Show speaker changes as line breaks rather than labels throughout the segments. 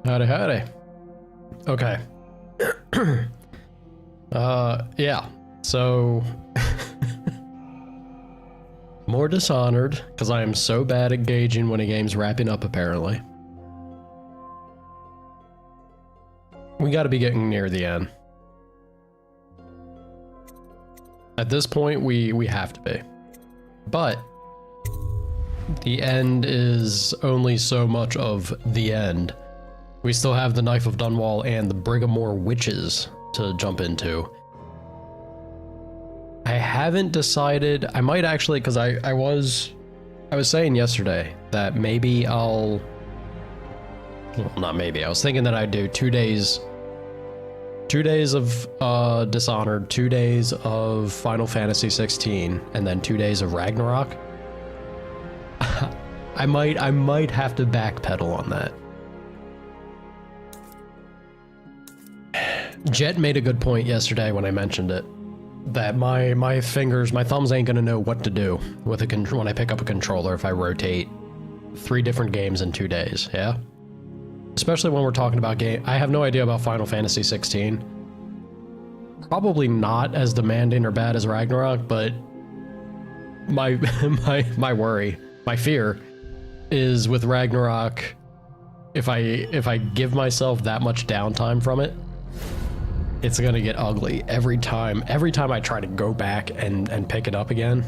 Howdy, howdy. Okay. Yeah. So more Dishonored, because I am so bad at gauging when a game's wrapping up, apparently. We gotta be getting near the end. At this point, we have to be. But the end is only so much of the end. We still have the Knife of Dunwall and the Brigamore Witches to jump into. I haven't decided. I might actually, because I was saying yesterday that maybe I'll, well, not maybe, I was thinking that I'd do 2 days of Dishonored, 2 days of Final Fantasy 16, and then 2 days of Ragnarok. I might have to backpedal on that. Jet made a good point yesterday when I mentioned it, that my thumbs ain't gonna know what to do with when I pick up a controller if I rotate 3 different games in 2 days, yeah? Especially when we're talking about I have no idea about Final Fantasy 16. Probably not as demanding or bad as Ragnarok, but my worry, my fear is with Ragnarok, if I give myself that much downtime from it, it's gonna get ugly every time I try to go back and pick it up again.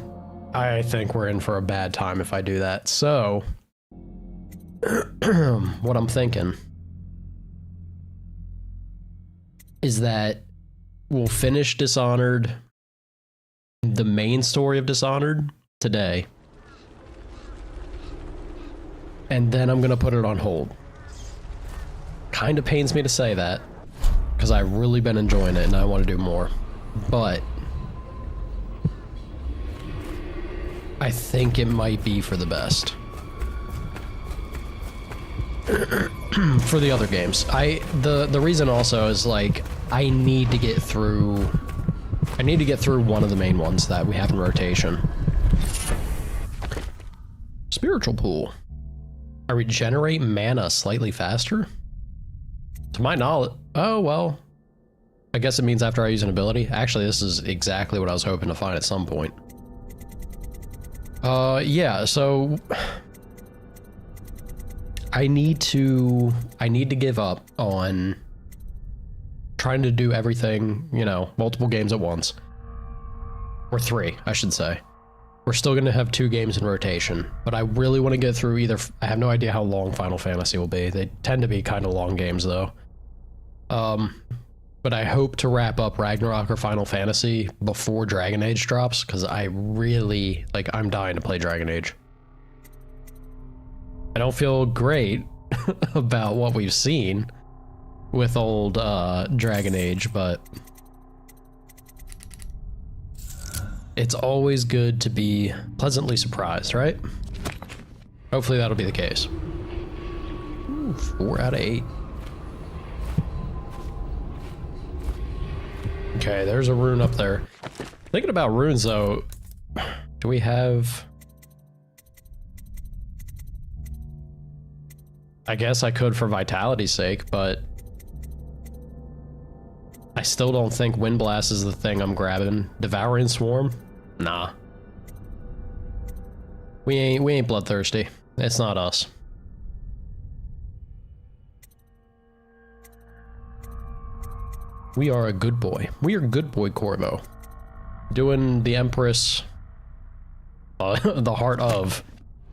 I think we're in for a bad time if I do that. So what I'm thinking is that we'll finish Dishonored, the main story of Dishonored, today, and then I'm gonna put it on hold. Kind of pains me to say that, because I've really been enjoying it and I want to do more. But I think it might be for the best. For the other games. The reason also is, like, I need to get through one of the main ones that we have in rotation. Spiritual Pool. I regenerate mana slightly faster? To my knowledge, oh, well, I guess it means after I use an ability. Actually, this is exactly what I was hoping to find at some point. Yeah, so I need to give up on trying to do everything, you know, multiple games at once. Or 3, I should say. We're still going to have 2 games in rotation, but I really want to get through either. I have no idea how long Final Fantasy will be. They tend to be kind of long games, though. But I hope to wrap up Ragnarok or Final Fantasy before Dragon Age drops, because I really, like, I'm dying to play Dragon Age. I don't feel great about what we've seen with old Dragon Age, but it's always good to be pleasantly surprised, right? Hopefully that'll be the case. Ooh, 4 out of 8. Okay, there's a rune up there. Thinking about runes, though, do we have... I guess I could for vitality's sake, but I still don't think Wind Blast is the thing I'm grabbing. Devouring Swarm? Nah. We ain't bloodthirsty. It's not us. We are a good boy. We are good boy Corvo. Doing the Empress, the Heart of,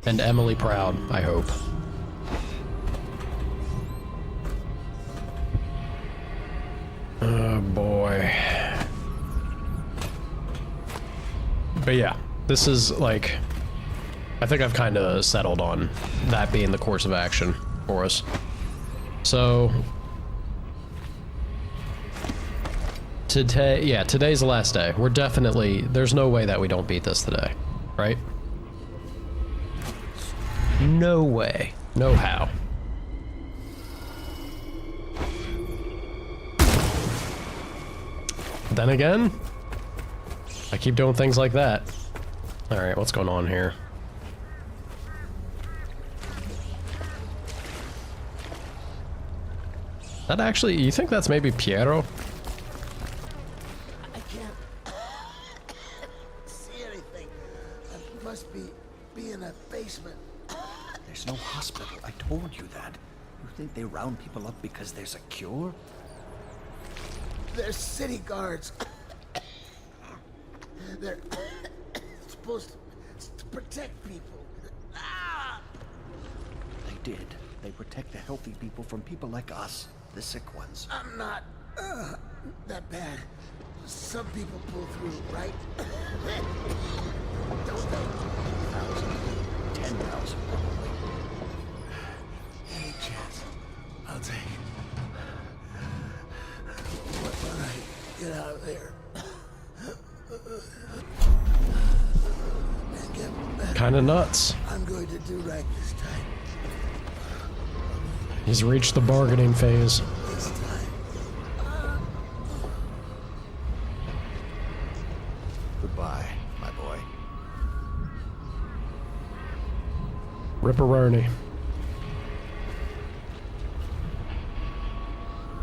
and Emily proud, I hope. Oh boy. But yeah, this is like, I think I've kind of settled on that being the course of action for us. So today, yeah, today's the last day. We're definitely, there's no way that we don't beat this today, right? No way. No how. Then again, I keep doing things like that. Alright, what's going on here? That actually, you think that's maybe Piero?
I can't see anything. I must be in a basement.
There's no hospital. I told you that. You think they round people up because there's a cure?
They're city guards. They're supposed to protect people.
They did. They protect the healthy people from people like us, the sick ones.
I'm not that bad. Some people pull through, right? Don't they?
10,000.
Any chance I'll take. When I get out of there. And get back,
Kinda nuts.
I'm going to do right this time.
He's reached the bargaining phase.
This time.
Goodbye, my boy.
Ripperoni.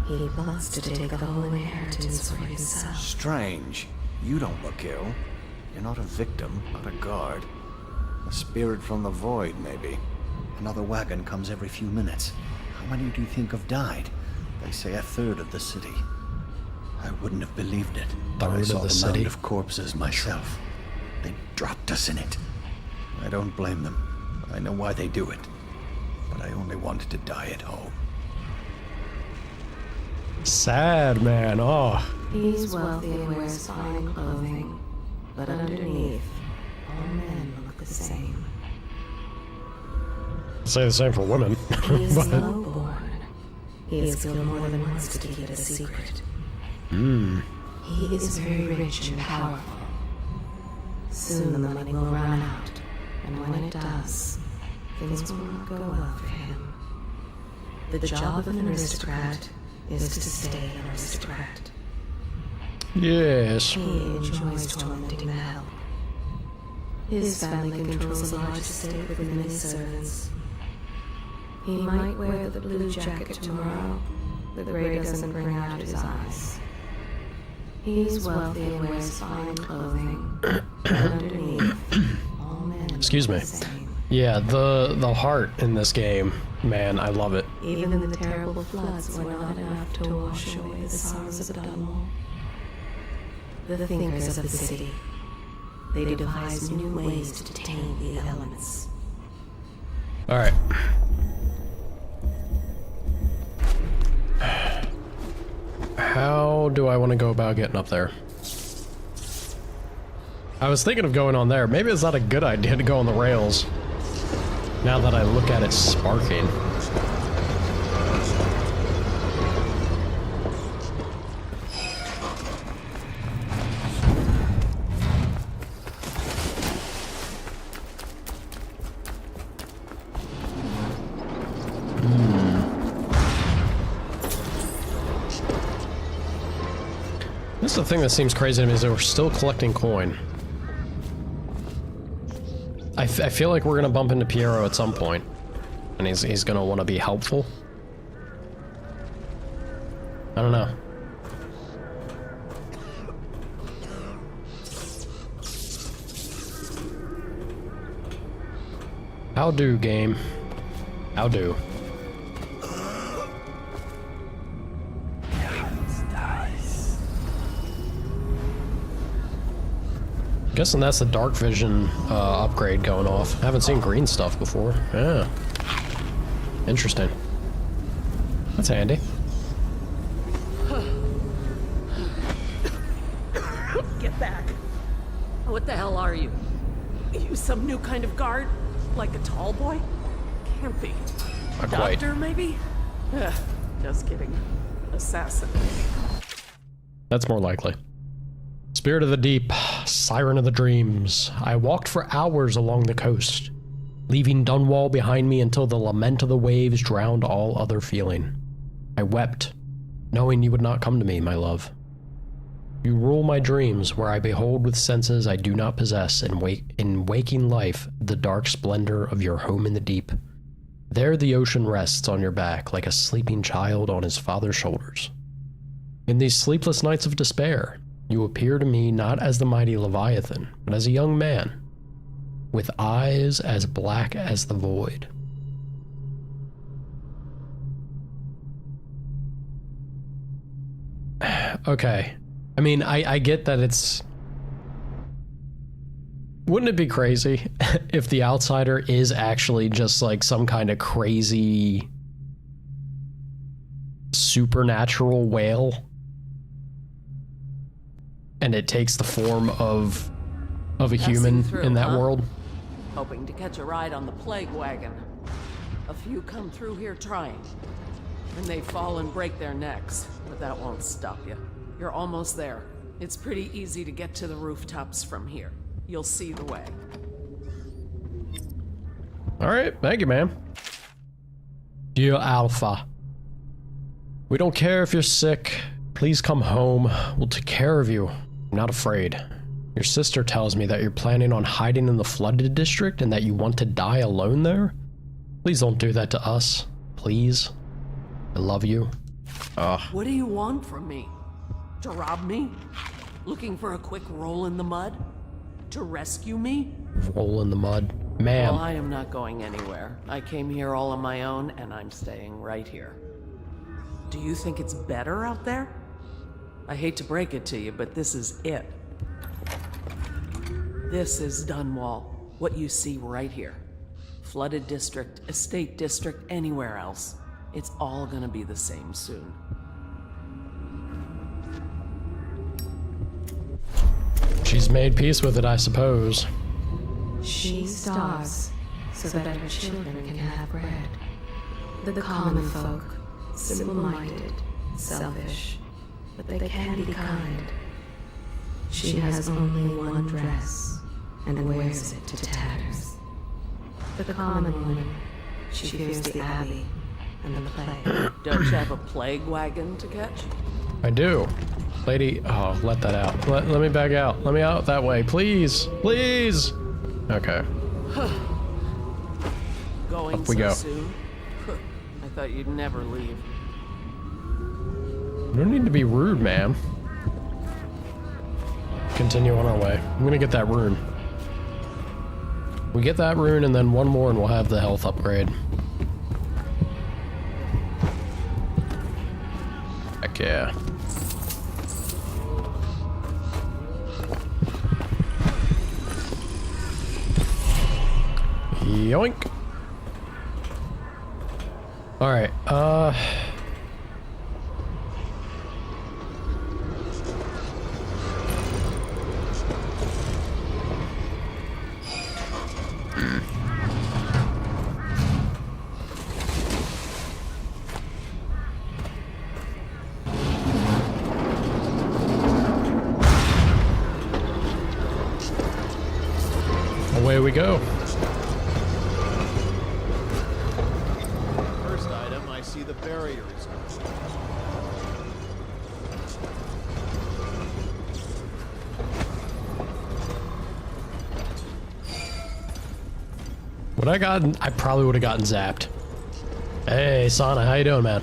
He plots to take the whole inheritance for himself.
Strange. You don't look ill. You're not a victim, not a guard. A spirit from the void, maybe. Another wagon comes every few minutes. How many do you think have died? They say a third of the city. I wouldn't have believed it. But I
Third
saw
of the
the
city?
mound of corpses myself. They dropped us in it. I don't blame them. I know why they do it. But I only wanted to die at home.
Sad, man. Oh.
He's wealthy and wears fine clothing, but underneath, all men look the same.
Say the same for women.
He's
But-
low-born. He has killed more than once to keep it a secret. He is very rich and powerful. Soon the money will run out, and when it does, things will not go well for him. The job of an aristocrat is to stay an aristocrat.
Yes.
He enjoys tormenting the help. His family controls a large estate with many servants. He might wear the blue jacket tomorrow. The gray doesn't bring out his eyes. He's wealthy and wears fine clothing. But underneath, all men
Excuse
are
me.
the same.
Yeah, the heart in this game, man, I love it.
Even the terrible floods were not enough to wash away the sorrows of Dunwall. The thinkers of the city, they devise new ways to tame the elements.
Alright. How do I want to go about getting up there? I was thinking of going on there. Maybe it's not a good idea to go on the rails. Now that I look at it sparking. This is the thing that seems crazy to me is that we're still collecting coin. I feel like we're gonna bump into Piero at some point, and he's gonna want to be helpful. I don't know. How do, game? How do? Guessing that's the dark vision upgrade going off. I haven't seen green stuff before. Yeah. Interesting. That's handy.
Get back. What the hell are you? You some new kind of guard? Like a tall boy? Can't be.
Not quite.
Doctor, maybe? Ugh, just kidding. Assassin.
That's more likely. Spirit of the deep, siren of the dreams. I walked for hours along the coast, leaving Dunwall behind me until the lament of the waves drowned all other feeling. I wept, knowing you would not come to me, my love. You rule my dreams, where I behold with senses I do not possess, in waking life the dark splendor of your home in the deep. There the ocean rests on your back like a sleeping child on his father's shoulders. In these sleepless nights of despair, you appear to me not as the mighty Leviathan, but as a young man, with eyes as black as the void. Okay. I mean, I get that it's... Wouldn't it be crazy if the outsider is actually just like some kind of crazy supernatural whale? And it takes the form of a human
through,
in that
huh?
world?
Hoping to catch a ride on the plague wagon. A few come through here trying, and they fall and break their necks, but that won't stop you. You're almost there. It's pretty easy to get to the rooftops from here. You'll see the way.
All right, thank you, ma'am. Dear Alpha, we don't care if you're sick. Please come home. We'll take care of you. I'm not afraid. Your sister tells me that you're planning on hiding in the flooded district and that you want to die alone there. Please don't do that to us. Please. I love you.
What do you want from me? To rob me? Looking for a quick roll in the mud? To rescue me?
Roll in the mud. Ma'am.
Well, I am not going anywhere. I came here all on my own, and I'm staying right here. Do you think it's better out there? I hate to break it to you, but this is it. This is Dunwall, what you see right here. Flooded district, estate district, anywhere else. It's all gonna be the same soon.
She's made peace with it, I suppose.
She starves so that her children can have bread. The common folk, simple-minded, selfish, but they can be kind. She has only one dress and wears it to tatters. The common woman, she fears the abbey and the plague.
Don't you have a plague wagon to catch?
I do. Lady, oh, let that out. Let me back out. Let me out that way, please. Please. Okay.
Going
Up we
so
go.
soon? I thought you'd never leave.
No need to be rude, ma'am. Continue on our way. I'm gonna get that rune. We get that rune and then one more and we'll have the health upgrade. Heck yeah. Yoink. Alright, away we go.
First item, I see the barriers.
Would I gotten? I probably would have gotten zapped. Hey, Sana, how you doing, man?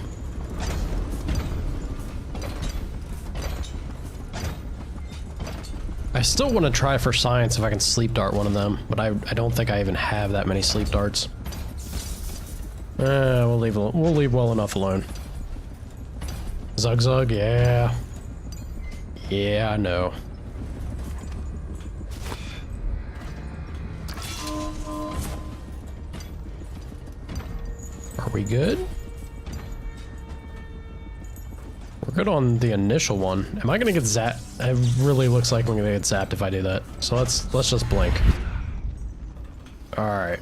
I still want to try for science if I can sleep dart one of them, but I don't think I even have that many sleep darts. We'll leave well enough alone. Zug Zug, yeah. Yeah, I know. Are we good? We're good on the initial one. Am I gonna get zapped? It really looks like I'm gonna get zapped if I do that. So let's just blink. Alright.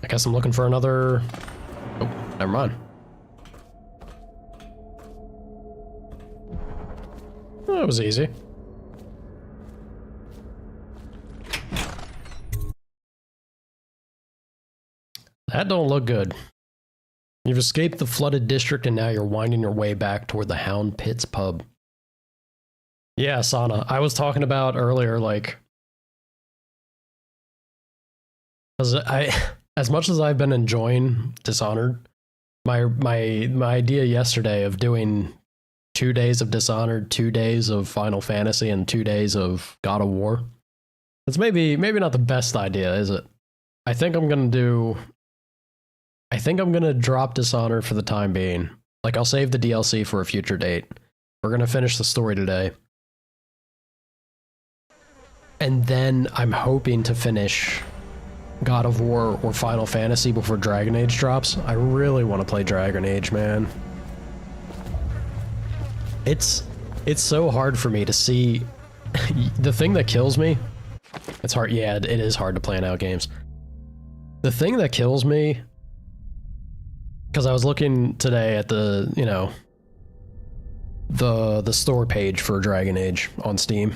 I guess I'm looking for another... Oh, never mind. Well, that was easy. That don't look good. You've escaped the flooded district and now you're winding your way back toward the Hound Pits pub. Yeah, Sana. I was talking about earlier, like, because as much as I've been enjoying Dishonored, my idea yesterday of doing 2 days of Dishonored, 2 days of Final Fantasy, and 2 days of God of War. It's maybe not the best idea, is it? I think I'm gonna drop Dishonored for the time being. Like, I'll save the DLC for a future date. We're gonna finish the story today. And then I'm hoping to finish God of War or Final Fantasy before Dragon Age drops. I really want to play Dragon Age, man. It's so hard for me to see. The thing that kills me, it's hard. Yeah, it is hard to plan out games. The thing that kills me, because I was looking today at the, you know, the store page for Dragon Age on Steam.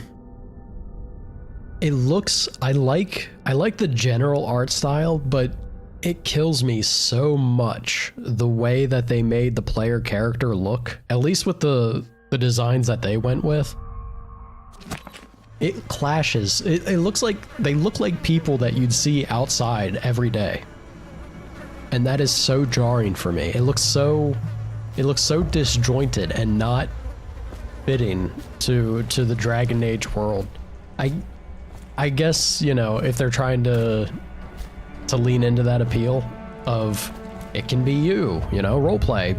It looks, I like the general art style, but it kills me so much the way that they made the player character look, at least with the designs that they went with. It clashes. It looks like they look like people that you'd see outside every day. And that is so jarring for me. It looks so disjointed and not fitting to the Dragon Age world. I guess, you know, if they're trying to lean into that appeal of it can be you know, roleplay,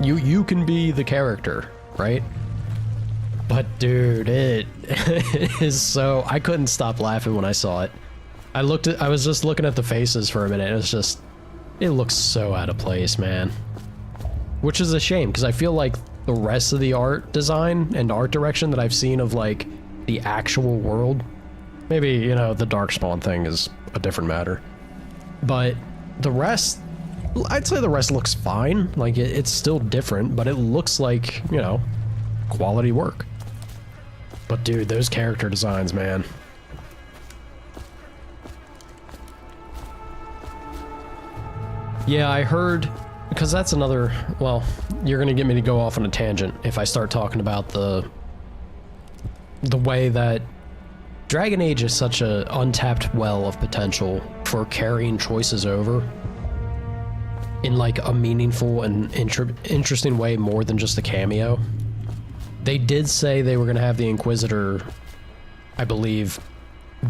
you can be the character, right? But dude, it is so, I couldn't stop laughing when I saw it. I was just looking at the faces for a minute. It looks so out of place, man. Which is a shame, because I feel like the rest of the art design and art direction that I've seen of like the actual world, maybe, you know, the Darkspawn thing is a different matter, but the rest, I'd say the rest looks fine. Like it's still different, but it looks like, you know, quality work. But dude, those character designs, man. Yeah, I heard, because that's another, well, you're gonna get me to go off on a tangent if I start talking about the way that Dragon Age is such a untapped well of potential for carrying choices over in like a meaningful and interesting way, more than just a cameo. They did say they were going to have the Inquisitor, I believe,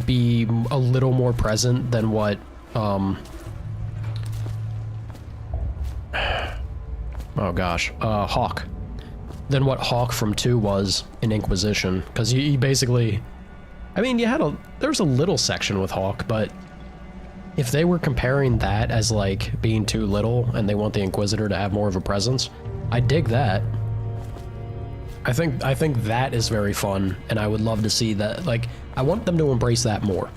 be a little more present than what oh gosh, Hawk, than what Hawk from 2 was in Inquisition, because you basically, I mean, there was a little section with Hawk, but if they were comparing that as like being too little and they want the Inquisitor to have more of a presence, I dig that. I think that is very fun, and I would love to see that. Like, I want them to embrace that more.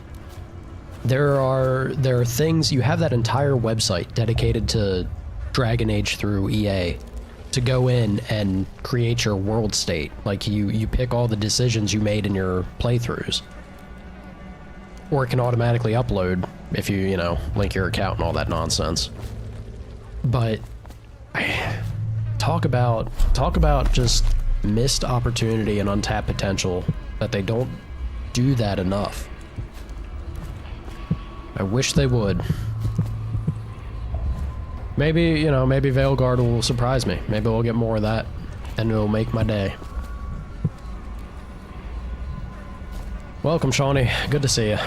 There are things, you have that entire website dedicated to Dragon Age through EA to go in and create your world state. Like you pick all the decisions you made in your playthroughs. Or it can automatically upload if you know, link your account and all that nonsense. But talk about just missed opportunity and untapped potential that they don't do that enough. I wish they would. Maybe, you know, maybe Veilguard will surprise me. Maybe we'll get more of that, and it'll make my day. Welcome, Shawnee. Good to see you.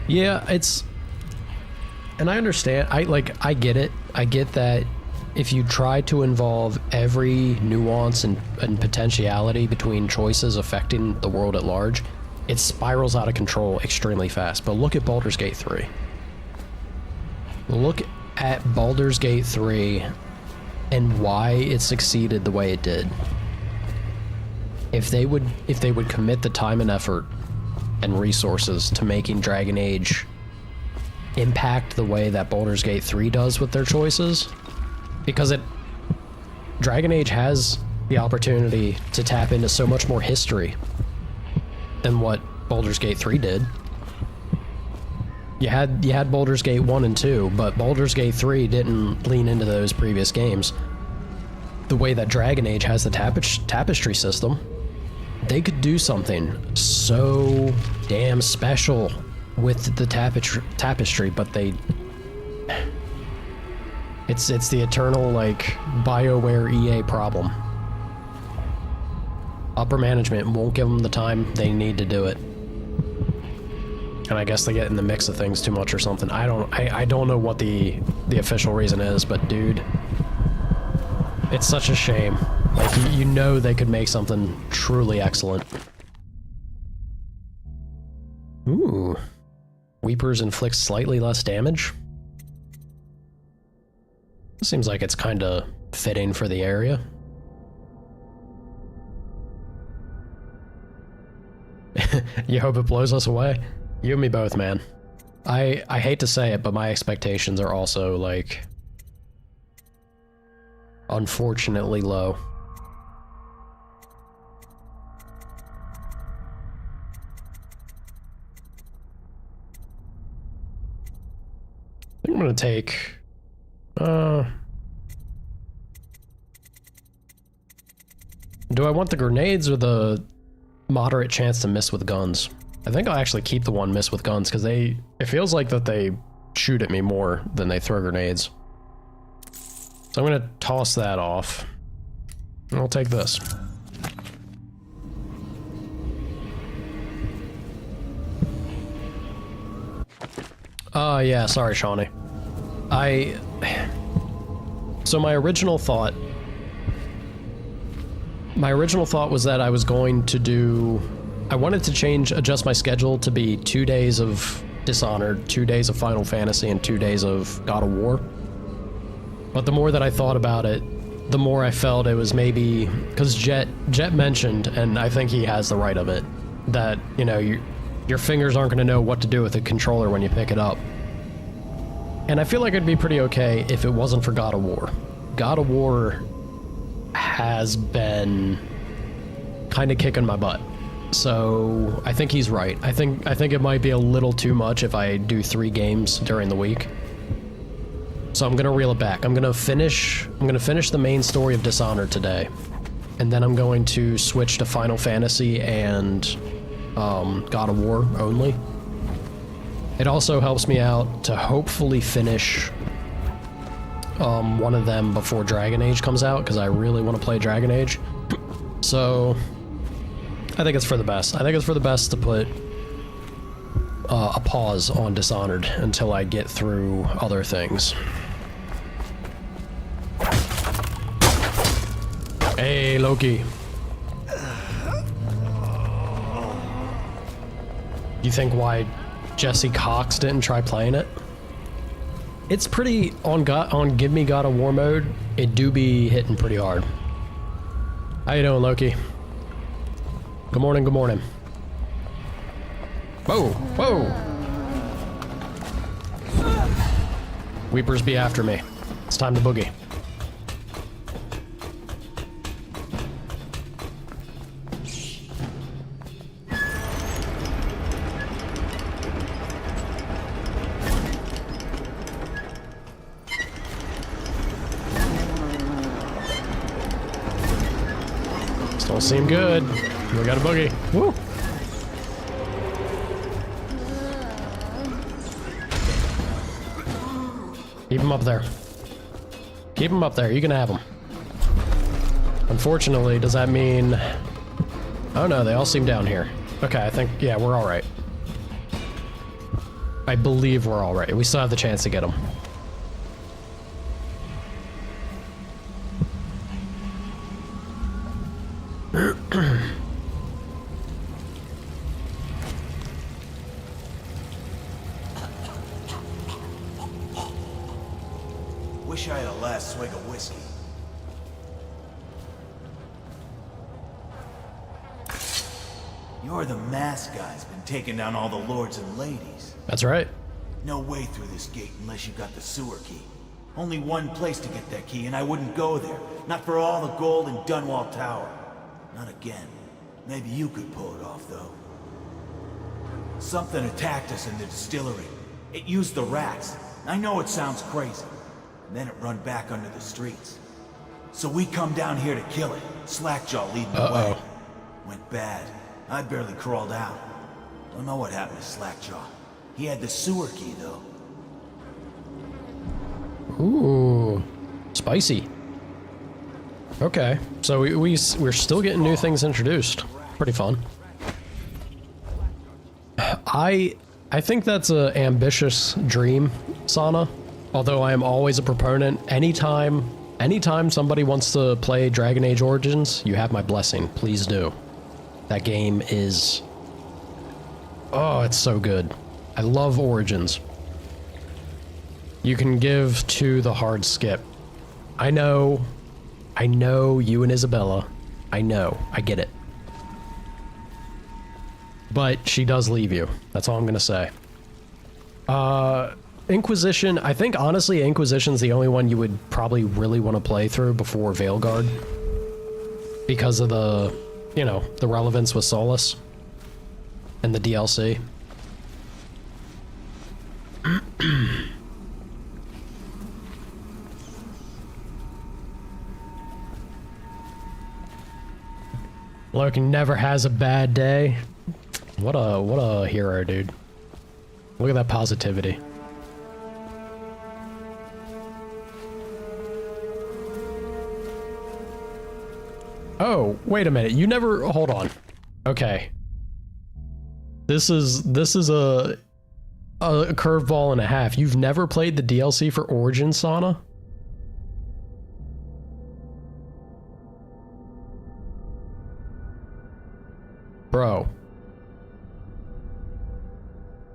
Yeah, it's... And I understand. I get it. I get that if you try to involve every nuance and potentiality between choices affecting the world at large, it spirals out of control extremely fast. But look at Baldur's Gate 3. Look at Baldur's Gate 3 and why it succeeded the way it did. If they would commit the time and effort and resources to making Dragon Age impact the way that Baldur's Gate 3 does with their choices, because Dragon Age has the opportunity to tap into so much more history than what Baldur's Gate 3 did. You had Baldur's Gate 1 and 2, but Baldur's Gate 3 didn't lean into those previous games. The way that Dragon Age has the tapestry system, they could do something so damn special with the tapestry, but they... It's the eternal, like, BioWare EA problem. Upper management won't give them the time they need to do it. And I guess they get in the mix of things too much or something. I don't know what the official reason is, but dude, it's such a shame. Like, you know they could make something truly excellent. Ooh. Weepers inflict slightly less damage. Seems like it's kinda fitting for the area. You hope it blows us away? You and me both, man. I hate to say it, but my expectations are also, like, unfortunately low. I think I'm gonna take... do I want the grenades or the moderate chance to miss with guns? I think I'll actually keep the one miss with guns, because it feels like that they shoot at me more than they throw grenades. So I'm gonna toss that off. And I'll take this. Yeah, sorry, Shawnee. So my original thought was that I was going to do... I wanted to adjust my schedule to be 2 days of Dishonored, 2 days of Final Fantasy, and 2 days of God of War. But the more that I thought about it, the more I felt it was maybe... Because Jet mentioned, and I think he has the right of it, that, you know, your fingers aren't going to know what to do with a controller when you pick it up. And I feel like it'd be pretty okay if it wasn't for God of War. God of War has been kind of kicking my butt. So I think he's right. I think it might be a little too much if I do 3 games during the week. So I'm gonna reel it back. I'm gonna finish the main story of Dishonored today, and then I'm going to switch to Final Fantasy and God of War only. It also helps me out to hopefully finish one of them before Dragon Age comes out, because I really want to play Dragon Age. So I think it's for the best. I think it's for the best to put a pause on Dishonored until I get through other things. Hey, Loki. You think why Jesse Cox didn't try playing it? It's pretty on Give Me God of War mode. It do be hitting pretty hard. How you doing, Loki? Good morning. Good morning. Whoa, whoa! Weepers be after me. It's time to boogie. Still seem good. We got a boogie. Woo! Keep him up there. Keep him up there. You can have him. Unfortunately, does that mean... Oh no, they all seem down here. Okay, I think... Yeah, we're alright. I believe we're alright. We still have the chance to get them.
Wish I had a last swig of whiskey. You're the mask guy's been taking down all the lords and ladies.
That's right.
No way through this gate unless you got the sewer key. Only one place to get that key, and I wouldn't go there. Not for all the gold in Dunwall Tower. Not again. Maybe you could pull it off, though. Something attacked us in the distillery. It used the rats. I know it sounds crazy. And then it run back under the streets. So we come down here to kill it. Slackjaw leading the way. Went bad. I barely crawled out. Don't know what happened to Slackjaw. He had the sewer key, though.
Ooh, spicy. Okay, so we're still getting new things introduced. Pretty fun. I think that's an ambitious dream, Sana. Although I am always a proponent. Anytime somebody wants to play Dragon Age Origins, you have my blessing. Please do. That game is... oh, it's so good. I love Origins. You can give to the hard skip. I know you and Isabella. I know, I get it. But she does leave you. That's all I'm gonna say. Inquisition, I think honestly Inquisition's the only one you would probably really want to play through before Veilguard. Because of the, you know, the relevance with Solus. And the DLC. Logan never has a bad day. What a hero, dude. Look at that positivity. Oh, wait a minute. You never... hold on. Okay. This is a curveball and a half. You've never played the DLC for Origins, Sana? Bro.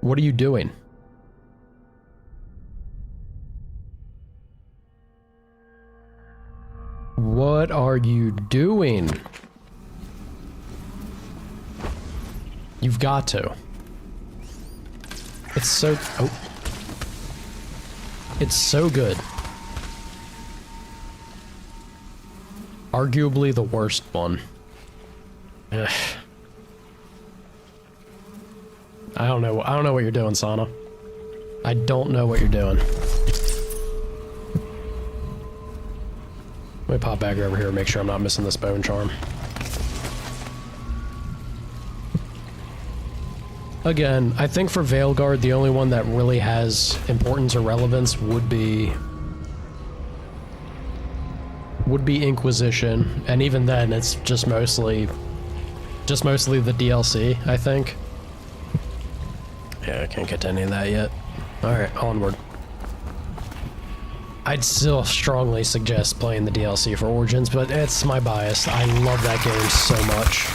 What are you doing? What are you doing? You've got to. It's so... oh. It's so good. Arguably the worst one. Ugh. I don't know what you're doing, Sana. I don't know what you're doing. Let me pop back over here and make sure I'm not missing this bone charm. Again, I think for Veilguard, the only one that really has importance or relevance would be Inquisition, and even then, it's just mostly the DLC, I think. Yeah, I can't get to any of that yet. Alright, onward. I'd still strongly suggest playing the DLC for Origins, but it's my bias. I love that game so much.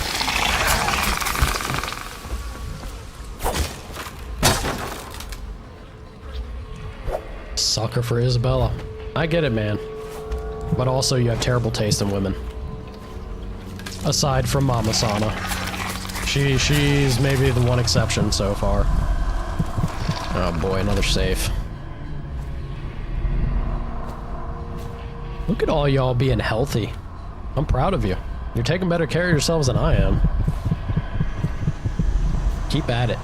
Sucker for Isabella. I get it, man. But also, you have terrible taste in women. Aside from Mama Sana. She's maybe the one exception so far. Oh boy, another safe. Look at all y'all being healthy. I'm proud of you. You're taking better care of yourselves than I am. Keep at it.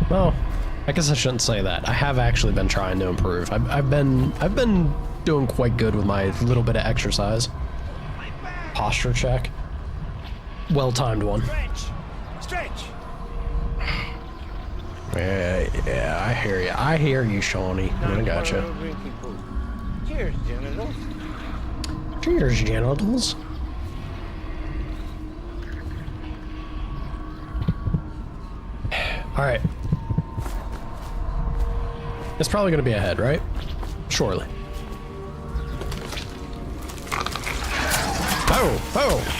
Well, I guess I shouldn't say that. I have actually been trying to improve. I've been doing quite good with my little bit of exercise. Posture check. Well-timed one.
Stretch!
Yeah, I hear you. I hear you, Shawnee. I gotcha.
Cheers, genitals.
Cheers, genitals. Alright. It's probably gonna be ahead, right? Surely. Oh! Oh!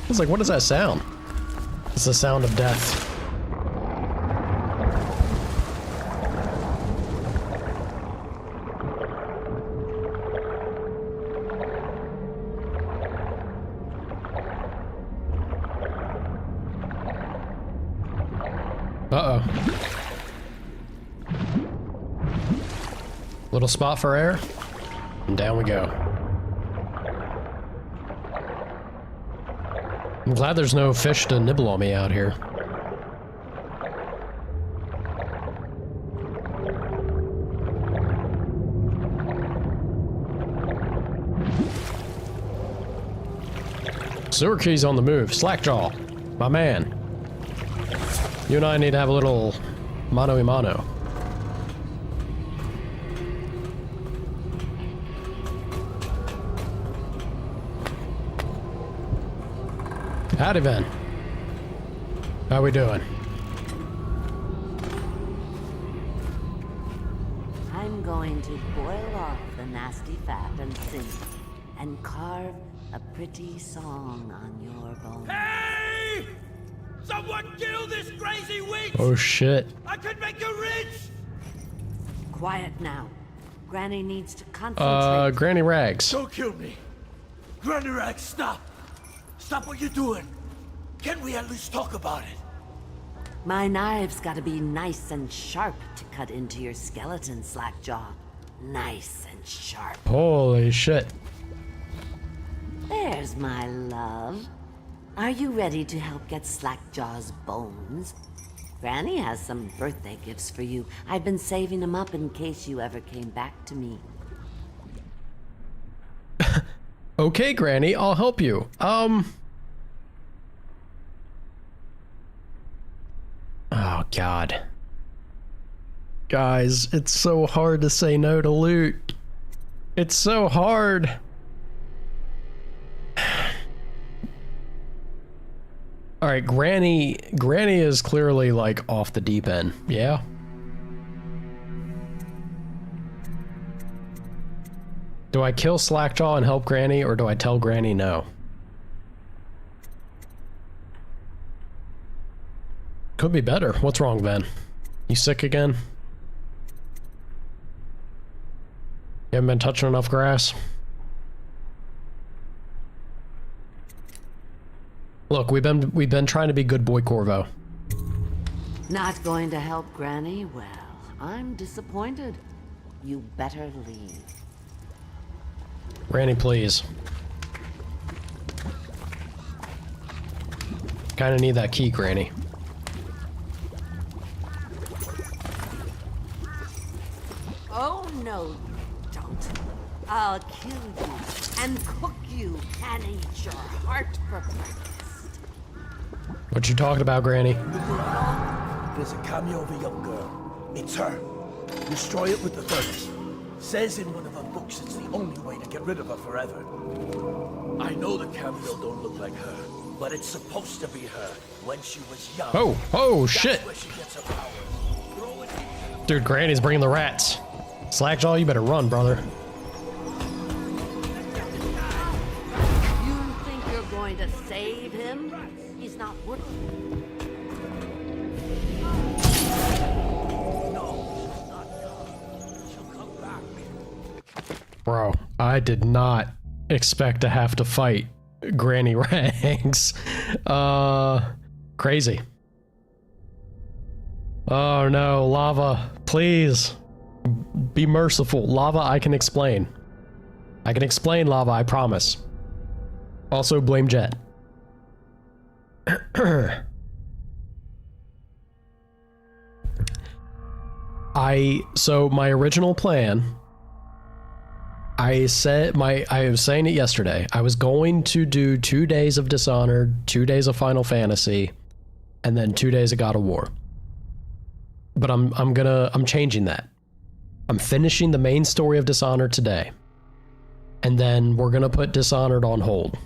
I was like, what is that sound? It's the sound of death. Uh-oh. Little spot for air, and down we go. I'm glad there's no fish to nibble on me out here. Sewer key's on the move. Slackjaw, my man. You and I need to have a little mano-a-mano. Howdy, Ben. How we doing?
I'm going to boil off the nasty fat and sing, and carve a pretty song on your bones.
Hey! Someone kill this crazy witch!
Oh shit.
I could make her rich!
Quiet now. Granny needs to concentrate.
Granny Rags.
Don't kill me. Granny Rag, stop. Stop what you're doing. Can we at least talk about it?
My knife's gotta be nice and sharp to cut into your skeleton, Slackjaw. Nice and sharp.
Holy shit.
There's my love. Are you ready to help get Slackjaw's bones? Granny has some birthday gifts for you. I've been saving them up in case you ever came back to me.
Okay, Granny, I'll help you. Oh, God. Guys, it's so hard to say no to loot. It's so hard. Alright, Granny is clearly, like, off the deep end. Yeah? Do I kill Slackjaw and help Granny, or do I tell Granny no? Could be better. What's wrong, Ben? You sick again? You haven't been touching enough grass? Look, we've been trying to be good boy Corvo.
Not going to help Granny? Well, I'm disappointed. You better leave.
Granny, please. Kinda need that key, Granny.
Oh, no, you don't. I'll kill you and cook you and eat your heart for breakfast.
What you talking about, Granny?
There's a cameo of a young girl. It's her. Destroy it with the furnace. Says in one of her books it's the only way to get rid of her forever. I know the cameo don't look like her, but it's supposed to be her when she was young.
Oh, shit.
That's where she gets her power. Throw it into
Dude, Granny's bringing the rats. Slackjaw, you better run, brother.
You think you're going to save him? He's not worth it.
Bro, I did not expect to have to fight Granny Rags. Crazy. Oh no, lava, please. Be merciful. Lava, I can explain. I can explain, lava, I promise. Also, blame Jet. So my original plan, I was saying it yesterday, I was going to do 2 days of Dishonored, 2 days of Final Fantasy, and then 2 days of God of War. But I'm changing that. I'm finishing the main story of Dishonored today. And then we're gonna put Dishonored on hold.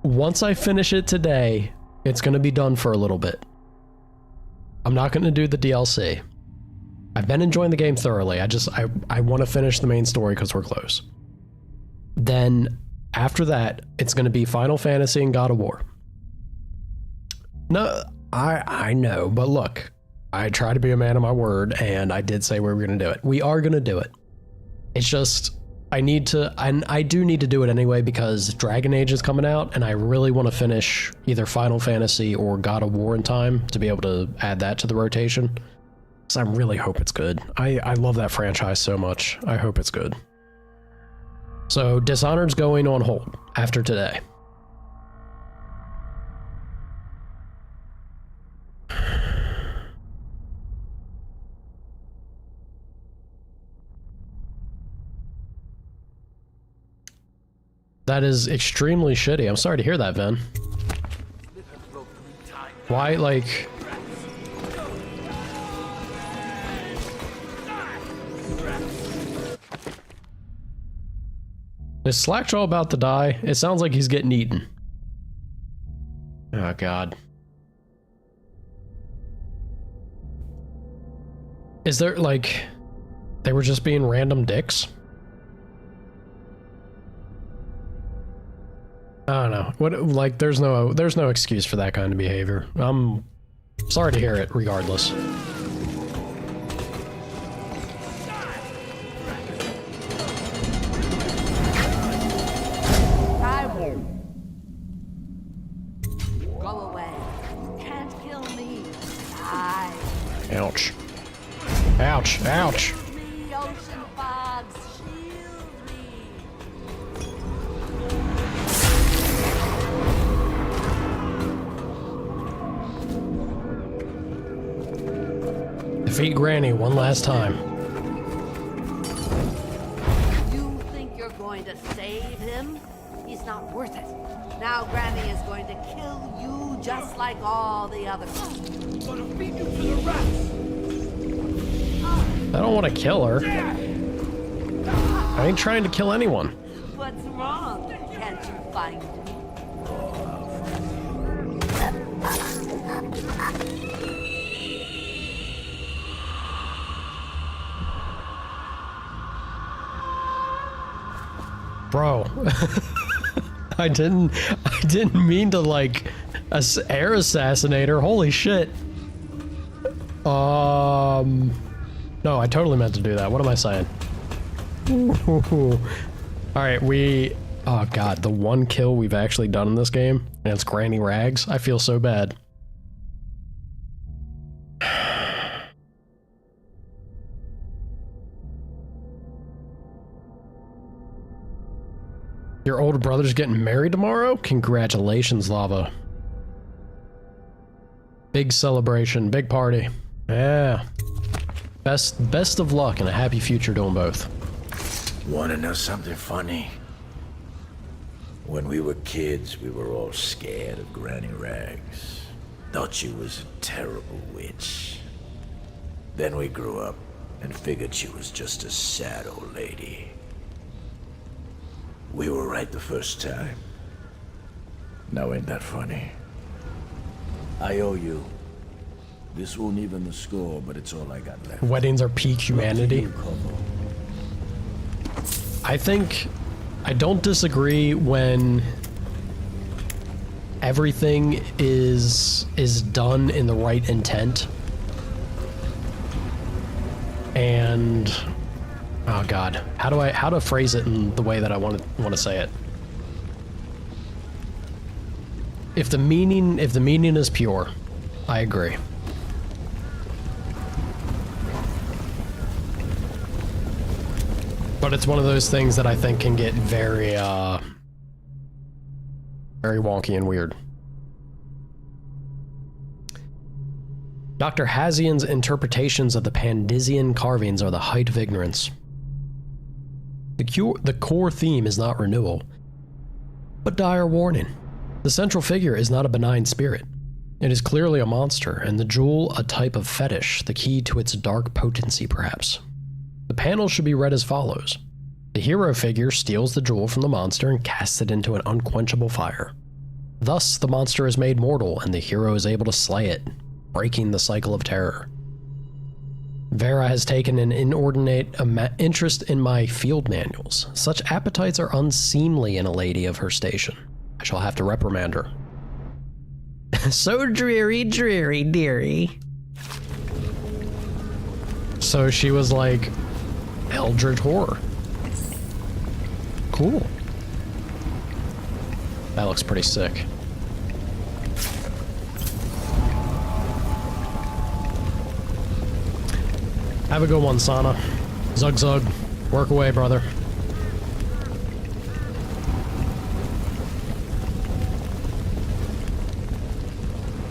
Once I finish it today, it's gonna be done for a little bit. I'm not gonna do the DLC. I've been enjoying the game thoroughly. I want to finish the main story because we're close. Then after that, it's gonna be Final Fantasy and God of War. No, I know, but look, I try to be a man of my word, and I did say we were gonna do it. We are gonna do it. It's just, I do need to do it anyway because Dragon Age is coming out, and I really want to finish either Final Fantasy or God of War in time to be able to add that to the rotation. So I really hope it's good. I love that franchise so much. I hope it's good. So Dishonored's going on hold after today. That is extremely shitty. I'm sorry to hear that, Ven. Why, like... Is Slackjaw about to die? It sounds like he's getting eaten. Oh, God. Is there, like... They were just being random dicks? I don't know. What, like, there's no excuse for that kind of behavior. I'm sorry to hear it, regardless.
Go away. You can't kill me. Die.
Ouch. Ouch, ouch.
Shield me, ocean fogs. Shield me.
Defeat Granny one last time.
You think you're going to save him? He's not worth it. Now Granny is going to kill you just like all the others.
Gonna feed you to the rats!
I don't want to kill her. I ain't trying to kill anyone.
What's wrong? Can't you find me?
Bro. I didn't mean to, like, air assassinate her. Holy shit. No, I totally meant to do that. What am I saying? Alright, oh god, the one kill we've actually done in this game, and it's Granny Rags. I feel so bad. Your older brother's getting married tomorrow? Congratulations, Lava. Big celebration, big party. Yeah. Best of luck and a happy future to them both.
Wanna know something funny? When we were kids, we were all scared of Granny Rags. Thought she was a terrible witch. Then we grew up and figured she was just a sad old lady. We were right the first time. Now ain't that funny? I owe you. This won't even the score, but it's all I got left.
Weddings are peak humanity. I don't disagree when everything is done in the right intent. And oh god, how to phrase it in the way that I want to say it? If the meaning is pure, I agree. But it's one of those things that I think can get very wonky and weird. Dr. Hazian's interpretations of the Pandisian carvings are the height of ignorance. The core theme is not renewal, but dire warning. The central figure is not a benign spirit. It is clearly a monster, and the jewel a type of fetish, the key to its dark potency perhaps. The panel should be read as follows. The hero figure steals the jewel from the monster and casts it into an unquenchable fire. Thus, the monster is made mortal and the hero is able to slay it, breaking the cycle of terror. Vera has taken an inordinate interest in my field manuals. Such appetites are unseemly in a lady of her station. I shall have to reprimand her. So dreary, dreary, dearie. So she was like, Eldritch horror. Cool. That looks pretty sick. Have a good one, Sana. Zug zug. Work away, brother.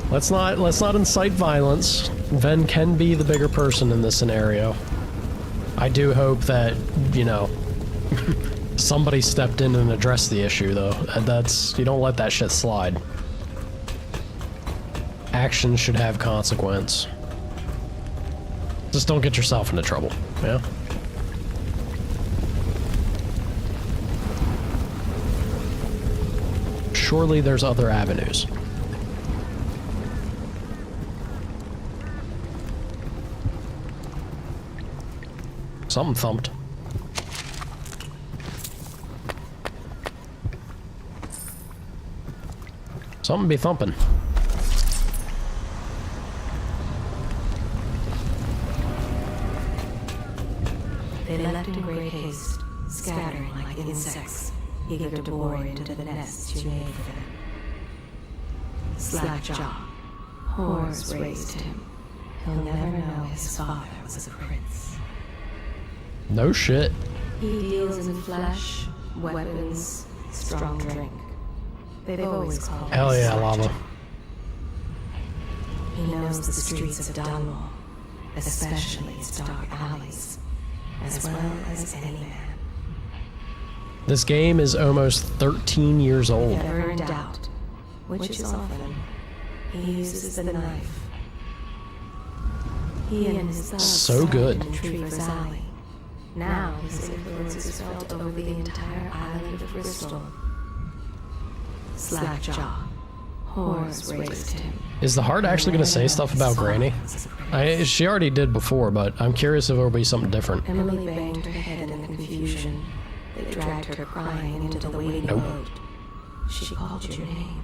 Let's not incite violence. Ven can be the bigger person in this scenario. I do hope that, you know, Somebody stepped in and addressed the issue, though. That's... You don't let that shit slide. Actions should have consequence. Just don't get yourself into trouble, yeah? Surely there's other avenues. Something thumped. Something be thumping.
They left in great haste, scattering like insects, eager to bore into the nests you made for them. Slackjaw, horrors raised him. He'll never know his father was a prince.
No shit.
He deals in flesh, weapons, strong drink. They've always called him
Hell yeah,
Slackjaw.
lava.
He knows the streets of Dunwall, especially its dark alleys, as well as any man.
This game is almost 13 years old.
Never in doubt, which is often, he uses the knife. He and his thugs
So good.
started in Trevor's Alley. Now his influence is felt over the entire island of Bristol. Slackjaw, horrors raised him.
Is the heart actually going to say stuff about Granny? She already did before, but I'm curious if it'll be something different.
Emily banged her head in the confusion. They dragged her crying into the waiting
Nope.
boat. She called your name.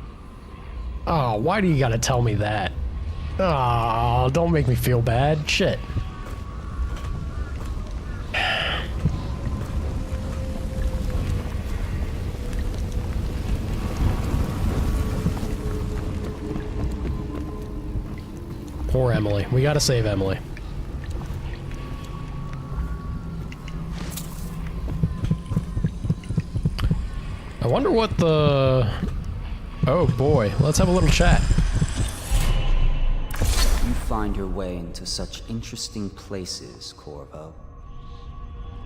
Oh, why do you gotta tell me that? Oh, don't make me feel bad. Shit. Poor Emily. We gotta save Emily. I wonder what the... Oh boy, let's have a little chat.
You find your way into such interesting places, Corvo.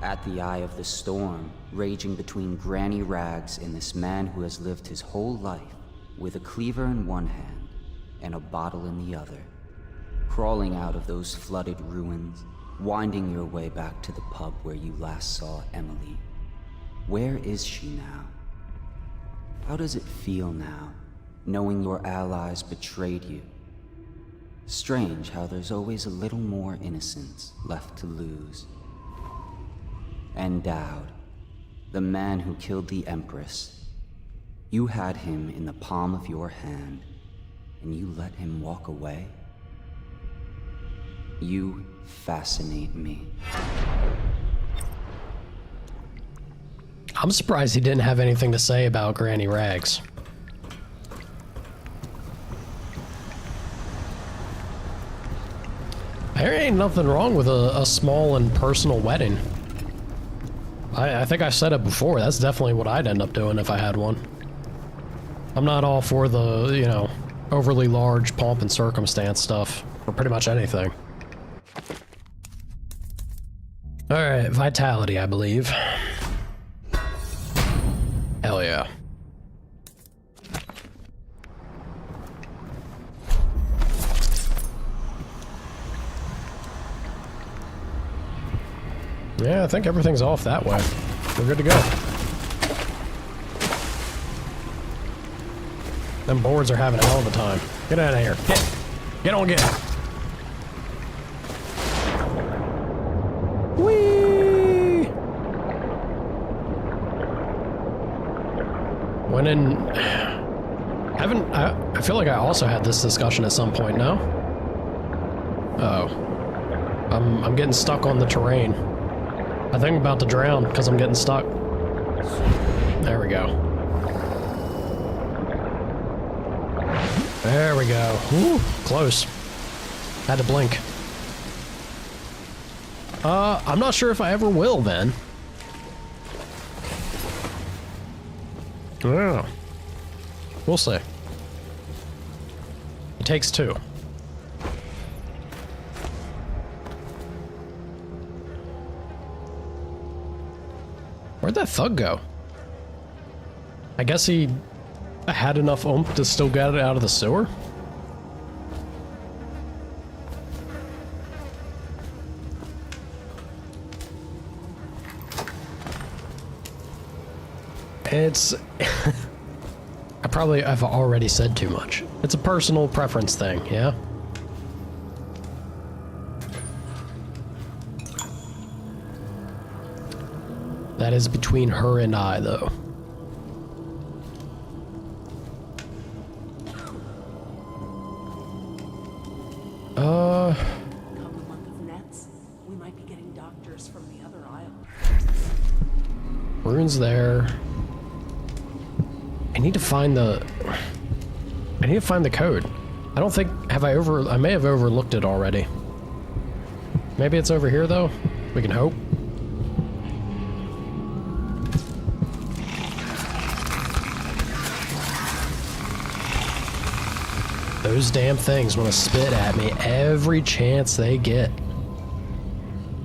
At the eye of the storm, raging between Granny Rags and this man who has lived his whole life with a cleaver in one hand and a bottle in the other. Crawling out of those flooded ruins, winding your way back to the pub where you last saw Emily. Where is she now? How does it feel now, knowing your allies betrayed you? Strange how there's always a little more innocence left to lose. And Dowd, the man who killed the Empress. You had him in the palm of your hand, and you let him walk away? You fascinate me.
I'm surprised he didn't have anything to say about Granny Rags. There ain't nothing wrong with a small and personal wedding. I think I've said it before, that's definitely what I'd end up doing if I had one. I'm not all for the, you know, overly large pomp and circumstance stuff, for pretty much anything. Alright, vitality, I believe. Hell yeah. Yeah, I think everything's off that way. We're good to go. Them boards are having a hell of a time. Get out of here. Get on, get. Whee! When in... I feel like I also had this discussion at some point, no? Uh-oh. I'm getting stuck on the terrain. I think I'm about to drown because I'm getting stuck. There we go. There we go. Woo, close. Had to blink. I'm not sure if I ever will then. Yeah. We'll see. It takes two. Where'd that thug go? I guess he had enough oomph to still get it out of the sewer? It's... I've already said too much. It's a personal preference thing, yeah? That is between her and I, though.
Come the month of nets, we might be getting doctors from the other isle.
Rune's there. I need to find the code. I don't think, I may have overlooked it already. Maybe it's over here though? We can hope. Those damn things want to spit at me every chance they get.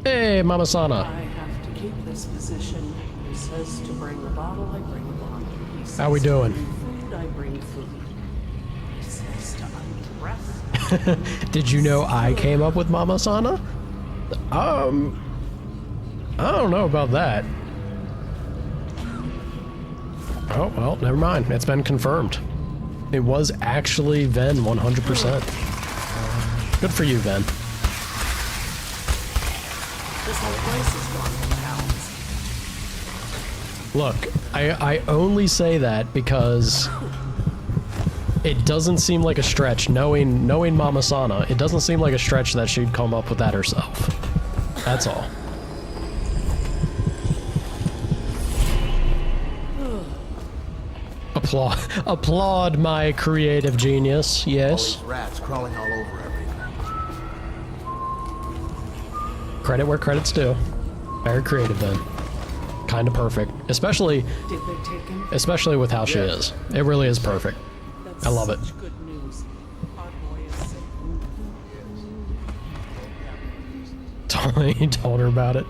Hey, Mama Sana.
I have to keep this position. He says to bring the bottle, I bring the bottle. He says
How we doing?
to bring food, I bring food. He says to undress.
Did you know I came up with Mama Sana? I don't know about that. Oh, well, never mind. It's been confirmed. It was actually Ven 100%. Good for you, Ven.
This whole place is gone to towns.
Look, I only say that because it doesn't seem like a stretch, knowing Mama Sana, it doesn't seem like a stretch that she'd come up with that herself. That's all. Applaud my creative genius, yes.
All these rats crawling all over everything.
Credit where credit's due. Very creative then. Kinda perfect. Especially
Did they take him?
especially with how she is. It really is perfect.
That's
I love it.
such good news. Our boy is safe.
He told her about it.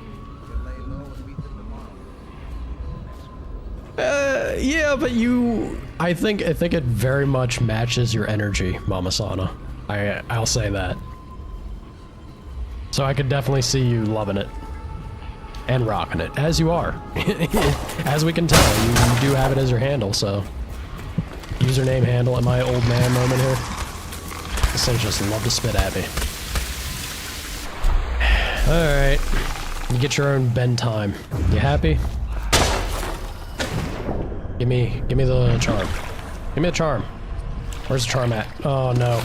Yeah, but I think it very much matches your energy, Mama Sana. I'll say that. So I could definitely see you loving it. And rocking it, as you are. As we can tell, you do have it as your handle, so. Username handle at my old man moment here. This thing just love to spit at me. Alright. You get your own bend time. You happy? Give me the charm. Give me the charm. Where's the charm at? Oh no.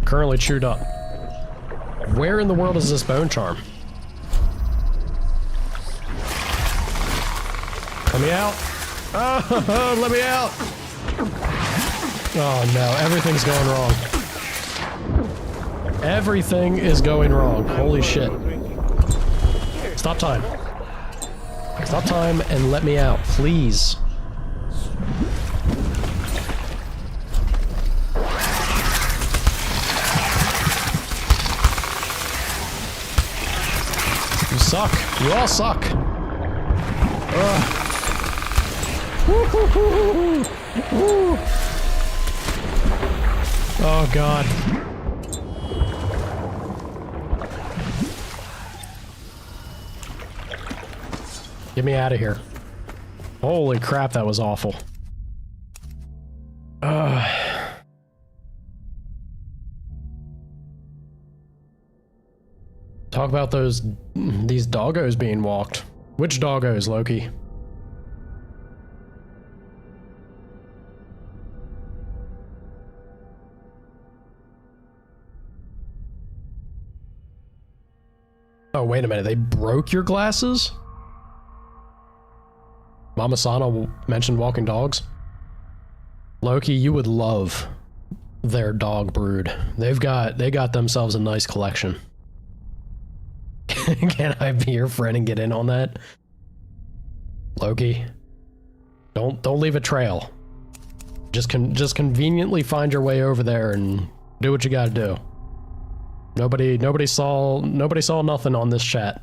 Currently chewed up. Where in the world is this bone charm? Let me out. Oh, let me out. Oh no, everything's going wrong. Everything is going wrong. Holy shit. Stop time. Stop time and let me out, please. You suck. You all suck. Ugh. Woo. Oh god. Get me out of here. Holy crap, that was awful. Talk about these doggos being walked. Which doggos, Loki? Oh, wait a minute. They broke your glasses? Mama Sana mentioned walking dogs. Loki, you would love their dog brood. They got themselves a nice collection. Can I be your friend and get in on that? Loki? Don't leave a trail. Just conveniently find your way over there and do what you gotta do. Nobody saw nothing on this chat.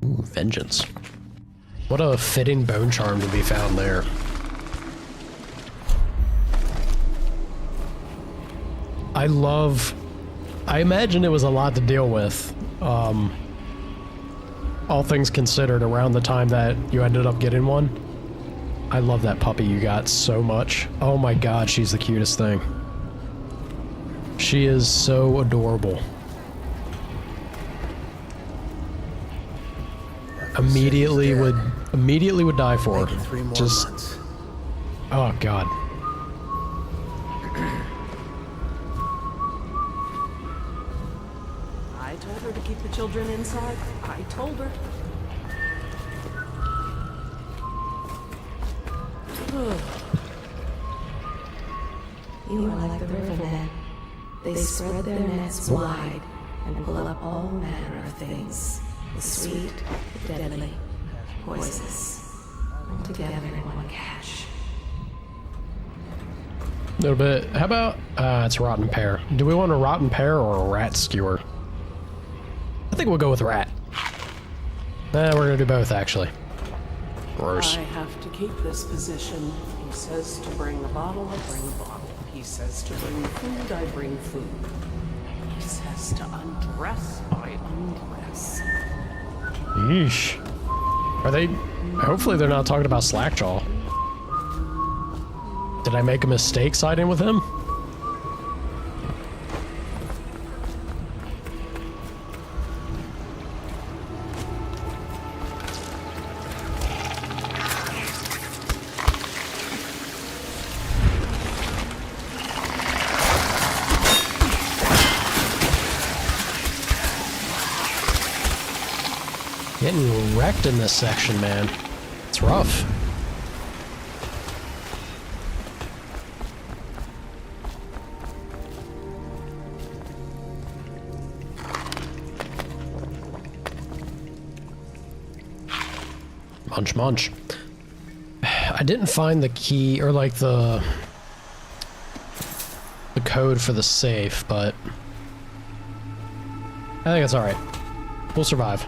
Ooh, vengeance. What a fitting bone charm to be found there. I imagine it was a lot to deal with. All things considered, around the time that you ended up getting one. I love that puppy you got so much. Oh my god, she's the cutest thing. She is so adorable. Immediately would die for her.
3 more
Just
months.
oh god.
I told her to keep the children inside. I told her.
You are like the rivermen. They spread their nets wide and pull up all manner of things. The sweet, the deadly, poisonous, all together in one catch.
A little bit. How about it's rotten pear. Do we want a rotten pear or a rat skewer? I think we'll go with rat. We're gonna do both actually. Gross.
I have to keep this position. He says to bring a bottle, I bring a bottle. He says to bring food, I bring food. He says to undress, I undress.
Yeesh. Are they... Hopefully they're not talking about Slackjaw. Did I make a mistake siding with him? Getting wrecked in this section, man. It's rough. Munch, munch. I didn't find the key, or like the code for the safe, but I think it's alright. We'll survive.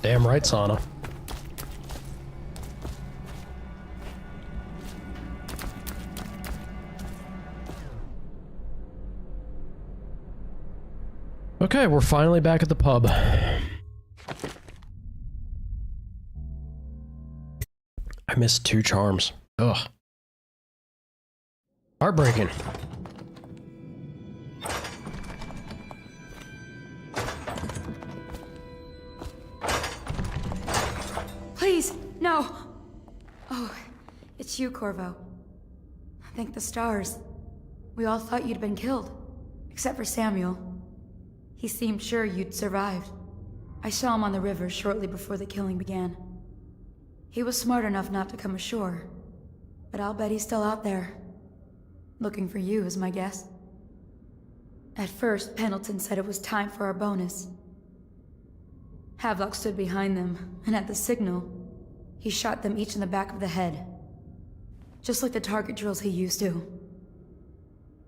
Damn right, Sana. Okay, we're finally back at the pub. I missed 2 charms. Ugh. Heartbreaking.
Please, no! Oh, it's you, Corvo. Thank the stars. We all thought you'd been killed. Except for Samuel. He seemed sure you'd survived. I saw him on the river shortly before the killing began. He was smart enough not to come ashore. But I'll bet he's still out there. Looking for you, is my guess. At first, Pendleton said it was time for our bonus. Havelock stood behind them, and at the signal, he shot them each in the back of the head. Just like the target drills he used to.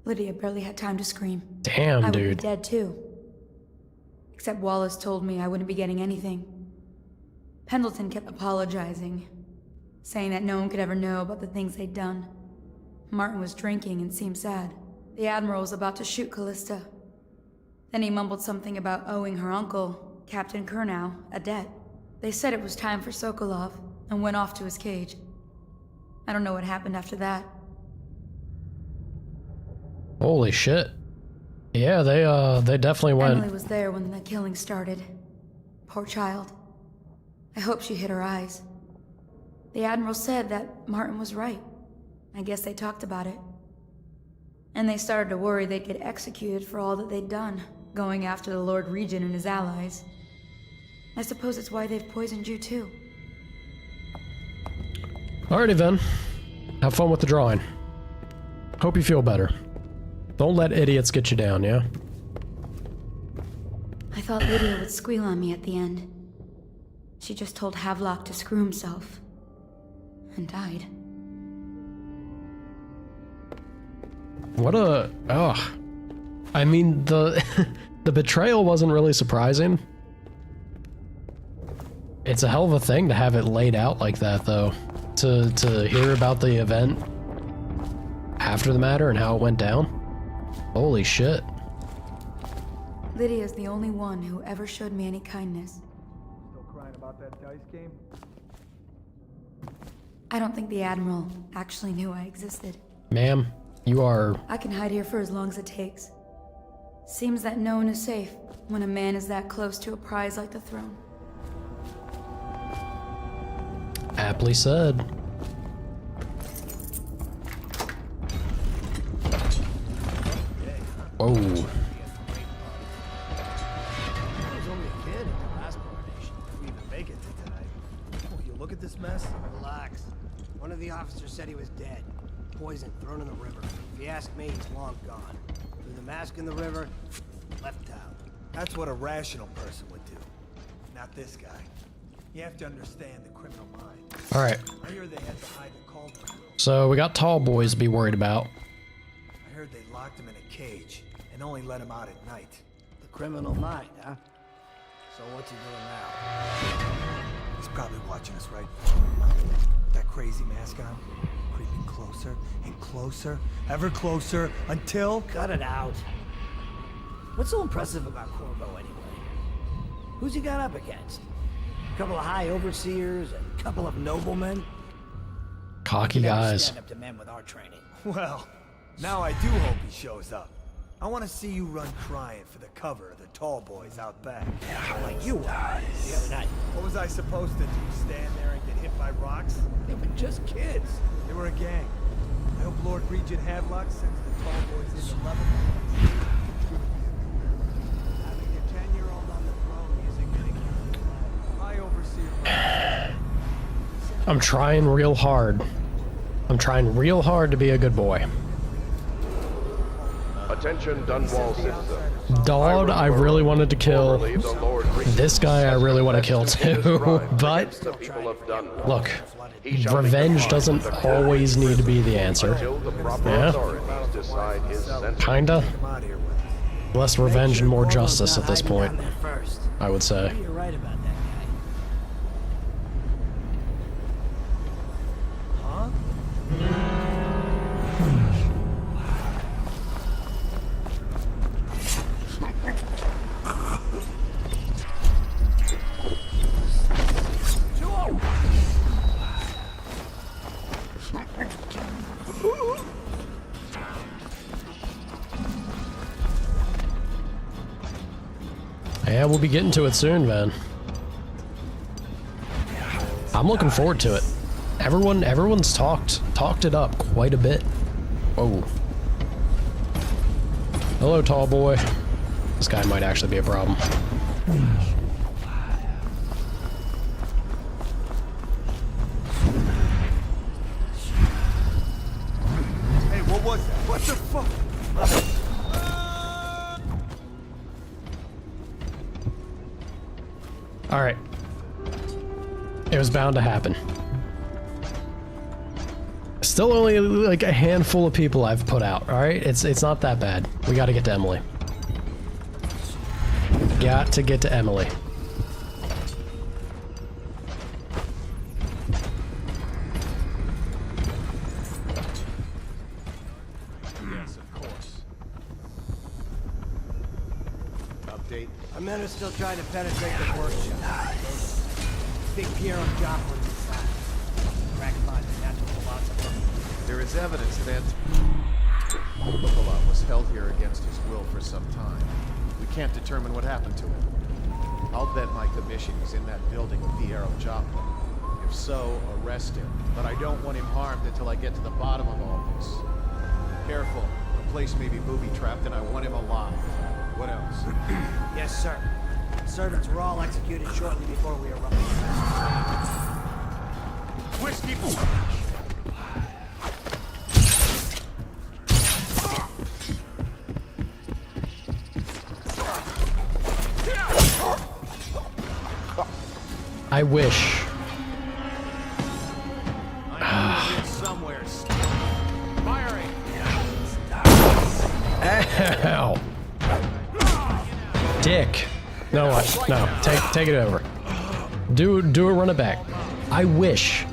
Lydia barely had time to scream.
Damn,
I would
dude.
be dead too. Except Wallace told me I wouldn't be getting anything. Pendleton kept apologizing, saying that no one could ever know about the things they'd done. Martin was drinking and seemed sad. The Admiral was about to shoot Callista. Then he mumbled something about owing her uncle, Captain Kurnow, a debt. They said it was time for Sokolov, and went off to his cage. I don't know what happened after that.
Holy shit. Yeah, they definitely went.
Emily was there when the killing started. Poor child. I hope she hid her eyes. The Admiral said that Martin was right. I guess they talked about it. And they started to worry they'd get executed for all that they'd done, going after the Lord Regent and his allies. I suppose it's why they've poisoned you too.
Alrighty then. Have fun with the drawing. Hope you feel better. Don't let idiots get you down, yeah?
I thought Lydia would squeal on me at the end. She just told Havelock to screw himself. And died.
What a... oh. I mean, the the betrayal wasn't really surprising. It's a hell of a thing to have it laid out like that, though. To hear about the event after the matter and how it went down. Holy shit.
Lydia's the only one who ever showed me any kindness.
Still crying about that dice game?
I don't think the Admiral actually knew I existed.
Ma'am, you are...
I can hide here for as long as it takes. Seems that no one is safe when a man is that close to a prize like the throne.
aptly said. Whoa.
He was only a kid at the last coronation. If we even make it to tonight. Oh, you look at this mess?
Relax. One of the officers said he was dead. Poison thrown in the river. If you ask me, he's long gone. Threw the mask in the river, left town.
That's what a rational person would do. Not this guy. You have to understand the criminal mind.
Alright.
I hear they had to hide the cauldron.
So we got tall boys to be worried about.
I heard they locked him in a cage and only let him out at night.
The criminal mind, huh? So what's he doing now?
He's probably watching us, right? That crazy mask on, creeping closer and closer, ever closer, until...
Cut it out. What's so impressive about Corvo anyway? Who's he got up against? A couple of high overseers, a couple of noblemen?
Cocky
Never
guys.
stand up to men with our training.
Well, now I do hope he shows up. I want to see you run crying for the cover of the tall boys out back.
Like you were the other night.
What was I supposed to do? Stand there and get hit by rocks?
They were just kids.
They were a gang. I hope Lord Regent Havelock sends the tall boys into level. Having a 10-year-old on the throne isn't getting high overseer.
I'm trying real hard. I'm trying real hard to be a good boy.
Attention, Dunwall citizens.
Dog, I really wanted to kill. This guy I really want to kill too, but look, revenge doesn't always need to be the answer. Yeah? Kinda. Less revenge and more justice at this point, I would say.
You're right about that guy.
Huh?
Yeah, we'll be getting to it soon, man. I'm looking forward to it. Everyone's talked it up quite a bit. Whoa. Hello, tall boy. This guy might actually be a problem.
Hey, what was that? What the fuck?
Alright. It was bound to happen. Still only like a handful of people I've put out, alright? It's not that bad. We gotta get to Emily. Got to get to Emily.
Yes, of course. Update.
Our men are still trying to penetrate the workshop. Big Piero Joplin's inside. Cracked by the natural philosopher.
There is evidence that Nicola was held here against his will for some time. We can't determine what happened to him. I'll bet my commission is in that building with Piero Joplin. If so, arrest him. But I don't want him harmed until I get to the bottom of all this. Careful. The place may be booby-trapped and I want him alive. What else?
Yes, sir. The servants were all executed shortly before we arrived.
Whiskey!
I wish.
Somewhere. Firing.
Ow. Dick. No, what? No. Take it over. Do a run it back. I wish.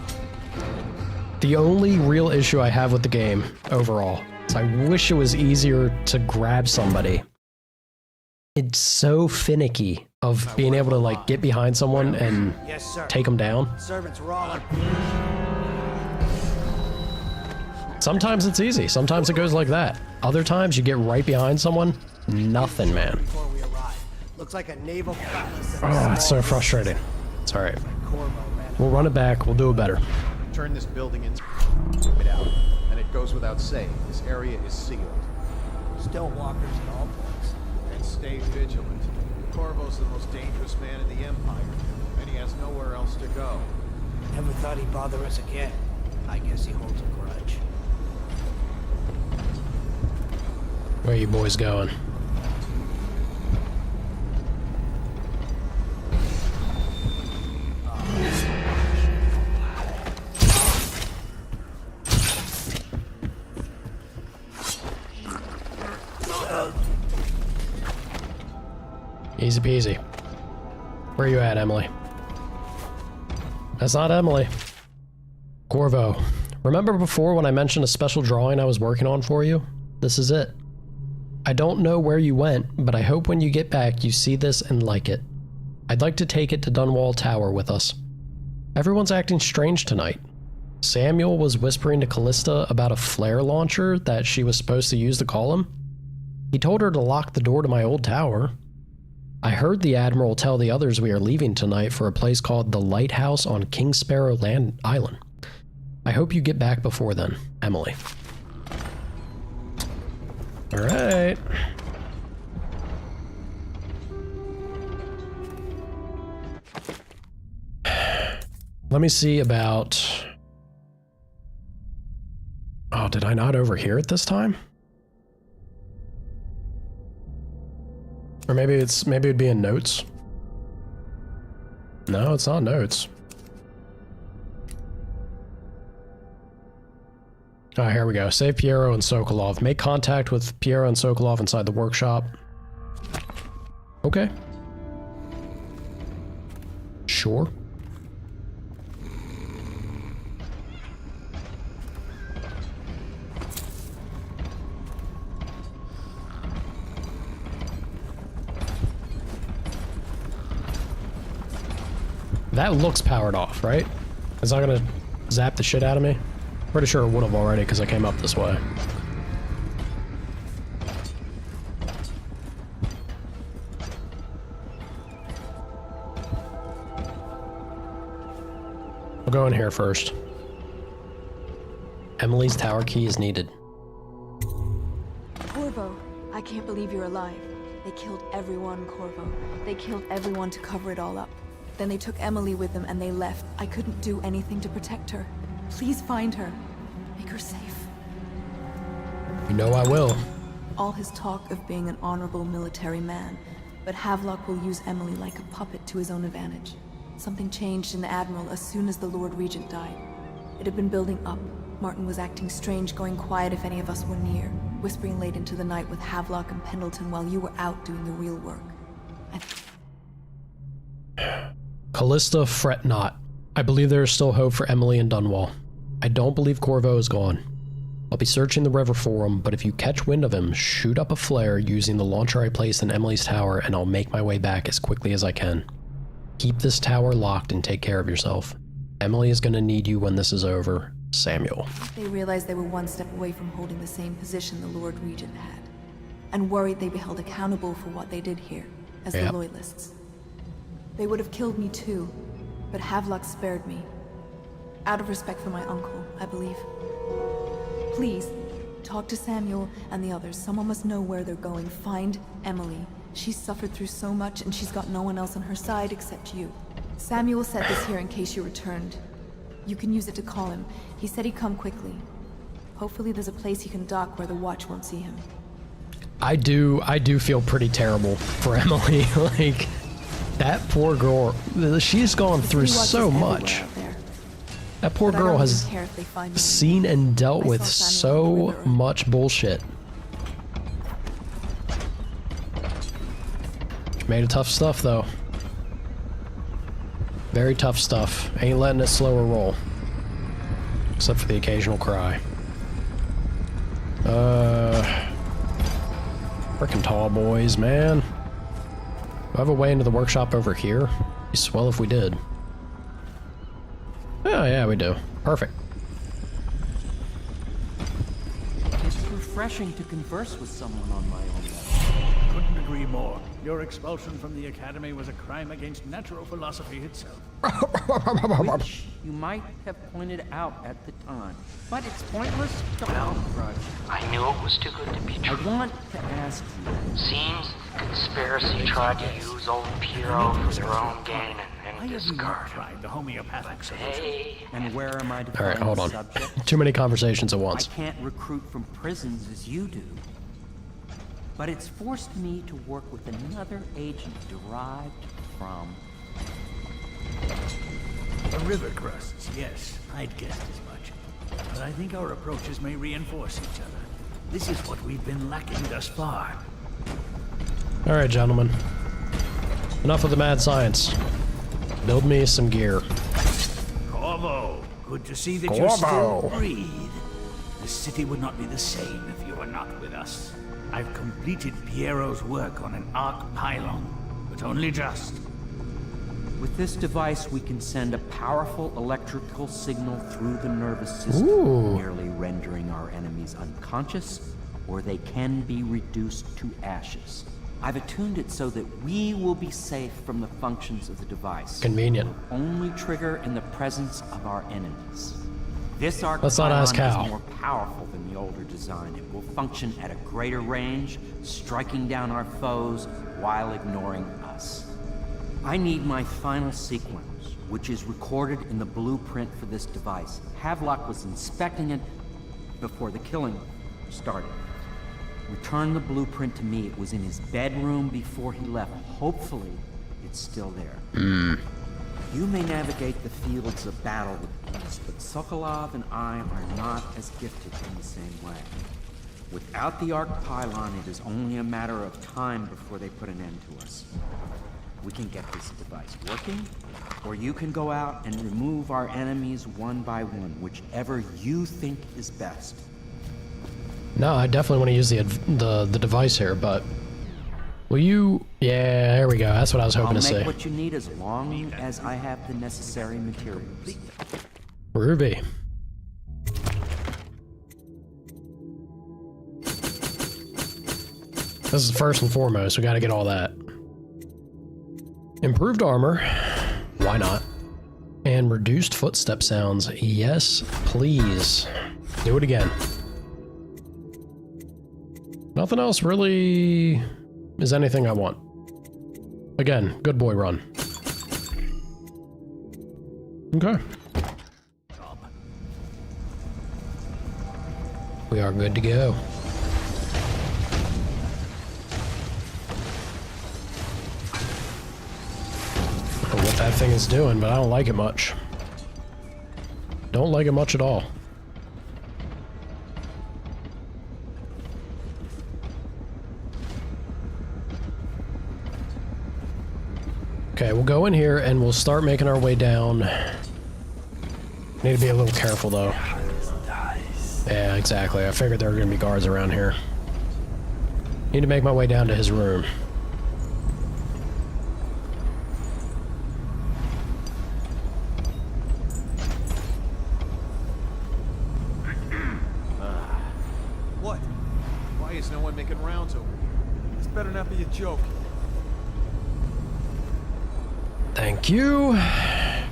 The only real issue I have with the game overall is I wish it was easier to grab somebody. It's so finicky of being able to like get behind someone and take them down.
Servants were all on.
Sometimes it's easy. Sometimes it goes like that. Other times you get right behind someone. Nothing, man.
Before we arrived. Looks like a naval.
Oh, it's so frustrating. It's alright. We'll run it back. We'll do it better.
Turn this building in. It out. And it goes without saying. This area is sealed.
Still walkers at all points.
And stay vigilant. Corvo's the most dangerous man in the Empire. And he has nowhere else to go.
Never thought he'd bother us again. I guess he holds a grudge.
Where you boys going? Easy peasy. Where you at, Emily? That's not Emily. Corvo. Remember before when I mentioned a special drawing I was working on for you? This is it. I don't know where you went, but I hope when you get back you see this and like it. I'd like to take it to Dunwall Tower with us. Everyone's acting strange tonight. Samuel was whispering to Callista about a flare launcher that she was supposed to use to call him. He told her to lock the door to my old tower. I heard the Admiral tell the others we are leaving tonight for a place called the Lighthouse on King Sparrow Island. I hope you get back before then, Emily. Alright. Let me see about... Oh, did I not overhear it this time? Or maybe it'd be in notes. No, it's not notes. Oh, here we go. Save Piero and Sokolov. Make contact with Piero and Sokolov inside the workshop. Okay. Sure. That looks powered off, right? It's not gonna zap the shit out of me? Pretty sure it would have already because I came up this way. I'll go in here first. Emily's tower key is needed.
Corvo, I can't believe you're alive. They killed everyone, Corvo. They killed everyone to cover it all up. Then they took Emily with them and they left. I couldn't do anything to protect her. Please find her. Make her safe.
You know I will.
All his talk of being an honorable military man, but Havelock will use Emily like a puppet to his own advantage. Something changed in the Admiral as soon as the Lord Regent died. It had been building up. Martin was acting strange, going quiet if any of us were near, whispering late into the night with Havelock and Pendleton while you were out doing the real work.
Callista, fret not. I believe there is still hope for Emily and Dunwall. I don't believe Corvo is gone. I'll be searching the river for him, but if you catch wind of him, shoot up a flare using the launcher I placed in Emily's tower and I'll make my way back as quickly as I can. Keep this tower locked and take care of yourself. Emily is going to need you when this is over. Samuel.
They realized they were one step away from holding the same position the Lord Regent had, and worried they'd be held accountable for what they did here, as the Loyalists. They would have killed me too, but Havelock spared me. Out of respect for my uncle, I believe. Please, talk to Samuel and the others. Someone must know where they're going. Find Emily. She's suffered through so much and she's got no one else on her side except you. Samuel set this here in case you returned. You can use it to call him. He said he'd come quickly. Hopefully there's a place he can dock where the watch won't see him.
I do feel pretty terrible for Emily. Like, That poor girl, she's gone through so much. That poor girl has seen and dealt with so much bullshit. She made it tough stuff, though. Very tough stuff. Ain't letting it slow her roll. Except for the occasional cry. Frickin' tall boys, man. Do I have a way into the workshop over here? Be swell if we did. Oh, yeah, we do. Perfect.
It's refreshing to converse with someone on my own level.
Couldn't agree more. Your expulsion from the Academy was a crime against natural philosophy itself.
Which you might have pointed out at the time. But it's pointless to hold a grudge.
I knew it was too good to be true.
I want to ask you.
Seems the conspiracy tried to use old Piero for their own gain and discard him.
The homeopathic solution.
Hey.
And where am I to
All right,
find
hold
the
on.
subject?
Too many conversations at once.
I can't recruit from prisons as you do. But it's forced me to work with another agent derived from...
The river crusts, yes. I'd guessed as much. But I think our approaches may reinforce each other. This is what we've been lacking thus far.
All right, gentlemen. Enough of the mad science. Build me some gear.
Corvo, good to see that you
Corvo.
still breathe. The city would not be the same if you were not with us. I've completed Piero's work on an arc pylon, but only just.
With this device, we can send a powerful electrical signal through the nervous system, nearly rendering our enemies unconscious, or they can be reduced to ashes. I've attuned it so that we will be safe from the functions of the device.
Convenient.
It will only trigger in the presence of our enemies. This arc
Let's not ask
pylon
how.
is more powerful than the older design. It will function at a greater range, striking down our foes while ignoring us. I need my final sequence, which is recorded in the blueprint for this device. Havelock was inspecting it before the killing started. Return the blueprint to me. It was in his bedroom before he left. Hopefully, it's still there. You may navigate the fields of battle with us, but Sokolov and I are not as gifted in the same way. Without the arc pylon, it is only a matter of time before they put an end to us. We can get this device working, or you can go out and remove our enemies one by one, whichever you think is best.
No, I definitely want to use the device here, but will you? Yeah, there we go. That's what I was hoping to
I'll make
see.
what you need as long as I have the necessary materials.
Ruby. This is first and foremost. We got to get all that. Improved armor. Why not? And reduced footstep sounds. Yes, please. Do it again. Nothing else really is anything I want. Again, good boy run. Okay. We are good to go. I don't know what that thing is doing, but I don't like it much. Don't like it much at all. Okay, we'll go in here and we'll start making our way down. Need to be a little careful though. Yeah, exactly. I figured there were gonna be guards around here. Need to make my way down to his room.
What? Why is no one making rounds over here? This better not be a joke.
Thank you.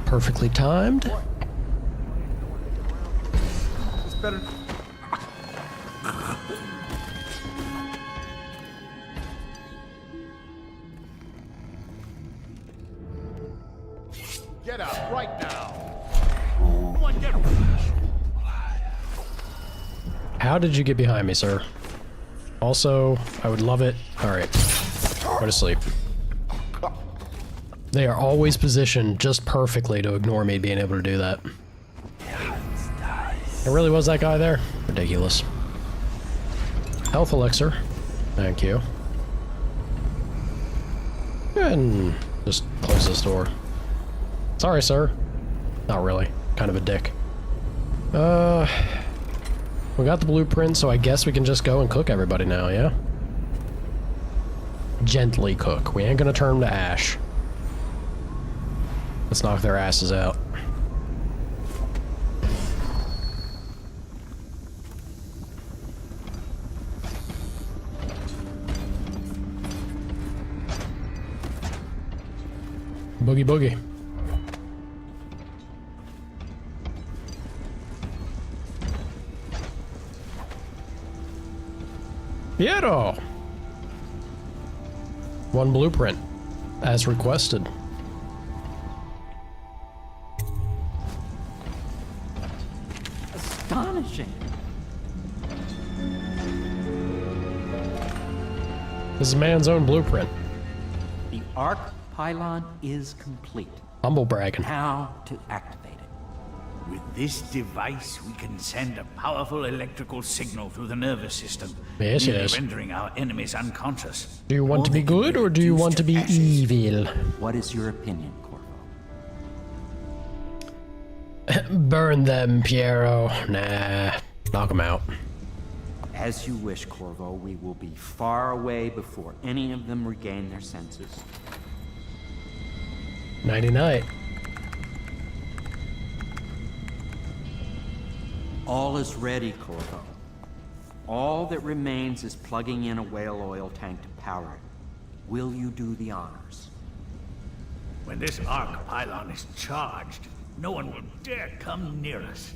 Perfectly timed.
This better... Get out right now! Come on, get...
How did you get behind me, sir? Also, I would love it. Alright. Go to sleep. They are always positioned just perfectly to ignore me being able to do that. It really was that guy there? Ridiculous. Health elixir. Thank you. And just close this door. Sorry, sir. Not really. Kind of a dick. We got the blueprint, so I guess we can just go and cook everybody now, yeah? Gently cook. We ain't gonna turn them to ash. Let's knock their asses out. Boogie boogie. Piero! One blueprint, as requested.
Astonishing.
This is man's own blueprint.
The arc pylon is complete.
Humble bragging.
How to activate it.
With this device, we can send a powerful electrical signal through the nervous system,
Yes,
nearly
yes.
rendering our enemies unconscious.
Do you want to be good or do you want to be evil?
What is your opinion, Corvo?
Burn them, Piero. Nah, knock them out.
As you wish, Corvo. We will be far away before any of them regain their senses.
Nighty-night.
All is ready, Corvo. All that remains is plugging in a whale oil tank to power it. Will you do the honors?
When this arc pylon is charged, no one will dare come near us.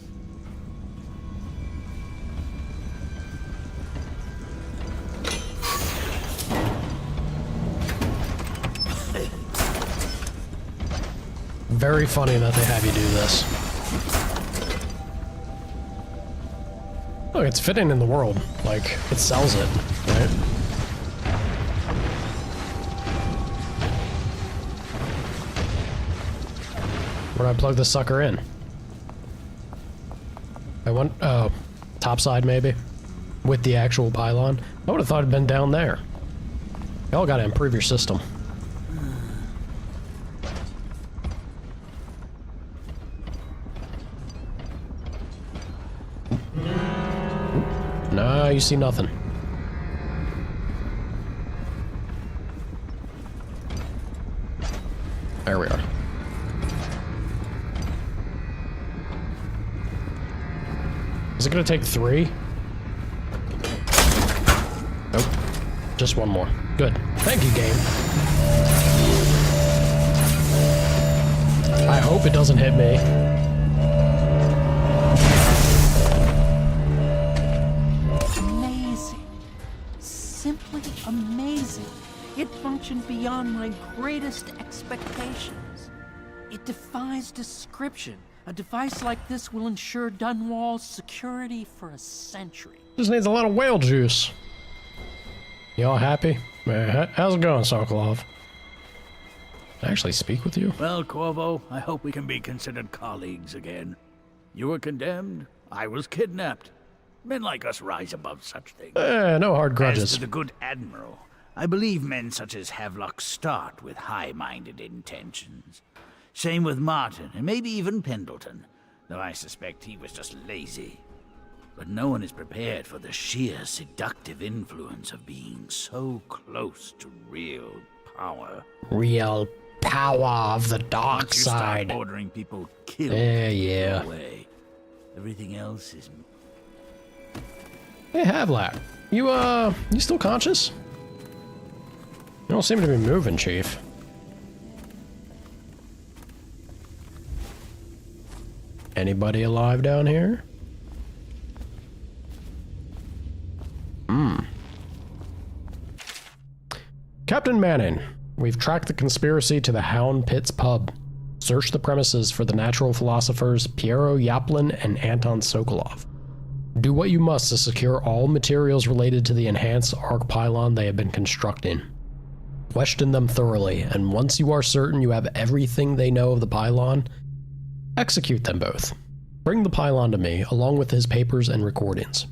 Very funny that they have you do this. Look, it's fitting in the world. Like, it sells it, right? Where do I plug this sucker in? I want, oh, top side maybe? With the actual pylon? I would have thought it'd been down there. Y'all gotta improve your system. No, you see nothing. There we are. Is it gonna take 3? Nope. Just one more. Good. Thank you, game. I hope it doesn't hit me.
Simply amazing. It functioned beyond my greatest expectations. It defies description. A device like this will ensure Dunwall's security for a century.
Just needs a lot of whale juice. Y'all happy? How's it going, Sokolov? Can I actually speak with you?
Well, Corvo, I hope we can be considered colleagues again. You were condemned, I was kidnapped. Men like us rise above such things.
No hard
As
grudges.
to the good Admiral, I believe men such as Havelock start with high-minded intentions. Same with Martin, and maybe even Pendleton, though I suspect he was just lazy. But no one is prepared for the sheer seductive influence of being so close to real power.
Real power of the dark
Once you
side.
start ordering people killed,
Yeah.
go away. Everything else is...
Hey, Havlat. You still conscious? You don't seem to be moving, Chief. Anybody alive down here? Captain Manning, we've tracked the conspiracy to the Hound Pits pub. Search the premises for the natural philosophers Piero Yaplin and Anton Sokolov. Do what you must to secure all materials related to the enhanced arc pylon they have been constructing. Question them thoroughly, and once you are certain you have everything they know of the pylon, execute them both. Bring the pylon to me, along with his papers and recordings.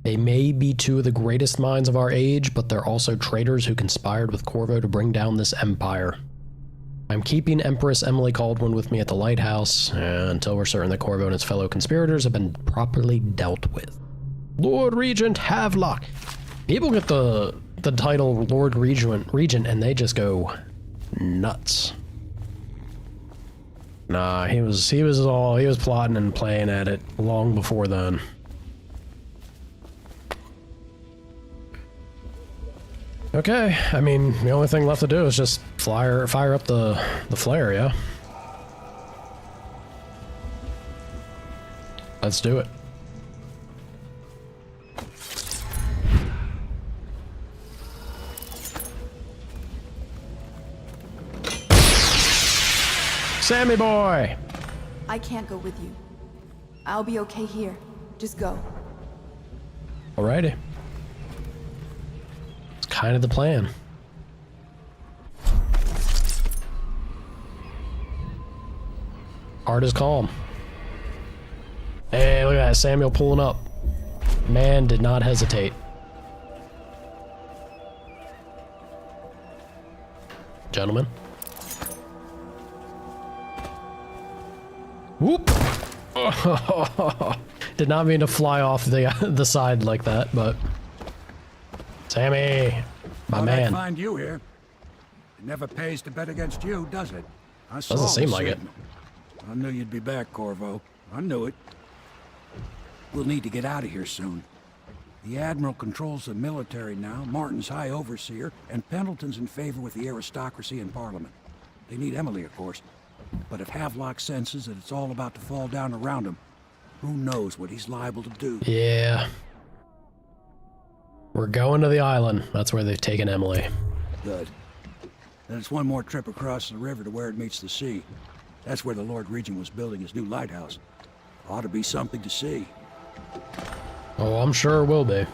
They may be two of the greatest minds of our age, but they're also traitors who conspired with Corvo to bring down this empire. I'm keeping Empress Emily Caldwell with me at the lighthouse, until we're certain that Corvo and his fellow conspirators have been properly dealt with. Lord Regent Havelock. People get the title Lord Regent and they just go nuts. Nah, he was plotting and playing at it long before then. Okay, I mean, the only thing left to do is just fire up the flare, yeah? Let's do it. Sammy boy!
I can't go with you. I'll be okay here. Just go.
Alrighty. It's kind of the plan. Heart is calm. Hey, look at that. Samuel pulling up. Man did not hesitate. Gentlemen. Whoop! Did not mean to fly off the side like that, but Sammy, my man.
I'd find you here. It never pays to bet against you, does it?
Doesn't seem like it.
I knew you'd be back, Corvo. I knew it. We'll need to get out of here soon. The Admiral controls the military now, Martin's High Overseer, and Pendleton's in favor with the aristocracy in Parliament. They need Emily, of course. But if Havelock senses that it's all about to fall down around him, who knows what he's liable to do?
Yeah. We're going to the island. That's where they've taken Emily.
Good. Then it's one more trip across the river to where it meets the sea. That's where the Lord Regent was building his new lighthouse. Ought to be something to see.
Oh, I'm sure it will be.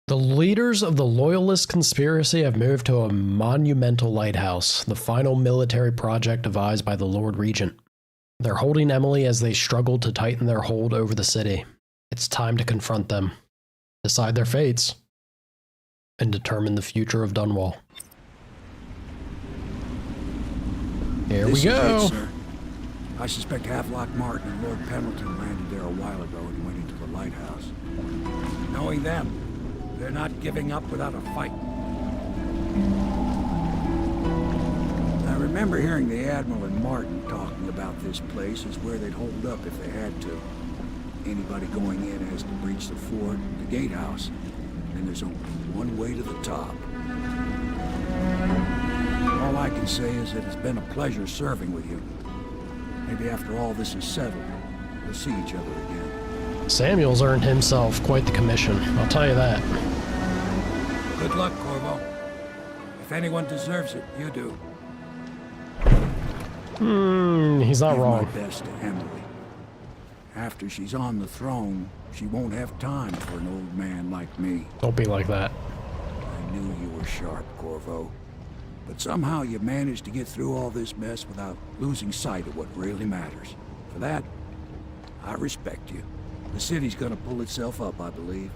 The leaders of the Loyalist conspiracy have moved to a monumental lighthouse, the final military project devised by the Lord Regent. They're holding Emily as they struggle to tighten their hold over the city. It's time to confront them, decide their fates, and determine the future of Dunwall. Here we go.
It, sir. I suspect Havelock Martin and Lord Pendleton landed there a while ago and went into the lighthouse. Knowing them, they're not giving up without a fight. I remember hearing the Admiral and Martin talking about this place as where they'd hold up if they had to. Anybody going in has to breach the fort, the gatehouse, and there's only one way to the top. All I can say is that it's been a pleasure serving with you. Maybe after all this is settled, we'll see each other again.
Samuel's earned himself quite the commission, I'll tell you that.
Good luck, Corvo. If anyone deserves it, you do.
He's not wrong.
Give my best to Emily. After she's on the throne, she won't have time for an old man like me.
Don't be like that.
I knew you were sharp, Corvo. But somehow you managed to get through all this mess without losing sight of what really matters. For that, I respect you. The city's gonna pull itself up, I believe.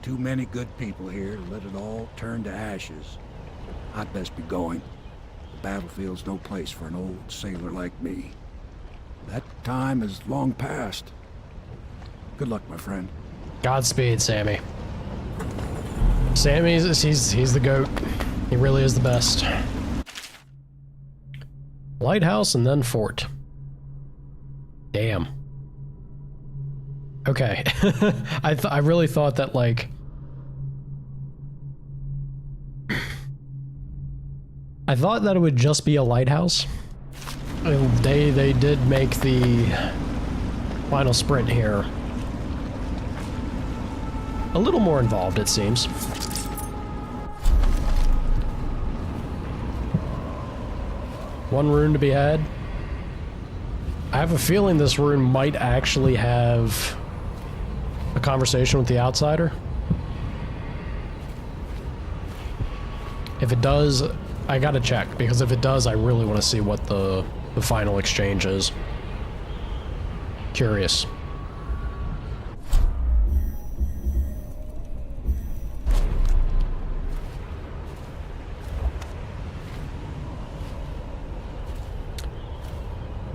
Too many good people here to let it all turn to ashes. I'd best be going. The battlefield's no place for an old sailor like me. That time is long past. Good luck, my friend.
Godspeed, Sammy. He's the GOAT. He really is the best. Lighthouse and then fort. Damn. Okay. I really thought that, like... I thought that it would just be a lighthouse. They did make the final sprint here a little more involved, it seems. One rune to be had. I have a feeling this rune might actually have a conversation with the outsider? If it does, I gotta check, because if it does, I really want to see what the final exchange is. Curious.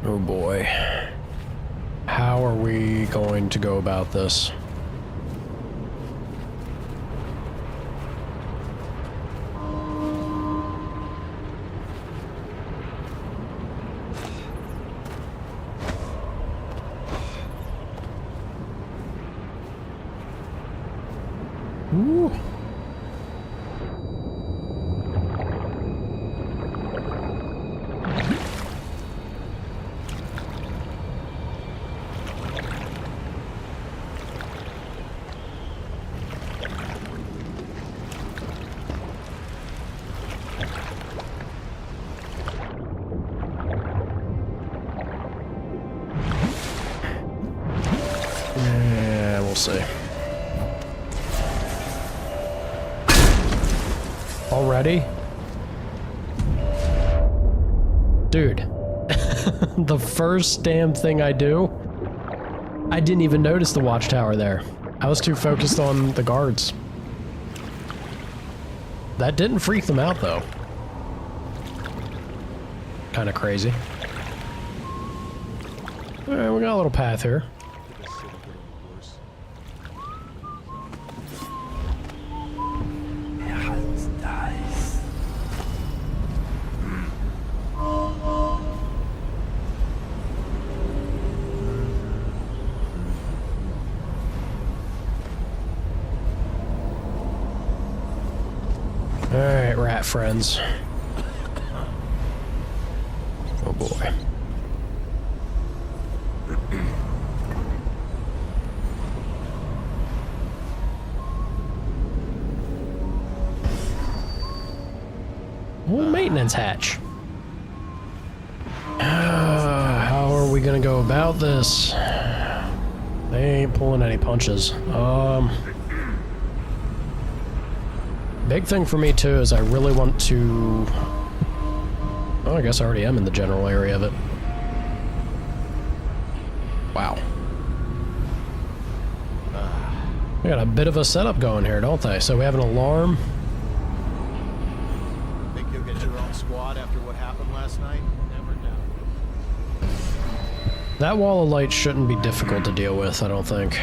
Oh boy. How are we going to go about this? Ooh. Yeah, we'll see. Already? Dude. The first damn thing I do, I didn't even notice the watchtower there. I was too focused on the guards. That didn't freak them out, though. Kind of crazy. Alright, we got a little path here. Alright, rat friends. Oh boy. Well, maintenance hatch. How are we gonna go about this? They ain't pulling any punches. Big thing for me too is I really want to... Oh, I guess I already am in the general area of it. Wow. We got a bit of a setup going here, don't they? So we have an alarm.
Think you'll get your own squad after what happened last night? Never doubt.
That wall of light shouldn't be difficult to deal with, I don't think.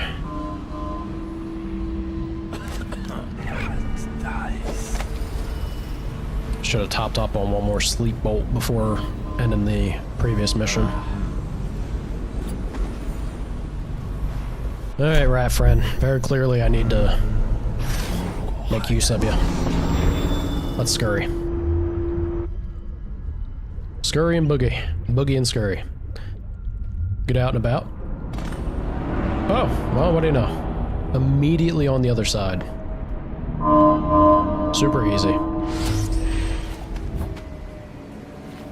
Should have topped up on one more sleep bolt before ending the previous mission. Alright, rat friend. Very clearly I need to make use of you. Let's scurry. Scurry and boogie. Boogie and scurry. Get out and about. Oh, well, what do you know? Immediately on the other side. Super easy.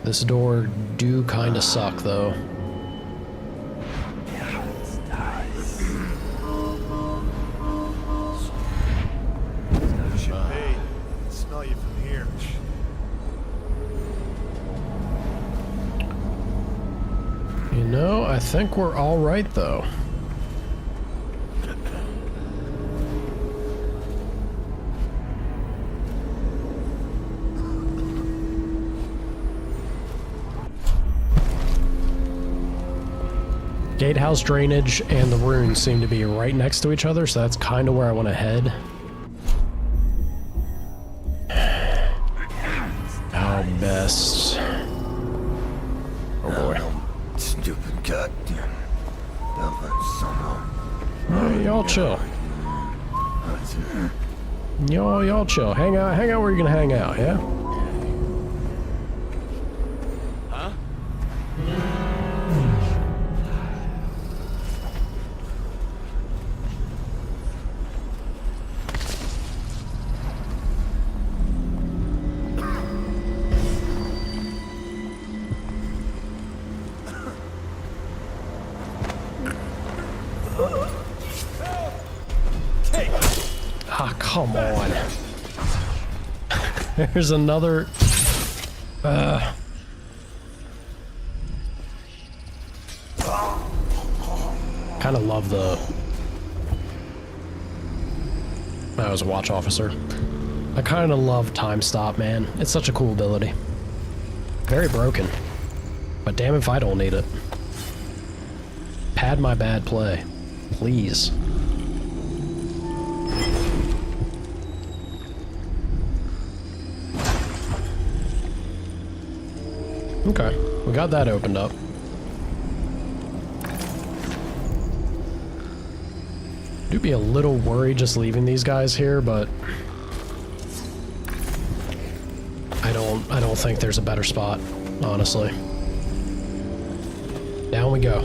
This door do kinda suck, though.
Hey, I smell you from here.
You know, I think we're all right, though. Gatehouse drainage and the runes seem to be right next to each other, so that's kind of where I want to head. How best? Oh boy.
Stupid goddamn.
Hey, y'all chill. Y'all chill. Hang out where you're gonna hang out, yeah?
Huh?
come on. There's another... Kind of love the... That was a watch officer. I kind of love time stop, man. It's such a cool ability. Very broken. But damn if I don't need it. Pad my bad play. Please. Okay, we got that opened up. Do be a little worried just leaving these guys here, but I don't think there's a better spot, honestly. Down we go.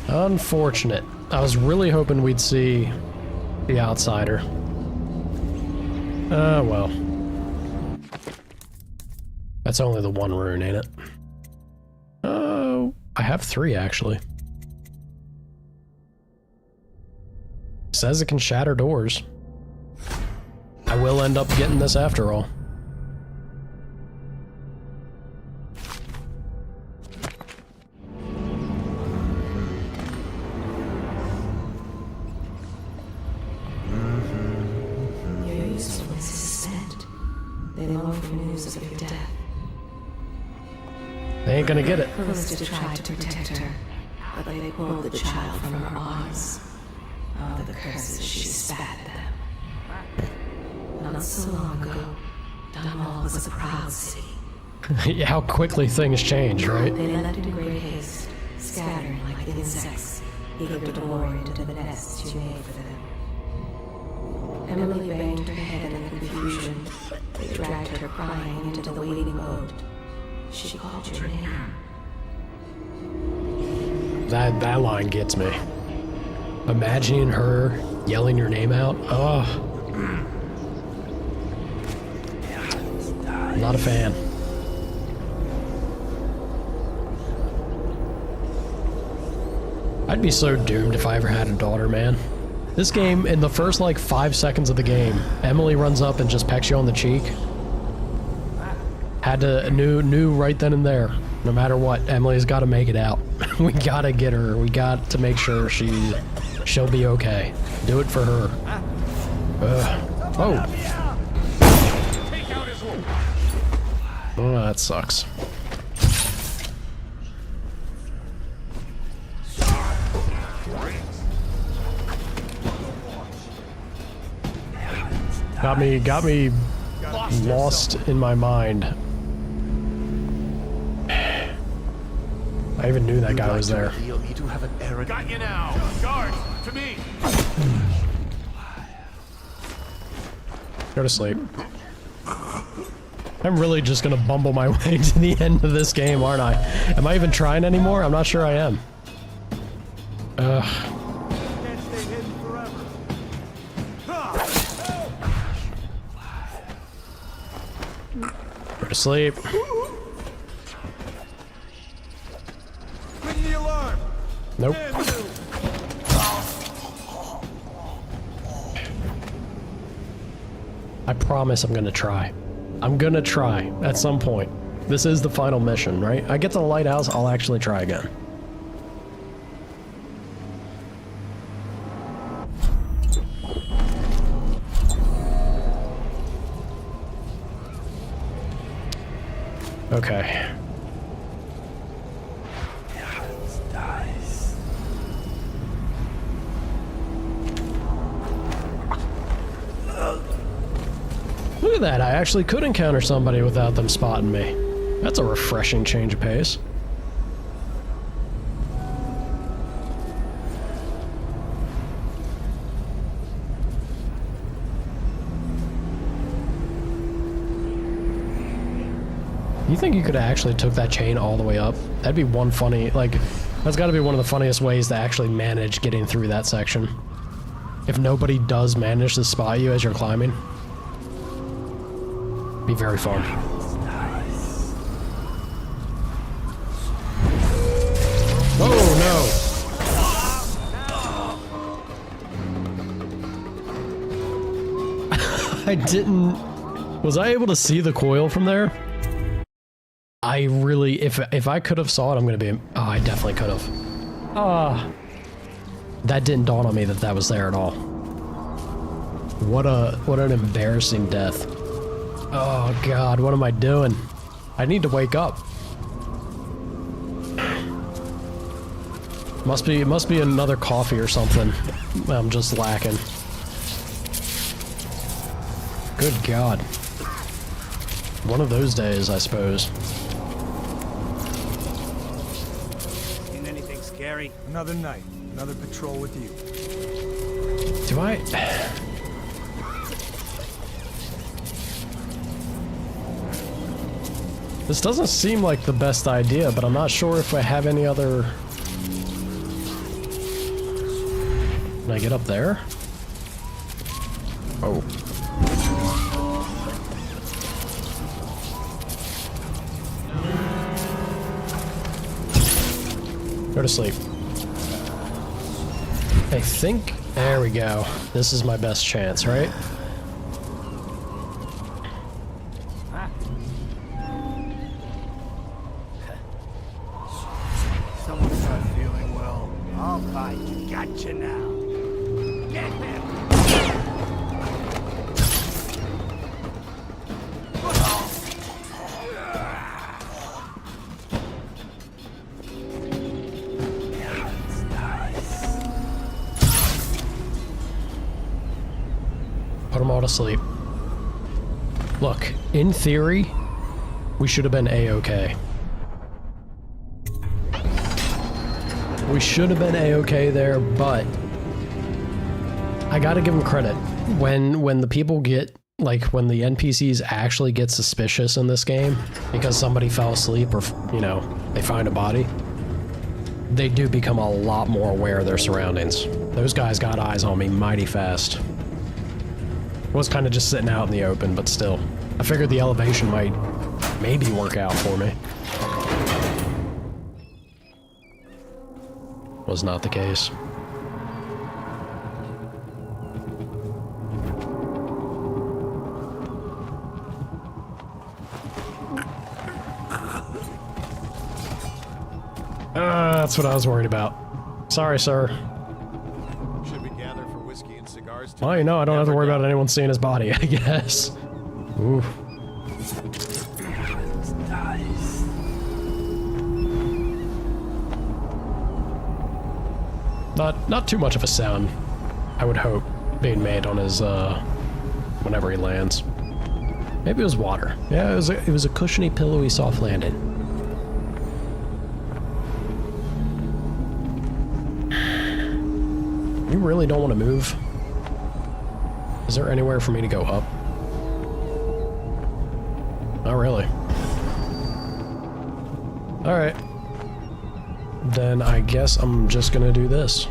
Unfortunate. I was really hoping we'd see the outsider. Well. That's only the one rune, ain't it? Oh, I have 3 actually. Says it can shatter doors. I will end up getting this after all.
Your usefulness is spent. They long for news of your death.
They ain't gonna get it.
Callista tried to protect her, but they pulled the child from her arms. Oh, the curses she spat at them. Not so long ago, Dunwall was a proud city.
Yeah, how quickly things change, right?
They left in great haste, scattering like the insects, eager to bore into the nests you made for them. Emily banged her head in the confusion. They dragged her crying into the waiting boat. She called your name.
That line gets me. Imagining her yelling your name out. Oh. Not a fan. I'd be so doomed if I ever had a daughter, man. This game, in the first like 5 seconds of the game, Emily runs up and just pecks you on the cheek. Knew right then and there. No matter what, Emily's got to make it out. We gotta get her. We got to make sure she'll be okay. Do it for her. Oh. Oh, that sucks. Got me lost in my mind. I even knew that guy was there.
Got you now. Guards, to me.
Go to sleep. I'm really just gonna bumble my way to the end of this game, aren't I? Am I even trying anymore? I'm not sure I am. Ugh. Go to sleep.
Ring the alarm.
Nope. I promise I'm gonna try. I'm gonna try at some point. This is the final mission, right? I get to the lighthouse, I'll actually try again. Okay. Look at that, I actually could encounter somebody without them spotting me. That's a refreshing change of pace. You think you could have actually took that chain all the way up? That'd be one funny, like, that's gotta be one of the funniest ways to actually manage getting through that section. If nobody does manage to spot you as you're climbing. Be very fun. I didn't... Was I able to see the coil from there? I really... If I could have saw it, I'm gonna be... Oh, I definitely could have. That didn't dawn on me that that was there at all. What an embarrassing death. Oh god, what am I doing? I need to wake up. Must be another coffee or something. I'm just lacking. Good god. One of those days, I suppose.
Seen anything scary? Another night, another patrol with you.
Do I... This doesn't seem like the best idea, but I'm not sure if I have any other... Can I get up there? Oh. Go to sleep. I think... There we go. This is my best chance, right?
Someone's not feeling well. All right, gotcha now. Get him!
Put them all to sleep. Look, in theory, we should have been A-okay. We should have been A-okay there, but I gotta give them credit. When the people get, like, when the NPCs actually get suspicious in this game because somebody fell asleep or, you know, they find a body, they do become a lot more aware of their surroundings. Those guys got eyes on me mighty fast. Was kind of just sitting out in the open, but still. I figured the elevation might maybe work out for me. Was not the case. That's what I was worried about. Sorry, sir.
Should we gather for whiskey and cigars?
Well, you know, I don't have to worry about anyone seeing his body, I guess. Ooh. Not too much of a sound, I would hope, being made on his, whenever he lands. Maybe it was water. Yeah, it was a cushiony, pillowy, soft landing. You really don't want to move? Is there anywhere for me to go up? Not really. Alright. Then I guess I'm just gonna do this.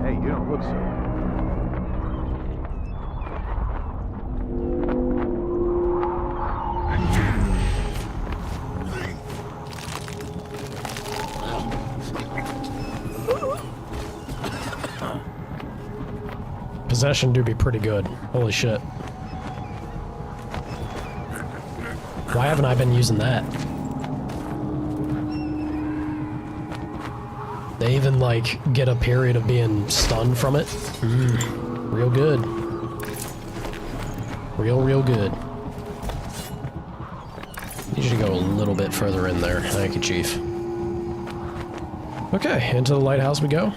Hey, you don't look so.
Possession do be pretty good. Holy shit. Why haven't I been using that? They even, like, get a period of being stunned from it. Real good. Real good. Need you to go a little bit further in there. Thank you, Chief. Okay, into the lighthouse we go.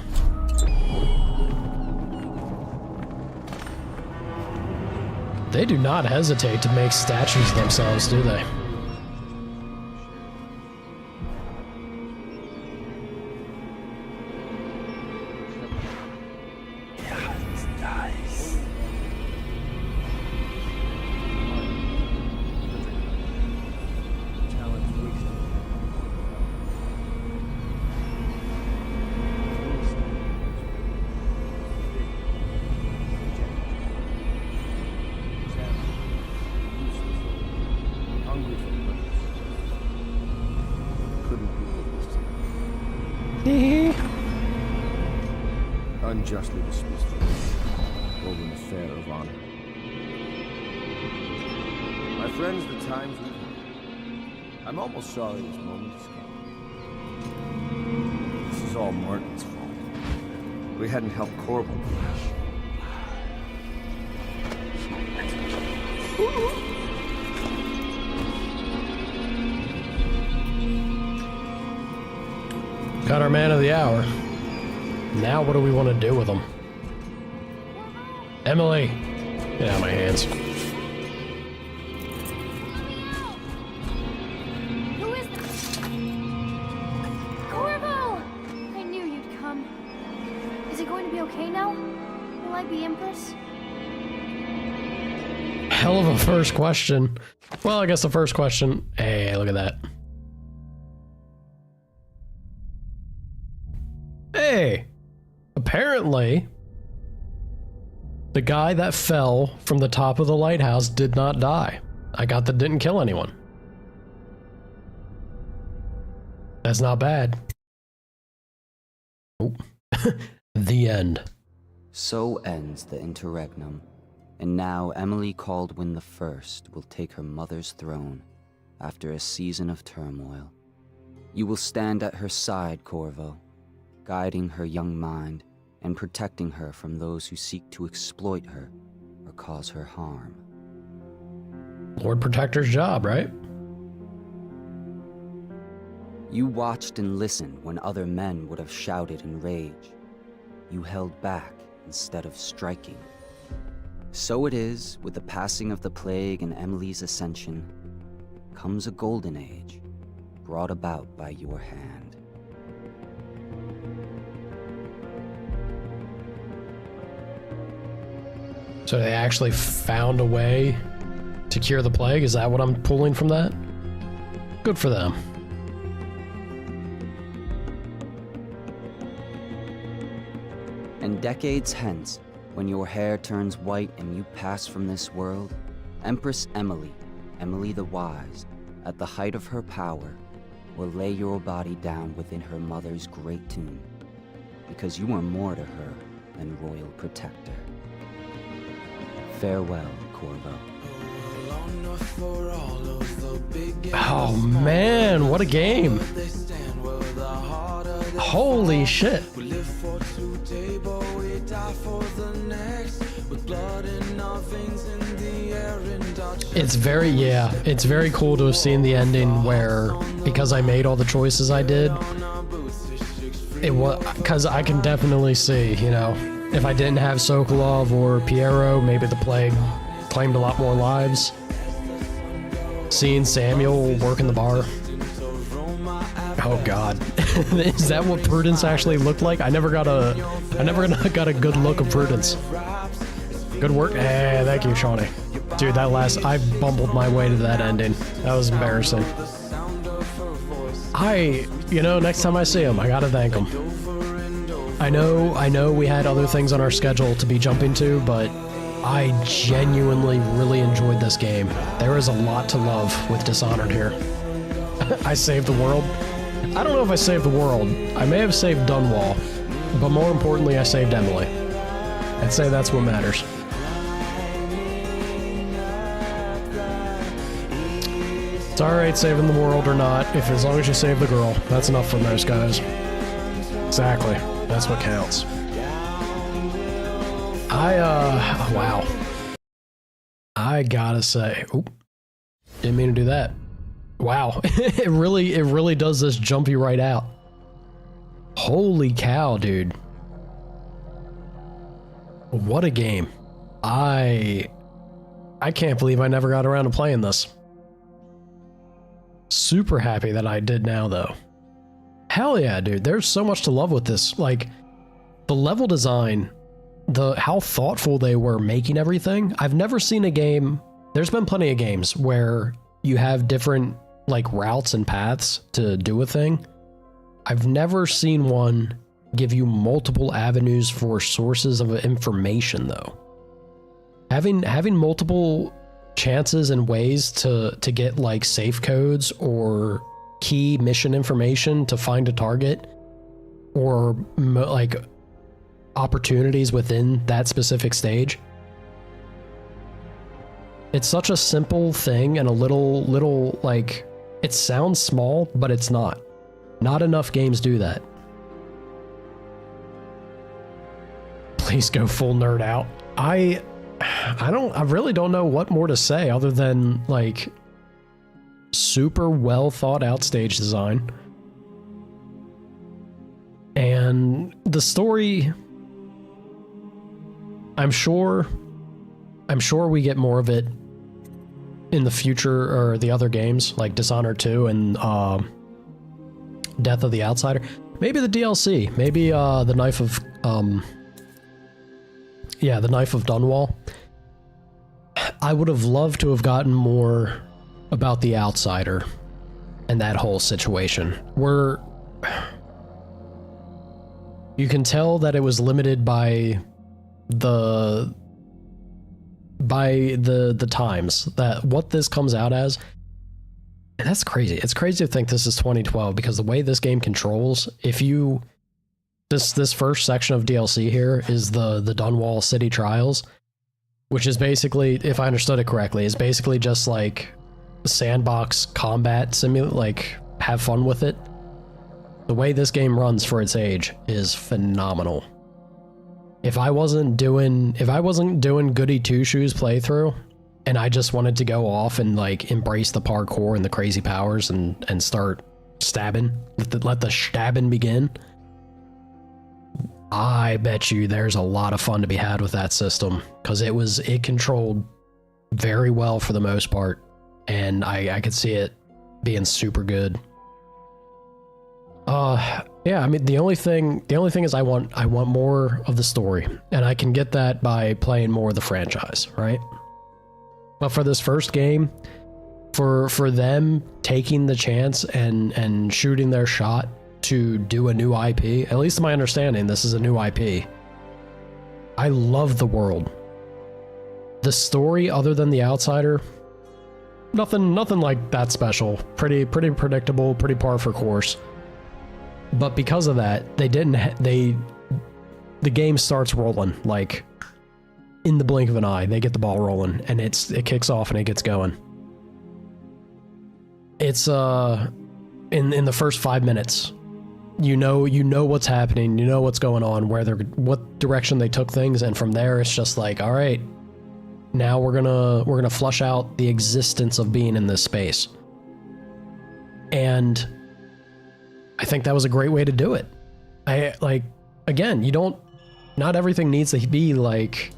They do not hesitate to make statues of themselves, do they?
Unjustly dismissed from hold an affair of honor. My friends, the times we've had. I'm almost sorry this moment has come. This is all Martin's fault. We hadn't helped Corbin.
Got our man of the hour. Now what do we want to do with him? Emily! Get out of my hands.
Who is this? Corvo! I knew you'd come. Is it going to be okay now? Will I be Empress?
Hell of a first question. Well, I guess the first question... Hey, look at that. Hey! Apparently, the guy that fell from the top of the lighthouse did not die. I got that didn't kill anyone. That's not bad. Oh. The end.
So ends the interregnum, and now Emily Caldwin I will take her mother's throne after a season of turmoil. You will stand at her side, Corvo, guiding her young mind and protecting her from those who seek to exploit her or cause her harm.
Lord Protector's job, right?
You watched and listened when other men would have shouted in rage. You held back instead of striking. So it is with the passing of the plague and Emily's ascension, comes a golden age brought about by your hand.
So they actually found a way to cure the plague? Is that what I'm pulling from that? Good for them.
And decades hence, when your hair turns white and you pass from this world, Empress Emily, Emily the Wise, at the height of her power, will lay your body down within her mother's great tomb, because you are more to her than royal protector. Farewell, Corvo.
Oh man, what a game. Holy shit. It's very cool to have seen the ending where, because I made all the choices I did, it was, because I can definitely see, you know, if I didn't have Sokolov or Piero, maybe the plague claimed a lot more lives. Seeing Samuel work in the bar. Oh god. Is that what Prudence actually looked like? I never got a good look of Prudence. Good work. Hey, thank you, Shawnee. Dude, I bumbled my way to that ending. That was embarrassing. Next time I see him, I gotta thank him. I know we had other things on our schedule to be jumping to, but I genuinely really enjoyed this game. There is a lot to love with Dishonored here. I saved the world. I don't know if I saved the world. I may have saved Dunwall, but more importantly, I saved Emily. I'd say that's what matters. It's alright saving the world or not, as long as you save the girl. That's enough for most guys. Exactly. That's what counts. Wow. I gotta say, didn't mean to do that. Wow, it really does this jump you right out. Holy cow, dude. What a game. I can't believe I never got around to playing this. Super happy that I did now, though. Hell yeah, dude. There's so much to love with this. Like, the level design, how thoughtful they were making everything. I've never seen a game... There's been plenty of games where you have different, like, routes and paths to do a thing. I've never seen one give you multiple avenues for sources of information, though. Having multiple chances and ways to get, like, safe codes or key mission information to find a target or like opportunities within that specific stage. It's such a simple thing and a little like, it sounds small, but it's not. Not enough games do that. Please go full nerd out. I really don't know what more to say other than like super well thought out stage design. And the story, I'm sure we get more of it in the future, or the other games like Dishonored 2 and Death of the Outsider. Maybe the DLC, maybe the Knife of the Knife of Dunwall. I would have loved to have gotten more about the Outsider and that whole situation. Where you can tell that it was limited by the times, that what this comes out as. And that's crazy. It's crazy to think this is 2012, because the way this game controls, this first section of DLC here is the Dunwall City Trials, which is basically, if I understood it correctly, is basically just like sandbox combat simulate, like have fun with it. The way this game runs for its age is phenomenal. If I wasn't doing goody two shoes playthrough, and I just wanted to go off and like embrace the parkour and the crazy powers and start stabbing, let the stabbing begin, I bet you there's a lot of fun to be had with that system, because it controlled very well for the most part, and I could see it being super good. Yeah, I mean, the only thing is I want more of the story, and I can get that by playing more of the franchise, right? But for this first game, for them taking the chance and shooting their shot to do a new IP, at least to my understanding, this is a new IP. I love the world. The story, other than The Outsider, nothing like that special. Pretty predictable, pretty par for course. But because of that, the game starts rolling, like in the blink of an eye. They get the ball rolling, and it kicks off and it gets going. It's in the first 5 minutes, you know what's happening, you know what's going on, what direction they took things, and from there it's just like, all right, now we're gonna flush out the existence of being in this space. And I think that was a great way to do it. Not everything needs to be like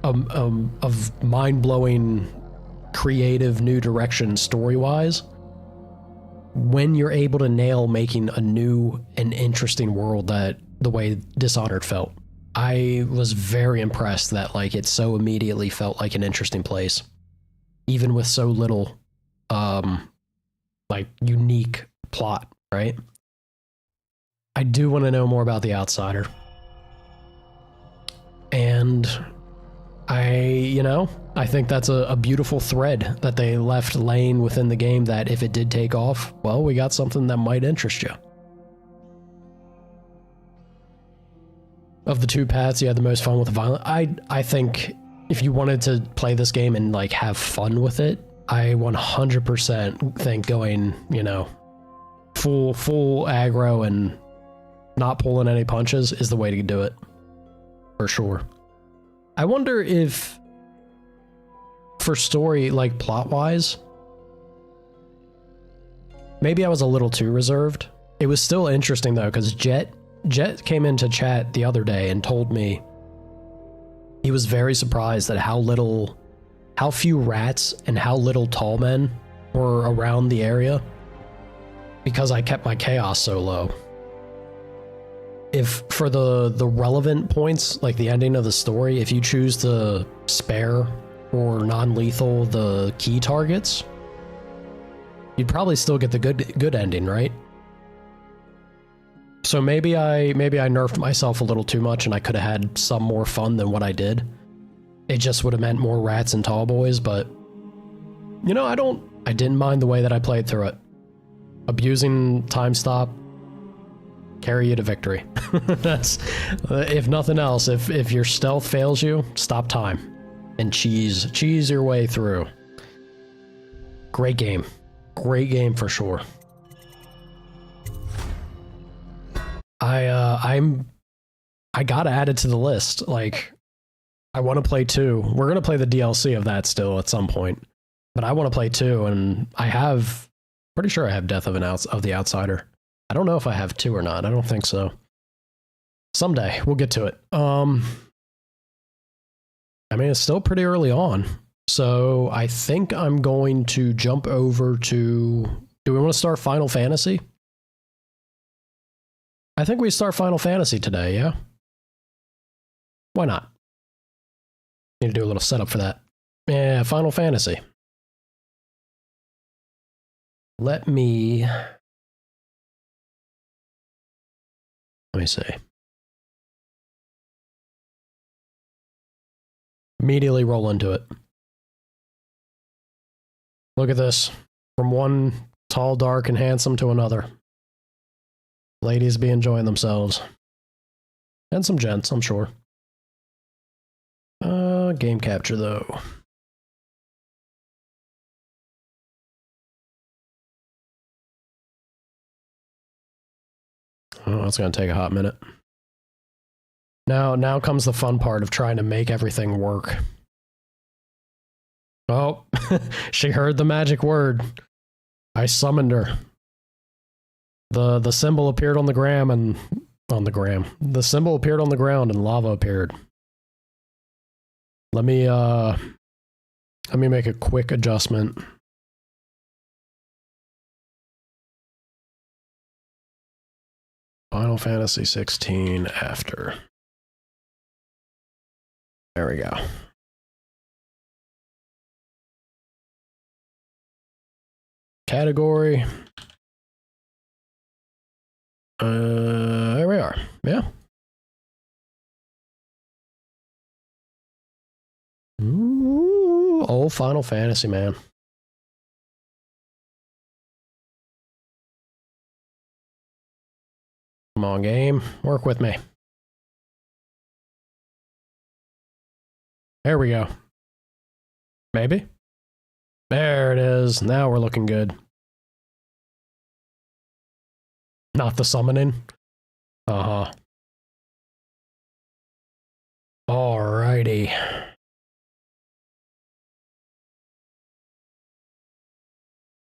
of mind-blowing creative new direction story-wise. When you're able to nail making a new and interesting world, that the way Dishonored felt, I was very impressed that like it so immediately felt like an interesting place, even with so little like unique plot, right? I do want to know more about The Outsider. And I think that's a beautiful thread that they left laying within the game, that if it did take off, well, we got something that might interest you. Of the two paths, you had the most fun with the violent. I think if you wanted to play this game and like have fun with it, I 100% think going, full aggro and not pulling any punches is the way to do it. For sure. I wonder if, for story, like plot-wise, maybe I was a little too reserved. It was still interesting though, because Jet came into chat the other day and told me he was very surprised at how few rats and how little tall men were around the area, because I kept my chaos so low. If for the relevant points, like the ending of the story, if you choose to spare or non-lethal the key targets, you'd probably still get the good ending, right? So maybe I nerfed myself a little too much, and I could have had some more fun than what I did. It just would have meant more rats and tall boys, but I didn't mind the way that I played through it. Abusing time stop, Carry you to victory. That's, if nothing else, if your stealth fails you, stop time and cheese your way through. Great game. Great game for sure. I gotta add it to the list. Like, I want to play 2. We're gonna play the DLC of that still at some point, but I want to play 2, and pretty sure I have Death of the Outsider. I don't know if I have 2 or not. I don't think so. Someday we'll get to it. I mean, it's still pretty early on, so I think I'm going to jump over to. Do we want to start Final Fantasy? I think we start Final Fantasy today, yeah? Why not? Need to do a little setup for that. Yeah, Final Fantasy. Let me see. Immediately roll into it. Look at this. From one tall, dark, and handsome to another. Ladies be enjoying themselves. And some gents, I'm sure. Game capture, though. Oh, it's going to take a hot minute. Now comes the fun part of trying to make everything work. Oh, she heard the magic word. I summoned her. The symbol appeared on the gram and on the gram. The symbol appeared on the ground and lava appeared. Let me make a quick adjustment. Final Fantasy 16 after. There we go. Category. There we are. Yeah. Ooh, old Final Fantasy, man. Come on, game. Work with me. There we go. Maybe? There it is. Now we're looking good. Not the summoning. Uh-huh. Alrighty.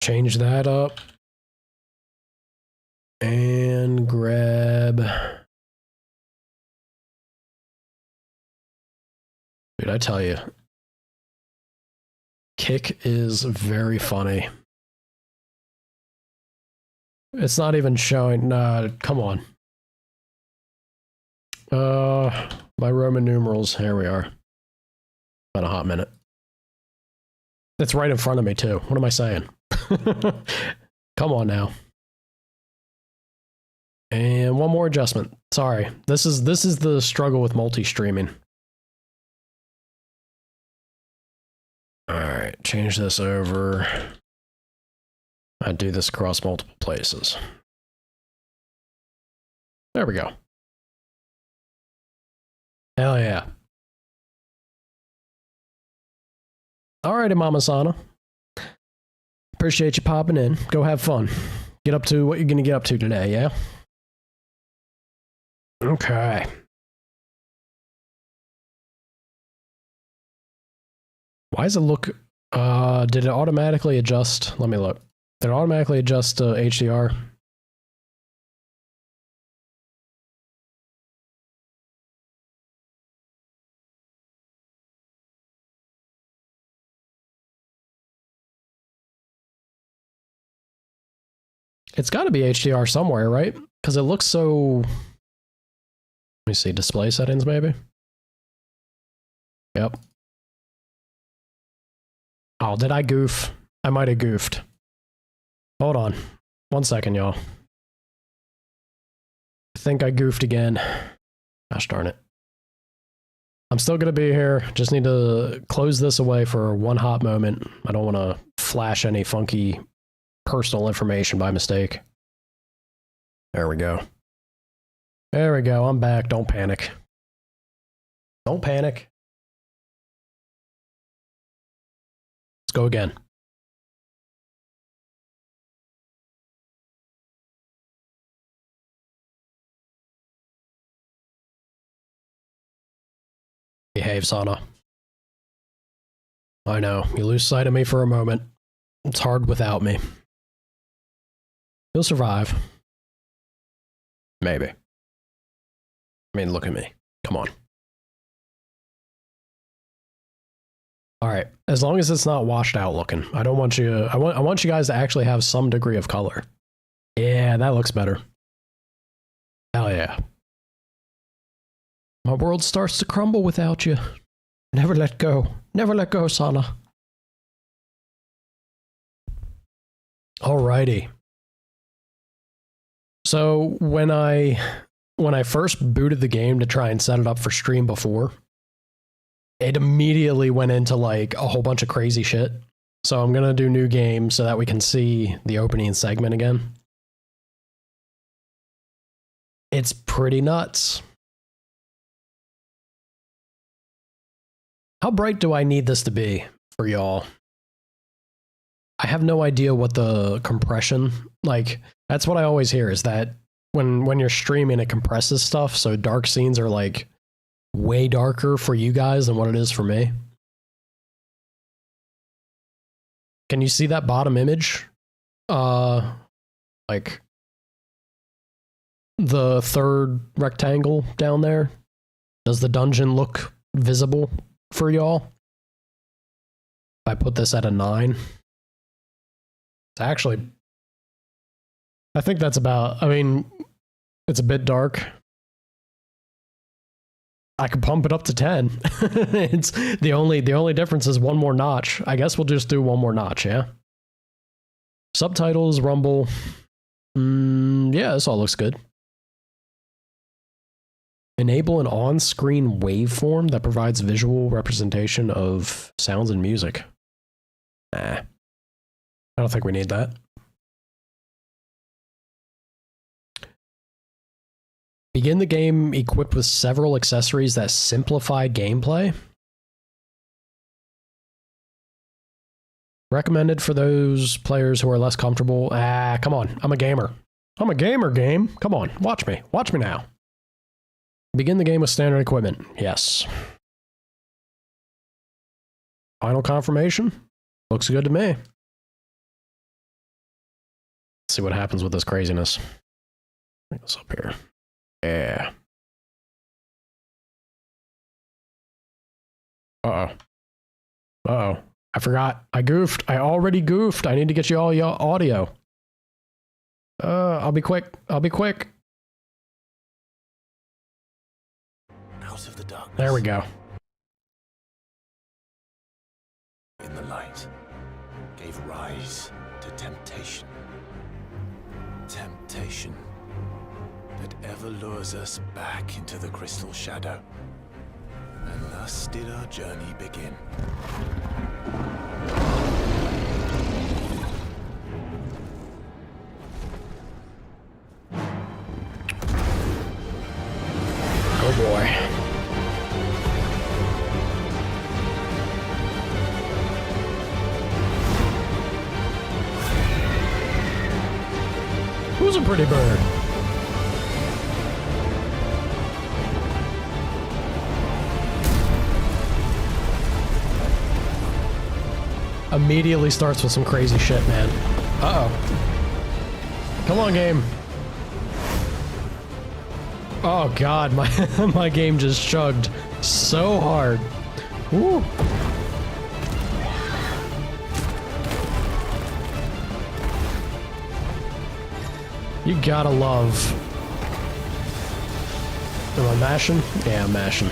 Change that up. And grab... Dude, I tell you. Kick is very funny. It's not even showing. Nah, come on. My Roman numerals. Here we are. About a hot minute. It's right in front of me too. What am I saying? Come on now. And one more adjustment. Sorry. This is the struggle with multi-streaming. All right, change this over. I do this across multiple places. There we go. Hell yeah. Alrighty, Mama Sana. Appreciate you popping in. Go have fun. Get up to what you're gonna get up to today, yeah? Okay. Why does it look... did it automatically adjust? Let me look. Did it automatically adjust HDR? It's got to be HDR somewhere, right? Because it looks so... Let me see, display settings maybe? Yep. Oh, did I goof? I might have goofed. Hold on. 1 second, y'all. I think I goofed again. Gosh darn it. I'm still going to be here. Just need to close this away for one hot moment. I don't want to flash any funky personal information by mistake. There we go. There we go, I'm back. Don't panic. Don't panic. Let's go again. Behave, Sana. I know, you lose sight of me for a moment. It's hard without me. You'll survive. Maybe. I mean, look at me. Come on. Alright, as long as it's not washed out looking. I don't want you... I want you guys to actually have some degree of color. Yeah, that looks better. Hell yeah. My world starts to crumble without you. Never let go. Never let go, Sana. Alrighty. So when I first booted the game to try and set it up for stream before, it immediately went into like a whole bunch of crazy shit. So I'm gonna do new game so that we can see the opening segment again. It's pretty nuts. How bright do I need this to be for y'all? I have no idea what the compression, like, that's what I always hear, is that when you're streaming, it compresses stuff, so dark scenes are, like, way darker for you guys than what it is for me. Can you see that bottom image? Like, the third rectangle down there? Does the dungeon look visible for y'all? If I put this at a 9. It's actually, I think that's about, I mean, it's a bit dark. I could pump it up to 10. It's the only difference is one more notch. I guess we'll just do one more notch, yeah? Subtitles, Rumble. Yeah, this all looks good. Enable an on-screen waveform that provides visual representation of sounds and music. Nah. I don't think we need that. Begin the game equipped with several accessories that simplify gameplay. Recommended for those players who are less comfortable. Come on. I'm a gamer. I'm a gamer, game. Come on. Watch me. Watch me now. Begin the game with standard equipment. Yes. Final confirmation. Looks good to me. Let's see what happens with this craziness. Bring this up here. Yeah. Uh-oh. Uh-oh. I forgot. I goofed. I already goofed. I need to get you all your audio. I'll be quick. I'll be quick.
Out of the darkness.
There we go.
In the light gave rise to temptation. Temptation that ever lures us back into the crystal shadow. And thus did our journey begin.
Oh boy. Who's a pretty bird? Immediately starts with some crazy shit, man. Uh-oh. Come on, game. Oh god, my game just chugged so hard. Woo. You gotta love... Am I mashing? Yeah, I'm mashing.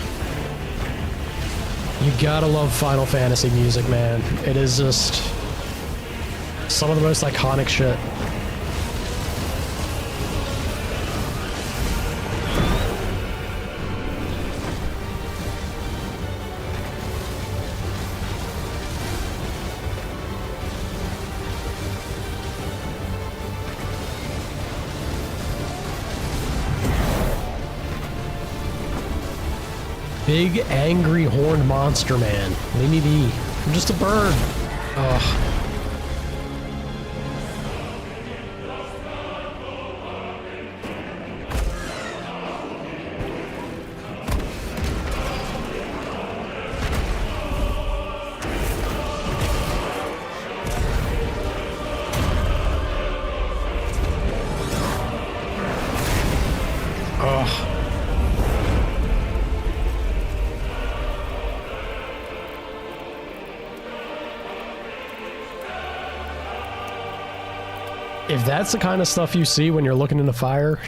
You gotta love Final Fantasy music, man. It is just... some of the most iconic shit. Big, angry, horned monster man. Leave me be. I'm just a bird. Ugh. If that's the kind of stuff you see when you're looking in the fire,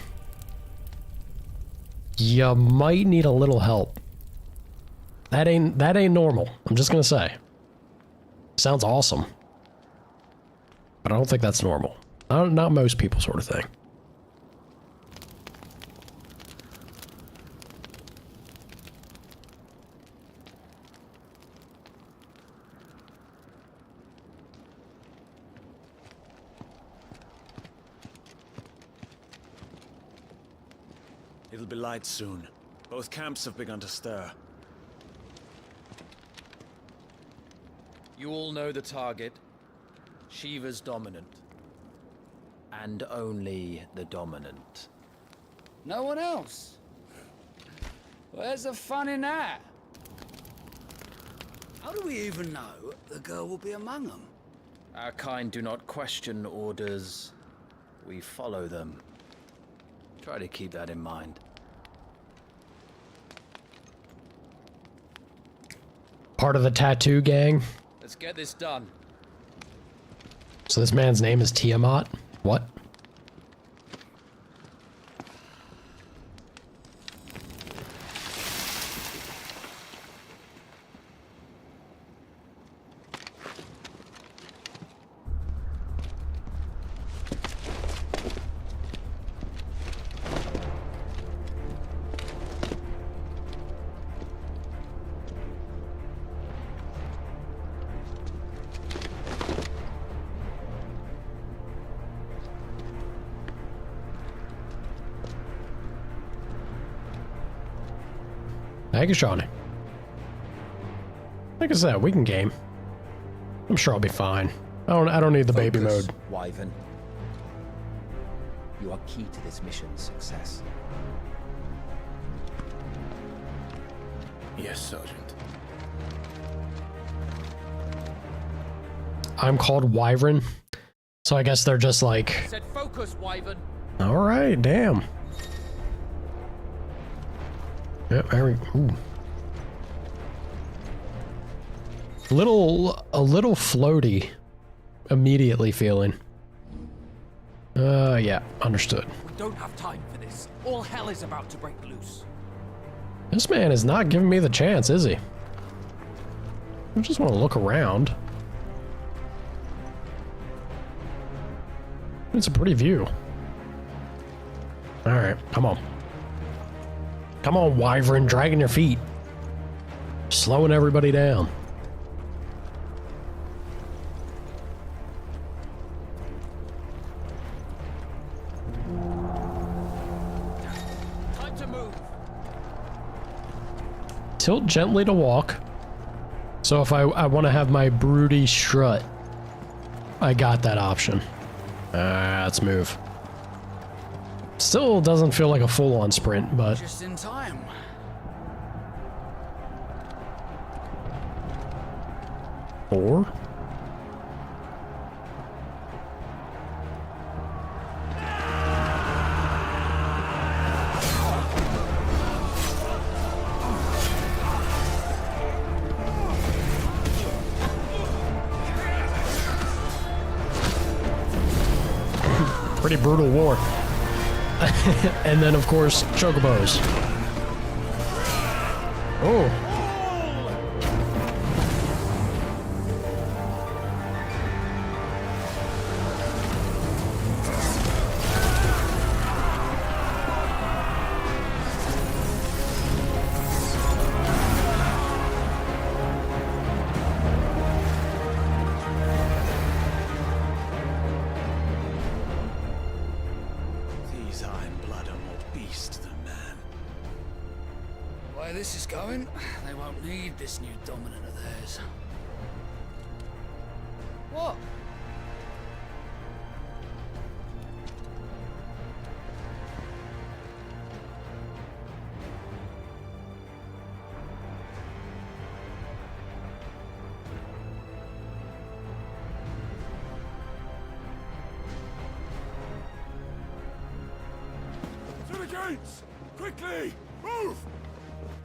you might need a little help. That ain't normal. I'm just gonna say. Sounds awesome. But I don't think that's normal. Not most people sort of thing.
It'll be light soon. Both camps have begun to stir.
You all know the target. Shiva's dominant. And only the dominant.
No one else? Where's the fun in that? How do we even know the girl will be among them?
Our kind do not question orders. We follow them. Try to keep that in mind.
Part of the tattoo gang.
Let's get this done.
So this man's name is Tiamat? What? Thank you, Shawnee. Like I said, we can game. I'm sure I'll be fine. I don't need the baby mode.
Wyvern. You are key to this mission's success.
Yes, Sergeant.
I'm called Wyvern, so I guess they're just like.
Said focus, Wyvern.
All right, damn. Yeah, very. Ooh. A little floaty. Immediately feeling. Yeah, understood.
We don't have time for this. All hell is about to break loose.
This man is not giving me the chance, is he? I just want to look around. It's a pretty view. All right, come on. Come on, Wyvern, dragging your feet. Slowing everybody down.
Time to move.
Tilt gently to walk. So if I want to have my broody strut, I got that option. Let's move. Still doesn't feel like a full-on sprint, but
Just in time.
four. Pretty brutal war. And then, of course, chocobos. Oh.
The way this is going, they won't need this new dominant of theirs. What?
To the gates! Quickly! Move!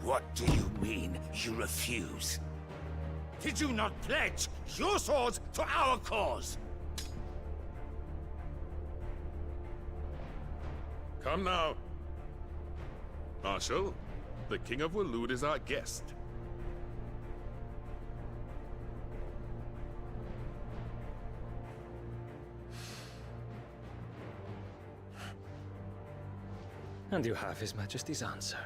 What do you mean, you refuse? Did you not pledge your swords to our cause?
Come now. Marshal, the King of Waloed is our guest.
And you have His Majesty's answer.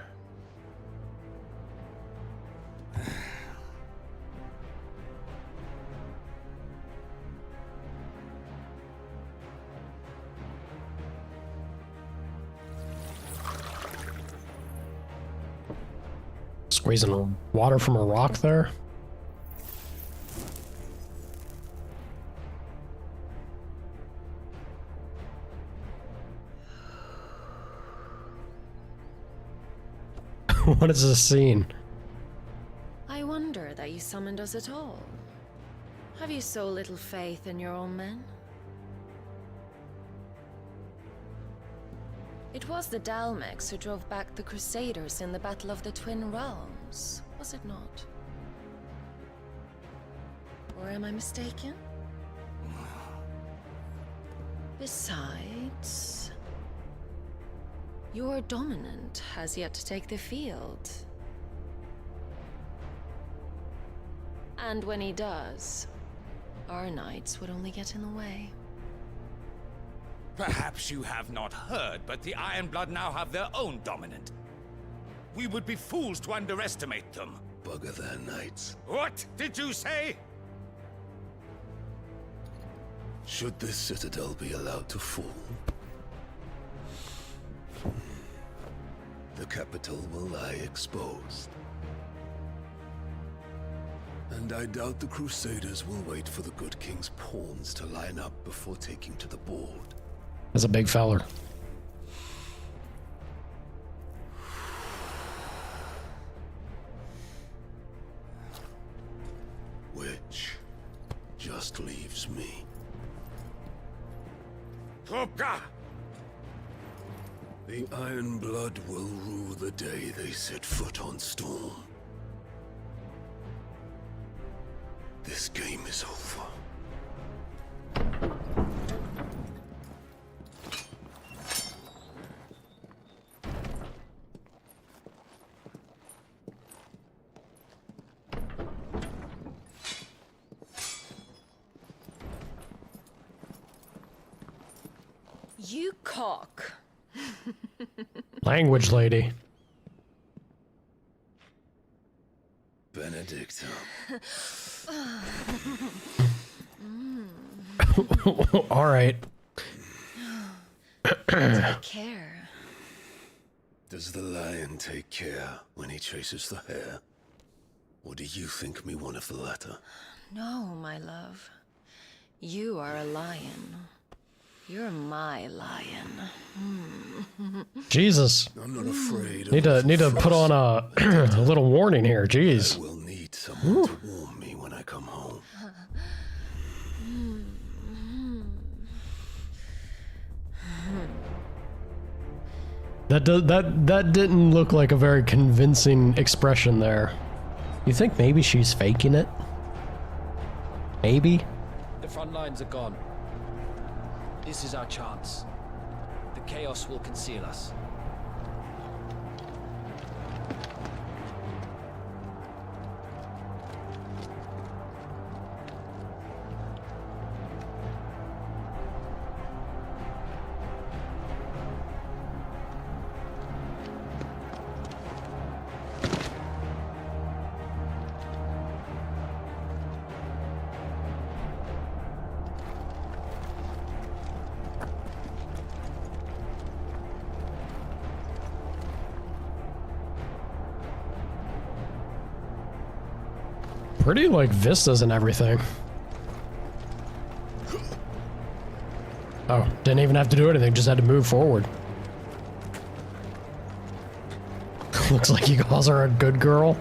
Squeezing water from a rock there. What is this scene?
I wonder that you summoned us at all. Have you so little faith in your own men? It was the Dalmex who drove back the Crusaders in the Battle of the Twin Realms, was it not? Or am I mistaken? Besides, your dominant has yet to take the field. And when he does, our knights would only get in the way.
Perhaps you have not heard, but the Ironblood now have their own dominant. We would be fools to underestimate them.
Bugger their knights.
What did you say?
Should this citadel be allowed to fall, the capital will lie exposed. And I doubt the Crusaders will wait for the good king's pawns to line up before taking to the board.
That's a big feller.
Which just leaves me.
Topka!
The Ironblood will rue the day they set foot on Storm. This game is over.
You cock.
Language lady.
Benedicta.
All right.
Take care.
Does the lion take care when he chases the hare? Or do you think me one of the latter?
No, my love. You are a lion. You're my lion.
Jesus.
I'm not afraid.
Need to put on a little warning here. Jeez.
I will need someone to warm me when I come home.
That didn't look like a very convincing expression there. You think maybe she's faking it? Maybe?
The front lines are gone. This is our chance. The chaos will conceal us.
Pretty, like, vistas and everything. Oh, didn't even have to do anything, just had to move forward. Looks like you calls her a good girl.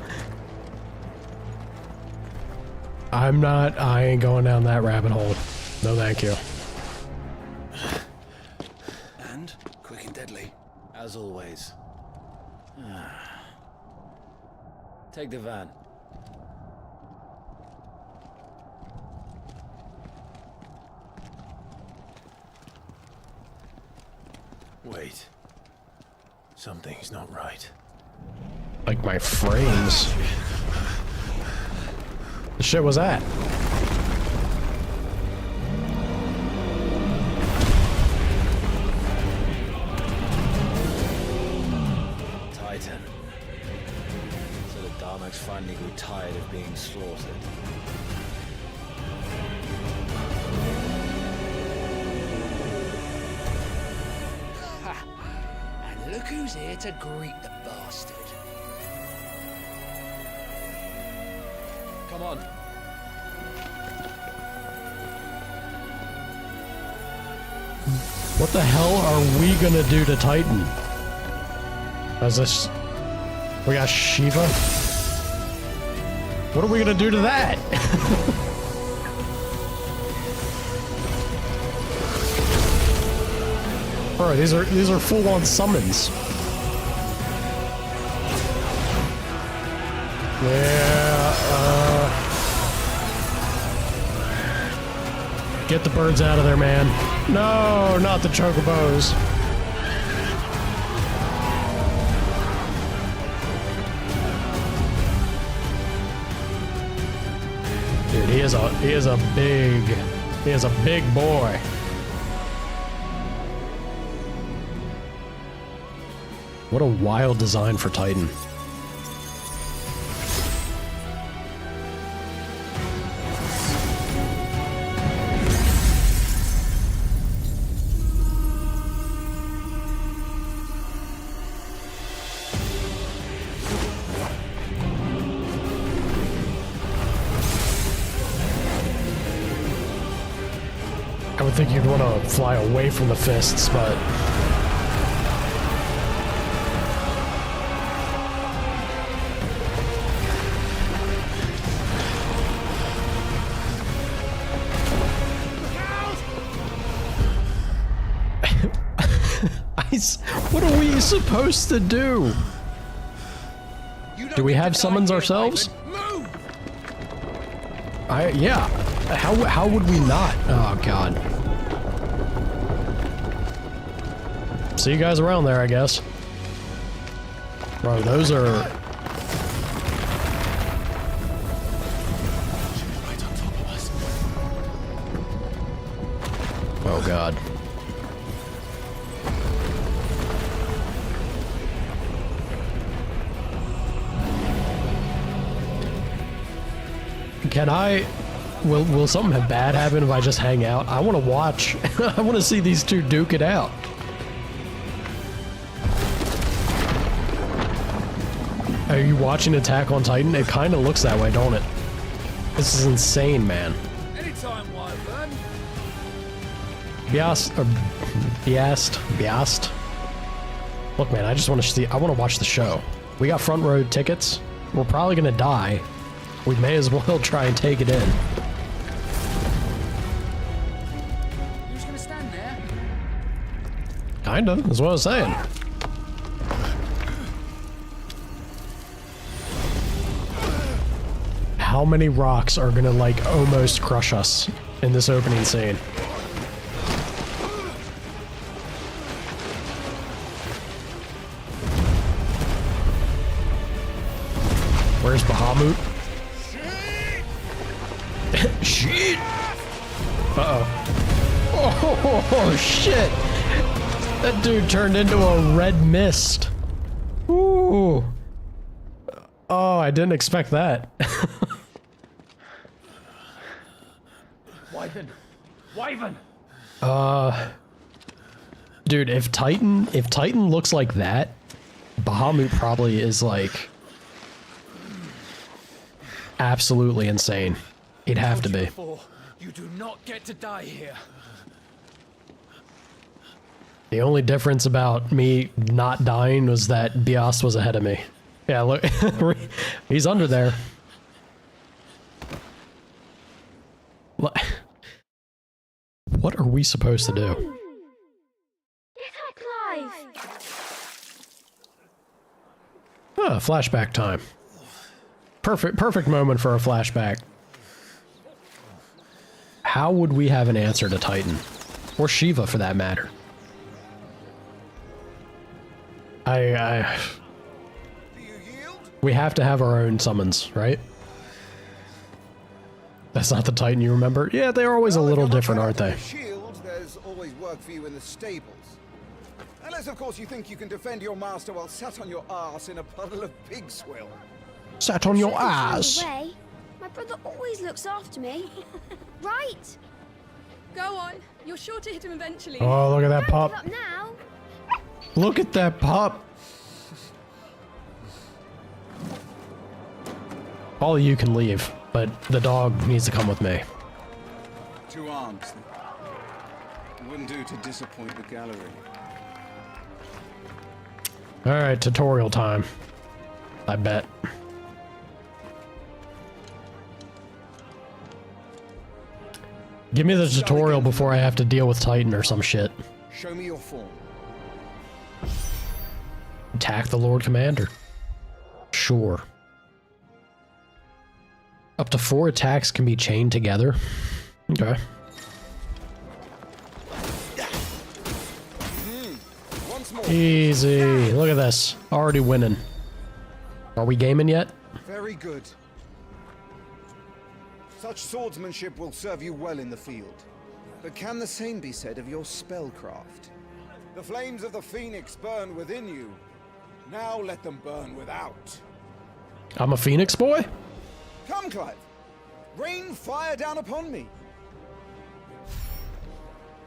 I ain't going down that rabbit hole. No thank you.
And quick and deadly, as always. Take the van.
Wait. Something's not right.
Like my frames. The shit was that?
Titan. So the Darmaks finally grew tired of being slaughtered.
And look who's here to greet the bastard.
Come on.
What the hell are we gonna do to Titan? Is this... We got Shiva? What are we gonna do to that? Bro, these are full-on summons. Get the birds out of there, man. No, not the chocobos. Dude, he is a big boy. What a wild design for Titan. I would think you'd want to fly away from the fists, but... What are we supposed to do? Do we have summons ourselves? Yeah. How would we not? Oh god. See you guys around there, I guess. Bro, those are... Oh god. Can I... Will something bad happen if I just hang out? I want to watch. I want to see these two duke it out. Are you watching Attack on Titan? It kind of looks that way, don't it? This is insane, man.
Anytime, Wyvern.
Biast. Look, man, I just want to see. I want to watch the show. We got front row tickets. We're probably gonna die. We may as well try and take it in.
You're just gonna stand there?
Kinda, that's what I was saying. How many rocks are gonna, like, almost crush us in this opening scene? Where's Bahamut? Shit! Uh-oh. Oh, shit! That dude turned into a red mist. Ooh. Oh, I didn't expect that.
Wyvern!
Dude, if Titan looks like that, Bahamut probably is like... absolutely insane. He'd have to be.
You do not get to die here.
The only difference about me not dying was that Biast was ahead of me. Yeah, look, he's under there. What are we supposed to do? Ah, flashback time. Perfect moment for a flashback. How would we have an answer to Titan? Or Shiva, for that matter? We have to have our own summons, right? That's not the Titan you remember? Yeah, they're always a little different, aren't they?
Shield, there's always work for you in the stables. Unless, of course, you think you can defend your master while sat on your ass in a puddle of pig swill.
Sat on your ass?
Way. My brother always looks after me. Right?
Go on. You're sure to hit him eventually.
Oh, look at that pup.
Give up now.
Look at that pup. All of you can leave, but the dog needs to come with me.
2 arms. It wouldn't do to disappoint the gallery.
Alright, tutorial time. I bet. Give me the tutorial before I have to deal with Titan or some shit.
Show me your form.
Attack the Lord Commander. Sure. Up to 4 attacks can be chained together. Okay. Easy. Look at this. Already winning. Are we gaming yet?
Very good. Such swordsmanship will serve you well in the field. But can the same be said of your spellcraft? The flames of the Phoenix burn within you. Now let them burn without.
I'm a Phoenix boy?
Come, Clive. Rain fire down upon me.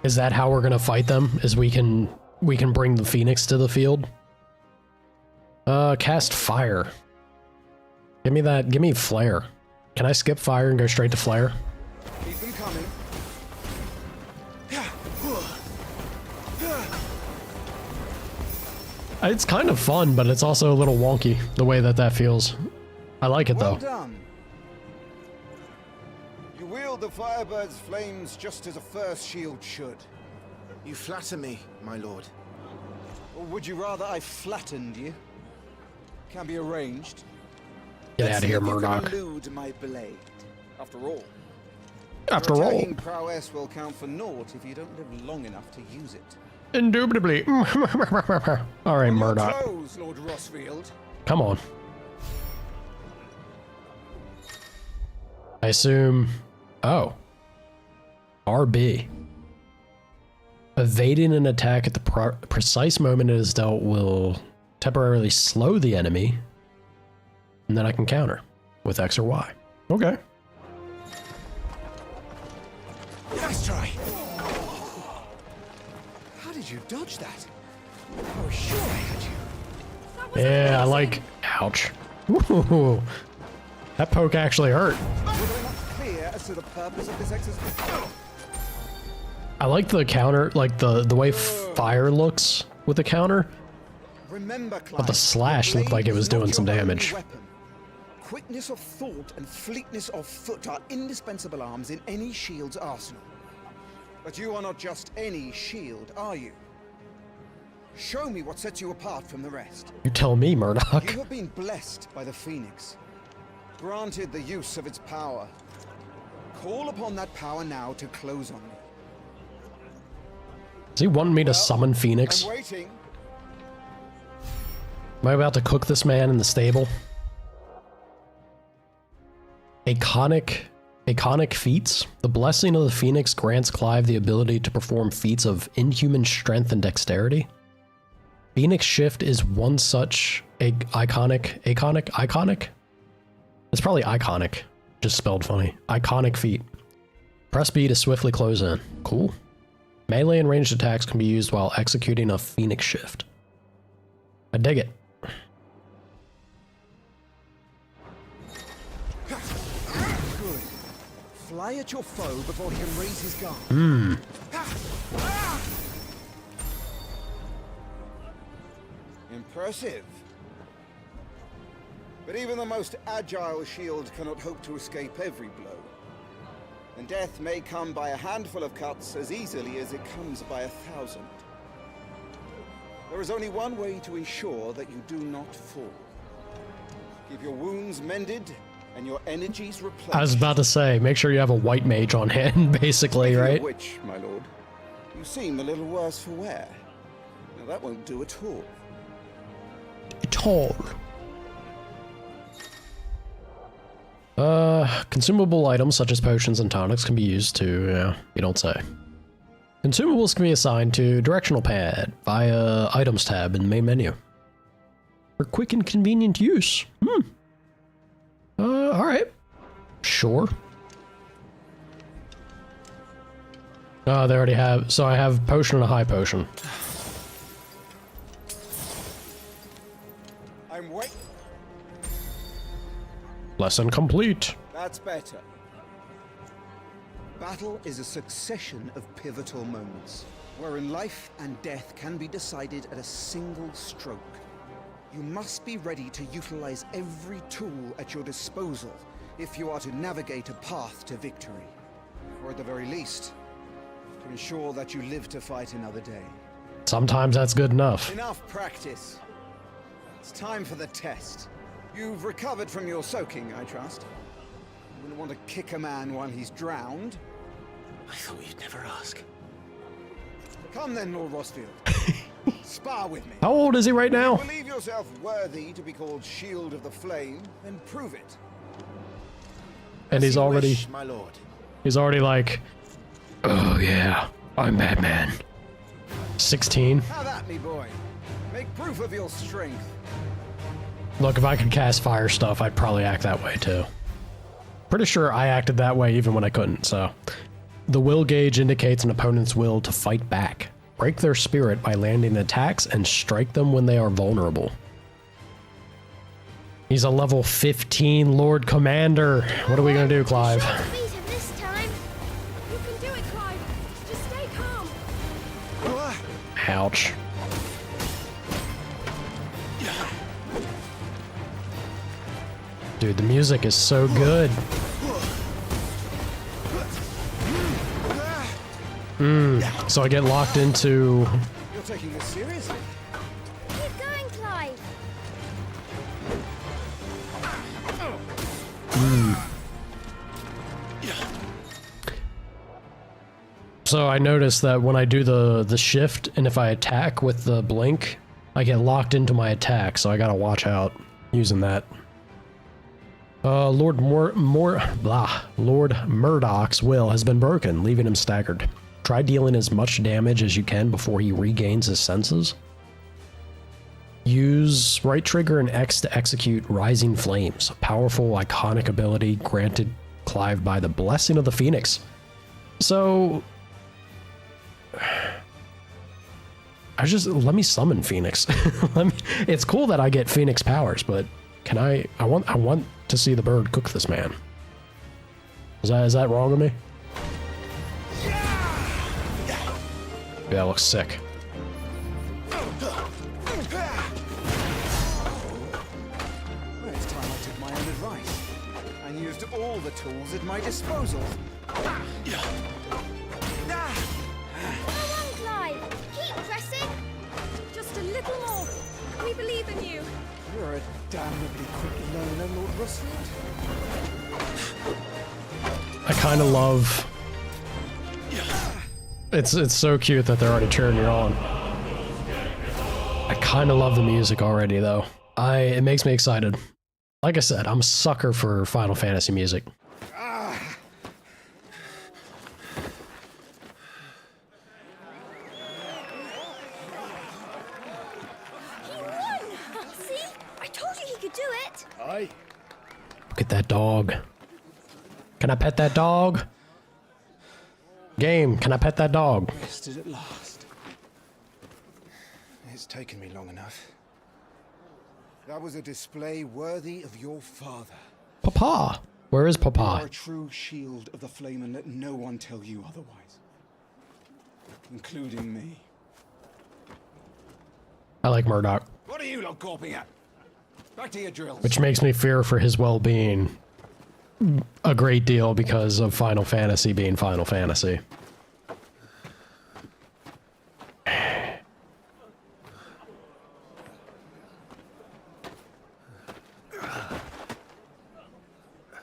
Is that how we're gonna fight them? Is we can bring the Phoenix to the field? Cast fire. Give me flare. Can I skip fire and go straight to flare?
Keep them coming.
It's kind of fun, but it's also a little wonky, the way that feels. I like it, though.
Well done. You wield the Firebird's flames just as a first shield should.
You flatter me, my lord.
Or would you rather I flattened you? Can be arranged.
Get out of here, Murdoch.
Let's see if you can elude my blade. After all.
After
your
all.
attacking prowess will count for naught if you don't live long enough to use it.
Indubitably. All right, Murdoch.
Close, Lord Rossfield.
Come on. I assume... Oh. RB. Evading an attack at the precise moment it is dealt will temporarily slow the enemy, and then I can counter with X or Y. Okay.
Nice try. How did you dodge that? I was sure I had you.
Yeah, I like... Ouch. Ooh, that poke actually hurt.
Were they not clear as to the purpose of this exercise?
I like the counter, like the way fire looks with the counter.
Remember, Clive,
But the slash looked like it was doing some damage.
Quickness of thought and fleetness of foot are indispensable arms in any shield's arsenal. But you are not just any shield, are you? Show me what sets you apart from the rest.
You tell me, Murdoch.
You have been blessed by the Phoenix, granted the use of its power. Call upon that power now to close on me.
Does he want me to summon Phoenix?
I'm waiting.
Am I about to cook this man in the stable? Iconic feats. The blessing of the Phoenix grants Clive the ability to perform feats of inhuman strength and dexterity. Phoenix Shift is one such iconic? It's probably iconic, just spelled funny. Iconic feat. Press B to swiftly close in. Cool. Melee and ranged attacks can be used while executing a Phoenix Shift. I dig it.
fly at your foe before he can raise his guard.
Hmm.
Impressive. But even the most agile shield cannot hope to escape every blow. And death may come by a handful of cuts as easily as it comes by 1,000. There is only one way to ensure that you do not fall. Keep your wounds mended and your energies replenished.
I was about to say, make sure you have a white mage on hand, basically,
Speaking of
right?
which, my lord, you seem a little worse for wear. Now that won't do at all.
Consumable items such as potions and tonics can be used to, yeah, you don't say. Consumables can be assigned to directional pad via items tab in the main menu. For quick and convenient use. Alright. Sure. Oh, they already have, so I have potion and a high potion.
I'm wait.
Lesson complete.
That's better. Battle is a succession of pivotal moments, wherein life and death can be decided at a single stroke. You must be ready to utilize every tool at your disposal if you are to navigate a path to victory. Or at the very least, to ensure that you live to fight another day.
Sometimes that's good enough.
Enough practice. It's time for the test. You've recovered from your soaking, I trust. You wouldn't want to kick a man while he's drowned.
I thought you'd never ask.
Come then, Lord Rosfield. Spar with me.
How old is he right now?
If you believe yourself worthy to be called Shield of the Flame, then prove it.
And he's already,
wish, my lord.
he's already like, oh yeah, I'm Batman. 16.
Have at me, boy. Make proof of your strength.
Look, if I could cast fire stuff, I'd probably act that way too. Pretty sure I acted that way even when I couldn't, so. The will gauge indicates an opponent's will to fight back. Break their spirit by landing attacks and strike them when they are vulnerable. He's a level 15 Lord Commander. What are we gonna do, Clive?
Beat him this time. You can do it, Clive. Just stay calm.
Ouch. Dude, the music is so good. So I get locked into...
You're taking this seriously.
Keep going, Clive.
So I noticed that when I do the shift, and if I attack with the blink, I get locked into my attack, so I gotta watch out using that. Lord Murdoch's will has been broken, leaving him staggered. Try dealing as much damage as you can before he regains his senses. Use right trigger and X to execute Rising Flames, a powerful, iconic ability granted Clive by the blessing of the Phoenix. So... let me summon Phoenix. It's cool that I get Phoenix powers, but can I want to see the bird cook this man. Is that wrong of me? Yeah, it looks sick.
Well, it's time I took my own advice and used all the tools at my disposal.
Go on, Clive. Keep pressing.
Just a little more. We believe in you.
You're a damnably quick learner, Lord Rosfield.
I kind of love... It's so cute that they're already cheering you on. I kind of love the music already, though. It makes me excited. Like I said, I'm a sucker for Final Fantasy music.
He won! See? I told you he could do it.
Aye.
Look at that dog. Can I pet that dog? Game, can I pet that dog?
Rested at last. It's taken me long enough.
That was a display worthy of your father.
Papa! Where is
You are
Papa?
a true shield of the flame, and let no one tell you otherwise. Including me.
I like Murdoch.
What are you lot gawping at? Back to your drills.
Which makes me fear for his well-being a great deal because of Final Fantasy being Final Fantasy.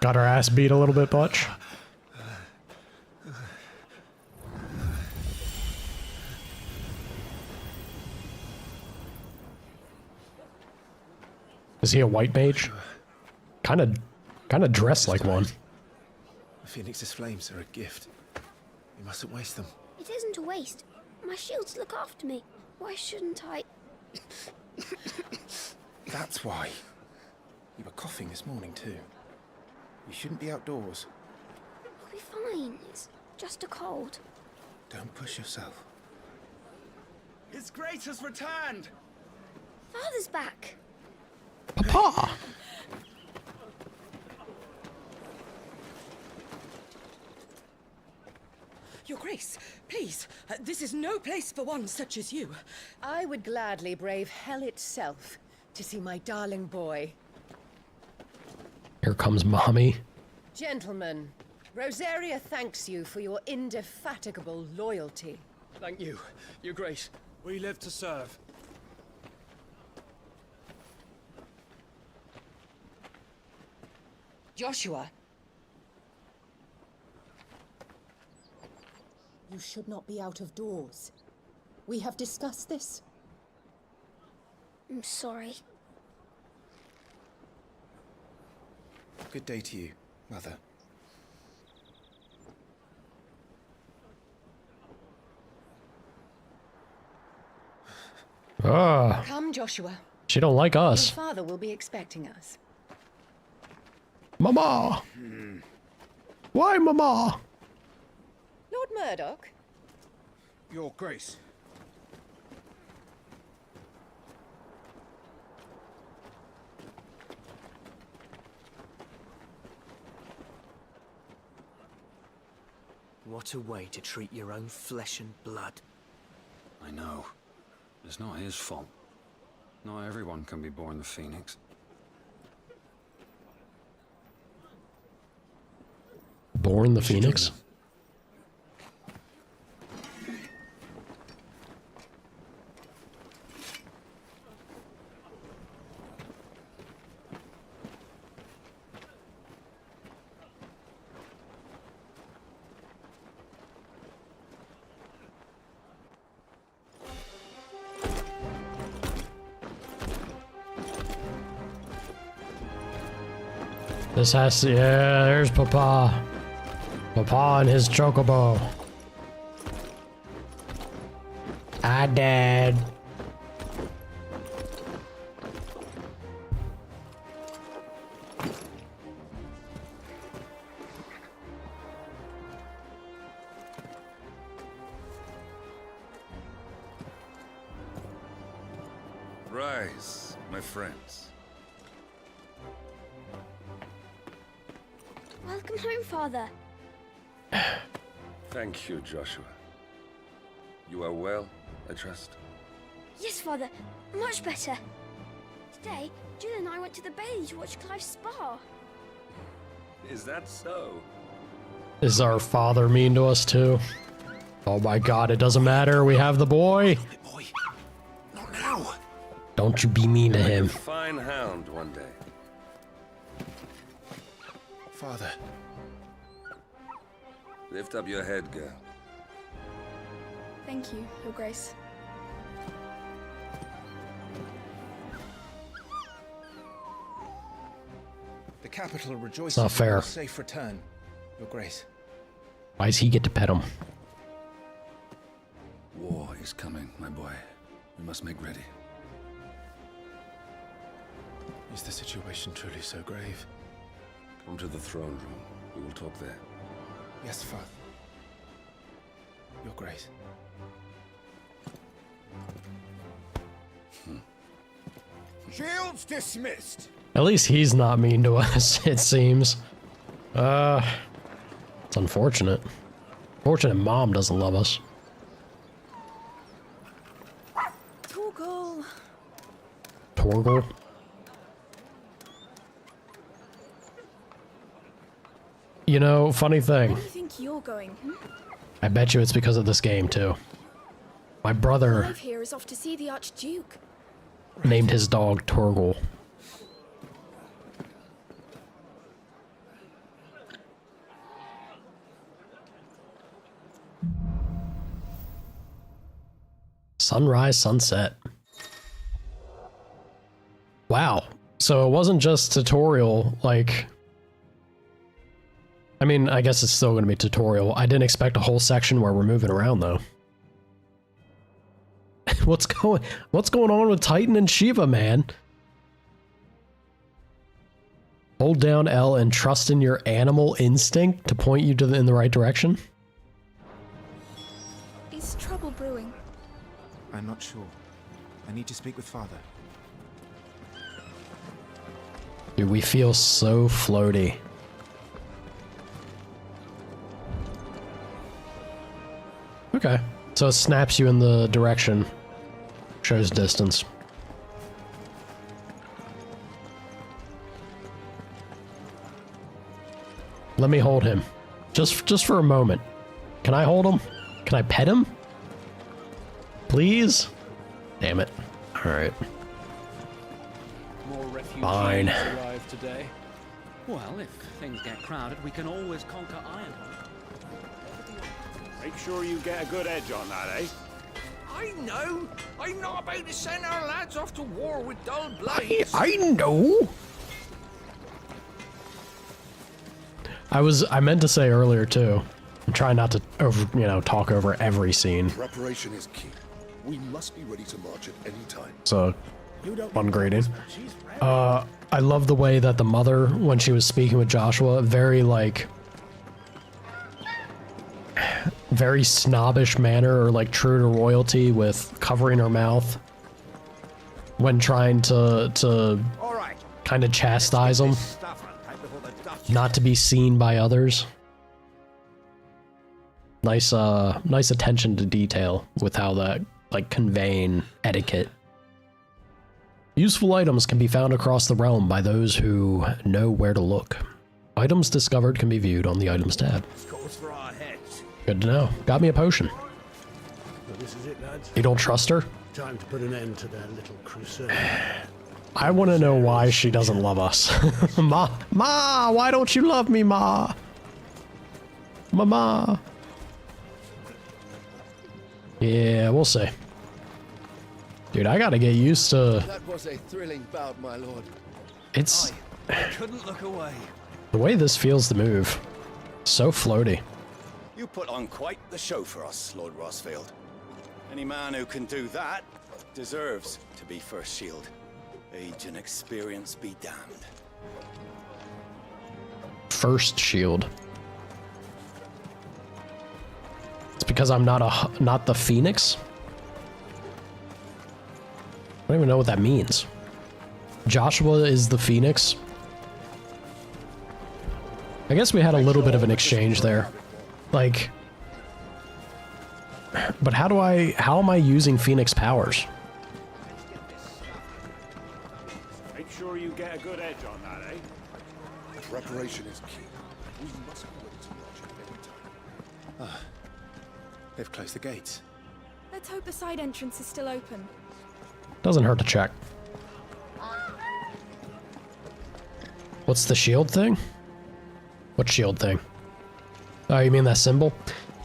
Got our ass beat a little bit, Butch. Is he a white mage? Kind of dressed like one.
Phoenix's flames are a gift. You mustn't waste them.
It isn't a waste. My shields look after me. Why shouldn't I?
That's why. You were coughing this morning too. You shouldn't be outdoors.
I'll be fine. It's just a cold.
Don't push yourself.
His Grace has returned!
Father's back.
Papa!
Your Grace, please, this is no place for one such as you.
I would gladly brave hell itself to see my darling boy.
Here comes Mommy.
Gentlemen, Rosaria thanks you for your indefatigable loyalty.
Thank you, Your Grace. We live to serve.
Joshua. You should not be out of doors. We have discussed this.
I'm sorry.
Good day to you, Mother.
Ah.
Come, Joshua.
She don't like us.
Your father will be expecting us.
Mama! Why, Mama?
Lord Murdoch?
Your Grace.
What a way to treat your own flesh and blood.
I know. It's not his fault. Not everyone can be born the Phoenix.
Born the Phoenix? This has to, yeah, there's Papa. Papa and his chocobo. Hi, Dad.
Rise, my friends.
Welcome home, Father.
Thank you, Joshua. You are well, I trust?
Yes, Father. Much better. Today, Jill and I went to the Bailey to watch Clive's spa.
Is that so?
Is our father mean to us too? Oh my god, it doesn't matter. We have the boy.
Boy, not now.
Don't you be mean to him.
Fine hound one day.
Father.
Lift up your head, girl.
Thank you, Your Grace.
The capital rejoices
not fair.
in your safe return, Your Grace.
Why does he get to pet him?
War is coming, my boy. We must make ready.
Is the situation truly so grave?
Come to the throne room. We will talk there.
Yes, Father. Your Grace.
Shields dismissed.
At least he's not mean to us, it seems. It's unfortunate. Fortunate Mom doesn't love us.
Torgal.
Torgal? You know, funny thing.
Where do you think you're going?
I bet you it's because of this game, too. My brother
Clive here is off to see the Archduke.
named his dog Torgal. Sunrise, sunset. Wow. So it wasn't just tutorial, like... I mean, I guess it's still going to be tutorial. I didn't expect a whole section where we're moving around, though. What's going on with Titan and Shiva, man? Hold down L and trust in your animal instinct to point you in the right direction?
Is trouble brewing?
I'm not sure. I need to speak with Father.
Dude, we feel so floaty. Okay, so it snaps you in the direction. Shows distance. Let me hold him. Just for a moment. Can I hold him? Can I pet him? Please? Damn it. Alright.
More refugees
Fine.
arrive today. Well, if things get crowded, we can always conquer Ironheart.
Make sure you get a good edge on that, eh?
I know. I'm not about to send our lads off to war with dull blades.
I know. I meant to say earlier too. I'm trying not to talk over every scene.
Preparation is key. We must be ready to march at any time.
So, fun grading. I love the way that the mother, when she was speaking with Joshua, very snobbish manner, or like true to royalty, with covering her mouth when trying to kind of chastise him, not to be seen by others. Nice attention to detail with how that, like, conveying etiquette. Useful items can be found across the realm by those who know where to look. Items discovered can be viewed on the items tab. Good to know. Got me a potion.
So this is it, lads.
You don't trust her?
Time to put an end to their little crusade.
I want to know why she doesn't love us. Ma, why don't you love me, Ma? Mama. Yeah, we'll see. Dude, I gotta get used to...
That was a thrilling bout, my lord.
It's...
I couldn't look away.
The way this feels to move. So floaty.
You put on quite the show for us, Lord Rossfield. Any man who can do that deserves to be first shield. Age and experience be damned.
First shield. It's because I'm not the Phoenix? I don't even know what that means. Joshua is the Phoenix. I guess we had a little bit of an exchange there. Like, but how am I using Phoenix powers?
Make sure you get a good edge on that, eh?
Preparation is key. We must be ready to march at any time.
They've closed the gates.
Let's hope the side entrance is still open.
Doesn't hurt to check. What's the shield thing? What shield thing? Oh, you mean that symbol?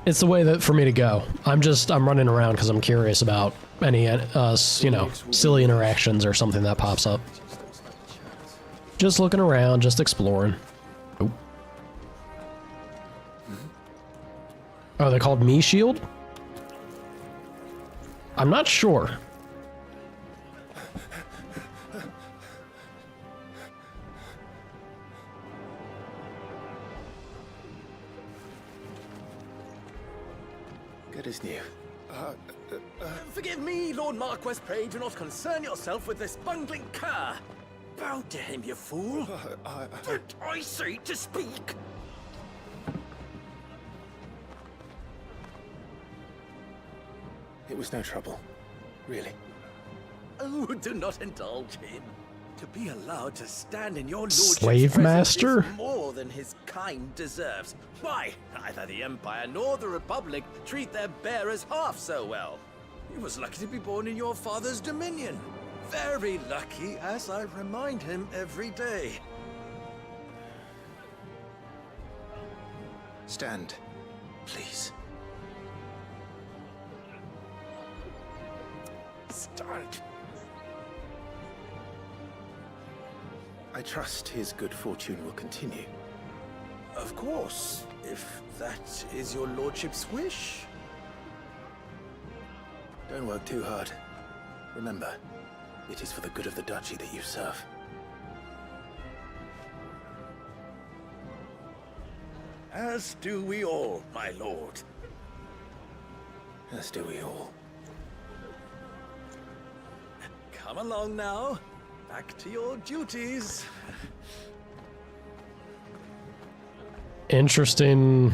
It's the way that for me to go. I'm running around because I'm curious about any, silly interactions or something that pops up. Just looking around, just exploring. Oh. Oh, they called me shield? I'm not sure.
Good as new.
Forgive me, Lord Marquess, pray do not concern yourself with this bungling cur. Bow to him, you fool. Did I say to speak?
It was no trouble. Really.
Oh, do not indulge him. To be allowed to stand in your lordship's
Slave
presence
master?
is more than his kind deserves. Why, neither the Empire nor the Republic treat their bearers half so well. He was lucky to be born in your father's dominion. Very lucky, as I remind him every day.
Stand, please.
Start.
I trust his good fortune will continue.
Of course, if that is your lordship's wish.
Don't work too hard. Remember, it is for the good of the duchy that you serve.
As do we all, my lord.
As do we all.
Come along now. Back to your duties.
Interesting,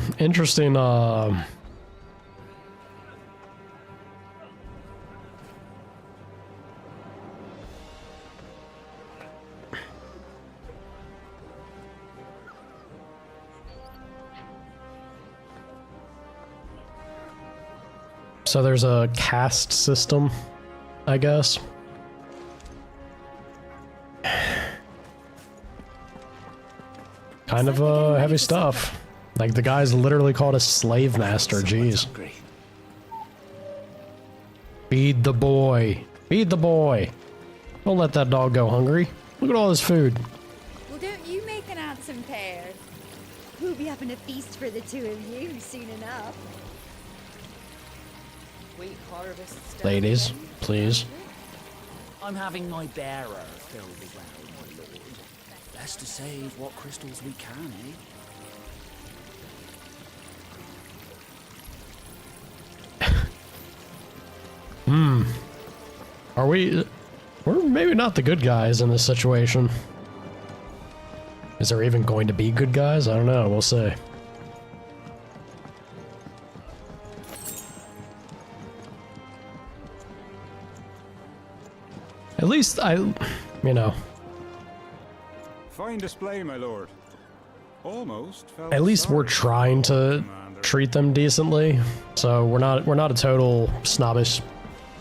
so there's a caste system, I guess. Kind of heavy stuff. Like the guy's literally called a slave master. Jeez. Feed the boy. Feed the boy. Don't let that dog go hungry. Look at all this food.
Well, don't you make an handsome pair? We'll be having a feast for the two of you soon enough.
Wheat harvest.
Ladies, please.
I'm having my bearer filled as well, my lord. Best to save what crystals we can, eh?
Are we... We're maybe not the good guys in this situation. Is there even going to be good guys? I don't know. We'll see. At least you know.
Fine display, my lord. Almost felt
At least we're trying to treat them decently. So we're not a total snobbish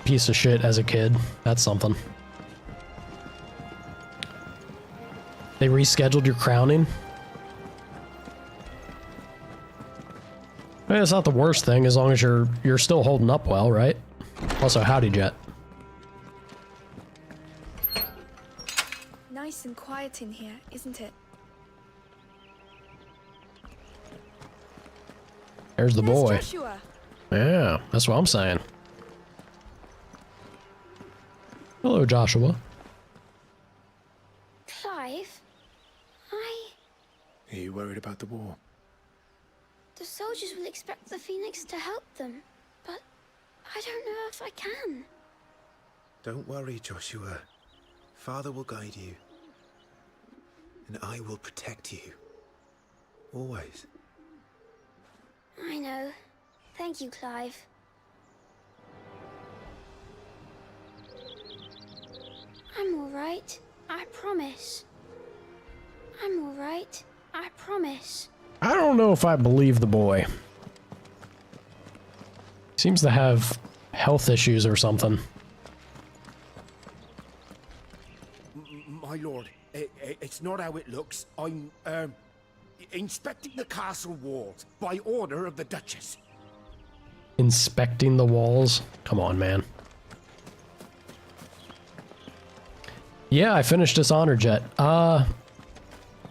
piece of shit as a kid. That's something. They rescheduled your crowning? I mean, it's not the worst thing as long as you're still holding up well, right? Also, howdy, Jet.
Nice and quiet in here, isn't it?
There's the boy.
Joshua.
Yeah, that's what I'm saying. Hello, Joshua.
Clive,
Are you worried about the war?
the soldiers will expect the Phoenix to help them, but I don't know if I can.
Don't worry, Joshua. Father will guide you. And I will protect you. Always.
I know. Thank you, Clive. I'm all right. I promise. I'm all right. I promise.
I don't know if I believe the boy. Seems to have health issues or something.
My lord, it's not how it looks. I'm, inspecting the castle walls by order of the Duchess.
Inspecting the walls? Come on, man. Yeah, I finished Dishonored Jet.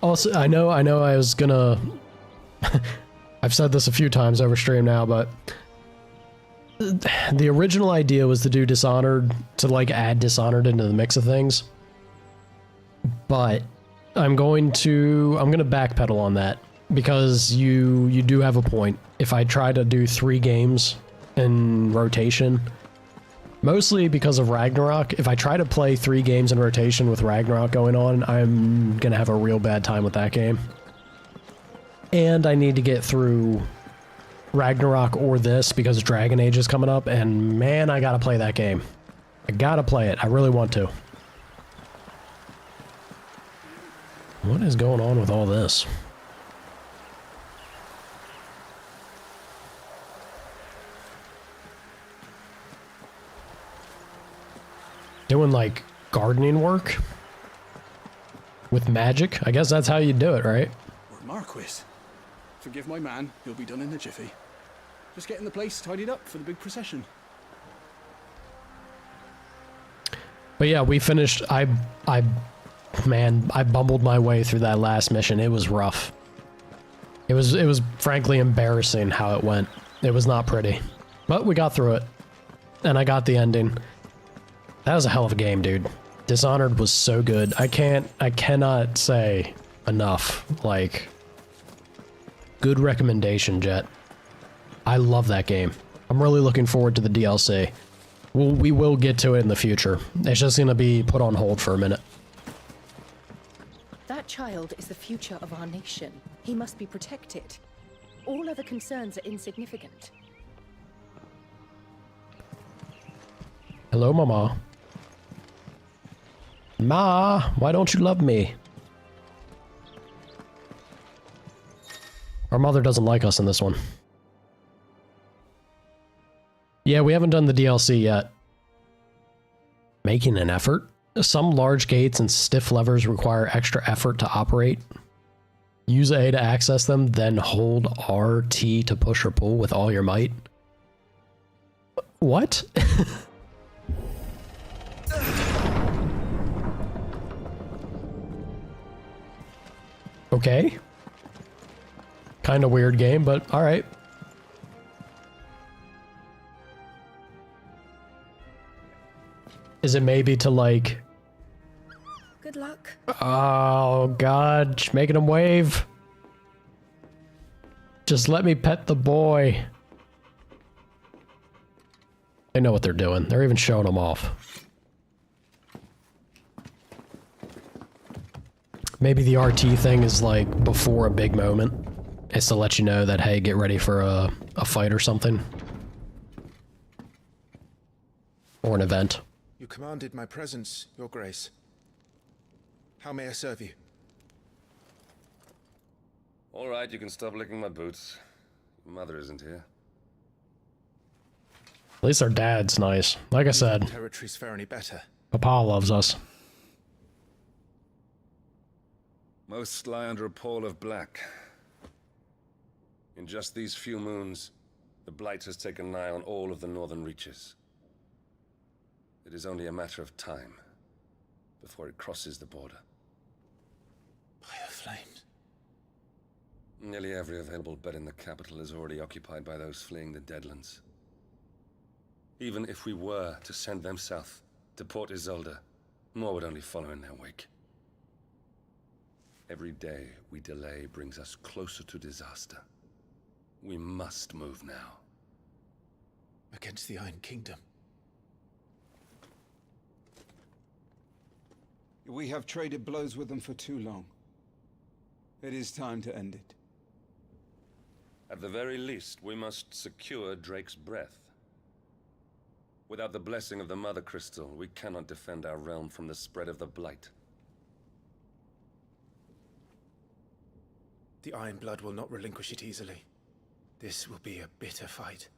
Also, I know I was gonna... I've said this a few times over stream now, but... The original idea was to do Dishonored, to like add Dishonored into the mix of things. But I'm gonna backpedal on that because you do have a point. If I try to do 3 games in rotation, mostly because of Ragnarok, if I try to play 3 games in rotation with Ragnarok going on, I'm gonna have a real bad time with that game. And I need to get through Ragnarok or this because Dragon Age is coming up, and man, I gotta play that game. I gotta play it. I really want to. What is going on with all this? Doing like gardening work with magic. I guess that's how you do it, right?
We're Marquis. Forgive my man, he'll be done in a jiffy. Just getting the place tidied up for the big procession.
But yeah, we finished. I bumbled my way through that last mission. It was rough. It was frankly embarrassing how it went. It was not pretty, but we got through it, and I got the ending. That was a hell of a game, dude. Dishonored was so good. I cannot say enough. Like, good recommendation, Jet. I love that game. I'm really looking forward to the DLC. We will get to it in the future. It's just gonna be put on hold for a minute.
That child is the future of our nation. He must be protected. All other concerns are insignificant.
Hello, Mama. Ma, why don't you love me? Our mother doesn't like us in this one. Yeah, we haven't done the DLC yet. Making an effort? Some large gates and stiff levers require extra effort to operate. Use A to access them, then hold RT to push or pull with all your might. What? Okay. Kind of weird game, but alright. Is it maybe to like...
Good luck.
Oh god, she's making him wave. Just let me pet the boy. They know what they're doing. They're even showing him off. Maybe the RT thing is like before a big moment. It's to let you know that, hey, get ready for a fight or something. Or an event.
You commanded my presence, Your Grace. How may I serve you?
All right, you can stop licking my boots. Your mother isn't here.
At least our dad's nice. Like I said,
Territories fare any better.
Papa loves us.
Most lie under a pall of black. In just these few moons, the Blight has taken nigh on all of the northern reaches. It is only a matter of time before it crosses the border.
By the flames.
Nearly every available bed in the capital is already occupied by those fleeing the Deadlands. Even if we were to send them south to Port Isolde, more would only follow in their wake. Every day we delay brings us closer to disaster. We must move now.
Against the Iron Kingdom.
We have traded blows with them for too long. It is time to end it.
At the very least, we must secure Drake's breath. Without the blessing of the Mother Crystal, we cannot defend our realm from the spread of the Blight.
The Iron Blood will not relinquish it easily. This will be a bitter fight.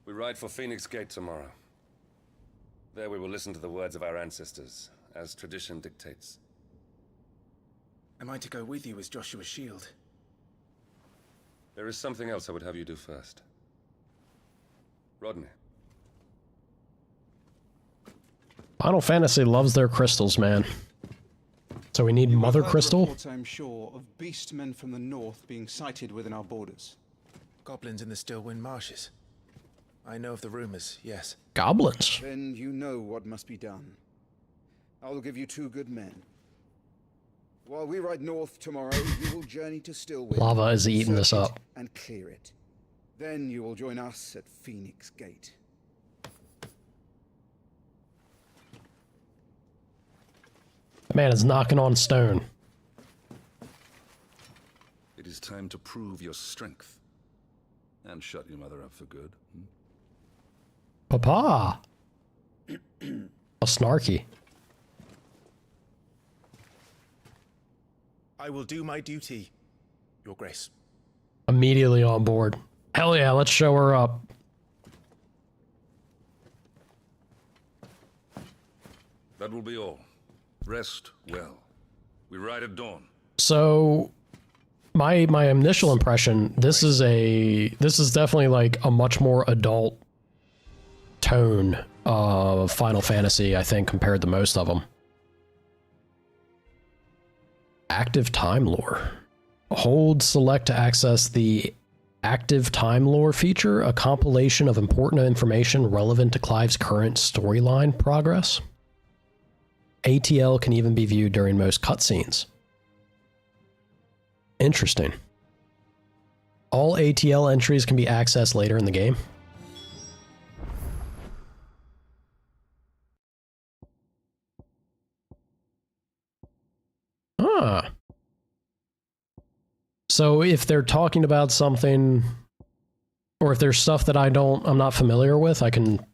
We ride for Phoenix Gate tomorrow. There we will listen to the words of our ancestors, as tradition dictates.
Am I to go with you as Joshua's shield?
There is something else I would have you do first. Rodney.
Final Fantasy loves their crystals, man. So we need Mother Crystal?
Reports, I'm sure, of beastmen from the north being sighted within our borders.
Goblins in the Stillwind Marshes. I know of the rumors, yes.
Goblins?
Then you know what must be done. I will give you 2 good men. While we ride north tomorrow, you will journey to Stillwind.
Lava is eating this up.
And clear it. Then you will join us at Phoenix Gate.
The man is knocking on stone.
It is time to prove your strength.
And shut your mother up for good.
Papa! How snarky.
I will do my duty, Your Grace.
Immediately on board. Hell yeah, let's show her up.
That will be all. Rest well. We ride at dawn.
So, my initial impression, this is definitely like a much more adult tone of Final Fantasy, I think, compared to most of them. Active time lore. Hold select to access the active time lore feature, a compilation of important information relevant to Clive's current storyline progress. ATL can even be viewed during most cutscenes. Interesting. All ATL entries can be accessed later in the game. Ah. So if they're talking about something, or if there's stuff that I'm not familiar with, I can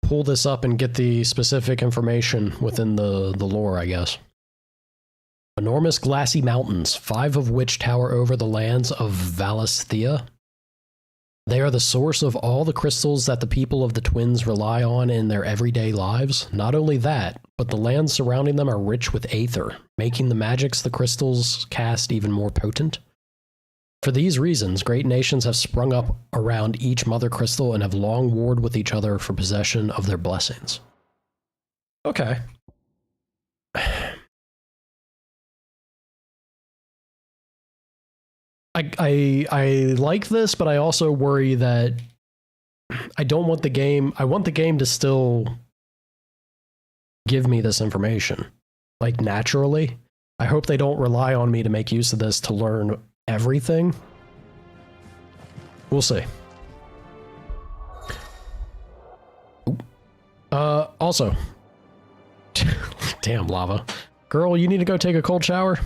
pull this up and get the specific information within the lore, I guess. Enormous glassy mountains, 5 of which tower over the lands of Valisthea. They are the source of all the crystals that the people of the Twins rely on in their everyday lives. Not only that, but the lands surrounding them are rich with aether, making the magics the crystals cast even more potent. For these reasons, great nations have sprung up around each mother crystal and have long warred with each other for possession of their blessings. Okay. I like this, but I also worry that I don't want the game. I want the game to still give me this information, like naturally. I hope they don't rely on me to make use of this to learn everything. We'll see. Also, damn lava, girl, you need to go take a cold shower.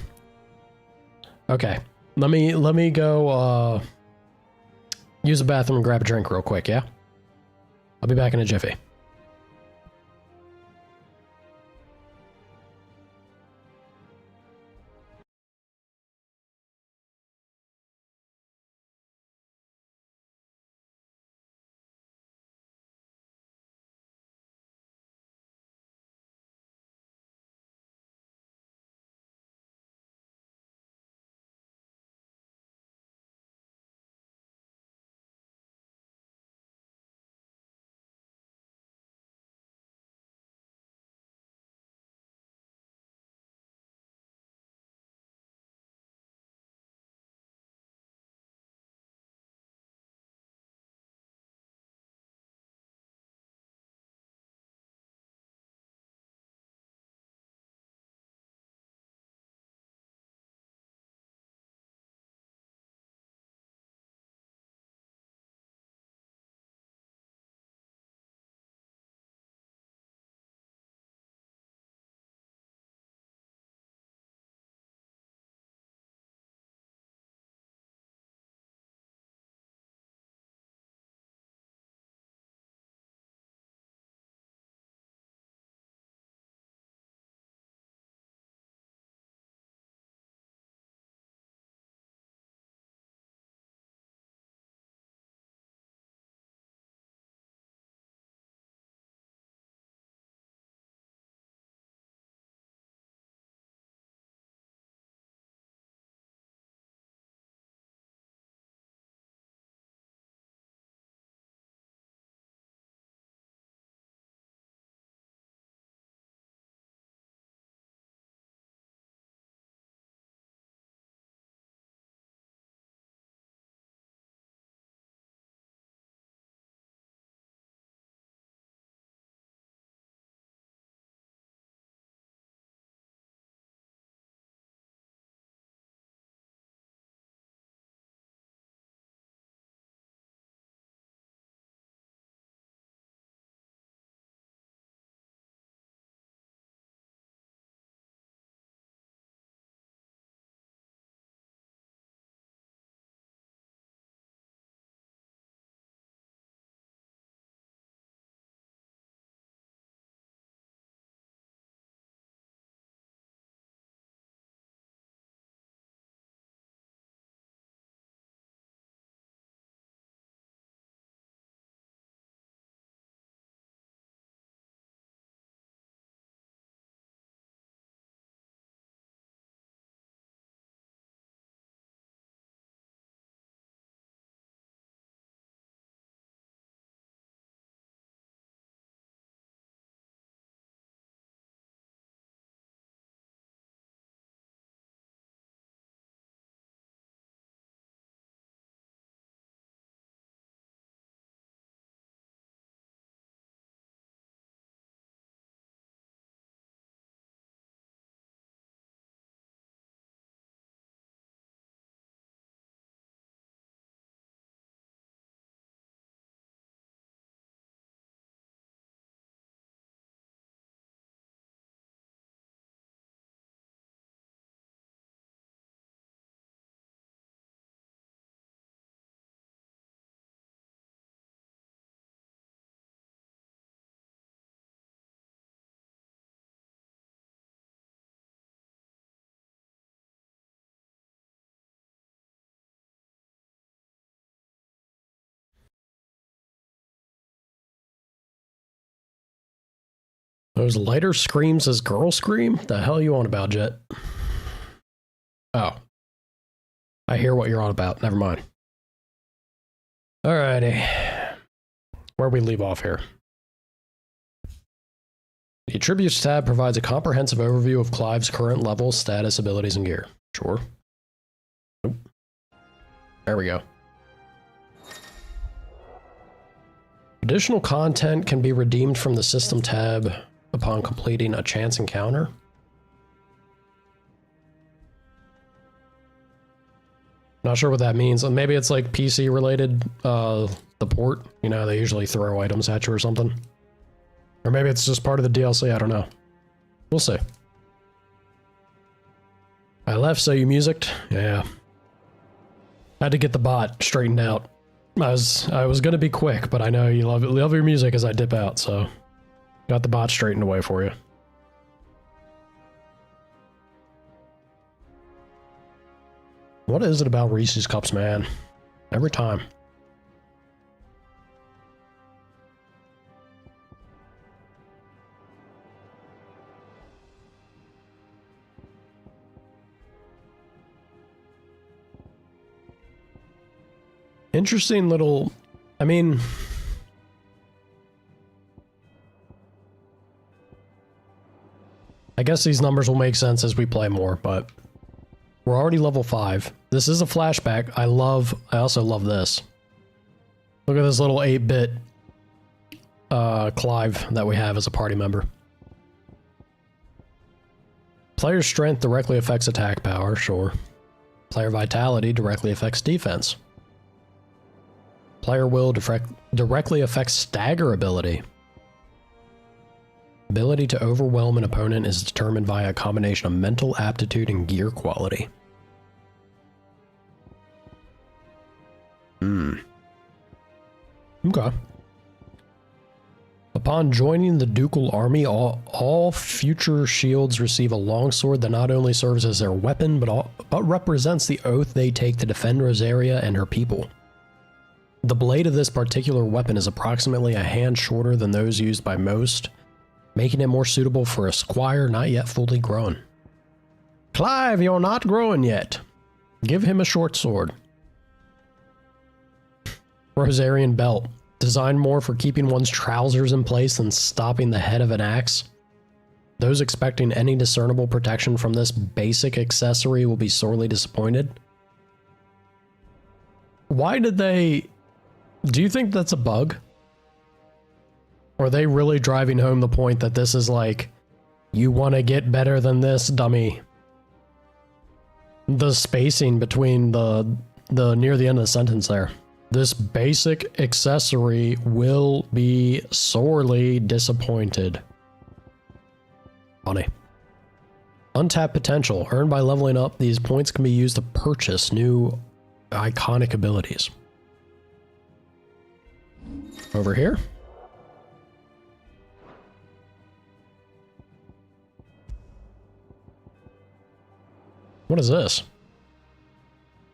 Okay, let me go use the bathroom and grab a drink real quick. Yeah, I'll be back in a jiffy. those lighter screams as girl scream? The hell you on about, Jet? Oh. I hear what you're on about. Never mind. Alrighty. Where we leave off here. The Attributes tab provides a comprehensive overview of Clive's current level, status, abilities, and gear. Sure. Nope. There we go. Additional content can be redeemed from the System tab upon completing a chance encounter. Not sure what that means. Maybe it's like PC related, the port. You know, they usually throw items at you or something. Or maybe it's just part of the DLC, I don't know. We'll see. I left, so you musicked? Yeah. Had to get the bot straightened out. I was gonna be quick, but I know you love your music as I dip out, so got the bot straightened away for you. What is it about Reese's Cups, man? Every time. Interesting little, I mean, I guess these numbers will make sense as we play more, but we're already level 5. This is a flashback. I also love this. Look at this little 8-bit Clive that we have as a party member. Player strength directly affects attack power, sure. Player vitality directly affects defense. Player will directly affects stagger ability. Ability to overwhelm an opponent is determined via a combination of mental aptitude and gear quality. Okay. Upon joining the ducal army, all future shields receive a longsword that not only serves as their weapon, but represents the oath they take to defend Rosaria and her people. The blade of this particular weapon is approximately a hand shorter than those used by most, making it more suitable for a squire not yet fully grown. Clive, you're not growing yet. Give him a short sword. Rosarian belt. Designed more for keeping one's trousers in place than stopping the head of an axe. Those expecting any discernible protection from this basic accessory will be sorely disappointed. Why did they... Do you think that's a bug? Or are they really driving home the point that this is like, you want to get better than this, dummy? The spacing between the near the end of the sentence there. This basic accessory will be sorely disappointed. Funny. Untapped potential. Earned by leveling up, these points can be used to purchase new iconic abilities. Over here. What is this?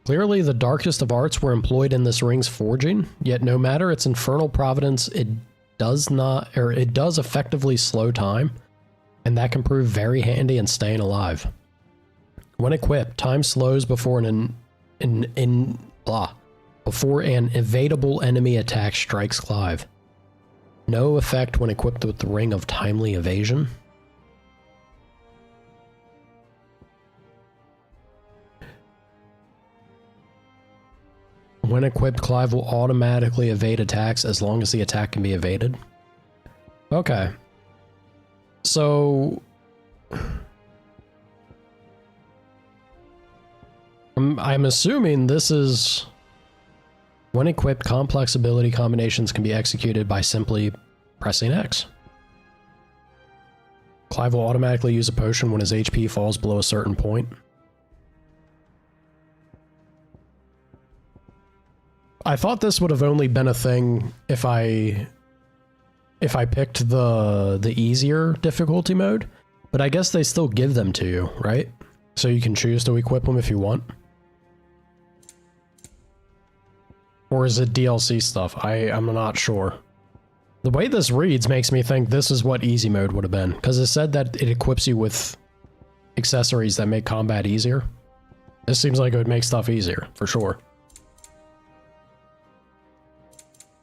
Clearly the darkest of arts were employed in this ring's forging, yet no matter its infernal providence, it does effectively slow time, and that can prove very handy in staying alive. When equipped, time slows before an evadable enemy attack strikes Clive. No effect when equipped with the Ring of Timely Evasion. When equipped, Clive will automatically evade attacks as long as the attack can be evaded. Okay. So... I'm assuming this is... When equipped, complex ability combinations can be executed by simply pressing X. Clive will automatically use a potion when his HP falls below a certain point. I thought this would have only been a thing if I picked the easier difficulty mode, but I guess they still give them to you, right? So you can choose to equip them if you want. Or is it DLC stuff? I'm not sure. The way this reads makes me think this is what easy mode would have been, because it said that it equips you with accessories that make combat easier. This seems like it would make stuff easier, for sure.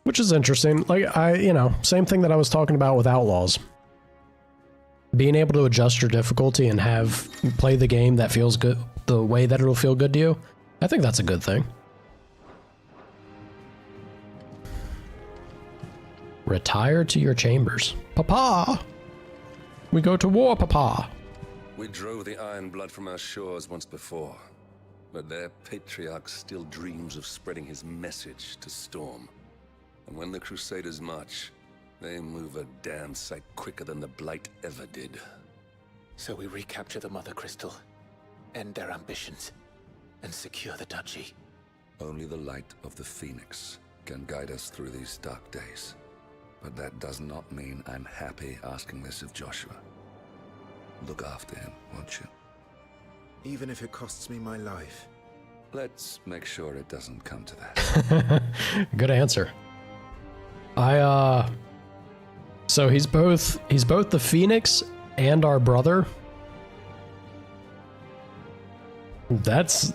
Which is interesting. Like, same thing that I was talking about with Outlaws. Being able to adjust your difficulty and play the game that feels good, the way that it'll feel good to you, I think that's a good thing. Retire to your chambers. Papa! We go to war, Papa!
We drove the Iron Blood from our shores once before, but their patriarch still dreams of spreading his message to Storm. And when the Crusaders march, they move a damn sight quicker than the Blight ever did.
So we recapture the Mother Crystal, end their ambitions, and secure the duchy.
Only the light of the Phoenix can guide us through these dark days. But that does not mean I'm happy asking this of Joshua. Look after him, won't you?
Even if it costs me my life.
Let's make sure it doesn't come to that.
Good answer. So he's both the Phoenix and our brother.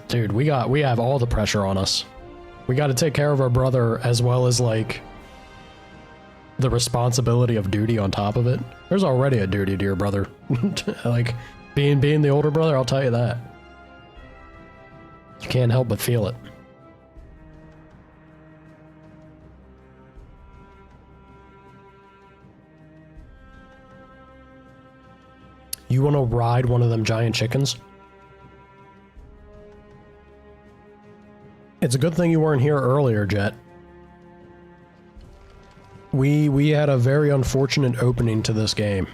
Dude, we have all the pressure on us. We got to take care of our brother as well as like the responsibility of duty on top of it. There's already a duty to your brother. Like being the older brother, I'll tell you that. You can't help but feel it. You want to ride one of them giant chickens? It's a good thing you weren't here earlier, Jet. We had a very unfortunate opening to this game.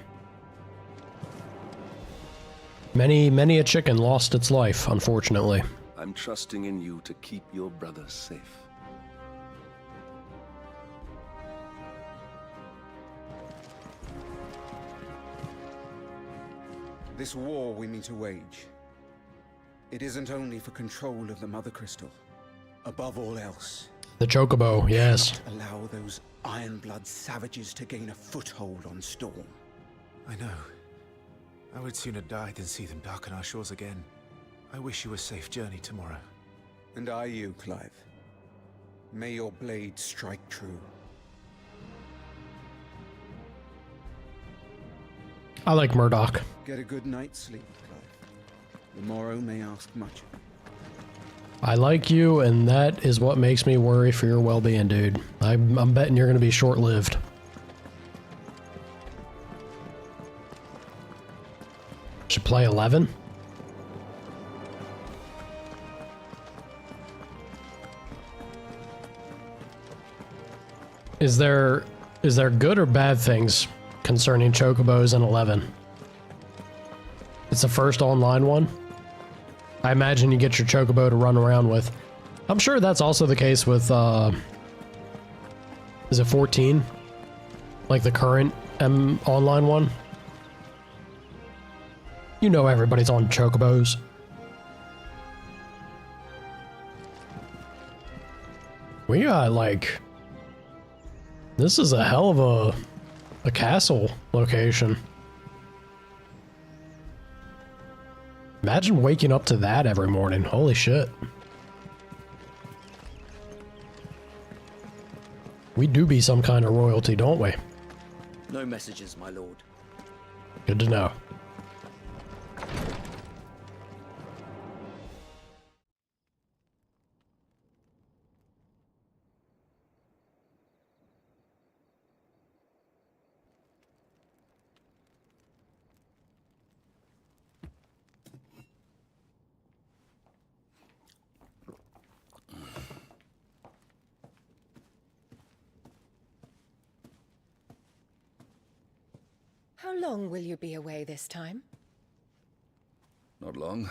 Many a chicken lost its life, unfortunately.
I'm trusting in you to keep your brother safe.
This war we mean to wage, it isn't only for control of the Mother Crystal. Above all else,
the Chocobo, yes.
Allow those Ironblood savages to gain a foothold on Storm.
I know. I would sooner die than see them darken our shores again. I wish you a safe journey tomorrow.
And I you, Clive. May your blade strike true.
I like Murdoch.
Get a good night's sleep, Clive. The morrow may ask much.
I like you, and that is what makes me worry for your well-being, dude. I'm betting you're going to be short-lived. Should play 11? Is there good or bad things concerning Chocobos in 11? It's the first online one? I imagine you get your Chocobo to run around with. I'm sure that's also the case with, is it 14? Like the current online one? You know everybody's on Chocobos. We got, like... This is a hell of a castle location. Imagine waking up to that every morning. Holy shit. We do be some kind of royalty, don't we?
No messages, my lord.
Good to know.
How long will you be away this time?
Not long.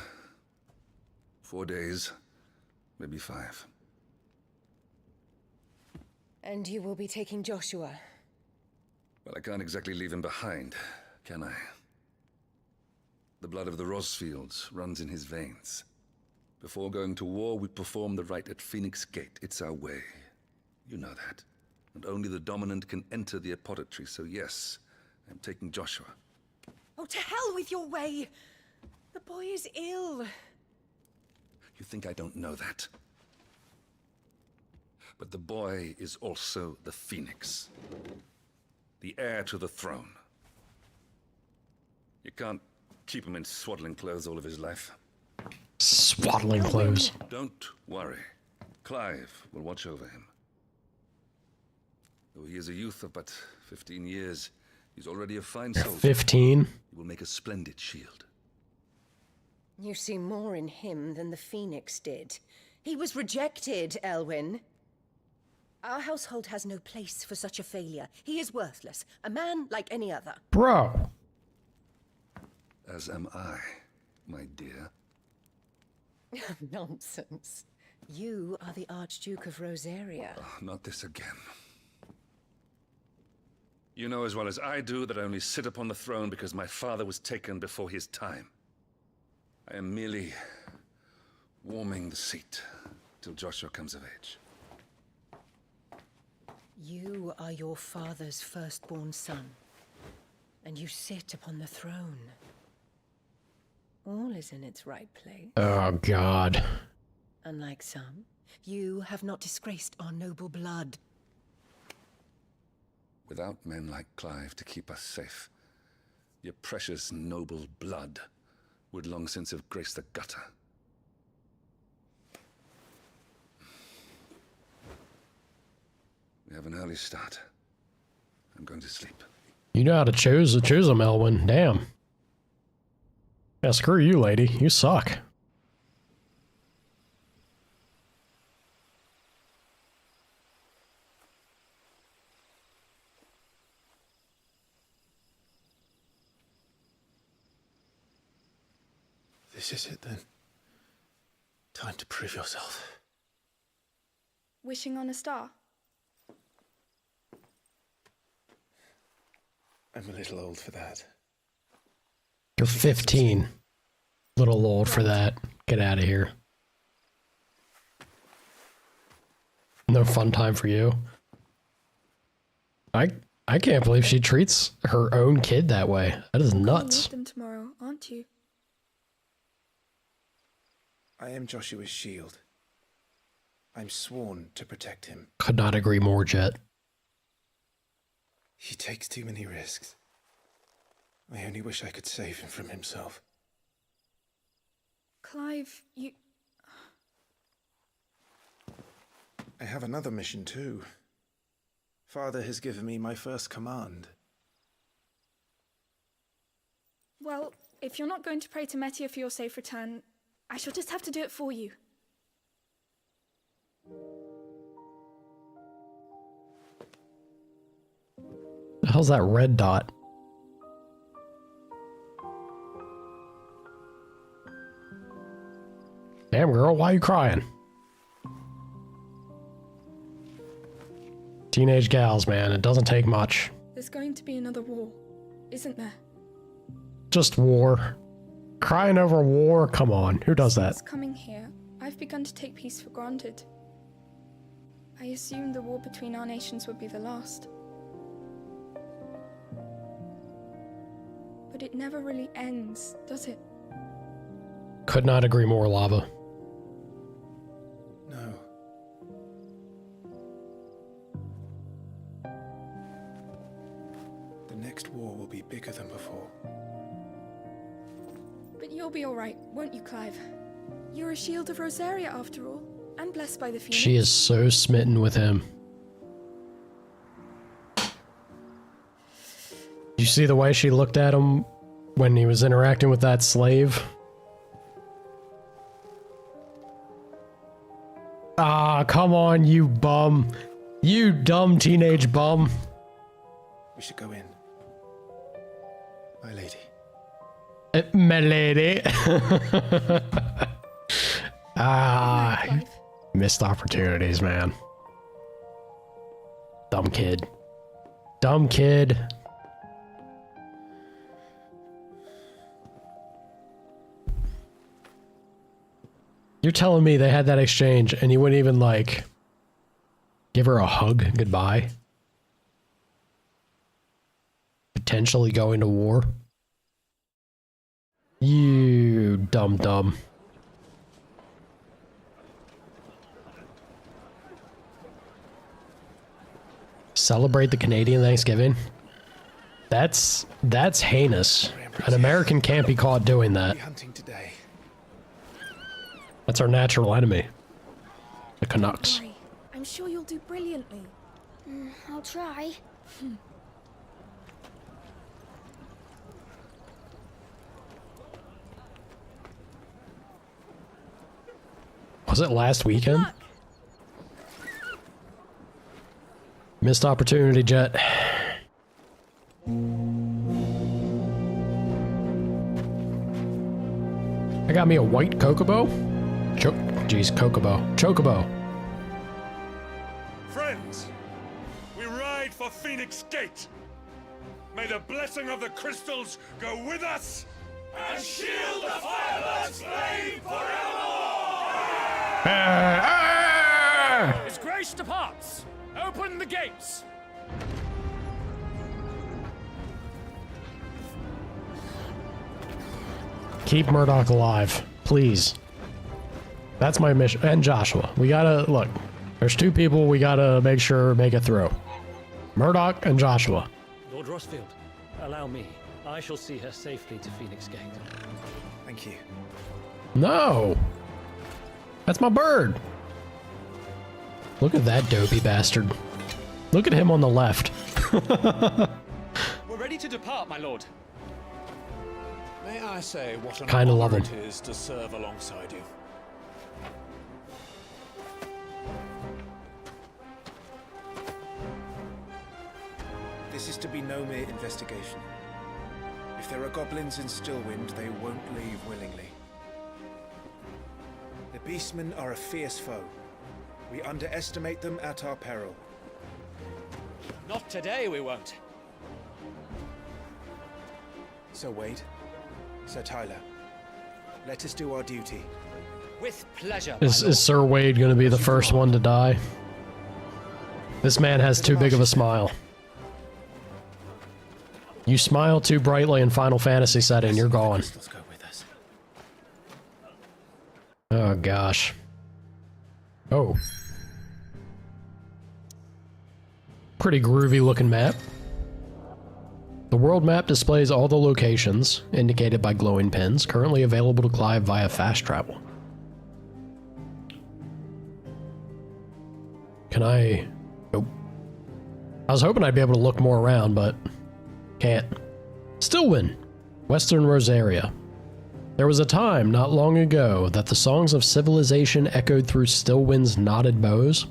4 days, maybe 5.
And you will be taking Joshua?
Well, I can't exactly leave him behind, can I? The blood of the Rosfields runs in his veins. Before going to war, we perform the rite at Phoenix Gate. It's our way. You know that. and only the dominant can enter the apothecary, so yes, I'm taking Joshua.
Oh, to hell with your way! The boy is ill.
You think I don't know that? But the boy is also the Phoenix. The heir to the throne. You can't keep him in swaddling clothes all of his life.
Swaddling clothes.
Don't worry. Clive will watch over him. Though he is a youth of but 15 years, he's already a fine soldier.
15?
He will make a splendid shield.
You see more in him than the Phoenix did. He was rejected, Elwyn. Our household has no place for such a failure. He is worthless. A man like any other.
Bro.
As am I, my dear.
Nonsense. You are the Archduke of Rosaria.
Oh, not this again. You know as well as I do that I only sit upon the throne because my father was taken before his time. I am merely warming the seat till Joshua comes of age.
You are your father's firstborn son, and you sit upon the throne. All is in its right place.
Oh, God.
Unlike some, you have not disgraced our noble blood.
Without men like Clive to keep us safe, your precious noble blood would long since have graced the gutter. We have an early start. I'm going to sleep.
You know how to choose them, Elwyn. Damn. Yeah, screw you, lady. You suck.
This is it then. Time to prove yourself.
Wishing on a star?
I'm a little old for that.
You're 15. Little old for that. Get out of here. No fun time for you. I can't believe she treats her own kid that way. That is nuts.
You'll need them tomorrow, aren't you?
I am Joshua's shield. I'm sworn to protect him.
Could not agree more, Jet.
He takes too many risks. I only wish I could save him from himself.
Clive, you...
I have another mission too. Father has given me my first command.
Well, if you're not going to pray to Metia for your safe return, I shall just have to do it for you.
The hell's that red dot? Damn, girl, why are you crying? Teenage gals, man, it doesn't take much.
There's going to be another war, isn't there?
Just war. Crying over war? Come on, who does that?
Since coming here, I've begun to take peace for granted. I assumed the war between our nations would be the last. But it never really ends, does it?
Could not agree more, Lava.
No. The next war will be bigger than before.
But you'll be alright, won't you, Clive? You're a shield of Rosaria after all, and blessed by the Phoenix.
She is so smitten with him. You see the way she looked at him when he was interacting with that slave? Ah, come on, you bum. You dumb teenage bum.
We should go in. My lady.
My lady. Ah, missed opportunities, man. Dumb kid. Dumb kid. You're telling me they had that exchange and you wouldn't even, like, give her a hug goodbye? potentially going to war. You dumb. Celebrate the Canadian Thanksgiving? That's heinous. An American can't be caught doing that. That's our natural enemy. The Canucks.
I'm sure you'll do brilliantly.
I'll try.
Was it last weekend? Missed opportunity, Jet. I got me a white Chocobo. Chocobo.
Friends, we ride for Phoenix Gate. May the blessing of the crystals go with us and shield the Firebird's flame forevermore!
His Grace departs! Open the gates!
Keep Murdoch alive, please. That's my mission. And Joshua. We gotta, look, there's two people we gotta make it through. Murdoch and Joshua.
Lord Rossfield, allow me. I shall see her safely to Phoenix Gate.
Thank you.
No! That's my bird! Look at that dopey bastard. Look at him on the left.
We're ready to depart, my lord.
May I say what an
Kinda love
honor
him.
it is to serve alongside you.
This is to be no mere investigation. If there are goblins in Stillwind, they won't leave willingly. The Beastmen are a fierce foe. We underestimate them at our peril.
Not today, we won't.
Sir Wade, Sir Tyler, let us do our duty.
With pleasure.
Is Sir Wade gonna be the first one to die? This man has too big of a smile. You smile too brightly in Final Fantasy setting, you're gone. Oh gosh. Oh. Pretty groovy looking map. The world map displays all the locations, indicated by glowing pins, currently available to Clive via fast travel. Can I... Nope. I was hoping I'd be able to look more around, but... can't. Stillwind, Western Rosaria. There was a time not long ago that the songs of civilization echoed through Stillwind's knotted boughs.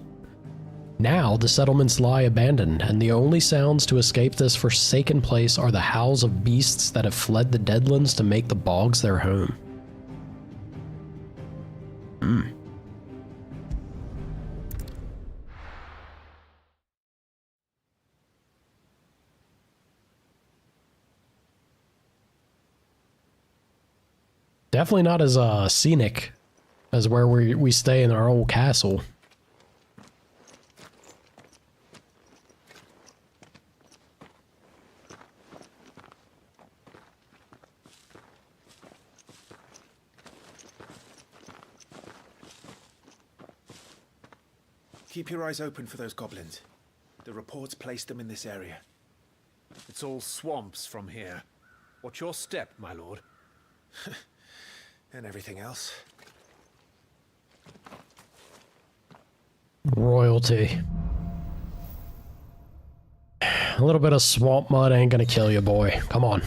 Now the settlements lie abandoned, and the only sounds to escape this forsaken place are the howls of beasts that have fled the Deadlands to make the bogs their home. Definitely not as scenic as where we stay in our old castle.
Keep your eyes open for those goblins. The reports placed them in this area.
It's all swamps from here. What's your step, my lord?
And everything else.
Royalty. A little bit of swamp mud ain't gonna kill you, boy. Come on.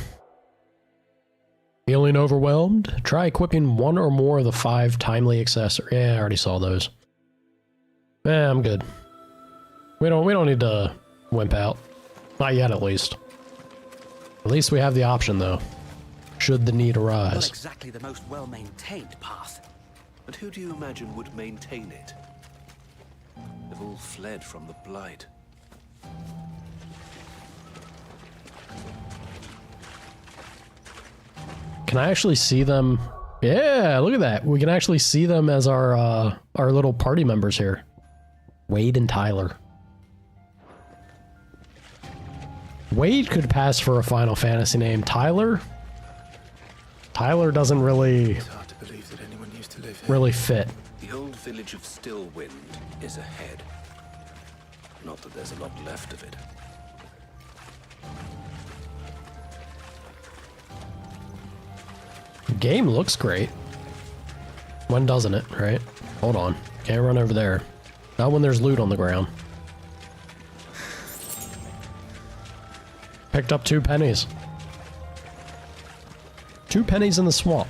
Feeling overwhelmed? Try equipping one or more of the 5 timely accessories. Yeah, I already saw those. I'm good. We don't need to wimp out. Not yet, at least. At least we have the option, though. Should the need
Not
arise.
exactly the most well-maintained path.
And who do you imagine would maintain it? They've all fled from the Blight.
Can I actually see them? Yeah, look at that. We can actually see them as our little party members here. Wade and Tyler. Wade could pass for a Final Fantasy name. Tyler? Tyler doesn't really...
It's hard to believe that anyone used to live here.
really fit.
The old village of Stillwind is ahead. Not that there's a lot left of it.
Game looks great. When doesn't it, right? Hold on. Can't run over there. Not when there's loot on the ground. Picked up 2 pennies. 2 pennies in the swamp.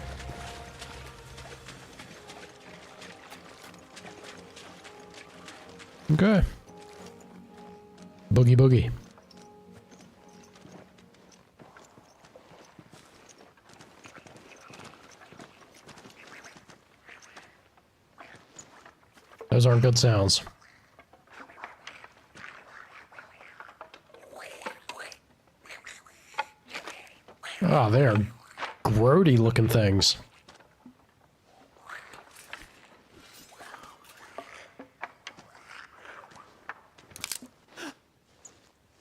Okay. Boogie boogie. Those aren't good sounds. Ah, they are grody looking things.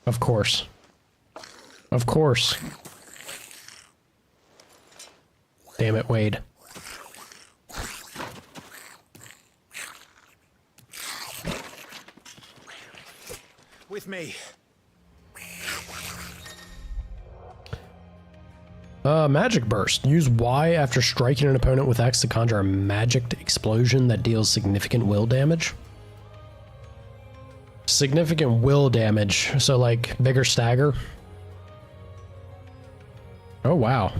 Of course. Of course. Damn it, Wade.
With me.
Magic Burst. Use Y after striking an opponent with X to conjure a magicked explosion that deals significant will damage. Significant will damage, so like bigger stagger. Oh wow.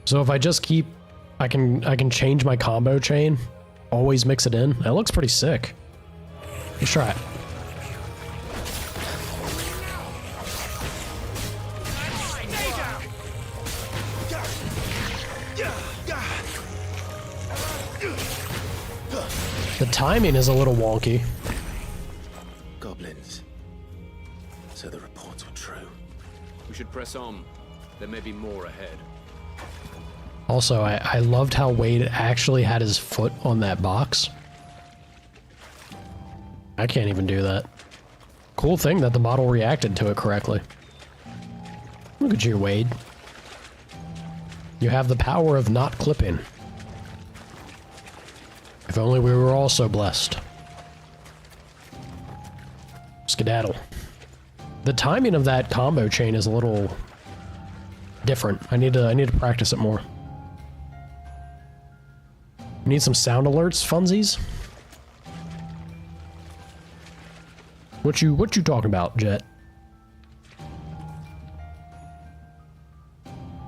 So if I just keep, I can change my combo chain, always mix it in. That looks pretty sick. Let's try it. The timing is a little wonky.
Goblins. So the reports were true.
We should press on. There may be more ahead.
Also, I loved how Wade actually had his foot on that box. I can't even do that. Cool thing that the model reacted to it correctly. Look at you, Wade. You have the power of not clipping. If only we were all so blessed. Skedaddle. The timing of that combo chain is a little different. I need to practice it more. Need some sound alerts, funsies? What you talking about, Jet?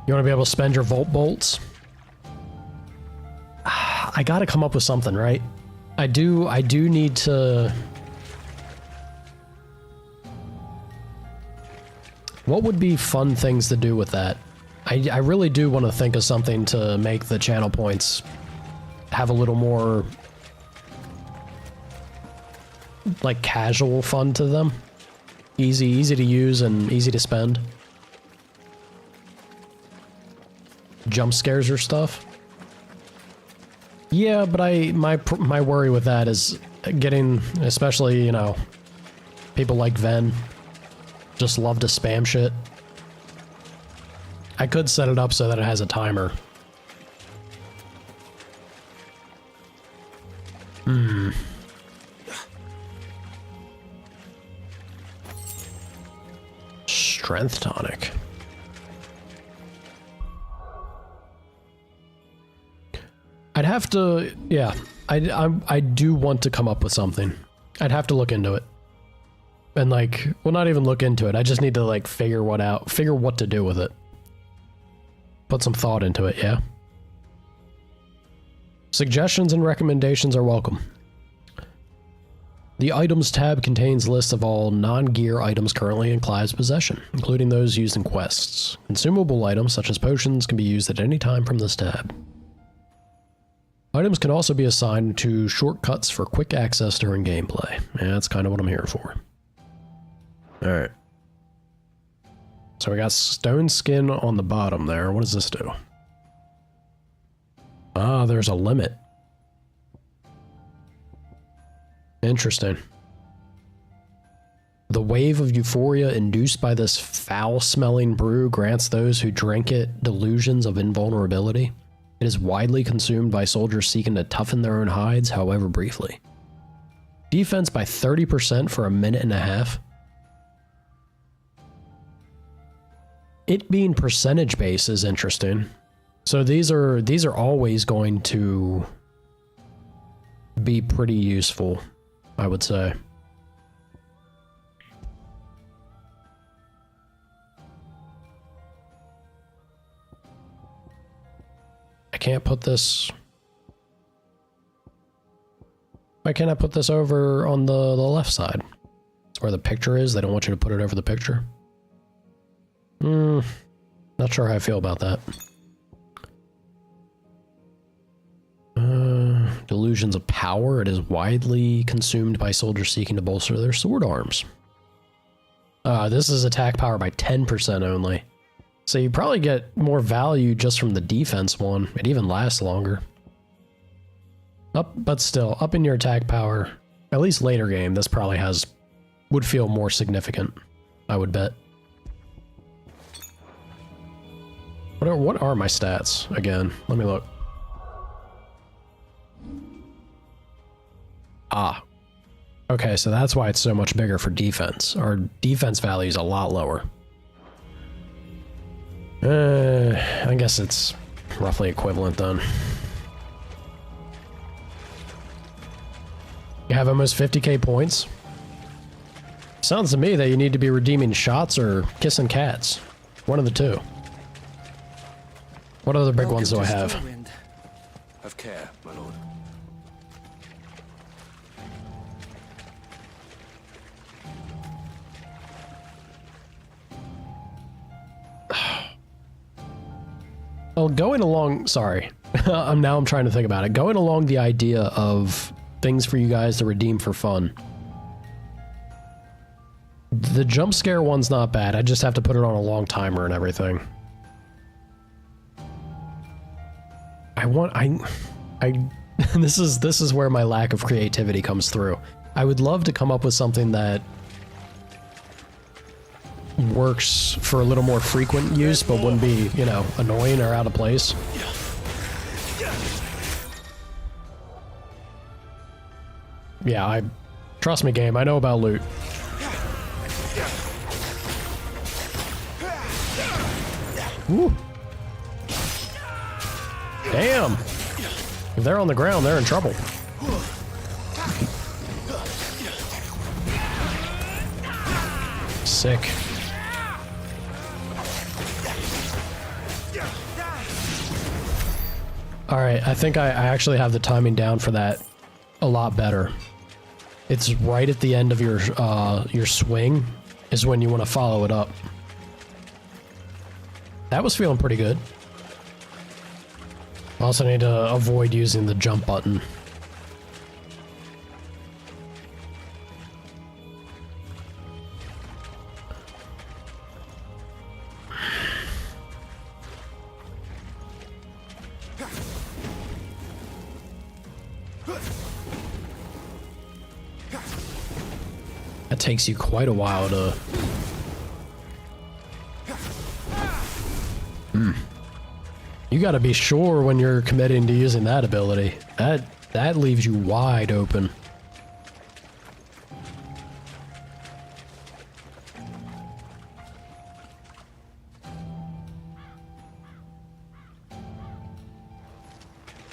You want to be able to spend your Volt Bolts? I gotta come up with something, right? I do need to... What would be fun things to do with that? I really do want to think of something to make the channel points have a little more like casual fun to them. Easy to use and easy to spend. Jump scares or stuff. Yeah, but my worry with that is getting, especially, you know, people like Ven just love to spam shit. I could set it up so that it has a timer. Strength tonic. I'd have to, yeah, I do want to come up with something. I'd have to look into it. And like, well, not even look into it. I just need to like figure what to do with it. Put some thought into it, yeah? Suggestions and recommendations are welcome. The Items tab contains lists of all non-gear items currently in Clive's possession, including those used in quests. Consumable items, such as potions, can be used at any time from this tab. Items can also be assigned to shortcuts for quick access during gameplay. Yeah, that's kind of what I'm here for. Alright. So we got stone skin on the bottom there. What does this do? Ah, there's a limit. Interesting. The wave of euphoria induced by this foul-smelling brew grants those who drink it delusions of invulnerability. It is widely consumed by soldiers seeking to toughen their own hides, however briefly. Defense by 30% for a minute and a half. It being percentage based is interesting. So these are always going to be pretty useful, I would say. I can't put this... Why can't I put this over on the left side? It's where the picture is. They don't want you to put it over the picture. Not sure how I feel about that. Delusions of power. It is widely consumed by soldiers seeking to bolster their sword arms. This is attack power by 10% only. So you probably get more value just from the defense one. It even lasts longer. But still, up in your attack power, at least later game, this probably would feel more significant, I would bet. What are my stats again? Let me look. Okay, so that's why it's so much bigger for defense. Our defense value is a lot lower. I guess it's roughly equivalent then. You have almost 50k points. Sounds to me that you need to be redeeming shots or kissing cats. One of the two. What other big ones do I have?
Have care, my lord.
Well, going along, sorry. I'm trying to think about it. Going along the idea of things for you guys to redeem for fun. The jump scare one's not bad. I just have to put it on a long timer and everything. This is where my lack of creativity comes through. I would love to come up with something that works for a little more frequent use, but wouldn't be, you know, annoying or out of place. Yeah, trust me, game, I know about loot. Woo. Damn! If they're on the ground, they're in trouble. Sick. Alright, I think I actually have the timing down for that a lot better. It's right at the end of your swing is when you want to follow it up. That was feeling pretty good. Also need to avoid using the jump button. That takes you quite a while to... You gotta be sure when you're committing to using that ability. That leaves you wide open.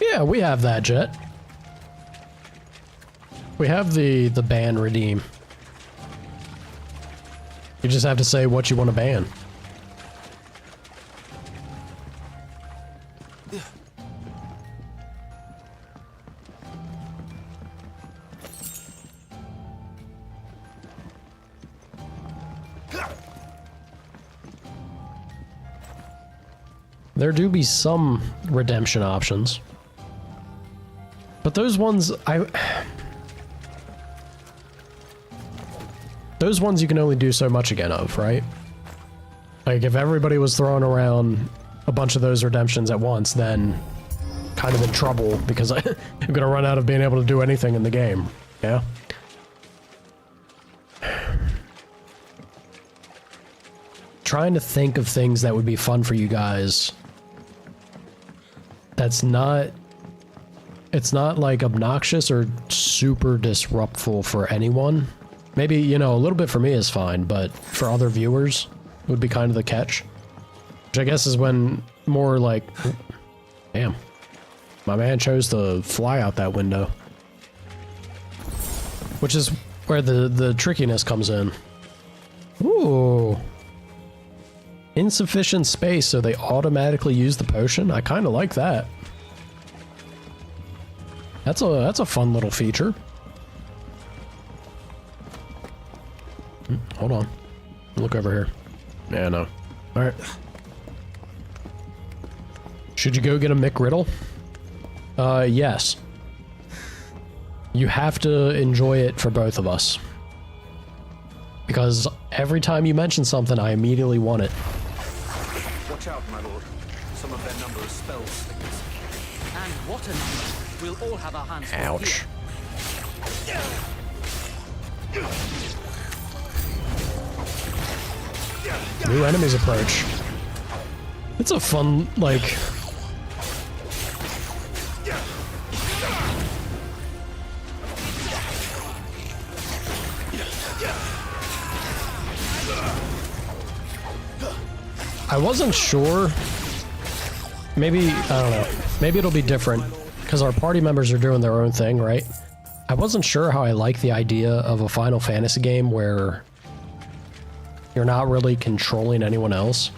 Yeah, we have that, Jet. We have the ban redeem. You just have to say what you want to ban. There do be some redemption options. But those ones, those ones you can only do so much again of, right? Like, if everybody was throwing around a bunch of those redemptions at once, then kind of in trouble, because I'm gonna run out of being able to do anything in the game, yeah? trying to think of things that would be fun for you guys. That's not... It's not like obnoxious or super disruptful for anyone. Maybe, you know, a little bit for me is fine, but for other viewers would be kind of the catch. Which I guess is when more like... Damn. My man chose to fly out that window. Which is where the trickiness comes in. Ooh. Insufficient space, so they automatically use the potion? I kind of like that. That's a fun little feature. Hold on. Look over here. Yeah, no. Alright. Should you go get a McGriddle? Yes. You have to enjoy it for both of us. Because every time you mention something, I immediately want it.
Watch out, my lord. Some of their number is spell slingers. And what a number. We'll all have our hands full.
Ouch. New enemies approach. It's a fun, like... I wasn't sure. Maybe, I don't know. Maybe it'll be different. Because our party members are doing their own thing, right? I wasn't sure how I like the idea of a Final Fantasy game where you're not really controlling anyone else.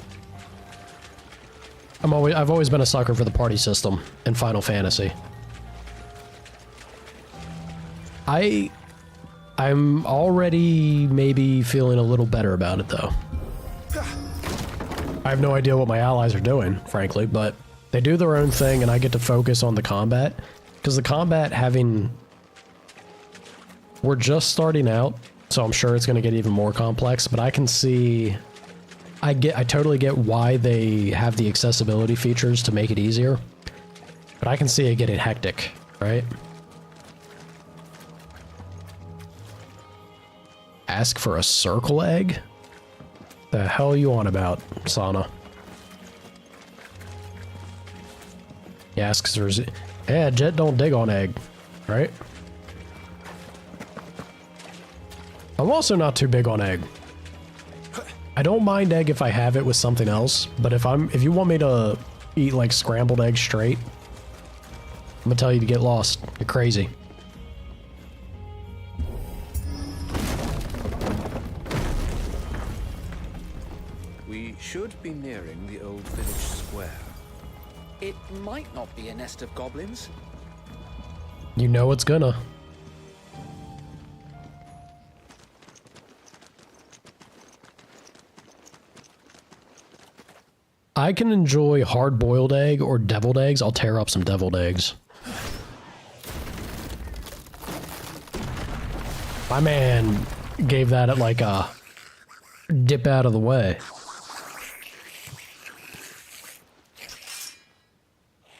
I've always been a sucker for the party system in Final Fantasy. I'm already maybe feeling a little better about it though. I have no idea what my allies are doing, frankly, but they do their own thing and I get to focus on the combat. Because the combat we're just starting out, so I'm sure it's going to get even more complex, but I can see... I totally get why they have the accessibility features to make it easier. But I can see it getting hectic, right? Ask for a circle egg? The hell you on about, Sana? Yeah, asks there's... Yeah, Jet don't dig on egg, right? I'm also not too big on egg. I don't mind egg if I have it with something else, but if you want me to eat like scrambled eggs straight, I'm gonna tell you to get lost. You're crazy.
We should be nearing the old village square. It might not be a nest of goblins.
You know it's gonna. I can enjoy hard-boiled egg or deviled eggs. I'll tear up some deviled eggs. My man gave that at like a dip out of the way.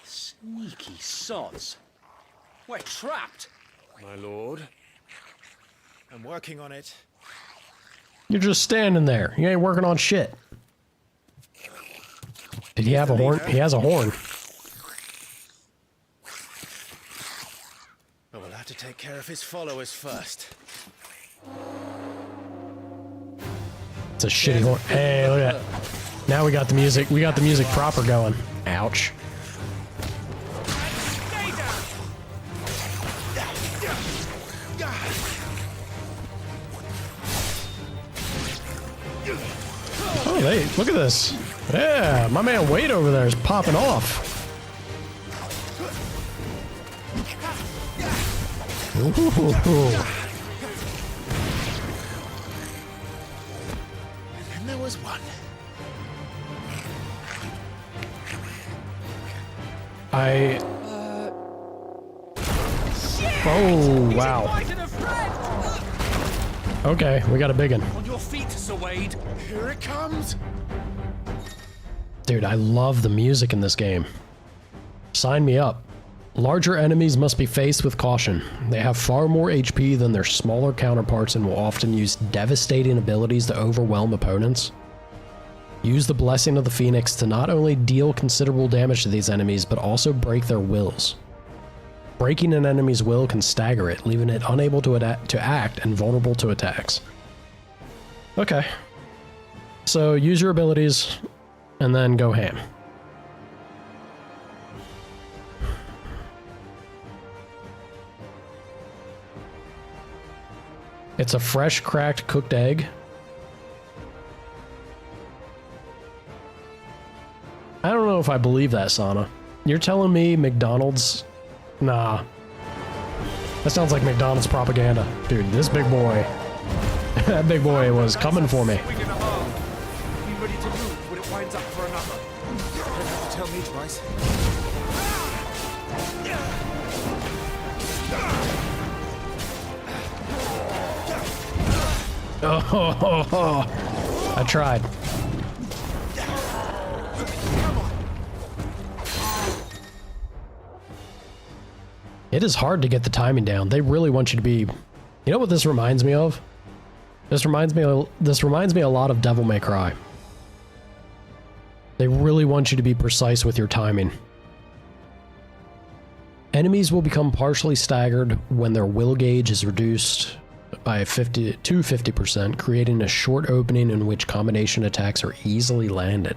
Sneaky sods. We're trapped.
My lord. I'm working on it.
You're just standing there. You ain't working on shit. Did he have a horn? He has a horn.
But we'll have to take care of his followers first.
It's a shitty horn. Hey, look at that. Now we got the music. We got the music proper going. Ouch. Oh, hey, look at this. Yeah, my man Wade over there is popping off. Ooh.
And there was one.
Oh, wow. Okay, we got a big one.
On your feet, Sir Wade.
Here it comes.
Dude, I love the music in this game. Sign me up. Larger enemies must be faced with caution. They have far more HP than their smaller counterparts and will often use devastating abilities to overwhelm opponents. Use the Blessing of the Phoenix to not only deal considerable damage to these enemies, but also break their wills. Breaking an enemy's will can stagger it, leaving it unable to act and vulnerable to attacks. Okay. So use your abilities, and then go ham. It's a fresh, cracked, cooked egg. I don't know if I believe that, Sana. You're telling me McDonald's? Nah. That sounds like McDonald's propaganda. Dude, this big boy... that big boy was coming for me.
Be ready to move when it winds up for another. You don't have to tell me twice.
Oh, I tried. It is hard to get the timing down. They really want you to be... You know what this reminds me of? This reminds me a lot of Devil May Cry. They really want you to be precise with your timing. Enemies will become partially staggered when their will gauge is reduced by 50%, creating a short opening in which combination attacks are easily landed.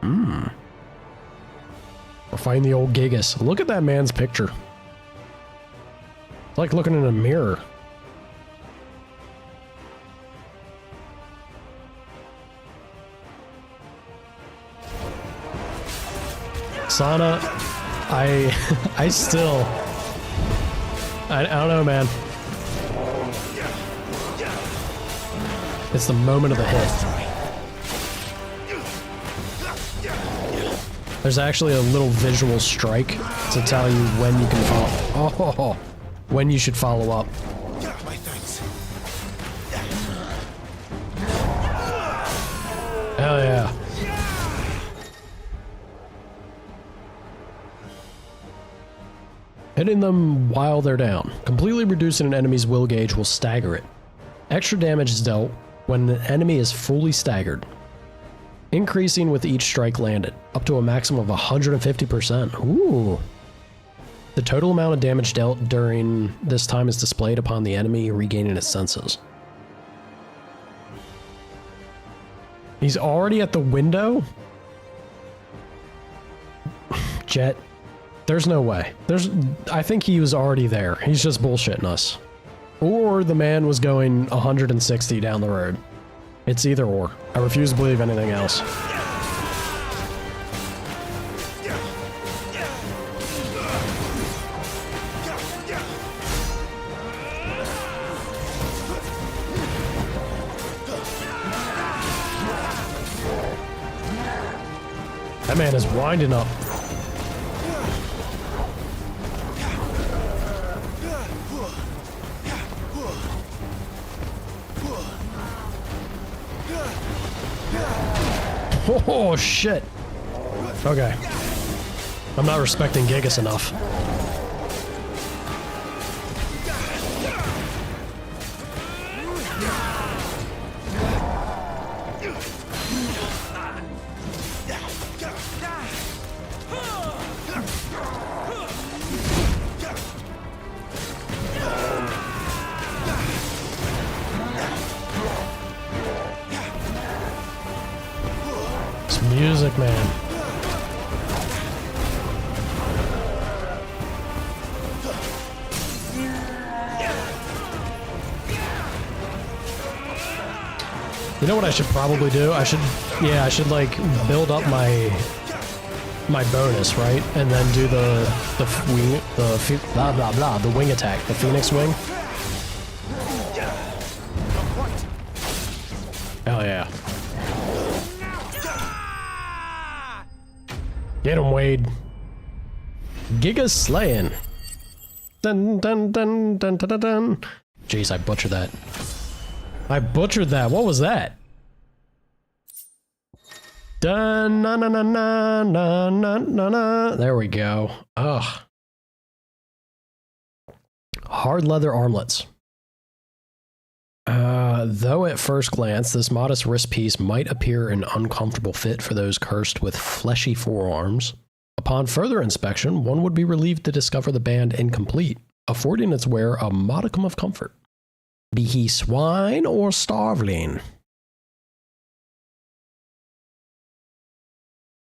We're fighting the old Gigas. Look at that man's picture. It's like looking in a mirror. Sana, I still... I don't know, man. It's the moment of the hit. There's actually a little visual strike to tell you when you can follow. Oh, when you should follow up.
My thanks.
Hell yeah. Hitting them while they're down. Completely reducing an enemy's will gauge will stagger it. Extra damage is dealt when the enemy is fully staggered, increasing with each strike landed, up to a maximum of 150%. Ooh. The total amount of damage dealt during this time is displayed upon the enemy regaining its senses. He's already at the window? Jet, there's no way. I think he was already there. He's just bullshitting us. Or the man was going 160 down the road. It's either or. I refuse to believe anything else. That man is winding up. Oh, shit. Okay. I'm not respecting Gigas enough. Music, man. You know what I should probably do? I should like build up my bonus, right? And then do the wing attack, the Phoenix wing. Hell yeah. Get him, Wade. Giga slaying. Dun dun dun dun dun dun dun. Jeez, I butchered that. I butchered that. What was that? Dun na na na na na na na na. There we go. Ugh. Hard leather armlets. Though at first glance, this modest wrist piece might appear an uncomfortable fit for those cursed with fleshy forearms, upon further inspection, one would be relieved to discover the band incomplete, affording its wearer a modicum of comfort. Be he swine or starveling.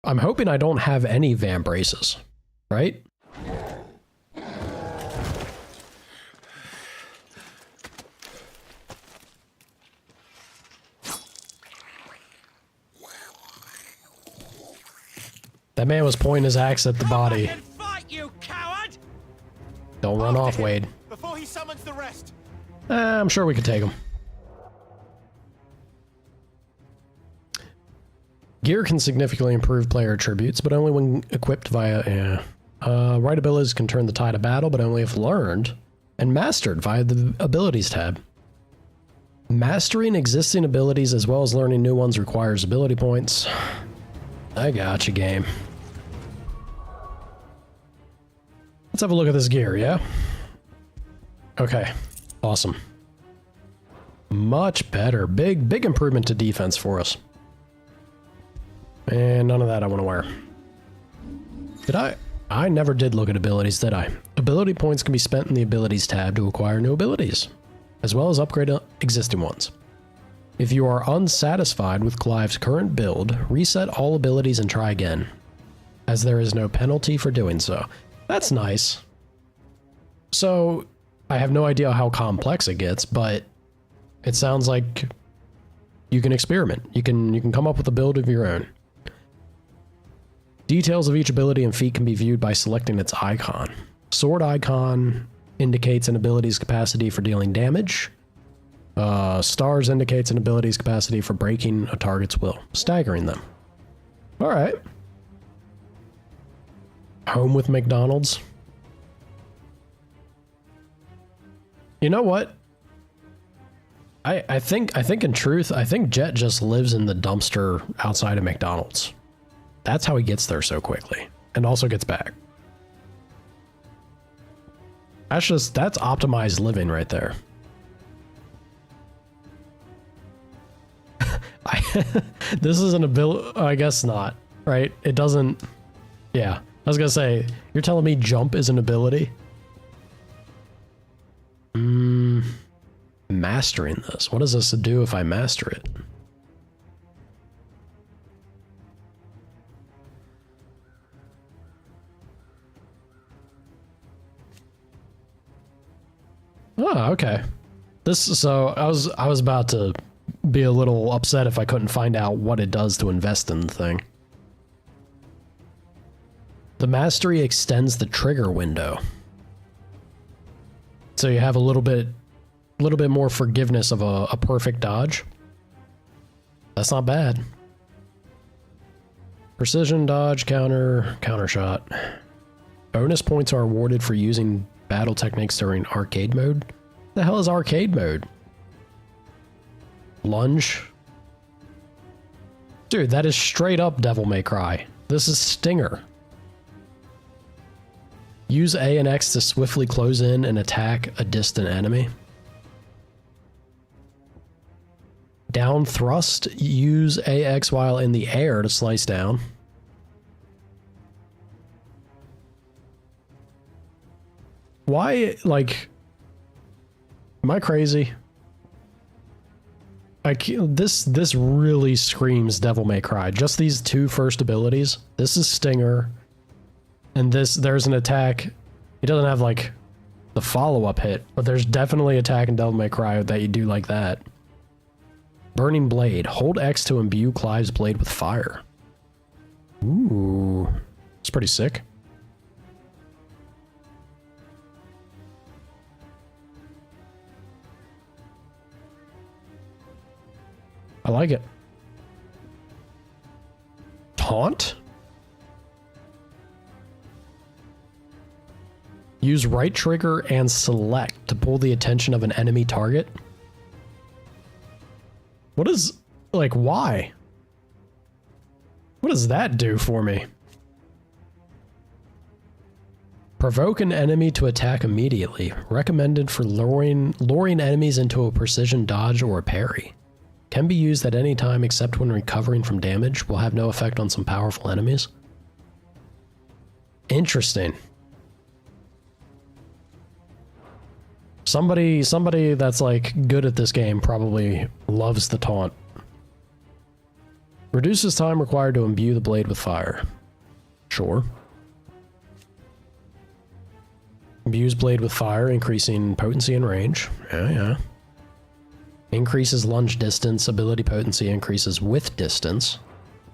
I'm hoping I don't have any vamp braces, right? That man was pointing his axe at the body.
Fight, you coward!
Don't run off, Wade.
Before he summons the rest.
I'm sure we could take him. Gear can significantly improve player attributes, but only when equipped via... right abilities can turn the tide of battle, but only if learned and mastered via the abilities tab. Mastering existing abilities as well as learning new ones requires ability points. I got you, game. Let's have a look at this gear, yeah? Okay, awesome. Much better. Big improvement to defense for us. And none of that I want to wear. Did I? I never did look at abilities, did I? Ability points can be spent in the abilities tab to acquire new abilities, as well as upgrade existing ones. If you are unsatisfied with Clive's current build, reset all abilities and try again, as there is no penalty for doing so. That's nice. So, I have no idea how complex it gets, but it sounds like you can experiment. You can come up with a build of your own. Details of each ability and feat can be viewed by selecting its icon. Sword icon indicates an ability's capacity for dealing damage. Stars indicates an ability's capacity for breaking a target's will, staggering them. Alright. Home with McDonald's. You know what? I think in truth, I think Jet just lives in the dumpster outside of McDonald's. That's how he gets there so quickly. And also gets back. That's optimized living right there. This is an ability, I guess not, right? It doesn't, yeah. I was gonna say, you're telling me jump is an ability? Mastering this. What does this do if I master it? Oh, okay. So I was about to be a little upset if I couldn't find out what it does to invest in the thing. The mastery extends the trigger window. So you have a little bit more forgiveness of a perfect dodge. That's not bad. Precision dodge, counter shot. Bonus points are awarded for using battle techniques during arcade mode. The hell is arcade mode? Lunge. Dude, that is straight up Devil May Cry. This is Stinger. Use A and X to swiftly close in and attack a distant enemy. Down thrust. Use AX while in the air to slice down. Why, like... Am I crazy? This really screams Devil May Cry. Just these two first abilities. This is Stinger. And there's an attack. It doesn't have, like, the follow-up hit. But there's definitely attack in Devil May Cry that you do like that. Burning Blade. Hold X to imbue Clive's blade with fire. Ooh. It's pretty sick. I like it. Taunt? Use right trigger and select to pull the attention of an enemy target. What is... like, why? What does that do for me? Provoke an enemy to attack immediately. Recommended for luring enemies into a precision dodge or a parry. Can be used at any time except when recovering from damage. Will have no effect on some powerful enemies. Interesting. Somebody that's like good at this game probably loves the taunt. Reduces time required to imbue the blade with fire. Sure. Imbues blade with fire, increasing potency and range. Yeah. Increases lunge distance. Ability potency increases with distance.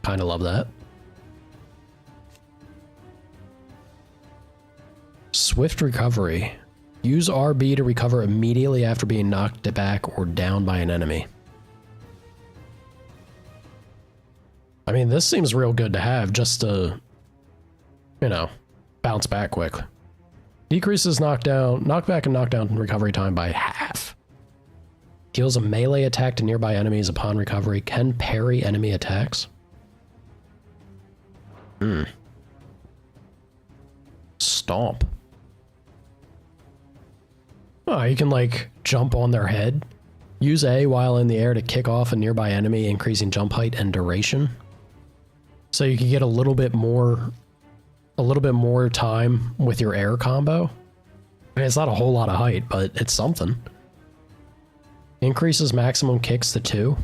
Kinda love that. Swift recovery. Use RB to recover immediately after being knocked back or down by an enemy. I mean, this seems real good to have just to, you know, bounce back quick. Decreases knockback and knockdown recovery time by half. Deals a melee attack to nearby enemies upon recovery. Can parry enemy attacks. Stomp. Oh, you can like jump on their head. Use A while in the air to kick off a nearby enemy, increasing jump height and duration. So you can get a little bit more time with your air combo. I mean, it's not a whole lot of height, but it's something. Increases maximum kicks to 2.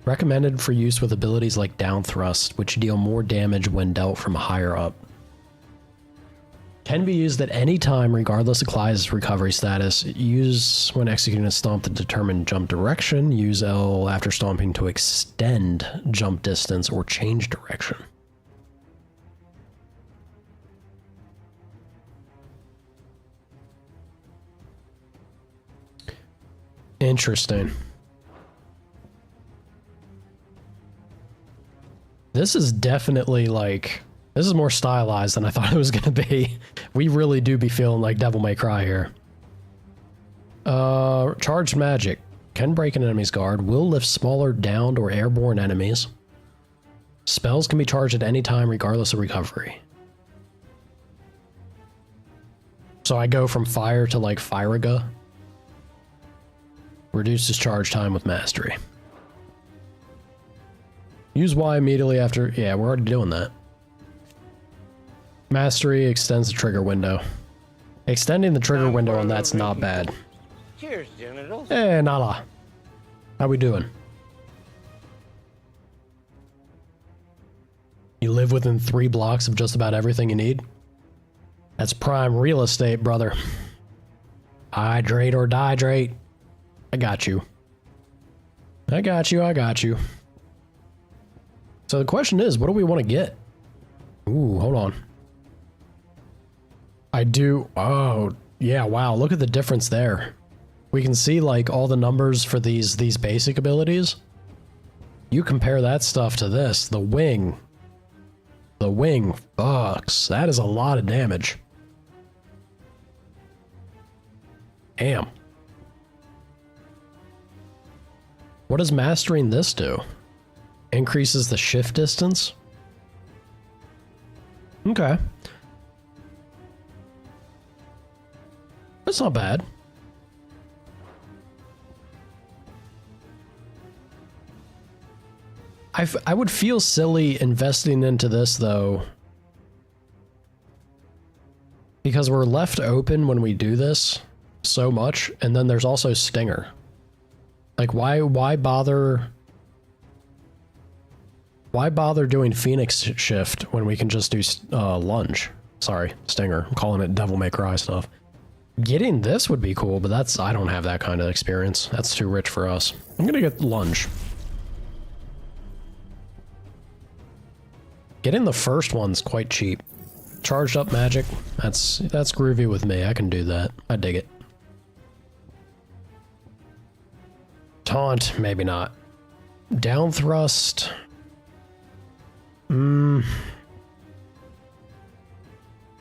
Recommended for use with abilities like down thrust, which deal more damage when dealt from higher up. Can be used at any time regardless of Clyde's recovery status. Use when executing a stomp to determine jump direction. Use L after stomping to extend jump distance or change direction. Interesting. This is definitely like... This is more stylized than I thought it was going to be. We really do be feeling like Devil May Cry here. Charged magic. Can break an enemy's guard. Will lift smaller downed or airborne enemies. Spells can be charged at any time regardless of recovery. So I go from fire to like Firaga. Reduces charge time with mastery. Use Y immediately after... Yeah, we're already doing that. Mastery extends the trigger window. Extending the trigger window on that's not bad.
Cheers, genitals.
Hey, Nala. How we doing? You live within 3 blocks of just about everything you need? That's prime real estate, brother. Hydrate or dihydrate. I got you. I got you, I got you. So the question is, what do we want to get? Ooh, hold on. I do... Oh, yeah, wow, look at the difference there. We can see, like, all the numbers for these basic abilities. You compare that stuff to this. The wing. The wing fucks. That is a lot of damage. Damn. What does mastering this do? Increases the shift distance? Okay. That's not bad. I would feel silly investing into this, though, because we're left open when we do this so much, and then there's also Stinger. Like, why bother... Why bother doing Phoenix Shift when we can just do Lunge? Sorry, Stinger. I'm calling it Devil May Cry stuff. Getting this would be cool, but that's... I don't have that kind of experience. That's too rich for us. I'm gonna get Lunge. Getting the first one's quite cheap. Charged up magic. That's groovy with me. I can do that. I dig it. Taunt, maybe not. Down thrust. I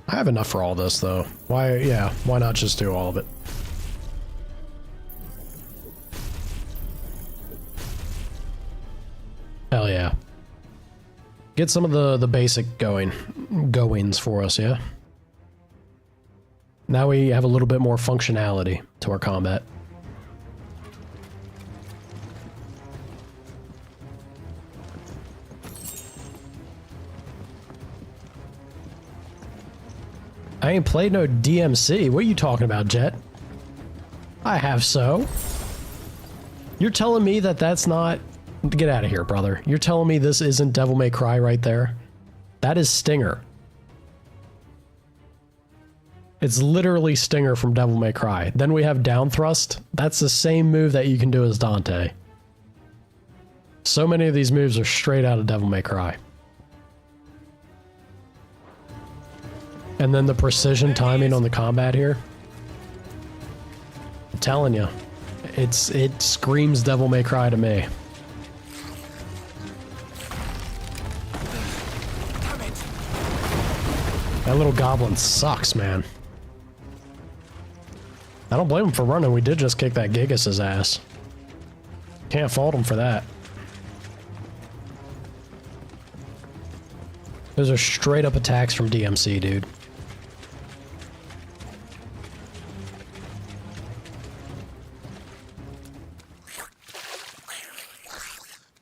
have enough for all this, though. Why not just do all of it? Hell yeah. get some of the basic goings for us, yeah? Now we have a little bit more functionality to our combat. I ain't played no DMC. What are you talking about, Jet? I have so. You're telling me that that's not... Get out of here, brother. You're telling me this isn't Devil May Cry right there? That is Stinger. It's literally Stinger from Devil May Cry. Then we have Down Thrust. That's the same move that you can do as Dante. So many of these moves are straight out of Devil May Cry. And then the precision timing on the combat here. I'm telling you, it screams Devil May Cry to me. That little goblin sucks, man. I don't blame him for running. We did just kick that Gigas' ass. Can't fault him for that. Those are straight up attacks from DMC, dude.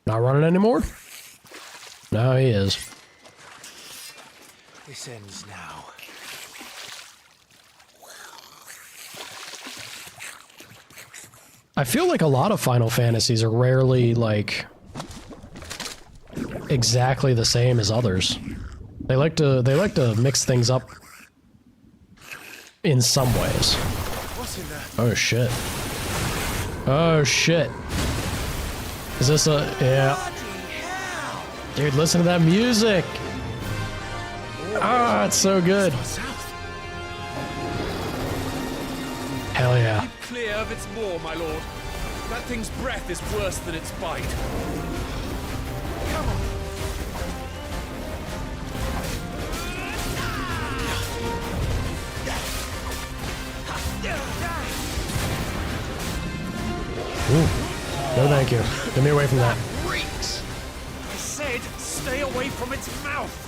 Not running anymore? No, he is.
This ends now.
I feel like a lot of Final Fantasies are rarely, like, exactly the same as others. They like to mix things up in some ways.
What's in there?
Oh shit. Oh shit. Is this a... yeah. Dude, listen to that music! Ah, it's so good. Hell yeah.
Keep clear of its maw, my lord. That thing's breath is worse than its bite. Come on.
Ooh. No thank you. Get me away from that.
Reeks! I said stay away from its mouth!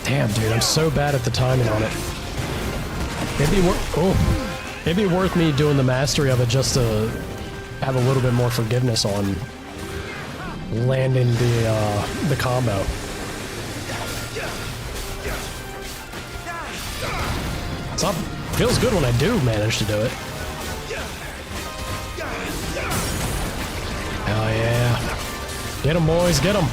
Damn, dude, I'm so bad at the timing on it. It'd be worth me doing the mastery of it just to have a little bit more forgiveness on landing the combo. It's up. Feels good when I do manage to do it. Hell yeah. Get 'em, boys, get 'em.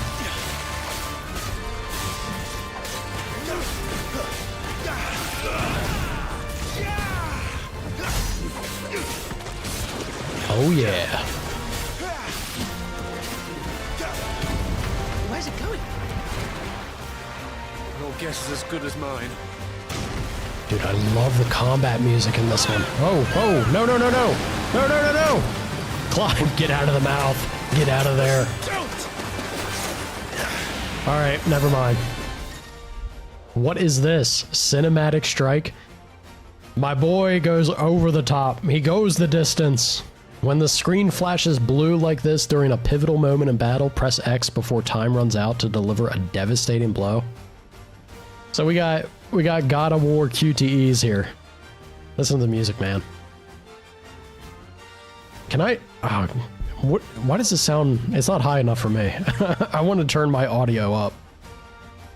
Oh yeah.
Where's it going? Your guess is as good as mine.
Dude, I love the combat music in this one. Oh, oh, no, no, no, no. No, no, no, no. Climb, get out of the mouth. Get out of there. All right, never mind. What is this? Cinematic strike? My boy goes over the top. He goes the distance. When the screen flashes blue like this during a pivotal moment in battle, press X before time runs out to deliver a devastating blow. So we got God of War QTEs here. Listen to the music, man. Can I... why does this sound... It's not high enough for me. I want to turn my audio up.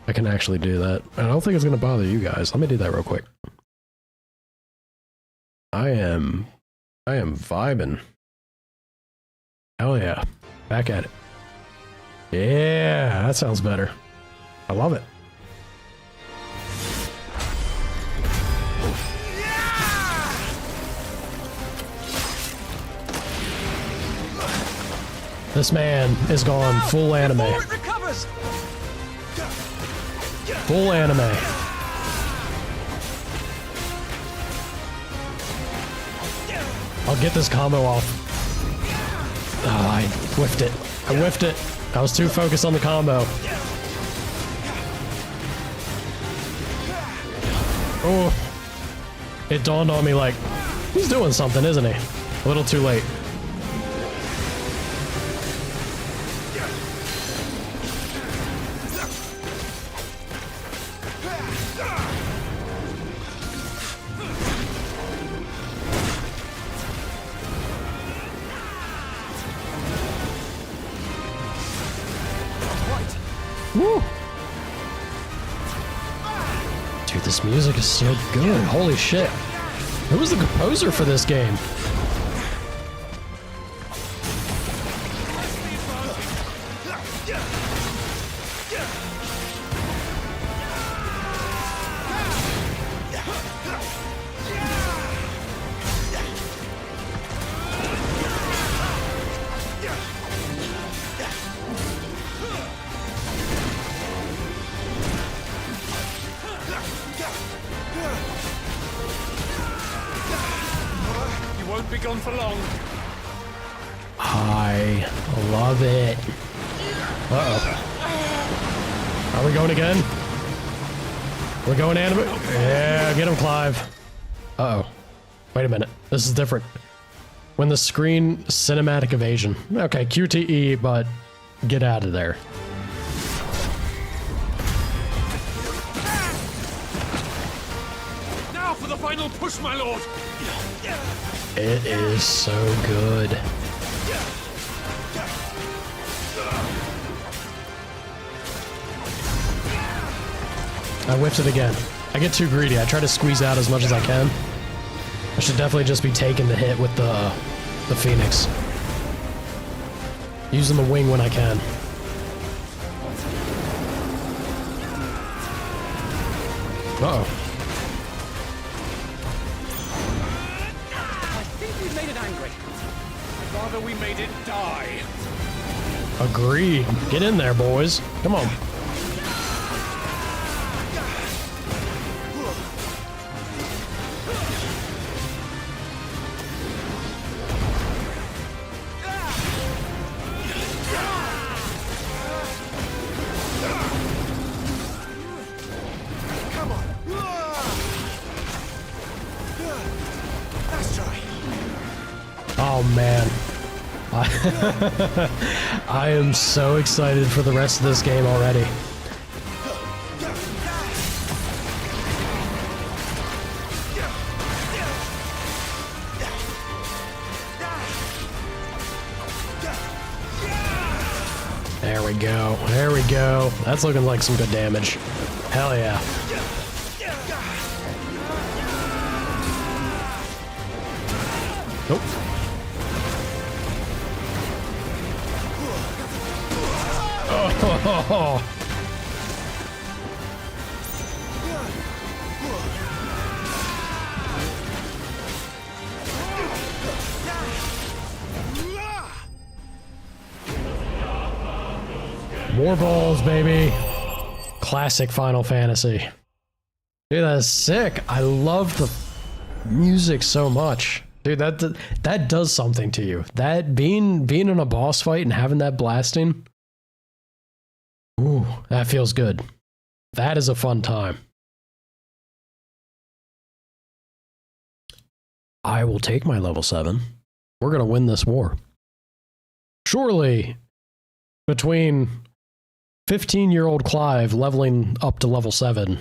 I can actually do that. I don't think it's going to bother you guys. Let me do that real quick. I am vibing. Hell yeah. Back at it. Yeah, that sounds better. I love it. This man is gone full anime. Full anime. I'll get this combo off. Oh, I whiffed it. I whiffed it. I was too focused on the combo. Oh. It dawned on me like, He's doing something, isn't he? A little too late. Woo! Dude, this music is so good. Holy shit. Who was the composer for this game?
Be gone for long.
I love it. Uh-oh. Are we going again? We're going anime? Yeah, get him, Clive. Uh-oh. Wait a minute. This is different. When the screen cinematic evasion. Okay, QTE, but get out of there.
Now for the final push, my lord.
It is so good. I whiffed it again. I get too greedy. I try to squeeze out as much as I can. I should definitely just be taking the hit with the Phoenix. Using the wing when I can. Uh-oh.
Made it angry. I'd rather we made it die.
Agreed. Get in there, boys. Come on.
Come on. Let's try.
Oh man. I am so excited for the rest of this game already. There we go. There we go. That's looking like some good damage. Hell yeah. Nope. Oh. More balls, baby. Classic Final Fantasy. Dude, that's sick. I love the music so much. Dude, that does something to you. That being in a boss fight and having that blasting. Ooh, that feels good. That is a fun time. I will take my level 7. We're gonna win this war. Surely, between 15-year-old Clive leveling up to level 7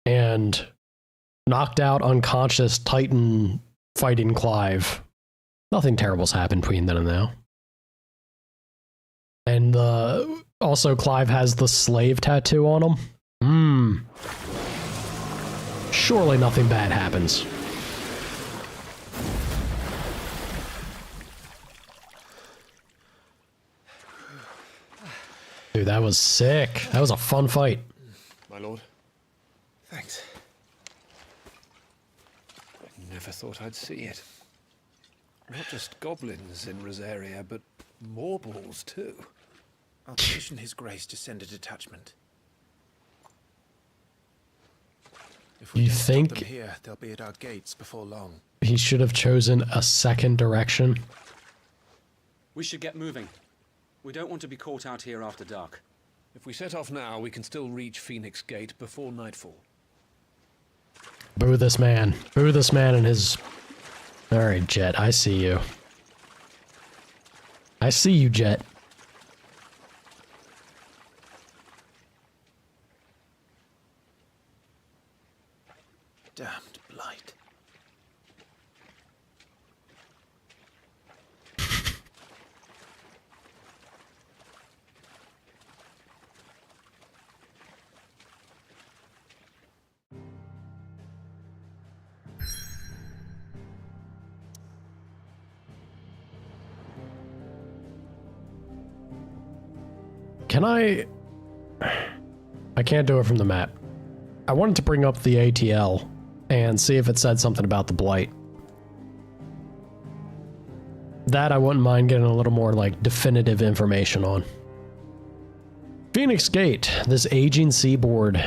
and knocked out unconscious Titan fighting Clive, nothing terrible's happened between then and now. And also Clive has the slave tattoo on him. Surely nothing bad happens. Dude, that was sick. That was a fun fight.
My lord. Thanks. I never thought I'd see it. Not just goblins in Rosaria, but morbals too. I'll petition His Grace to send a detachment. If we
You
don't stop
think
them here, they'll be at our gates before long.
he should have chosen a second direction?
We should get moving. We don't want to be caught out here after dark.
If we set off now, we can still reach Phoenix Gate before nightfall.
Boo this man. Boo this man and his... Alright, Jet, I see you. I see you, Jet.
Damned blight.
Can I can't do it from the map. I wanted to bring up the ATL and see if it said something about the blight. That I wouldn't mind getting a little more, like, definitive information on. Phoenix Gate, this aging seaboard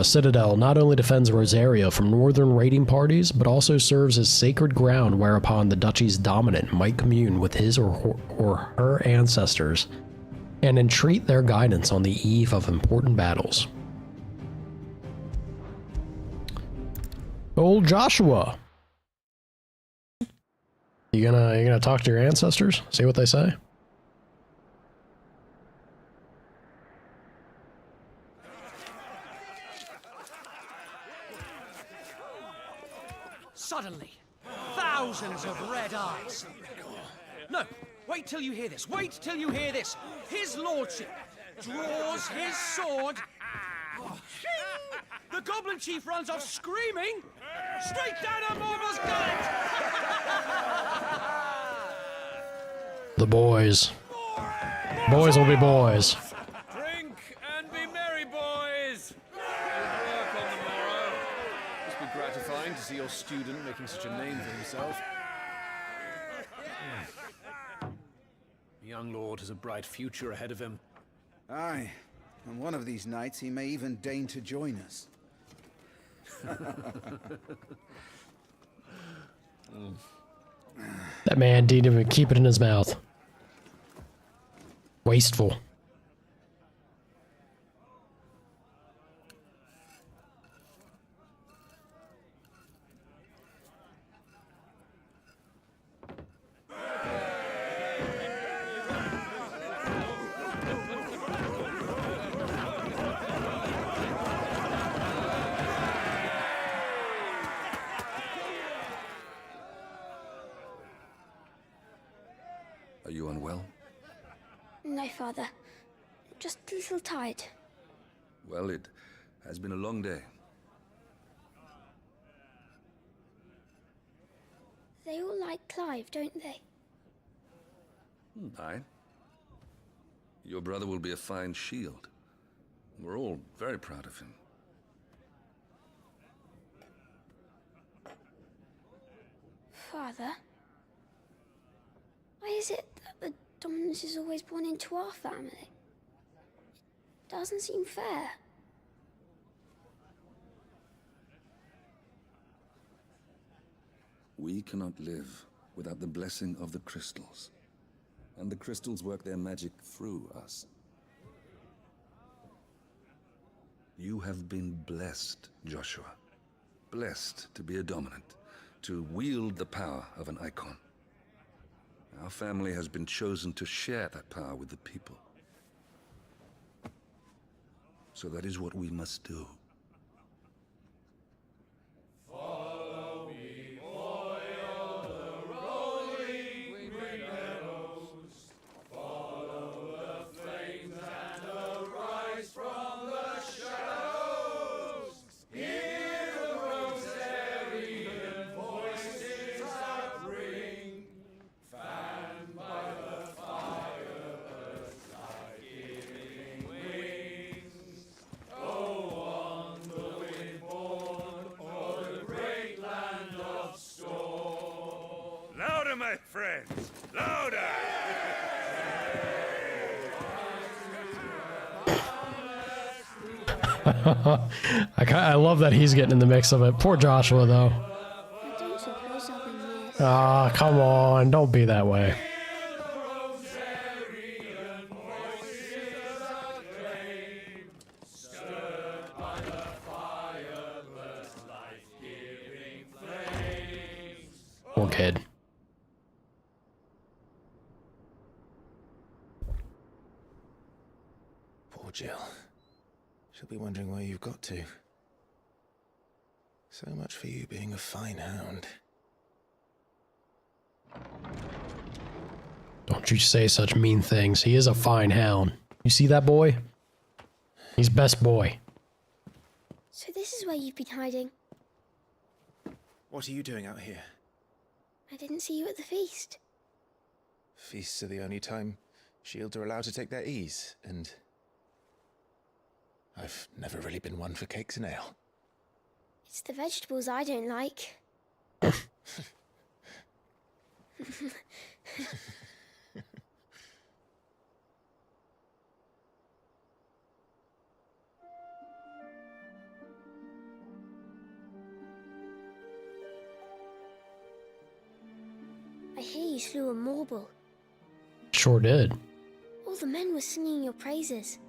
citadel, not only defends Rosaria from northern raiding parties, but also serves as sacred ground whereupon the duchy's dominant might commune with his or her ancestors and entreat their guidance on the eve of important battles. Old Joshua. You gonna talk to your ancestors? See what they say?
Suddenly, thousands of red eyes. No, wait till you hear this. Wait till you hear this. His lordship draws his sword. The goblin chief runs off screaming straight down a Morgul's gullet.
The boys. Boys will be boys.
Drink and be merry, boys! Good work on the morrow.
Must be gratifying to see your student making such a name for himself. The young lord has a bright future ahead of him.
Aye, and one of these nights he may even deign to join us.
That man didn't even keep it in his mouth. Wasteful.
Are you unwell?
No, Father. Just a little tired.
Well, it has been a long day.
They all like Clive, don't they?
Aye. Your brother will be a fine shield. We're all very proud of him.
Father? Why is it that the dominance is always born into our family? It doesn't seem fair.
We cannot live without the blessing of the crystals. And the crystals work their magic through us. You have been blessed, Joshua. Blessed to be a dominant, to wield the power of an icon. Our family has been chosen to share that power with the people. So that is what we must do.
Follow me, boy, the rolling green meadows. Follow the flames and arise from the shadows. Hear the Rosarian voices that ring. Fanned by the fire, birds like giving wings. Go on, the wind-born, o'er the great land of storm. Louder, my friends! Louder!
I love that he's getting in the mix of it. Poor Joshua, though.
I don't suppose I'll be missed.
Ah, come on. Don't be that way.
Stirred by the fire, birds like
Poor kid.
Poor Jill. She'll be wondering where you've got to. So much for you being a fine hound.
Don't you say such mean things. He is a fine hound. You see that boy? He's best boy.
So this is where you've been hiding.
What are you doing out here?
I didn't see you at the feast.
Feasts are the only time shields are allowed to take their ease, and I've never really been one for cakes and ale.
It's the vegetables I don't like. I hear you slew a Morble.
Sure did.
All the men were singing your praises.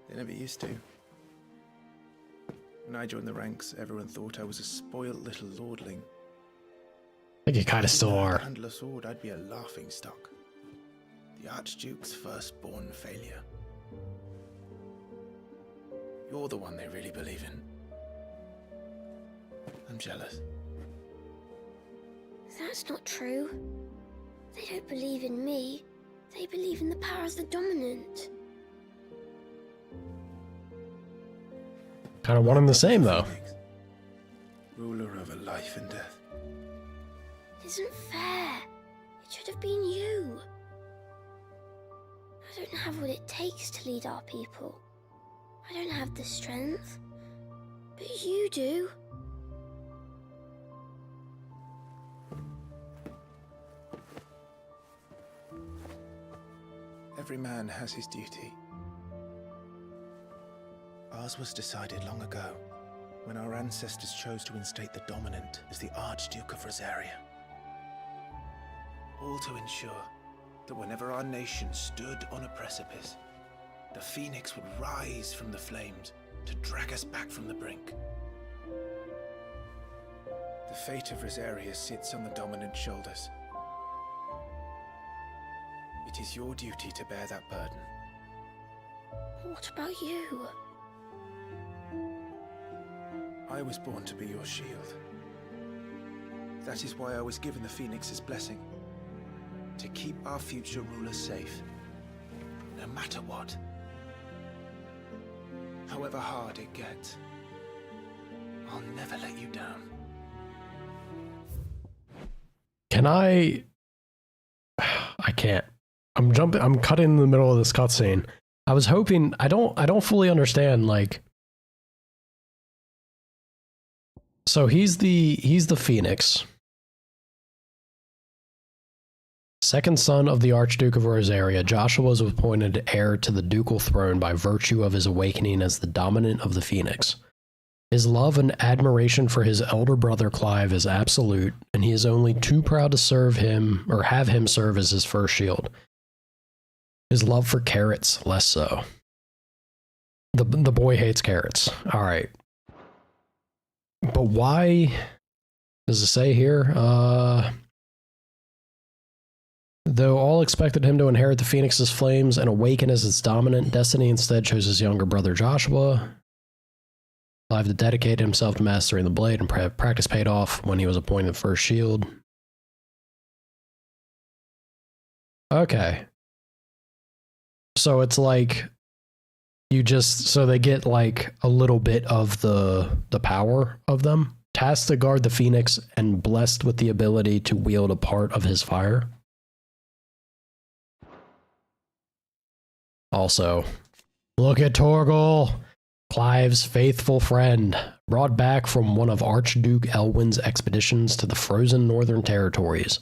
They never used to. When I joined the ranks, everyone thought I was a spoiled little lordling.
I think you kind of still are.
Handle a sword, I'd be a laughing stock. The Archduke's firstborn failure. You're the one they really believe in. I'm jealous.
That's not true. They don't believe in me. They believe in the power of the dominant.
Kind of one and the same, though.
Ruler over life and death.
It isn't fair. It should have been you. I don't have what it takes to lead our people. I don't have the strength. But you do.
Every man has his duty. Ours was decided long ago, when our ancestors chose to instate the dominant as the Archduke of Rosaria. All to ensure that whenever our nation stood on a precipice, the Phoenix would rise from the flames to drag us back from the brink. The fate of Rosaria sits on the dominant's shoulders. It is your duty to bear that burden.
What about you?
I was born to be your shield. That is why I was given the Phoenix's blessing. To keep our future rulers safe. No matter what. However hard it gets. I'll never let you down.
Can I can't. I'm cutting in the middle of this cutscene. I was hoping, I don't fully understand, like, so he's the Phoenix. Second son of the Archduke of Rosaria, Joshua was appointed heir to the ducal throne by virtue of his awakening as the dominant of the Phoenix. His love and admiration for his elder brother Clive is absolute, and he is only too proud to serve him, or have him serve as his first shield. His love for carrots, less so. The boy hates carrots. Alright. But why does it say here? Though all expected him to inherit the Phoenix's flames and awaken as its dominant, Destiny instead chose his younger brother Joshua. Clive dedicated himself to mastering the blade, and practice paid off when he was appointed first shield. Okay. So it's like so they get like a little bit of the power of them. Tasked to guard the Phoenix and blessed with the ability to wield a part of his fire. Also, look at Torgal, Clive's faithful friend, brought back from one of Archduke Elwin's expeditions to the frozen northern territories,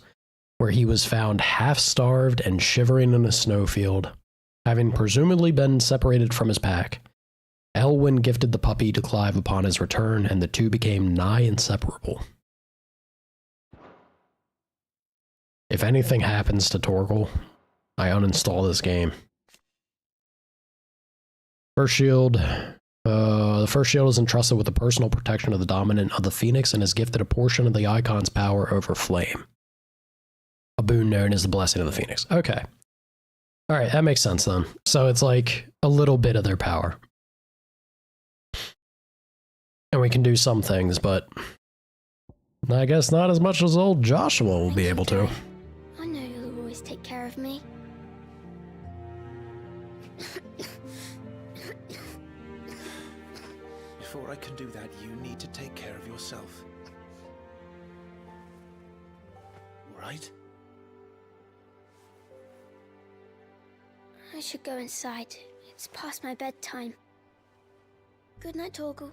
where he was found half-starved and shivering in a snowfield, having presumably been separated from his pack. Elwin gifted the puppy to Clive upon his return, and the two became nigh inseparable. If anything happens to Torgal, I uninstall this game. First shield, The first shield is entrusted with the personal protection of the dominant of the Phoenix and is gifted a portion of the icon's power over flame. A boon known as the Blessing of the Phoenix. Okay. Alright, that makes sense then. So it's like a little bit of their power. And we can do some things, but I guess not as much as old Joshua will be able to.
I know you'll always take care of me.
Before I can do that, you need to take care of yourself. Right?
I should go inside. It's past my bedtime. Good night, Torgal.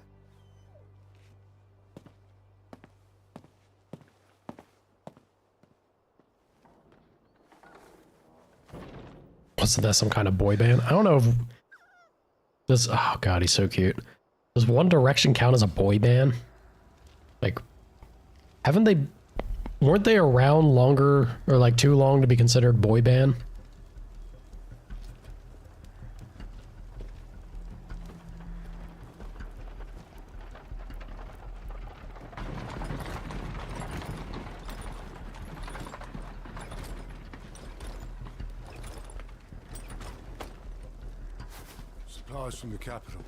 What's that, some kind of boy band? I don't know if this, oh god, he's so cute. Does One Direction count as a boy band? Like, weren't they around longer, or like too long to be considered boy band?
Supplies from the capital.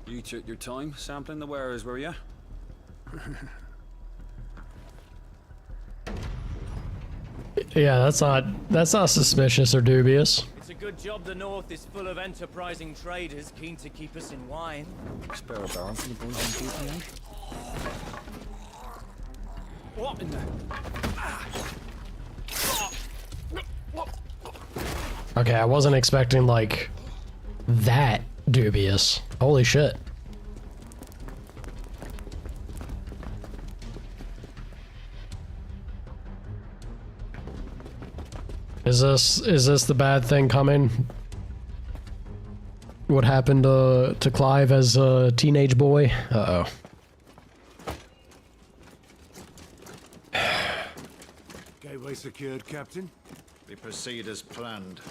You took your time sampling the wares, were you?
Yeah, that's not suspicious or dubious.
It's a good job the North is full of enterprising traders keen to keep us in wine.
Spare a barrel for the boys in GPA?
What in the...
Okay, I wasn't expecting like that dubious. Holy shit. Is this the bad thing coming? What happened to Clive as a teenage boy? Uh-oh.
Gateway secured, Captain.
We proceed as planned.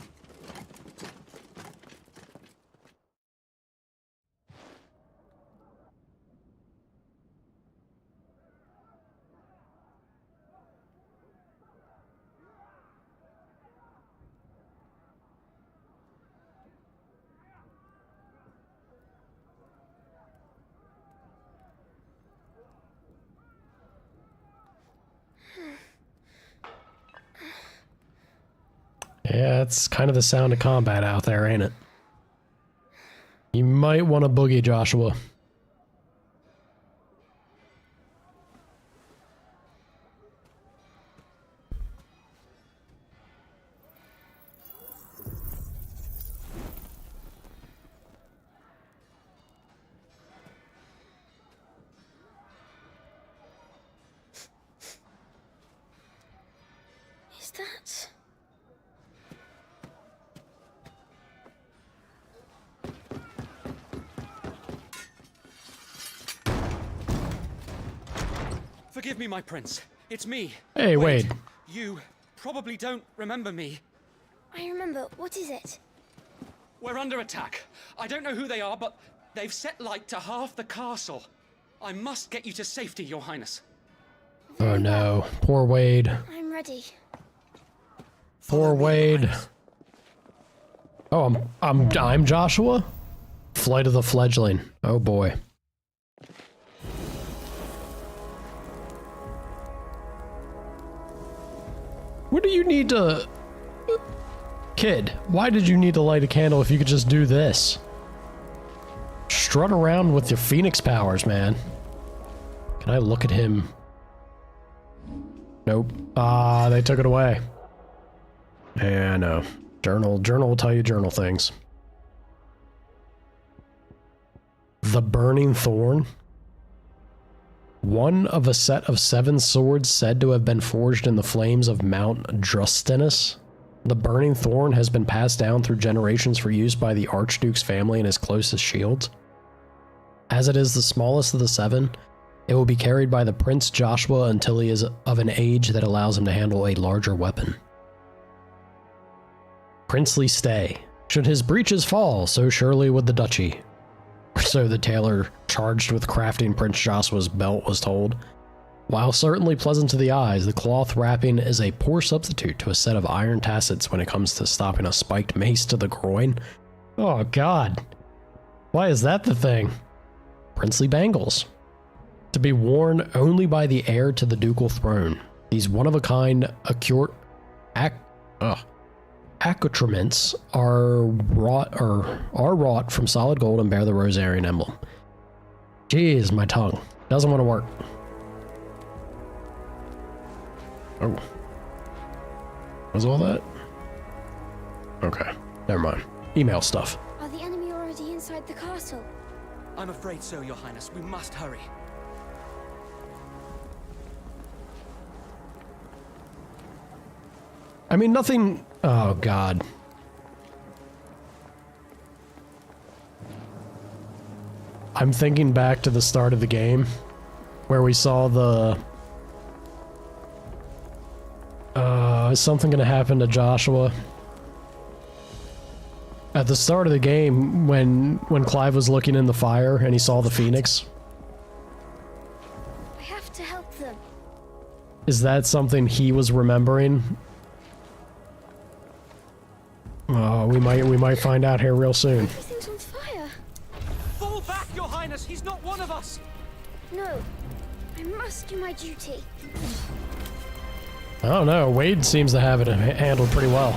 Yeah, it's kind of the sound of combat out there, ain't it? You might want to boogie, Joshua.
Is that...
Forgive me, my prince. It's me.
Hey, Wade.
You probably don't remember me.
I remember. What is it?
We're under attack. I don't know who they are, but they've set light to half the castle. I must get you to safety, Your Highness.
Oh no, poor Wade.
I'm ready.
Poor Wade. Oh, I'm Joshua? Flight of the Fledgling. Oh boy. What do you need to... Kid, why did you need to light a candle if you could just do this? Strut around with your Phoenix powers, man. Can I look at him? Nope. Ah, they took it away. Yeah, no. Journal will tell you journal things. The Burning Thorn. One of a set of 7 swords said to have been forged in the flames of Mount Drustinus. The Burning Thorn has been passed down through generations for use by the Archduke's family and his closest shields. As it is the smallest of the 7, it will be carried by the Prince Joshua until he is of an age that allows him to handle a larger weapon. Princely stay. Should his breeches fall, so surely would the duchy. So the tailor charged with crafting Prince Joshua's belt was told. While certainly pleasant to the eyes, the cloth wrapping is a poor substitute to a set of iron tassets when it comes to stopping a spiked mace to the groin. Oh god. Why is that the thing? Princely bangles. To be worn only by the heir to the ducal throne. These one-of-a-kind accoutrements are wrought from solid gold and bear the Rosarian emblem. Jeez, my tongue. Doesn't want to work. Oh. Was all that? Okay, never mind. Email stuff.
Are the enemy already inside the castle?
I'm afraid so, Your Highness. We must hurry.
I mean, nothing... Oh, God. I'm thinking back to the start of the game, where we saw the... is something gonna happen to Joshua? At the start of the game, when Clive was looking in the fire and he saw the phoenix.
I have to help them.
Is that something he was remembering? Oh, we might find out here real soon.
Everything's on fire.
Fall back, Your Highness! He's not one of us!
No, I must do my duty.
I don't know. Wade seems to have it handled pretty well.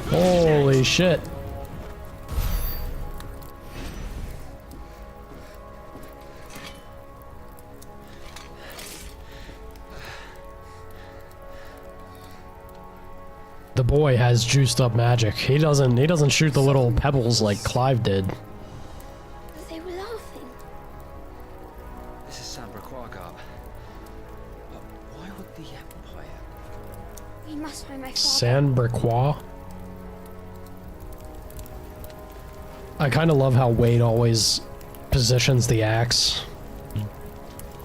Holy shit. The boy has juiced up magic. He doesn't shoot the little pebbles like Clive did.
But they were laughing.
This is Sambraquagab. But why would the Empire?
We must find my father.
Sambraquois? I kind of love how Wade always positions the axe.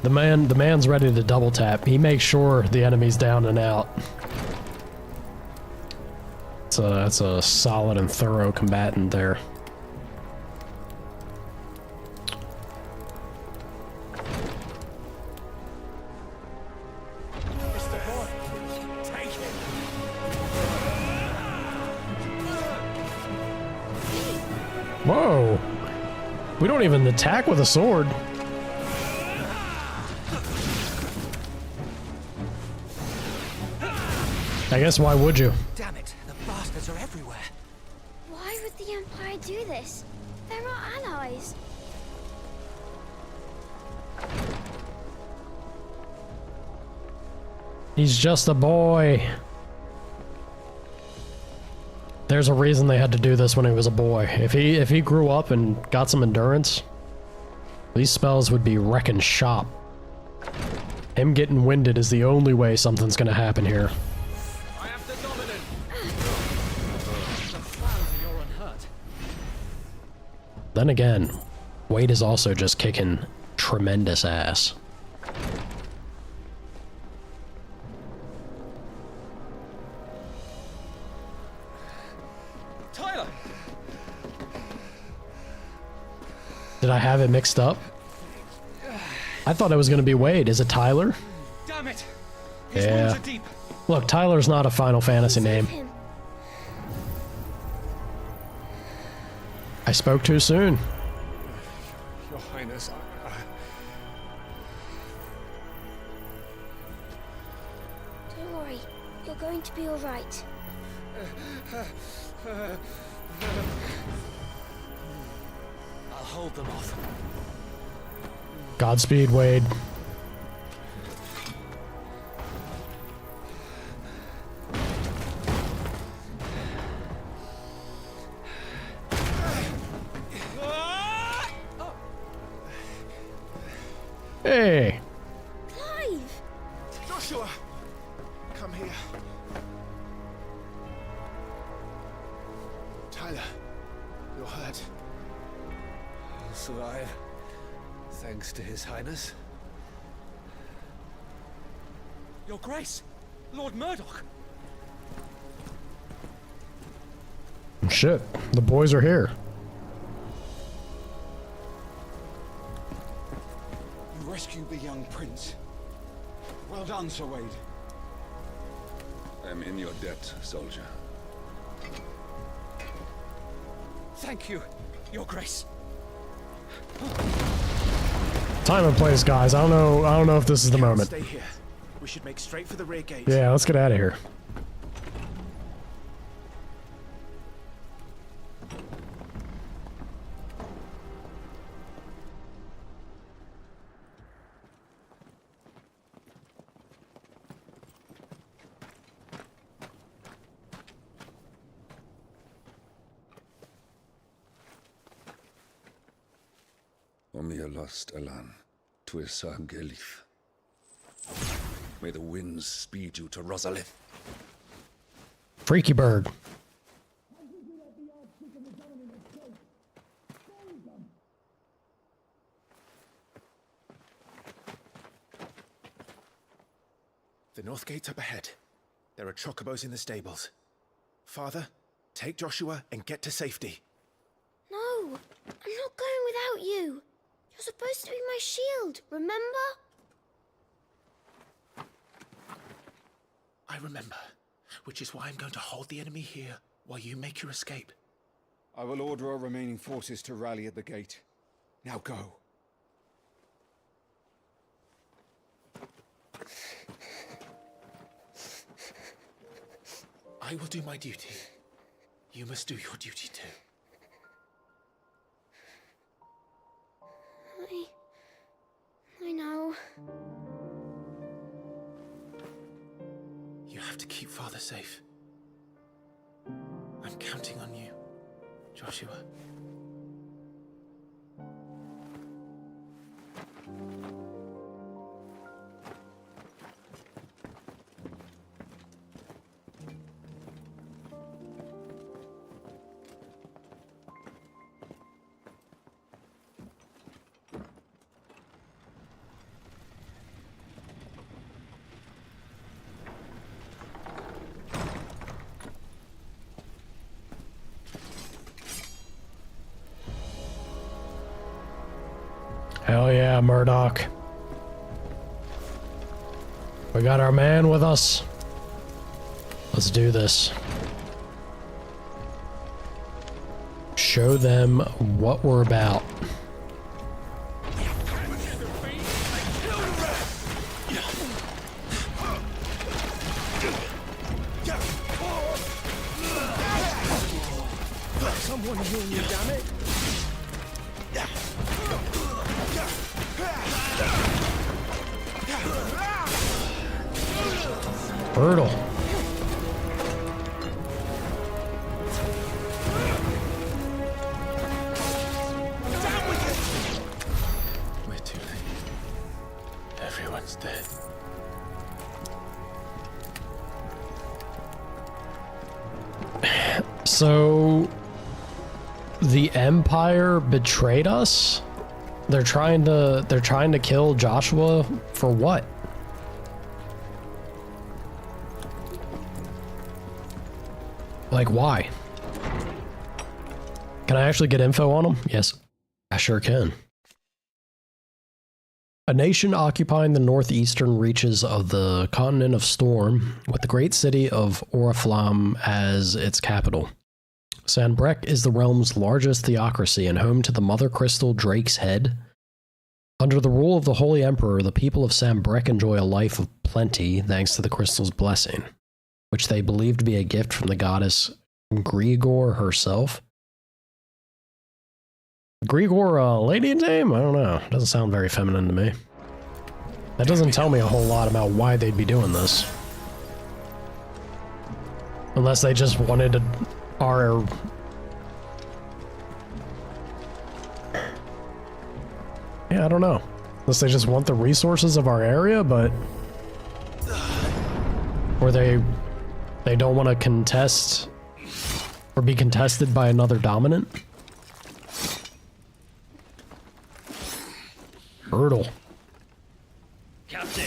The man's ready to double tap. He makes sure the enemy's down and out. That's a solid and thorough combatant there. Whoa! We don't even attack with a sword. I guess why would you?
Damn it, the bastards are everywhere.
Why would the Empire do this? They're our allies.
He's just a boy. There's a reason they had to do this when he was a boy. If he grew up and got some endurance, these spells would be wrecking shop. Him getting winded is the only way something's gonna happen here.
I have the dominant. I'm glad you're unhurt.
Then again, Wade is also just kicking tremendous ass.
Tyler!
Did I have it mixed up? I thought it was going to be Wade. Is it Tyler?
Damn it! His
Yeah.
wounds are deep.
Look, Tyler's not a Final Fantasy name. I spoke too soon.
Your Highness,
Don't worry, you're going to be all right.
I'll hold them off.
Godspeed, Wade. Hey!
Clive!
Joshua! Come here. Tyler, you're hurt.
I'll survive.
to His Highness.
Your Grace, Lord Murdoch.
Shit, the boys are here.
You rescued the young prince. Well done, Sir Wade.
I am in your debt, soldier.
Thank you, Your Grace.
Time and place, guys. I don't know if this is the moment.
Stay here. We should make straight for the rear gate.
Yeah, let's get out of here.
Omnia lost Alan, Tuisa Gelith. May the winds speed you to Rosalith.
Freaky bird.
The north gate's up ahead. There are chocobos in the stables. Father, take Joshua and get to safety.
No, I'm not going without you. You're supposed to be my shield, remember?
I remember, which is why I'm going to hold the enemy here while you make your escape.
I will order our remaining forces to rally at the gate. Now go.
I will do my duty. You must do your duty too.
I know.
You have to keep Father safe. I'm counting on you, Joshua.
Hell yeah, Murdoch. We got our man with us. Let's do this. Show them what we're about.
Someone heal me, damn it!
Brutal.
We're too late. Everyone's dead.
So the Empire betrayed us? They're trying to kill Joshua for what? Like, why? Can I actually get info on them? Yes, I sure can. A nation occupying the northeastern reaches of the continent of Storm, with the great city of Oriflamme as its capital. Sanbreque is the realm's largest theocracy and home to the Mother Crystal Drake's Head. Under the rule of the Holy Emperor, the people of Sanbreque enjoy a life of plenty thanks to the crystal's blessing, which they believe to be a gift from the goddess Grigor herself. Grigor a lady name? I don't know. Doesn't sound very feminine to me. That doesn't tell me a whole lot about why they'd be doing this. Unless they just wanted our... Yeah, I don't know. Unless they just want the resources of our area, but... Or they don't want to contest or be contested by another dominant. Brutal.
Captain!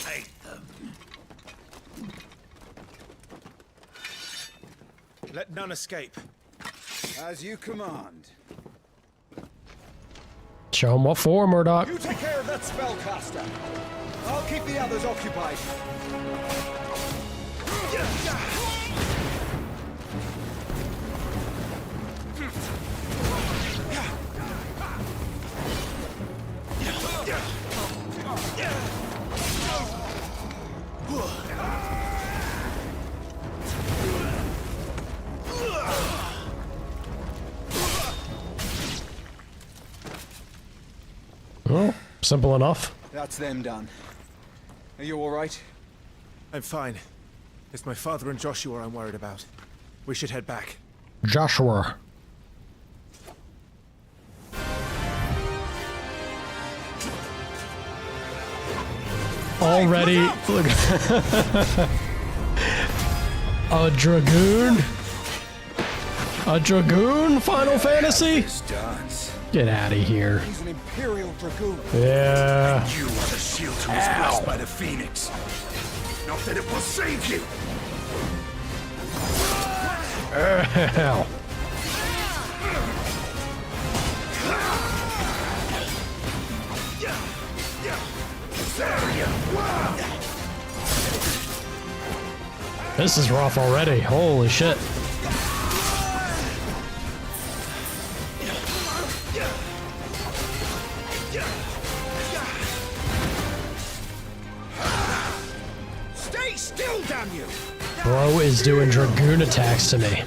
Take them. Let none escape.
As you command.
Show him what for, Murdoch.
You take care of that spellcaster. I'll keep the others occupied.
Well, simple enough.
That's them done. Are you all right?
I'm fine. It's my father and Joshua I'm worried about. We should head back.
Joshua. Already, look. A dragoon? A dragoon? Final Fantasy? Get out of here.
He's an Imperial Dragoon.
Yeah.
You are the shield who was blessed by the Phoenix. Not that it will save you.
Hell. This is rough already. Holy shit.
Stay still, damn you!
Bro is doing dragoon attacks to me.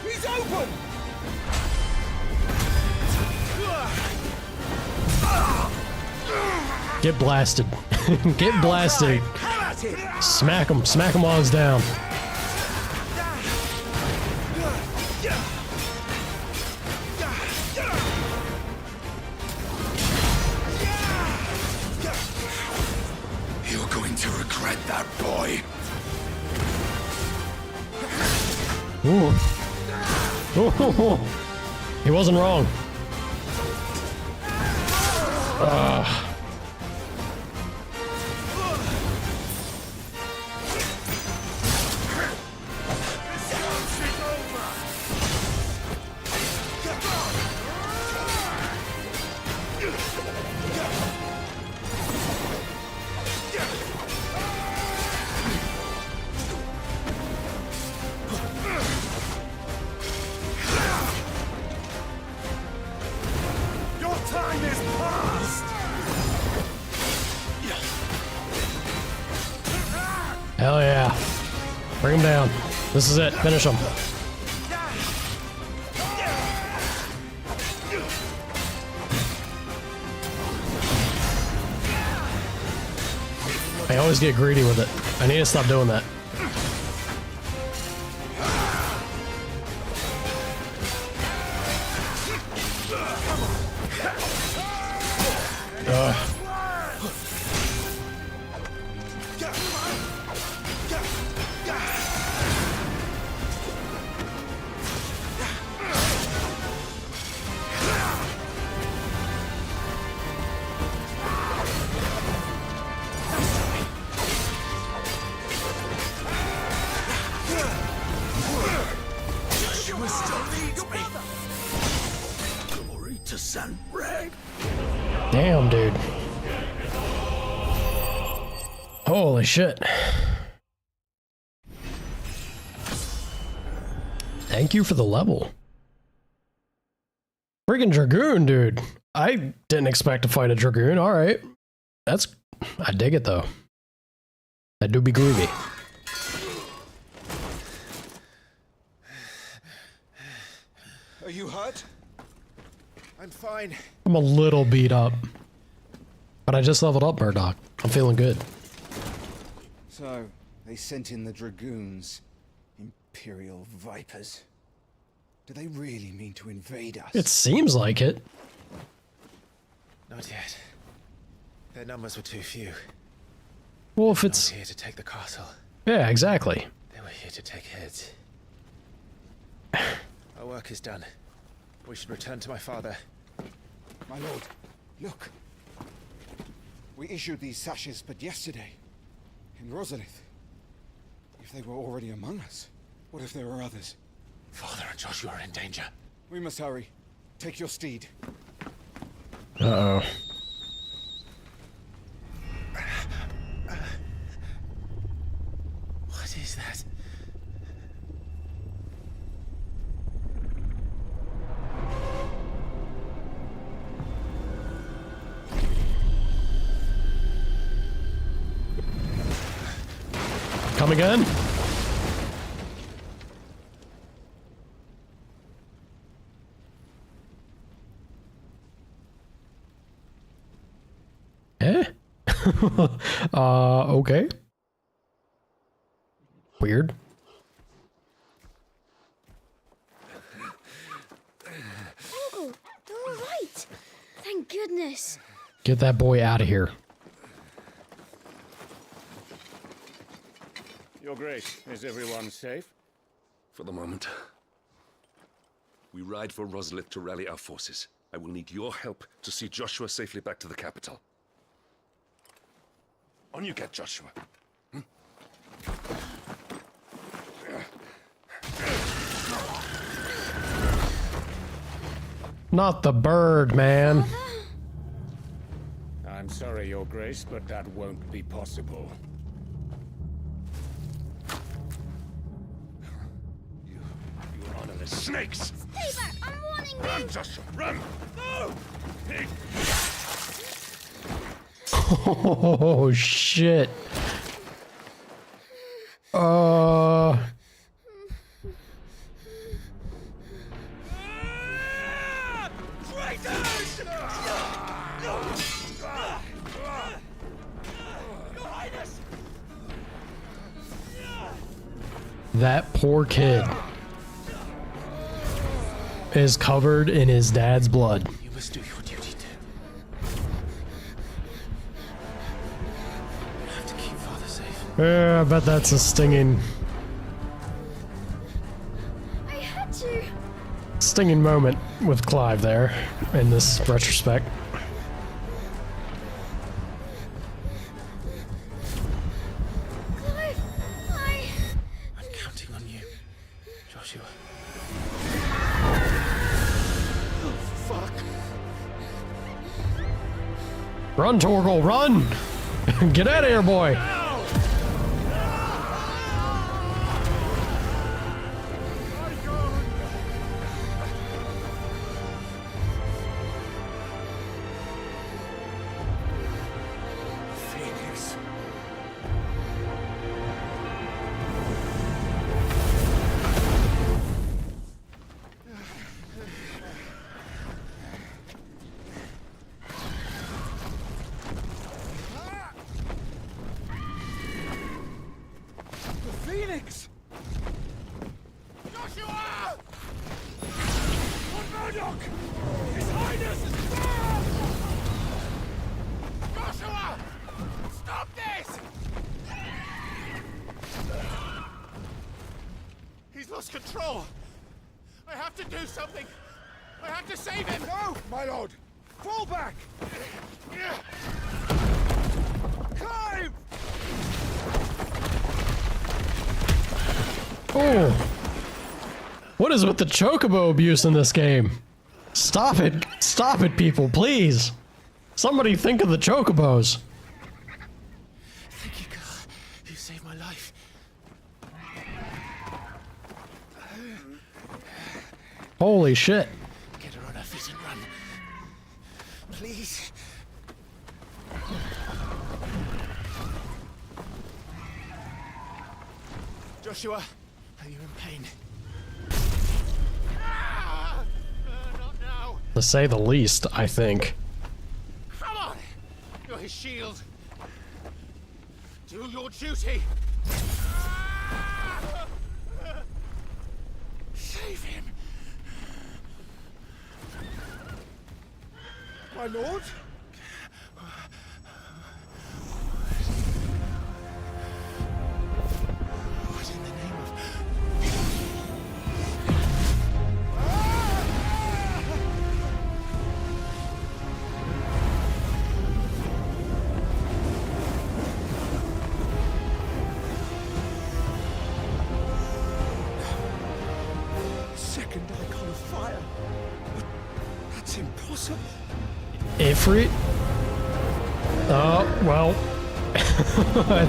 He's open!
Get blasted. Get blasted. Smack him. Smack him while he's down.
You're going to regret that, boy.
Ooh. Ooh. He wasn't wrong.
Your time is past.
Hell yeah. Bring him down. This is it. Finish him. I always get greedy with it. I need to stop doing that.
Joshua still needs me. Glory to San Reg.
Damn, dude. Holy shit. Thank you for the level. Freaking Dragoon, dude. I didn't expect to fight a Dragoon. Alright. I dig it though. That do be groovy.
Are you hurt?
I'm fine.
I'm a little beat up. But I just leveled up, Murdoch. I'm feeling good.
So, they sent in the Dragoons. Imperial Vipers. Do they really mean to invade us?
It seems like it.
Not yet. Their numbers were too few.
Well, if it's...
Here to take the castle.
Yeah, exactly.
They were here to take heads. Our work is done. We should return to my father.
My lord, look. We issued these sashes but yesterday. In Rosalith. If they were already among us, what if there were others?
Father and Joshua are in danger.
We must hurry. Take your steed.
Uh-oh.
What is that?
Come again? Eh? Okay. Weird.
Oh, they're all right. Thank goodness.
Get that boy out of here.
Your Grace, is everyone safe?
For the moment. We ride for Rosalith to rally our forces. I will need your help to see Joshua safely back to the capital. On you get, Joshua.
Not the bird, man.
I'm sorry, Your Grace, but that won't be possible.
You honorless snakes!
Stay back! I'm warning you!
Run, Joshua, run! No! Pig!
Oh, shit.
Traitors! Your Highness!
That poor kid is covered in his dad's blood.
You must do your duty too. You have to keep father safe.
Yeah, I bet that's a stinging moment with Clive there in this retrospect.
Clive,
I'm counting on you, Joshua.
Oh, fuck.
Run, Torgal, run! Get out of here, boy!
Phoenix! Joshua! Lord Murdoch! His Highness is burned! Joshua! Stop this! He's lost control! I have to do something! I have to save him!
No, my lord! Fall back!
Clive!
Oh! What is with the chocobo abuse in this game? Stop it! Stop it, people, please! Somebody think of the chocobos!
Thank you, God. You saved my life.
Holy shit.
Get her on her feet and
Please. Joshua, are you in pain? Not now.
To say the least, I think.
Come on! You're his shield. Do your duty. Save him.
My lord?
What in the name of...
Second icon of fire. But that's impossible.
Ifrit? Oh, well. I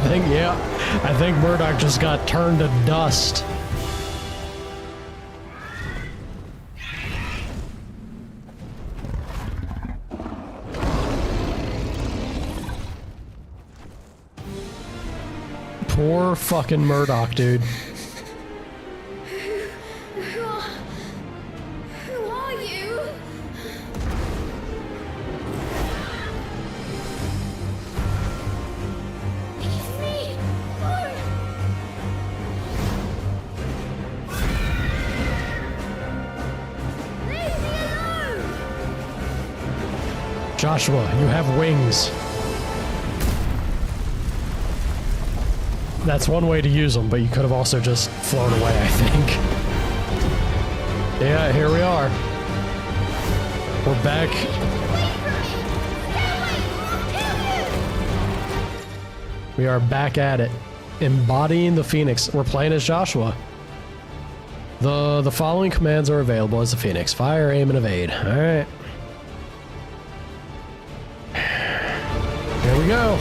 think Murdoch just got turned to dust. Poor fucking Murdoch, dude.
Who are you? Leave me alone. Leave me alone.
Joshua, you have wings. That's one way to use them, but you could have also just flown away, I think. Yeah, here we are. We're back. We are back at it. Embodying the Phoenix. We're playing as Joshua. The following commands are available as the Phoenix. Fire, aim, and evade. Alright. Here we go.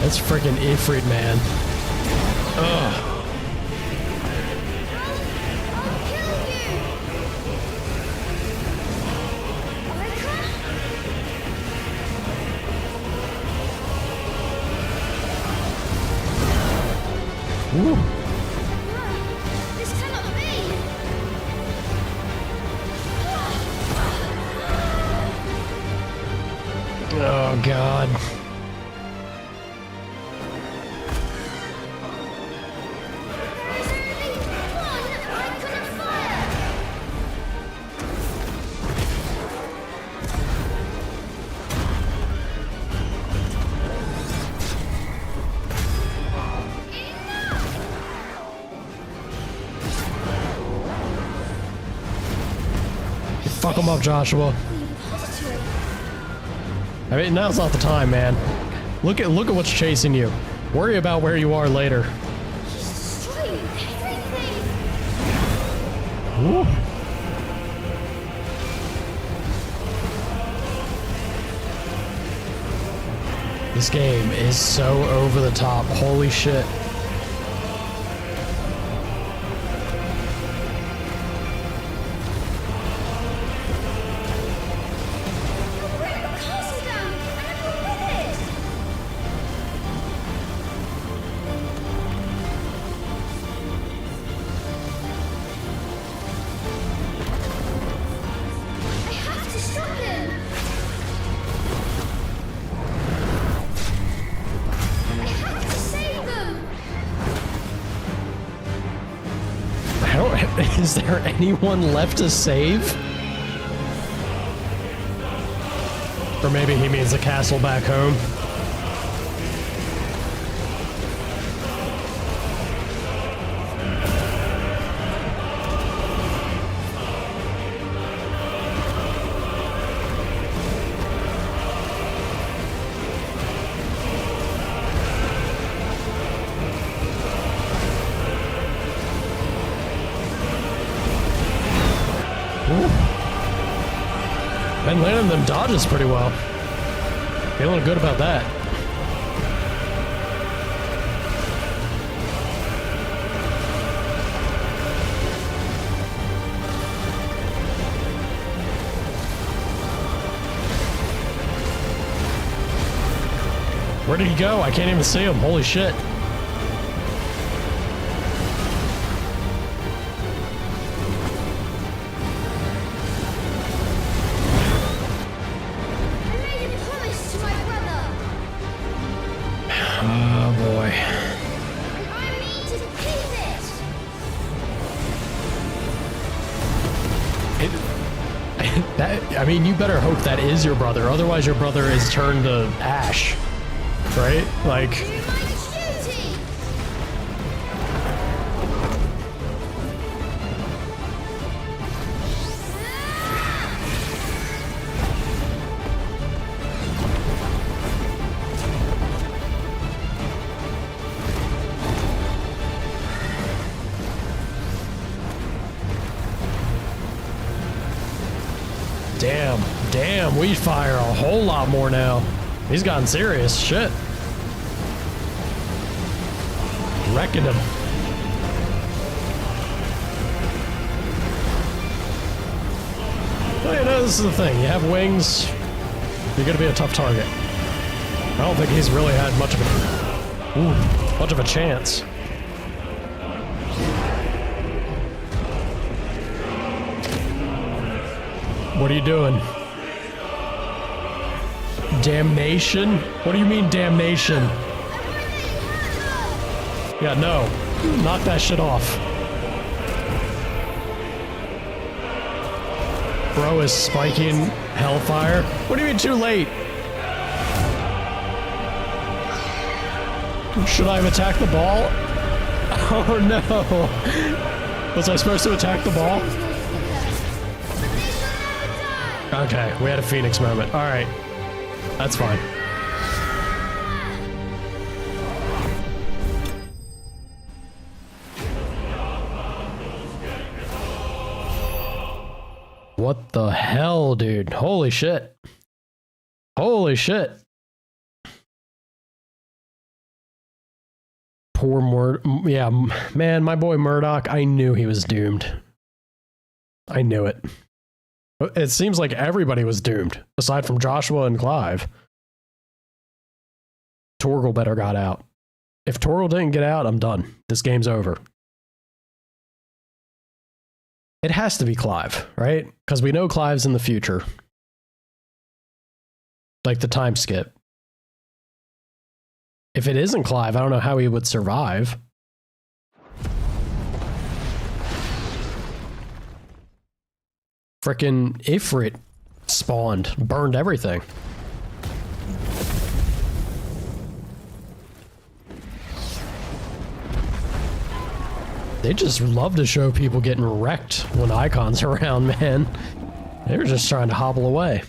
That's freaking Ifrit, man. Ugh. Woo.
This cannot be.
Oh, God. Fuck him up, Joshua. I mean, now's not the time, man. Look at what's chasing you. Worry about where you are later. Woo. This game is so over the top. Holy shit. Is there anyone left to save? Or maybe he means the castle back home. man. Landing them dodges pretty well. Feeling good about that. Where did he go? I can't even see him. Holy shit. Oh boy. I mean, you better hope that is your brother. Otherwise, your brother is turned to ash. Right? Like... Damn, we fire a whole lot more now. He's gotten serious. Shit. Wrecking him. Well, you know, this is the thing. You have wings, you're gonna be a tough target. I don't think he's really had much of a chance. What are you doing? Damnation? What do you mean, damnation? Yeah, no. Knock that shit off. Bro is spiking hellfire. What do you mean too late? Should I have attacked the ball? Oh no. Was I supposed to attack the ball? Okay, we had a Phoenix moment. Alright. That's fine. What the hell, dude? Holy shit. Holy shit. Poor yeah, man, my boy Murdoch, I knew he was doomed. I knew it. It seems like everybody was doomed, aside from Joshua and Clive. Torgal better got out. If Torgal didn't get out, I'm done. This game's over. It has to be Clive, right? Because we know Clive's in the future. Like the time skip. If it isn't Clive, I don't know how he would survive. Frickin' Ifrit spawned, burned everything. They just love to show people getting wrecked when Icon's around, man. They were just trying to hobble away.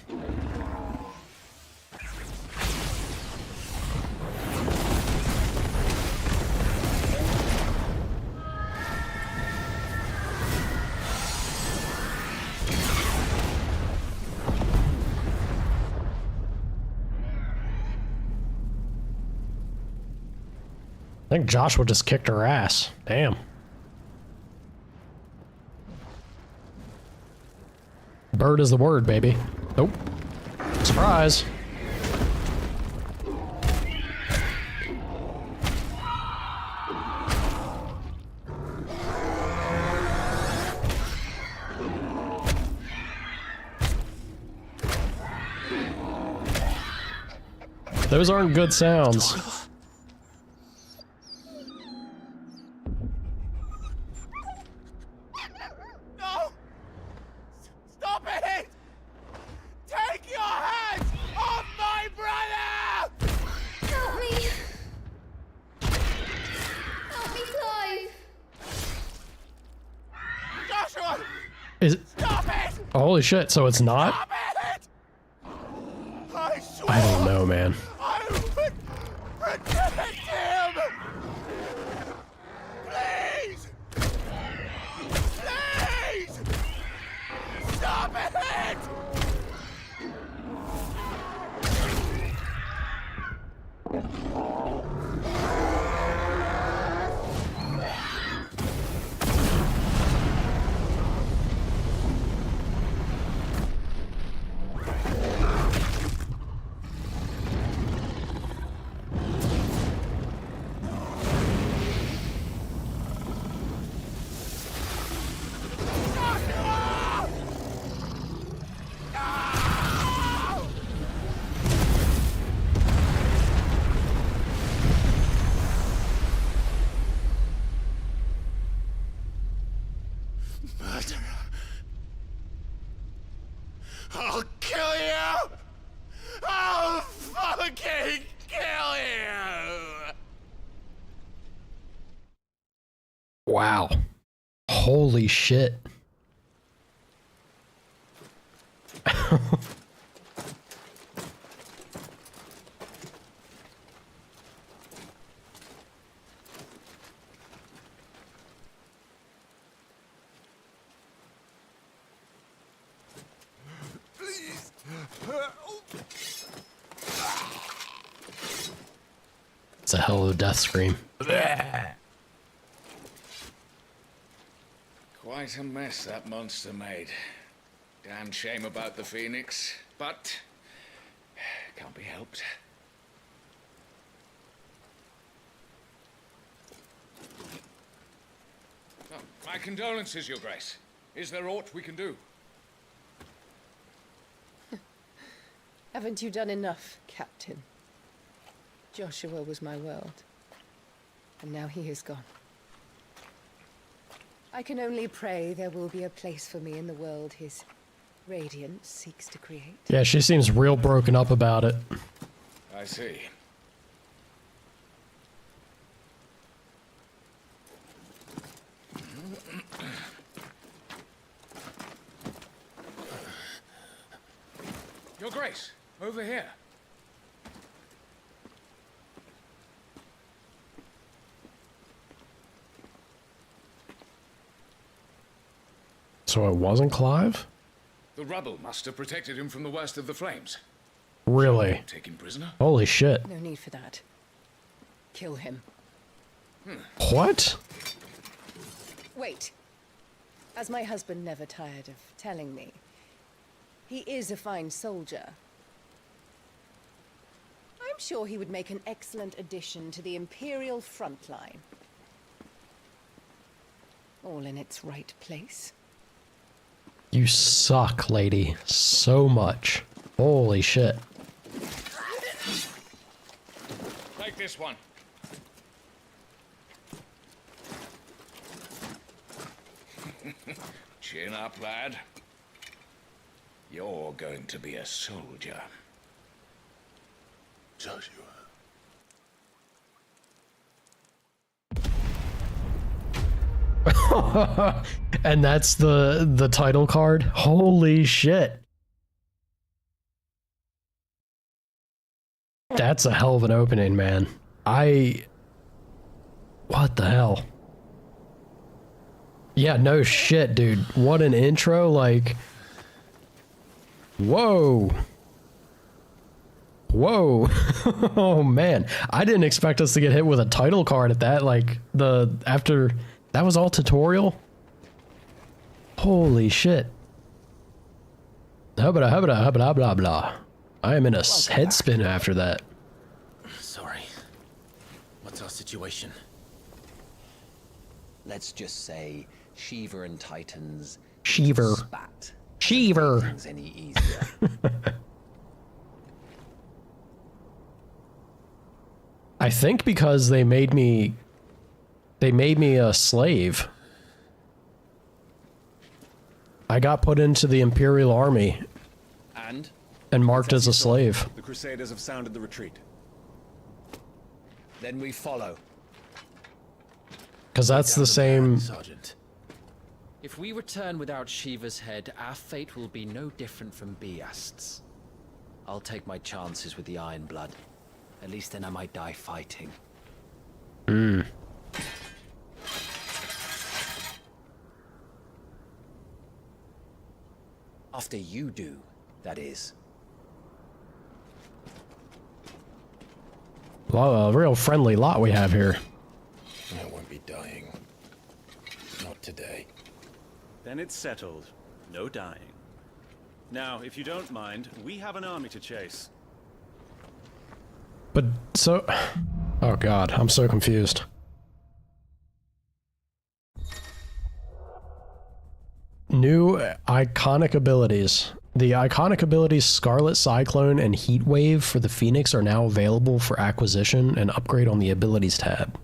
I think Joshua just kicked her ass. Damn. Bird is the word, baby. Nope. Surprise. Those aren't good sounds. Holy shit, so it's not? I don't know, man.
I would protect him! Please! Please! Stop it! fucking kill you!
Wow. Holy shit.
Please.
It's a hell of a death scream.
Quite a mess that monster made. Damn shame about the Phoenix, but can't be helped. Oh, my condolences, Your Grace. Is there aught we can do?
Haven't you done enough, Captain? Joshua was my world, and now he is gone. I can only pray there will be a place for me in the world his radiance seeks to create.
Yeah, she seems real broken up about it.
I see. Your Grace, over here.
So it wasn't Clive?
The rubble must have protected him from the worst of the flames.
Really?
Take him prisoner?
Holy shit.
No need for that. Kill him.
What?
Wait. As my husband never tired of telling me, he is a fine soldier. I'm sure he would make an excellent addition to the Imperial front line. All in its right place.
You suck, lady. So much. Holy shit.
Take this one. Chin up, lad. You're going to be a soldier.
Joshua.
And that's the title card? Holy shit. That's a hell of an opening, man. What the hell? Yeah, no shit, dude. What an intro, like... Whoa. Whoa. Oh, man. I didn't expect us to get hit with a title card at that, like, after... That was all tutorial? Holy shit. Hubba hubba hubba blah blah. I am in a head spin after that.
Sorry. What's our situation? Let's just say Shiva and Titans
Shiver.
spat.
Shiver.
Things any easier.
I think because they made me a slave. I got put into the Imperial Army and marked as a slave.
The Crusaders have sounded the retreat.
Then we follow.
Because that's the same...
Sergeant. If we return without Shiva's head, our fate will be no different from Biast's. I'll take my chances with the Iron Blood. At least then I might die fighting.
Hmm.
After you do, that is.
Well, a real friendly lot we have here.
I won't be dying. Not today.
Then it's settled. No dying. Now, if you don't mind, we have an army to chase.
But so... Oh god, I'm so confused. New iconic abilities. The iconic abilities Scarlet Cyclone and Heat Wave for the Phoenix are now available for acquisition and upgrade on the Abilities tab.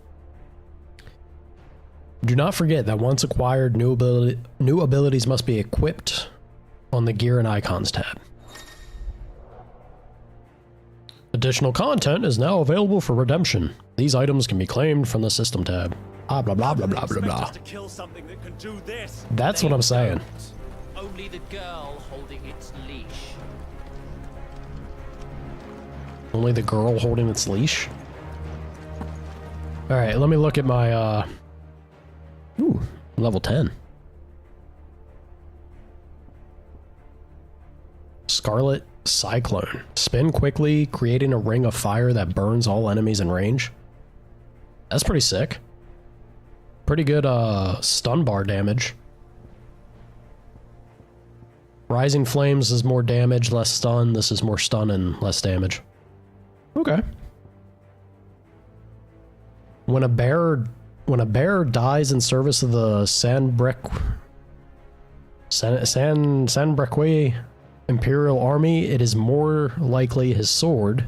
Do not forget that once acquired, new abilities must be equipped on the Gear and Icons tab. Additional content is now available for redemption. These items can be claimed from the system tab. Blah blah blah blah blah blah blah.
To kill something that can do this.
That's what I'm saying.
Only the girl holding its leash.
Only the girl holding its leash? Alright, let me look at my, Ooh, level 10. Scarlet Cyclone. Spin quickly, creating a ring of fire that burns all enemies in range. That's pretty sick. Pretty good, stun bar damage. Rising Flames is more damage, less stun. This is more stun and less damage. Okay. When a bear dies in service of the Sanbreque Imperial Army, it is more likely his sword,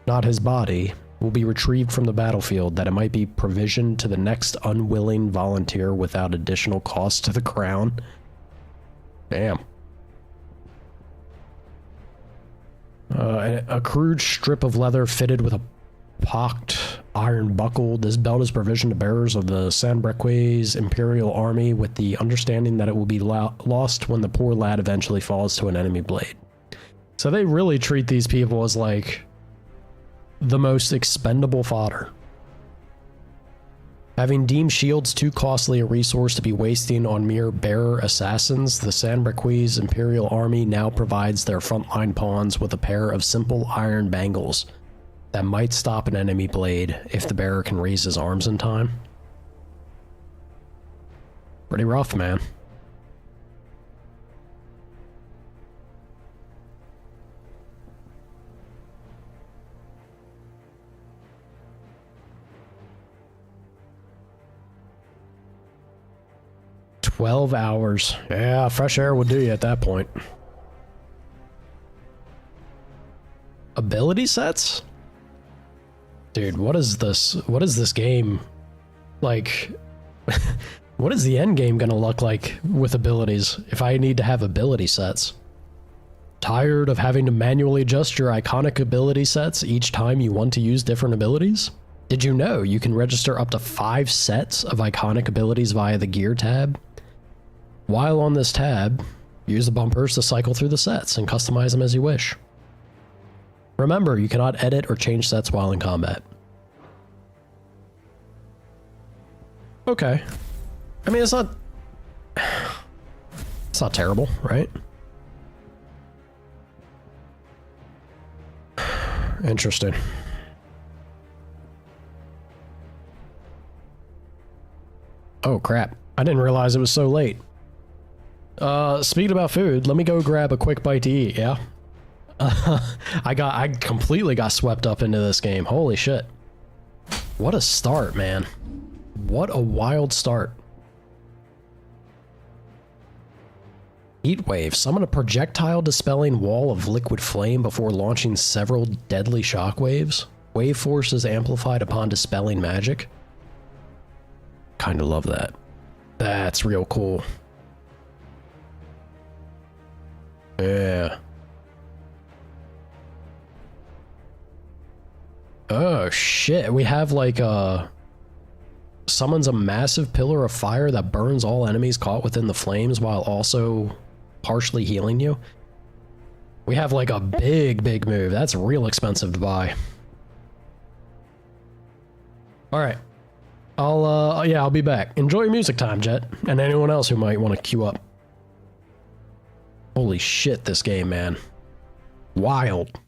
not his body, will be retrieved from the battlefield, that it might be provisioned to the next unwilling volunteer without additional cost to the crown. Damn. A crude strip of leather fitted with a pocked iron buckle. This belt is provisioned to bearers of the Sanbreque's Imperial Army with the understanding that it will be lost when the poor lad eventually falls to an enemy blade. So they really treat these people as like the most expendable fodder. Having deemed shields too costly a resource to be wasting on mere bearer assassins, the Sanbreque's Imperial Army now provides their frontline pawns with a pair of simple iron bangles that might stop an enemy blade if the bearer can raise his arms in time. Pretty rough, man. "12 hours. Yeah, fresh air would do you at that point. Ability sets? Dude, what is this? What is this game? Like, what is the end game gonna look like with abilities if I need to have ability sets? Tired of having to manually adjust your iconic ability sets each time you want to use different abilities? Did you know you can register up to 5 sets of iconic abilities via the gear tab? While on this tab, use the bumpers to cycle through the sets and customize them as you wish. Remember, you cannot edit or change sets while in combat. Okay. I mean, it's not terrible, right? Interesting. Oh crap. I didn't realize it was so late. Speaking about food, let me go grab a quick bite to eat, yeah? I completely got swept up into this game. Holy shit. What a start, man. What a wild start. Heatwave. Summon a projectile dispelling wall of liquid flame before launching several deadly shockwaves. Wave force is amplified upon dispelling magic. Kinda love that. That's real cool. Yeah. Oh shit, we have like summons a massive pillar of fire that burns all enemies caught within the flames while also partially healing you. We have like a big move. That's real expensive to buy. Alright. I'll be back. Enjoy your music time, Jet. And anyone else who might want to queue up. Holy shit, this game, man. Wild.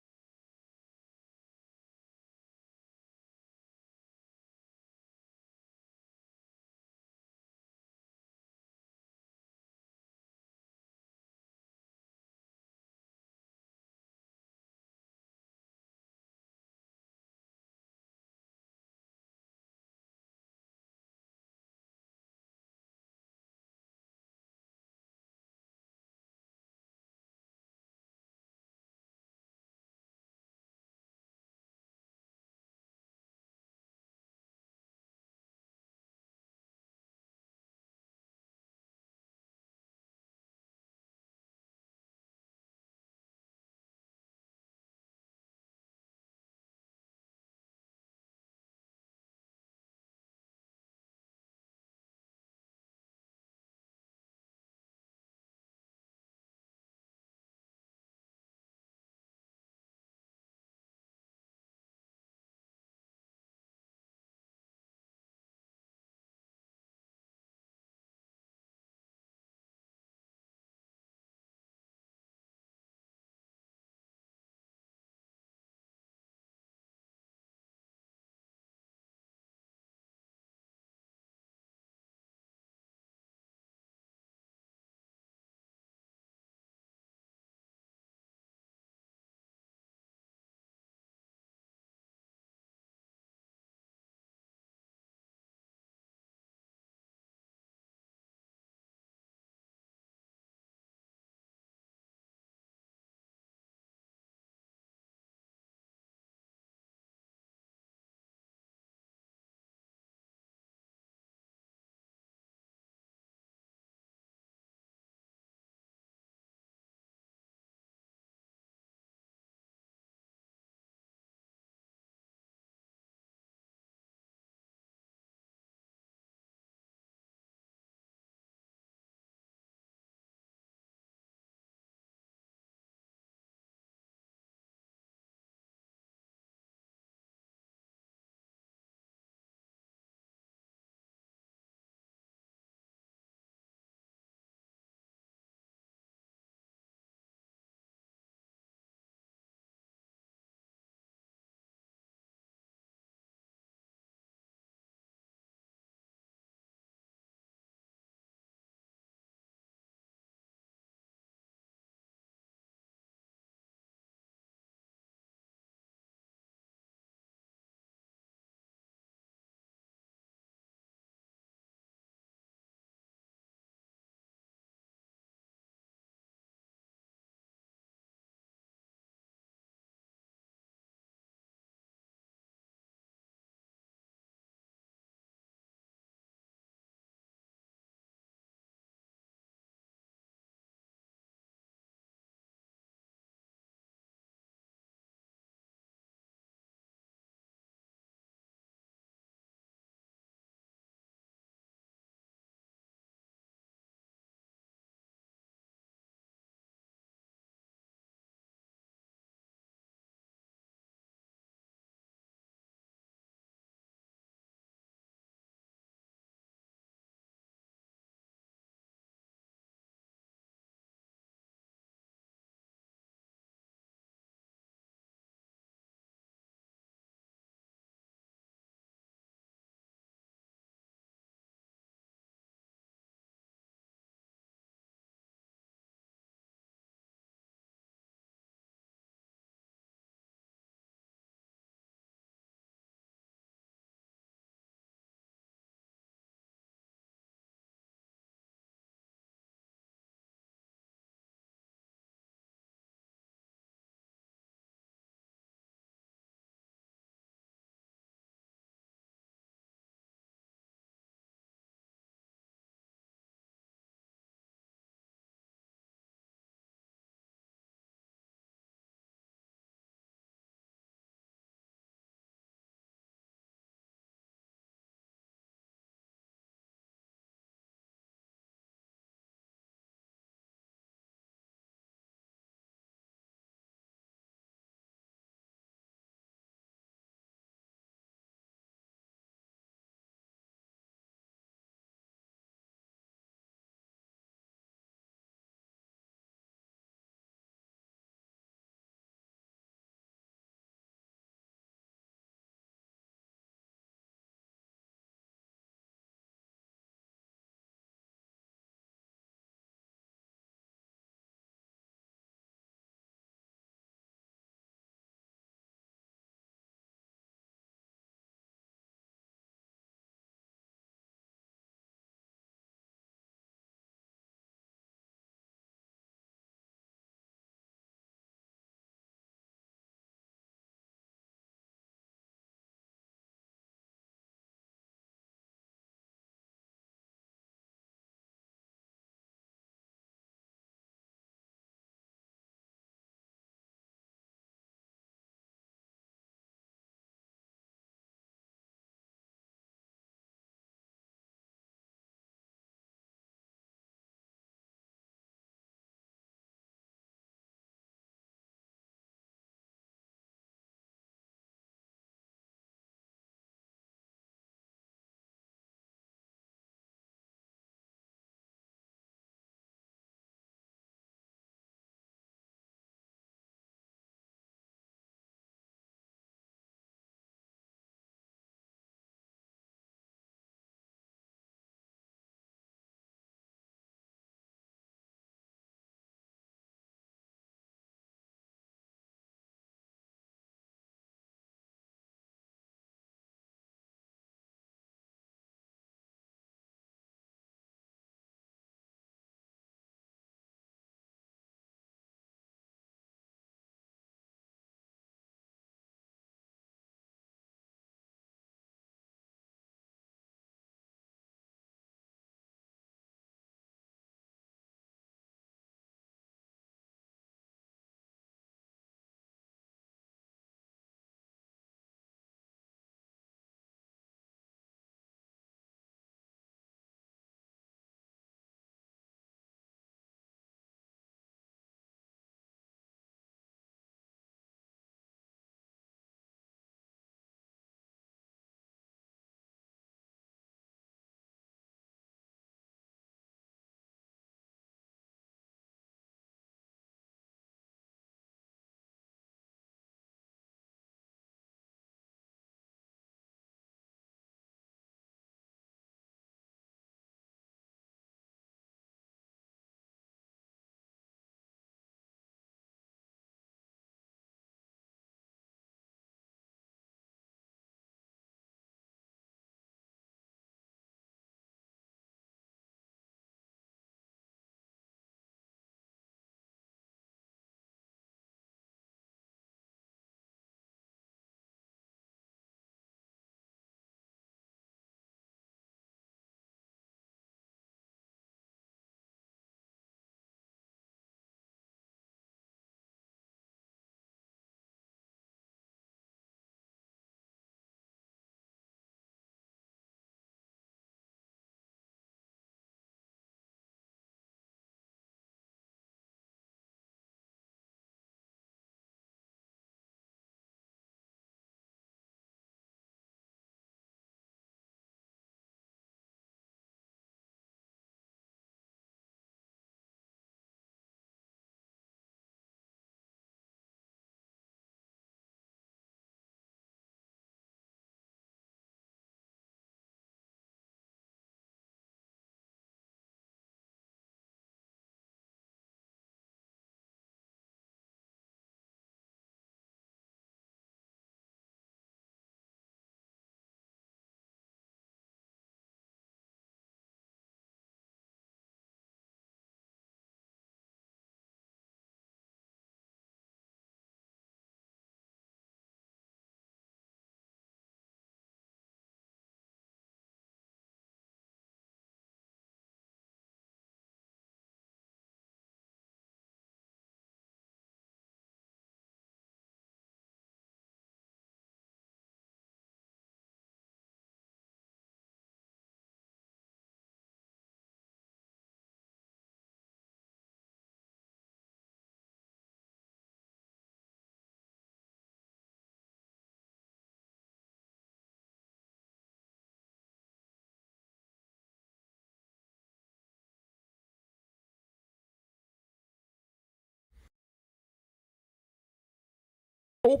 Oh,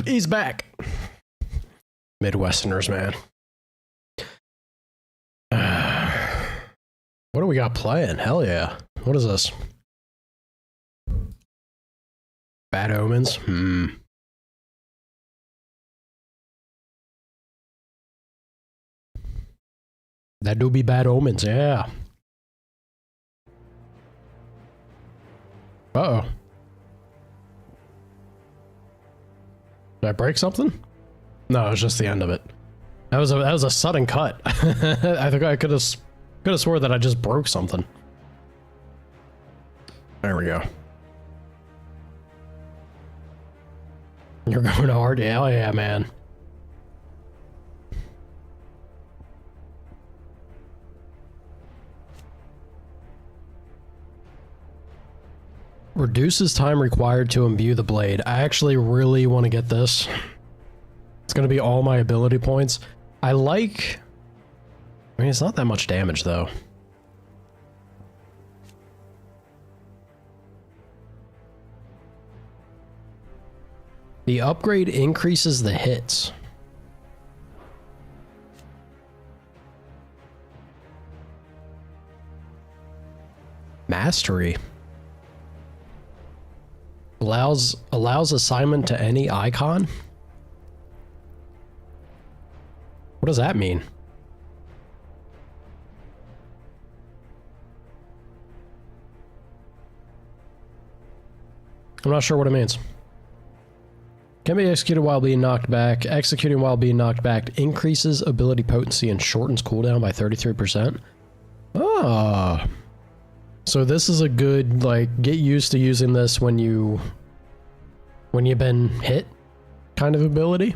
he's back. Midwesterners, man. What do we got playing? Hell yeah. What is this? Bad Omens? That do be Bad Omens, yeah. Uh-oh. Did I break something? No, it was just the end of it. That was a sudden cut. I think I could have swore that I just broke something. There we go. You're going hard? Hell yeah, man. Reduces time required to imbue the blade. I actually really want to get this. It's going to be all my ability points. I mean, it's not that much damage, though. The upgrade increases the hits. Mastery. Allows assignment to any icon? What does that mean? I'm not sure what it means. Can be executed while being knocked back. Executing while being knocked back increases ability potency and shortens cooldown by 33%. Ah. So this is a good, like, get used to using this when you've been hit kind of ability.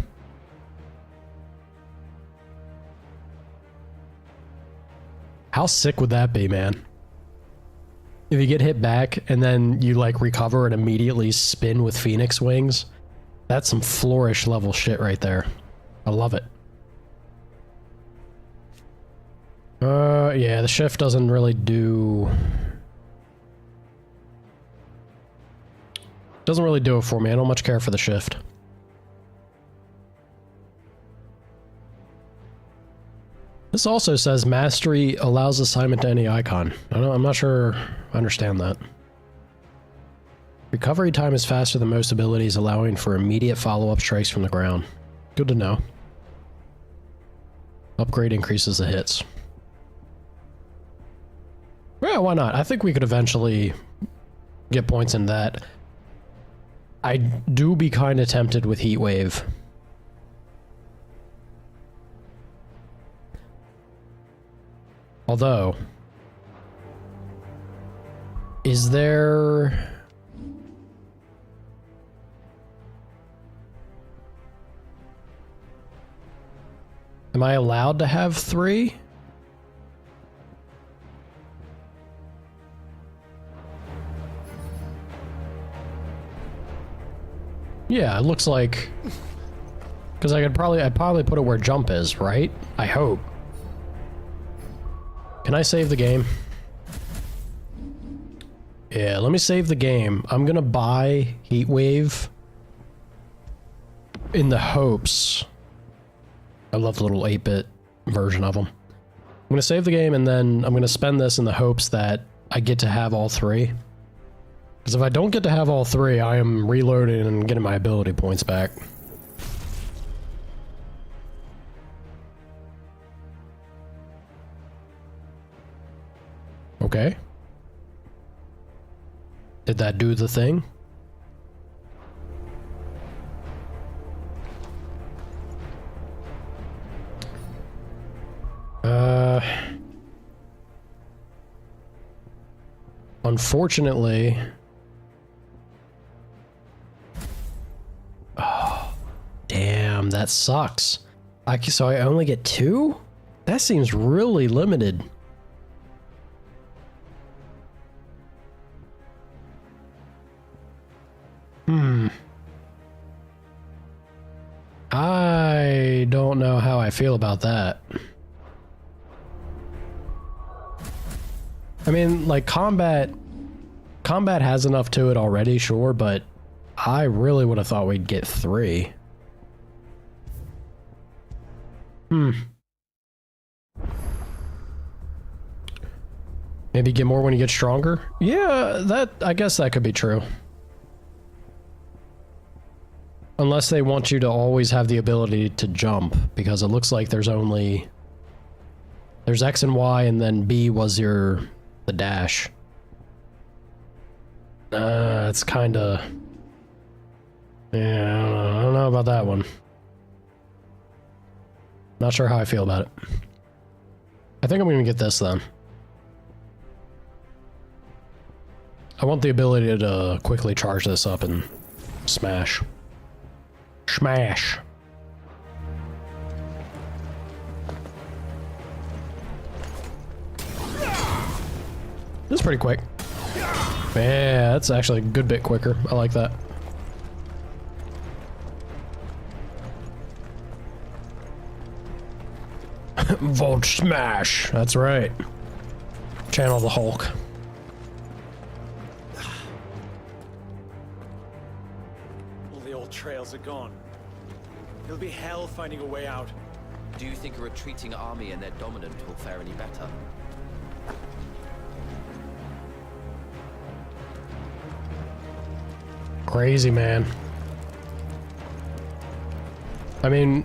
How sick would that be, man? If you get hit back and then you like recover and immediately spin with Phoenix wings, that's some flourish level shit right there. I love it. Yeah, the shift doesn't really do... Doesn't really do it for me. I don't much care for the shift. This also says mastery allows assignment to any icon. I'm not sure I understand that. Recovery time is faster than most abilities, allowing for immediate follow-up strikes from the ground. Good to know. Upgrade increases the hits. Yeah, why not? I think we could eventually get points in that. I do be kind of tempted with Heat Wave. Although, is there... Am I allowed to have 3? Yeah, it looks like... Because I'd probably put it where jump is, right? I hope. Can I save the game? Yeah, let me save the game. I'm gonna buy Heat Wave in the hopes... I love the little 8-bit version of them. I'm gonna save the game and then I'm gonna spend this in the hopes that I get to have all 3. Because if I don't get to have all 3, I am reloading and getting my ability points back. Okay. Did that do the thing? Unfortunately... Oh, damn, that sucks. So I only get 2? That seems really limited. I don't know how I feel about that. I mean, like, combat has enough to it already, sure, but I really would have thought we'd get 3. Maybe get more when you get stronger? Yeah, I guess that could be true. Unless they want you to always have the ability to jump, because it looks like there's X and Y, and then B was the dash. It's kinda... Yeah, I don't know about that one. Not sure how I feel about it. I think I'm gonna get this then. I want the ability to quickly charge this up and smash. Smash. This is pretty quick. Yeah, that's actually a good bit quicker. I like that. Volt smash. That's right. Channel the Hulk.
All the old trails are gone. It'll be hell finding a way out.
Do you think a retreating army and their dominant will fare any better?
Crazy, man. I mean,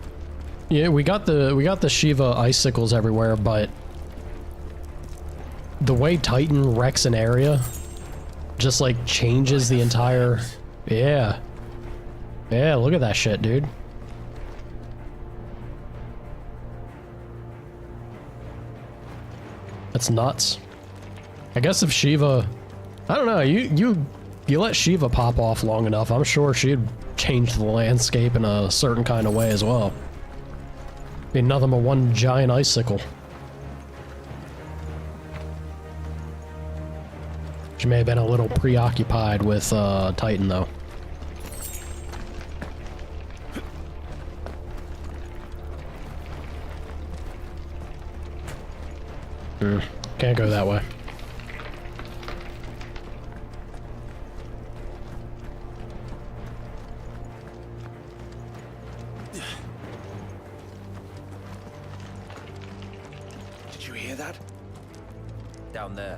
yeah, we got the Shiva icicles everywhere, but the way Titan wrecks an area just like changes the entire... Yeah. Yeah, look at that shit, dude. That's nuts. I guess if Shiva... I don't know, you let Shiva pop off long enough, I'm sure she'd change the landscape in a certain kind of way as well. Be nothing but one giant icicle. She may have been a little preoccupied with Titan though. Can't go that way.
Did you hear that?
Down there.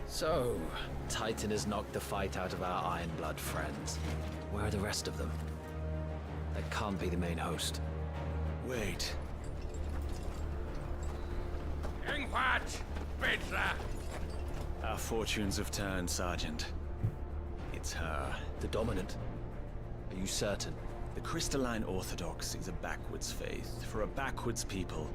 So, Titan has knocked the fight out of our Iron Blood friends. Where are the rest of them? That can't be the main host.
Wait. Our fortunes have turned, Sergeant. It's her.
The dominant? Are you certain?
The Crystalline Orthodox is a backwards faith for a backwards people.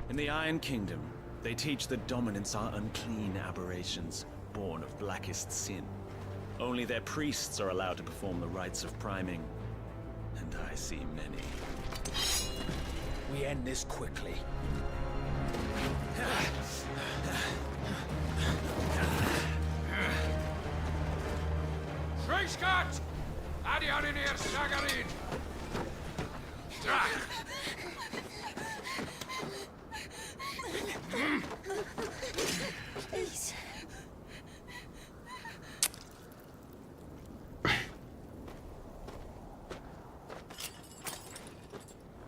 In the Iron Kingdom, they teach that dominants are unclean aberrations, born of blackest sin. Only their priests are allowed to perform the rites of priming. And I see many.
We end this quickly.
Schreischgott! Adioninir Sagarin!
Please.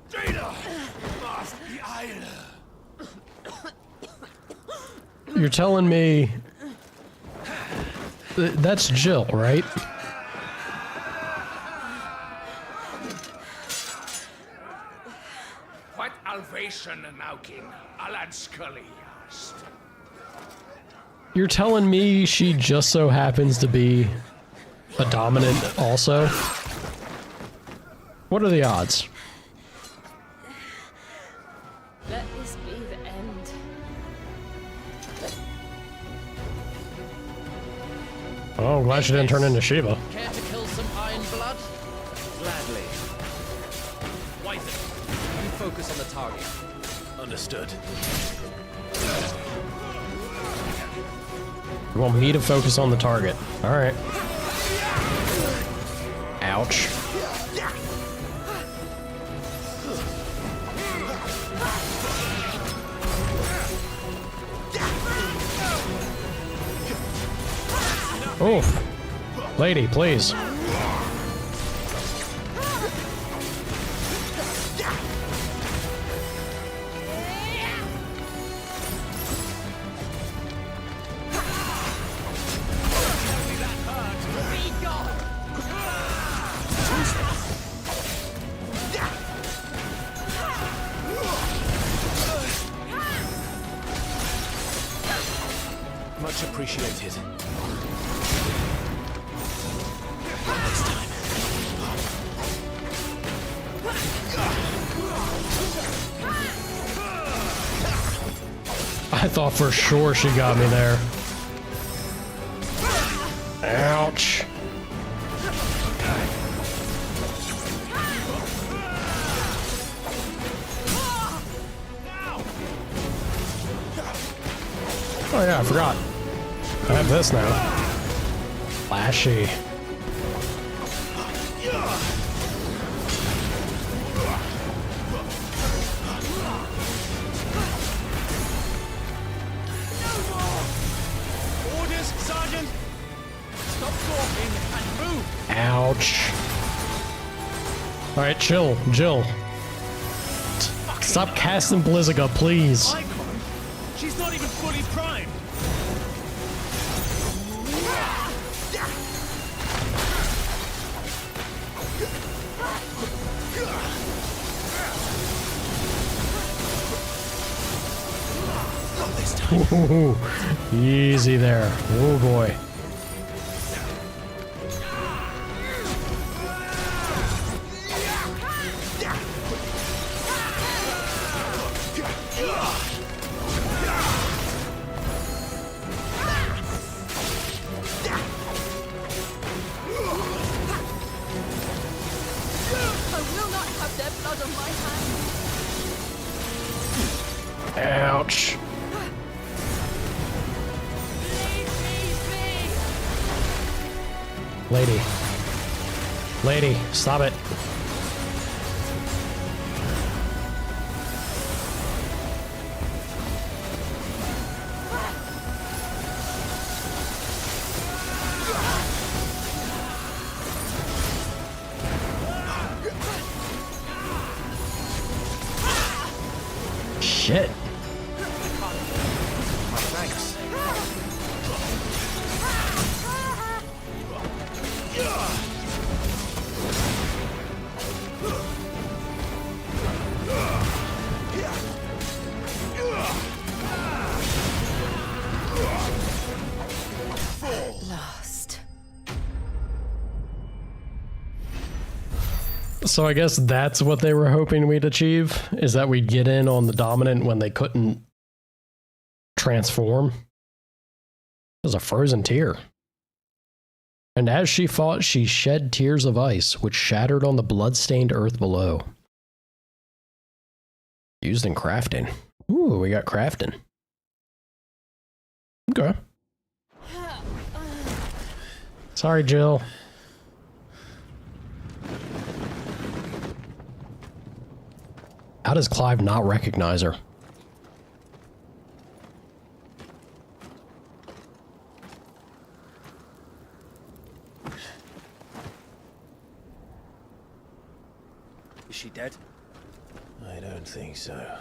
Data! Must be Isle!
You're telling me... That's Jill, right?
What Alvation Naukin, Alan Scully asked.
You're telling me she just so happens to be a dominant also? What are the odds?
Let this be the end.
Oh, I'm glad she didn't turn into Shiva.
Care to kill some Iron Blood?
Gladly.
Wyvern, you focus on the target.
Understood.
You want me to focus on the target. Alright. Ouch. Oof. Lady, please.
Much appreciated.
I thought for sure she got me there. Ouch. Oh yeah, I forgot. I have this now. Flashy.
Orders, Sergeant! Stop talking and move!
Ouch. Alright, chill, Jill. Stop casting Blizziga, please.
She's not even fully primed!
Ooh, easy there. Oh boy.
I will not have their blood on my hands.
Ouch. Lady. Lady, stop it. Shit.
Thanks.
Lost.
So I guess that's what they were hoping we'd achieve, is that we'd get in on the dominant when they couldn't transform. It was a frozen tear. And as she fought, she shed tears of ice, which shattered on the blood-stained earth below. Used in crafting. Ooh, we got crafting. Okay. Sorry, Jill. How does Clive not recognize her?
Is she dead?
I don't think so.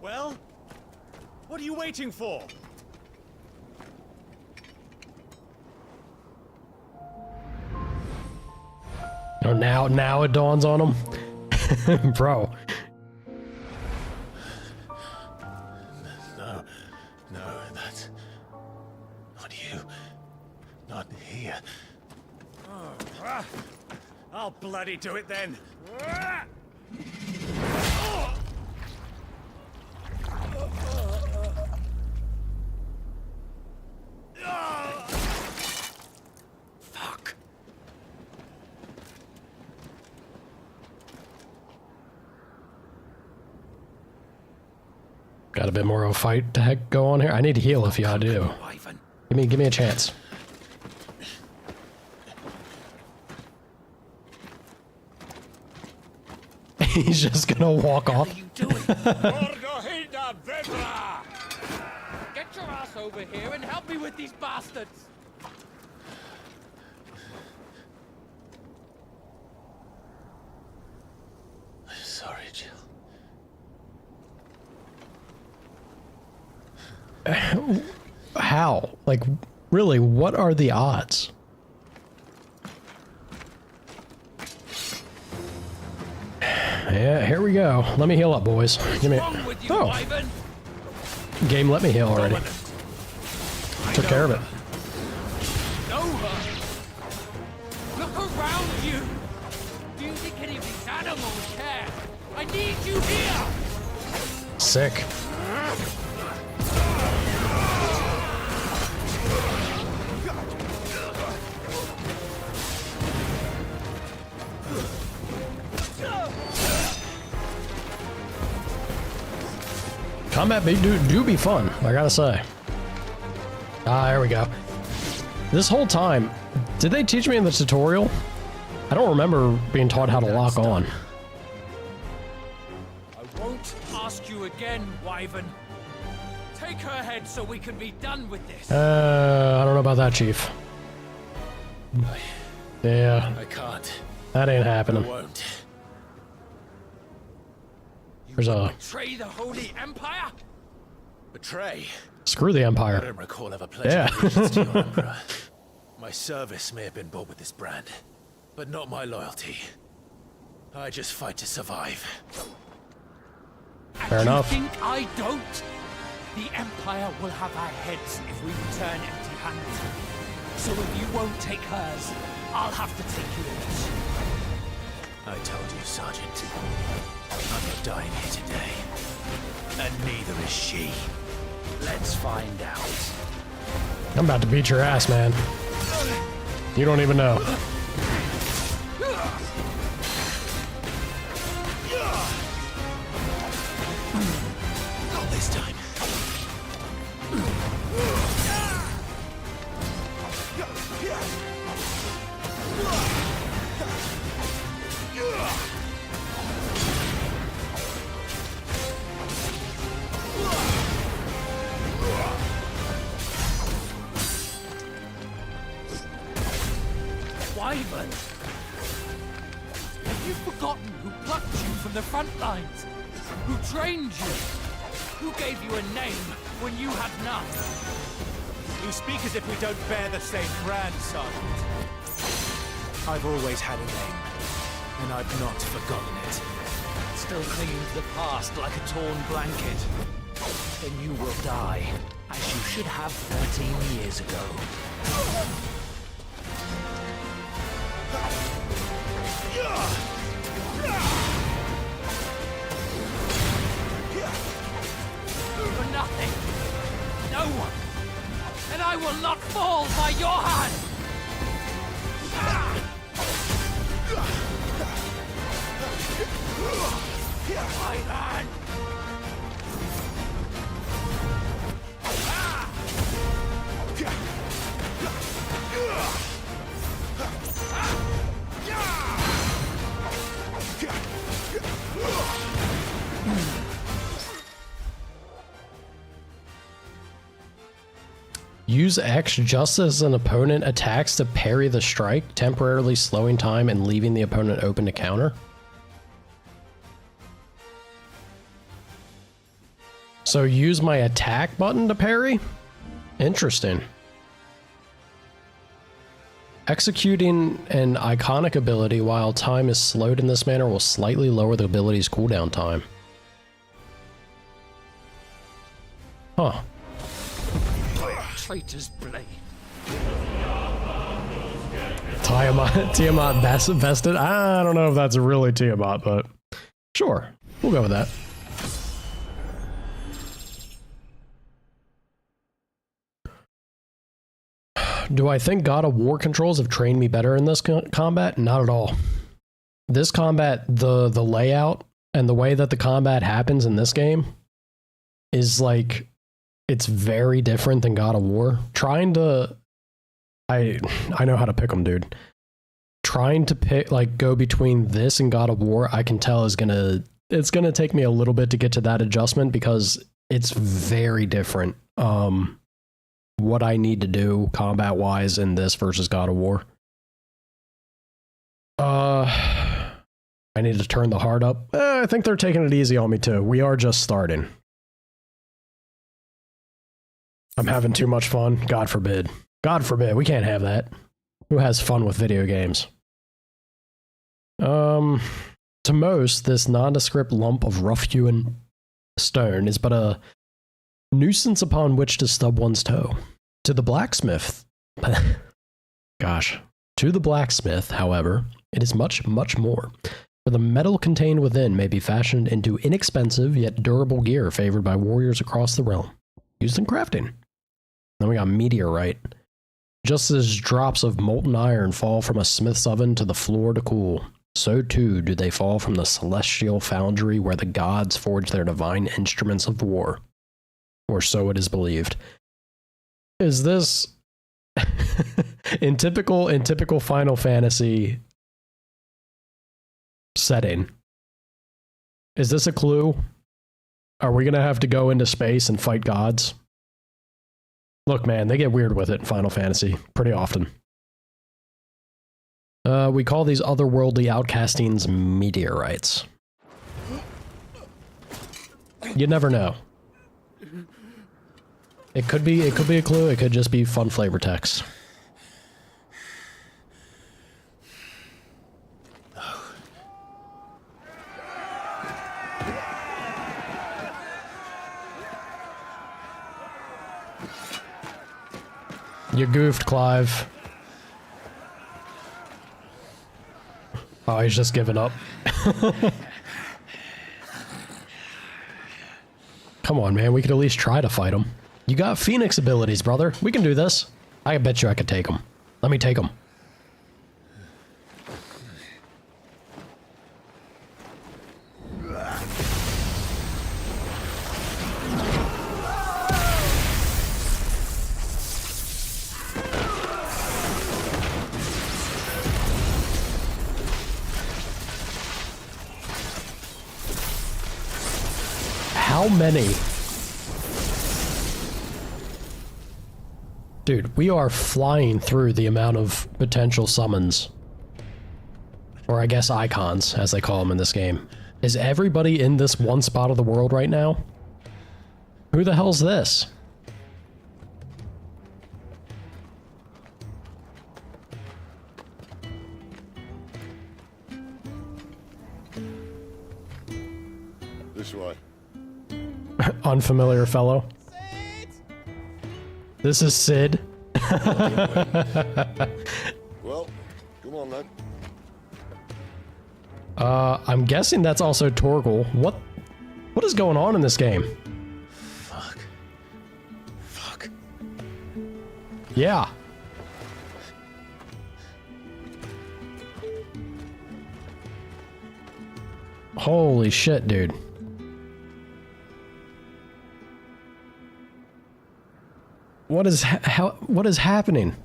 Well, what are you waiting for?
Oh, now it dawns on him. Bro.
No, that's not you. Not here.
I'll bloody do it then.
Fuck.
Got a bit more of a fight to heck go on here. I need to heal if y'all do. Give me a chance. He's just gonna walk off.
Get your ass over here and help me with these bastards!
How? Like, really, what are the odds? Yeah, here we go. Let me heal up, boys. Give me. Oh, game let me heal already. Took care of it.
Know her. Look around you. Do you think any of these animals care? I need you here.
Sick. Combat do be fun, I gotta say. Ah, there we go. This whole time, did they teach me in the tutorial? I don't remember being taught how to lock on.
I won't ask you again, Wyvern. Take her head so we can be done with this.
I don't know about that, Chief. Yeah.
I can't.
That ain't happening.
I won't.
There's a...
Betray the Holy Empire?
Betray?
Screw the Empire.
I don't recall ever pledging allegiance to your Emperor. My service may have been bought with this brand, but not my loyalty. I just fight to survive.
Fair enough.
You think I don't? The Empire will have our heads if we return empty-handed. So if you won't take hers, I'll have to take yours.
I told you, Sergeant. I'm not dying here today. And neither is she.
Let's find out.
I'm about to beat your ass, man. You don't even know.
Not this time.
Wyvern! Have you forgotten who plucked you from the front lines? Who trained you? Who gave you a name when you had none?
You speak as if we don't bear the same brand, Sergeant. I've always had a name, and I've not forgotten it.
Still clinging to the past like a torn blanket. Then you will die, as you should have 13 years ago. For nothing. No one. And I will not fall by your hand. My man.
Use X just as an opponent attacks to parry the strike, temporarily slowing time and leaving the opponent open to counter. So use my attack button to parry? Interesting. Executing an iconic ability while time is slowed in this manner will slightly lower the ability's cooldown time. Huh.
Traitor's blade.
Tiamat vested? I don't know if that's really Tiamat, but sure. We'll go with that. Do I think God of War controls have trained me better in this combat? Not at all. This combat, the layout and the way that the combat happens in this game is like, it's very different than God of War. Trying to, I know how to pick them, dude. Trying to pick, like, go between this and God of War, I can tell it's gonna take me a little bit to get to that adjustment because it's very different. What I need to do combat wise in this versus God of War. I need to turn the heart up. I think they're taking it easy on me too. We are just starting. I'm having too much fun. God forbid. God forbid. We can't have that. Who has fun with video games? To most, this nondescript lump of rough-hewn stone is but a nuisance upon which to stub one's toe. To the blacksmith... Gosh. To the blacksmith, however, it is much, much more. For the metal contained within may be fashioned into inexpensive yet durable gear favored by warriors across the realm, used in crafting. Then we got meteorite. Just as drops of molten iron fall from a smith's oven to the floor to cool, so too do they fall from the celestial foundry where the gods forge their divine instruments of war. Or so it is believed. Is this in typical Final Fantasy setting? Is this a clue? Are we gonna have to go into space and fight gods? Look, man, they get weird with it in Final Fantasy pretty often. We call these otherworldly outcastings meteorites. You never know. It could be a clue, it could just be fun flavor text. You goofed, Clive. Oh, he's just giving up. Come on, man. We could at least try to fight him. You got Phoenix abilities, brother. We can do this. I bet you I could take him. Let me take him. How many? Dude, we are flying through the amount of potential summons. Or I guess icons, as they call them in this game. Is everybody in this one spot of the world right now? Who the hell's this?
This way.
Unfamiliar fellow. This is Sid.
Well, come on then.
I'm guessing that's also Torgal. What is going on in this game?
Fuck.
Yeah. Holy shit, dude. What is what is happening?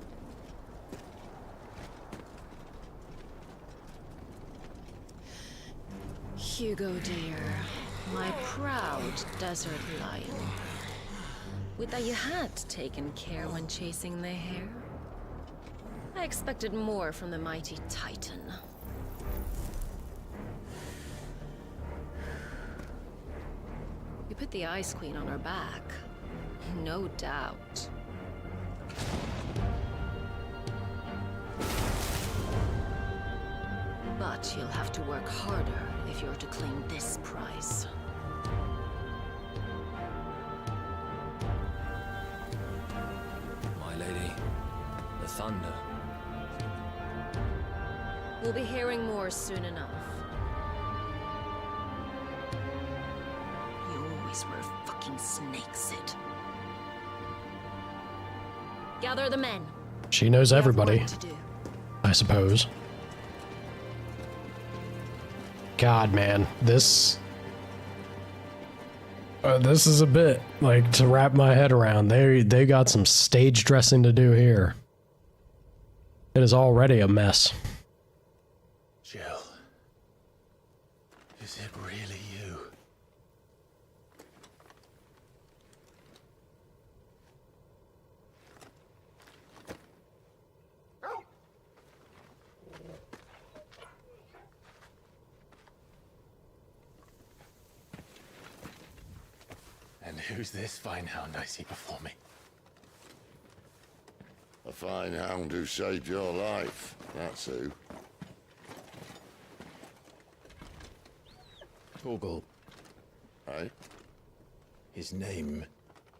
Hugo dear, my proud desert lion. Would that you had taken care when chasing the hare. I expected more from the mighty Titan. You put the Ice Queen on her back. No doubt. But you'll have to work harder if you're to claim this prize.
My lady, the thunder.
We'll be hearing more soon enough. You always were a fucking snake, Sid. Gather the men.
She knows everybody, I suppose. God, man, this is a bit like to wrap my head around. They got some stage dressing to do here. It is already a mess.
Jill, is it really you? And who's this fine hound I see before me?
A fine hound who saved your life, that's who.
Torgal.
Hey?
His name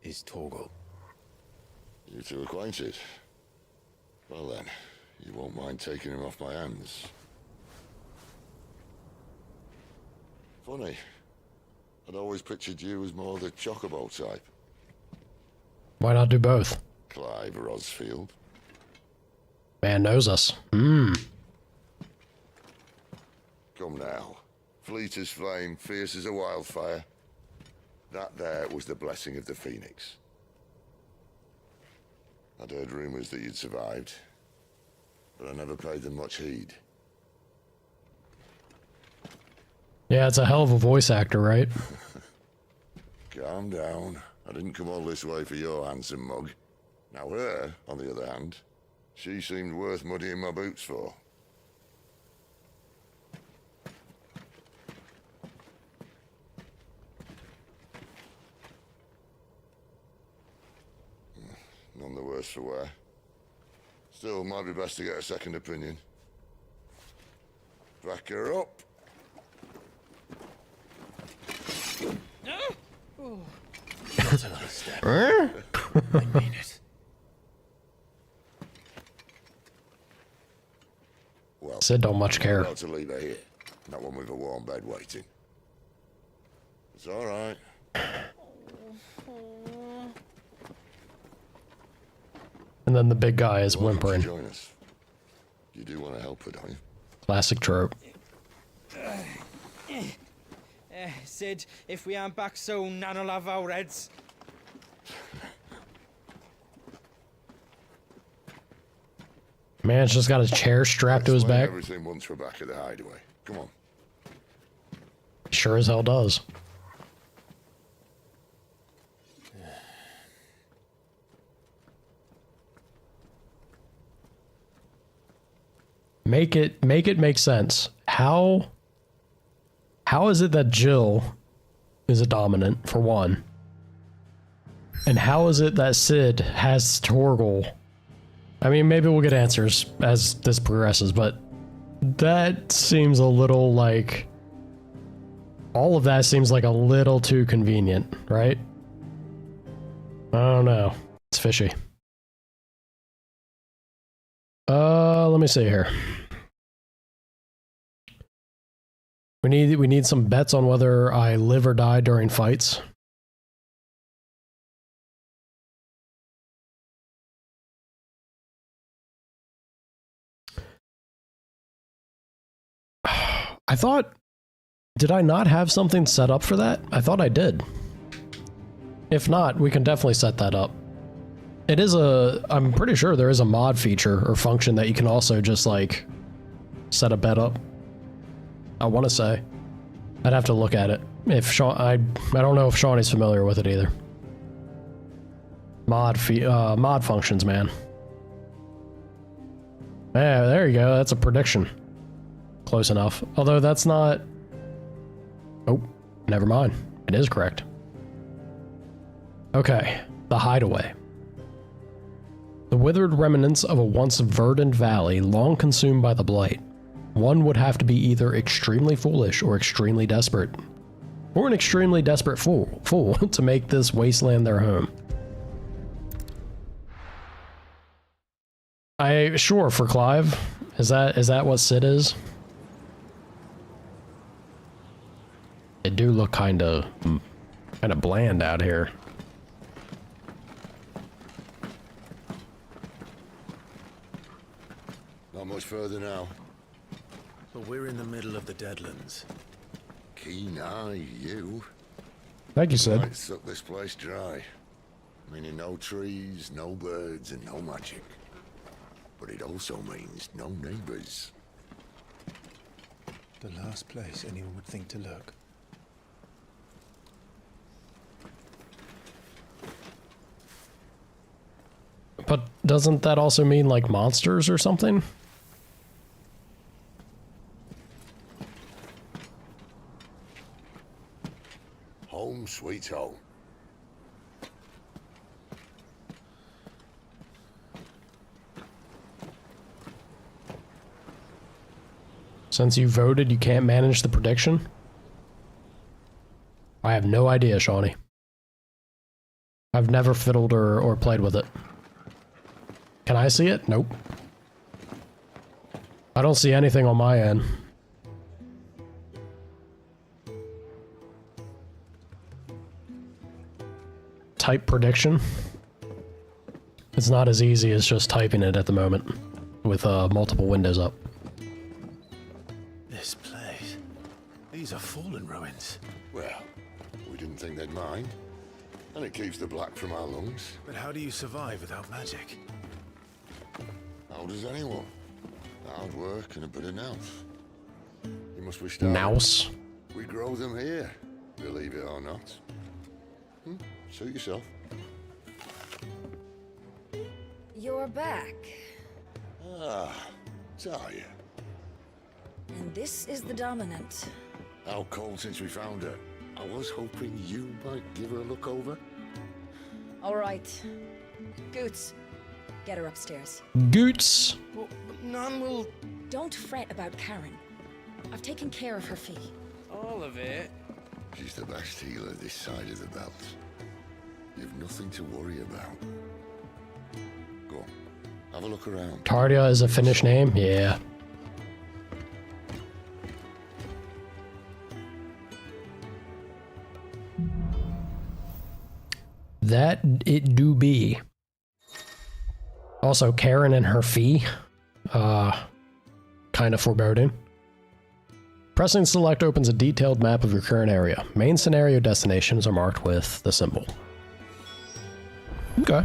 is Torgal.
You two acquainted? Well then, you won't mind taking him off my hands. Funny. I'd always pictured you as more the chocobo type.
Why not do both?
Clive Rosfield.
Man knows us. Hmm.
Come now. Fleet as flame, fierce as a wildfire. That there was the blessing of the Phoenix. I'd heard rumors that you'd survived, but I never paid them much heed.
Yeah, it's a hell of a voice actor, right?
Calm down. I didn't come all this way for your handsome mug. Now her, on the other hand, she seemed worth muddying my boots for. None the worse for wear. Still, might be best to get a second opinion. Back her up.
Not another step. I mean it.
Well,
Sid don't much care.
I'm about to leave her here. Not one with a warm bed waiting. It's all right.
And then the big guy is
Why don't you
whimpering.
join us? You do want to help her, don't you?
Classic trope.
Sid, if we aren't back soon, Nan'll have our heads.
Man's just got his chair strapped to his
Explain
back.
everything once we're back at the hideaway. Come on.
Sure as hell does. Make it make sense. How is it that Jill is a dominant, for one? And how is it that Sid has Torgal? I mean, maybe we'll get answers as this progresses, but that seems a little like... all of that seems like a little too convenient, right? I don't know. It's fishy. Let me see here. We need some bets on whether I live or die during fights. I thought, did I not have something set up for that? I thought I did. If not, we can definitely set that up. It is I'm pretty sure there is a mod feature or function that you can also just like set a bet up. I want to say. I'd have to look at it. If Sean, I don't know if Sean is familiar with it either. Mod functions, man. Yeah, there you go. That's a prediction. Close enough. Although that's not... Oh, never mind. It is correct. Okay, the hideaway. The withered remnants of a once verdant valley long consumed by the blight. One would have to be either extremely foolish or extremely desperate. Or an extremely desperate fool to make this wasteland their home. Sure, for Clive. Is that what Sid is? It do look kind of bland out here.
Not much further now.
But we're in the middle of the Deadlands.
Keen eye, you.
Thank you, Sid.
Might suck this place dry. Meaning no trees, no birds, and no magic. But it also means no neighbors.
The last place anyone would think to look.
But doesn't that also mean like monsters or something?
Home sweet home.
Since you voted, you can't manage the prediction? I have no idea, Shawnee. I've never fiddled or played with it. Can I see it? Nope. I don't see anything on my end. Type prediction. It's not as easy as just typing it at the moment, with multiple windows up.
This place. These are fallen ruins.
Well, we didn't think they'd mind. And it keeps the black from our lungs.
But how do you survive without magic?
How does anyone? Hard work and a bit of nous. You must wish that.
Nous?
We grow them here, believe it or not. Suit yourself.
You're back.
Ah, Talia.
And this is the Dominant.
How cold since we found her. I was hoping you might give her a look over.
All right. Goots, get her upstairs.
Goots!
Well, none will... Don't fret about Karen. I've taken care of her fee.
All of it?
She's the best healer this side of the belt. You've nothing to worry about. Go on, have a look around.
Tardia is a Finnish name? Yeah. That it do be. Also, Karen and her fee. Kind of foreboding. Pressing select opens a detailed map of your current area. Main scenario destinations are marked with the symbol. Okay.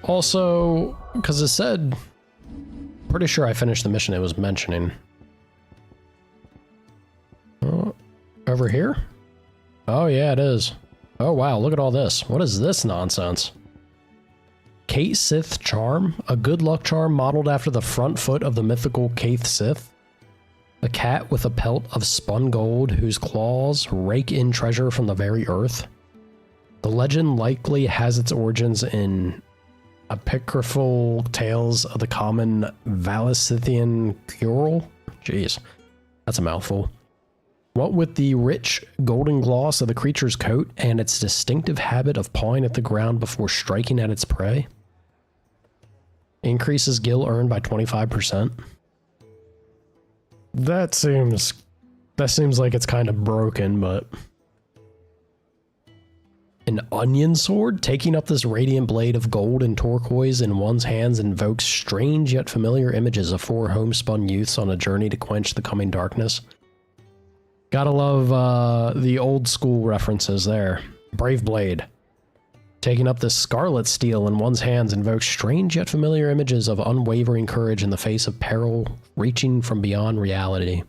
Also, because it said, pretty sure I finished the mission it was mentioning. Over here? Oh yeah, it is. Oh wow, look at all this. What is this nonsense? Kate Sith charm? A good luck charm modeled after the front foot of the mythical Kate Sith? A cat with a pelt of spun gold whose claws rake in treasure from the very earth? The legend likely has its origins in apocryphal tales of the common Valicithian Curel? Jeez, that's a mouthful. What with the rich golden gloss of the creature's coat and its distinctive habit of pawing at the ground before striking at its prey? Increases gil earned by 25%. That seems like it's kind of broken, but... An onion sword? Taking up this radiant blade of gold and turquoise in one's hands invokes strange yet familiar images of four homespun youths on a journey to quench the coming darkness. Gotta love the old school references there. Brave blade. Taking up this scarlet steel in one's hands invokes strange yet familiar images of unwavering courage in the face of peril, reaching from beyond reality.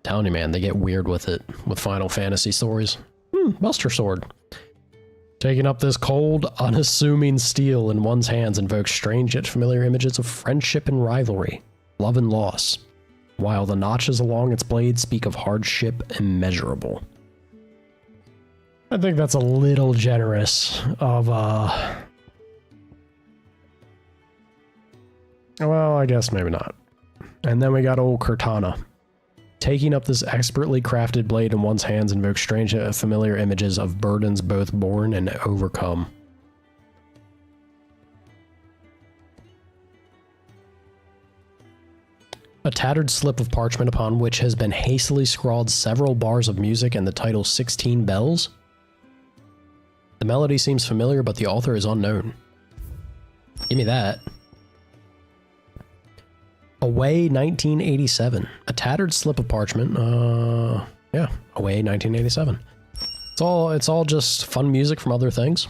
Telling you, man, they get weird with it, with Final Fantasy stories. Buster Sword. Taking up this cold, unassuming steel in one's hands invokes strange yet familiar images of friendship and rivalry, love and loss, while the notches along its blade speak of hardship immeasurable. I think that's a little generous of, well, I guess maybe not. And then we got old Cortana. Taking up this expertly crafted blade in one's hands invokes strange yet familiar images of burdens both borne and overcome. A tattered slip of parchment upon which has been hastily scrawled several bars of music and the title 16 Bells. The melody seems familiar, but the author is unknown. Give me that. Away 1987. A tattered slip of parchment. Yeah, Away 1987. It's all just fun music from other things.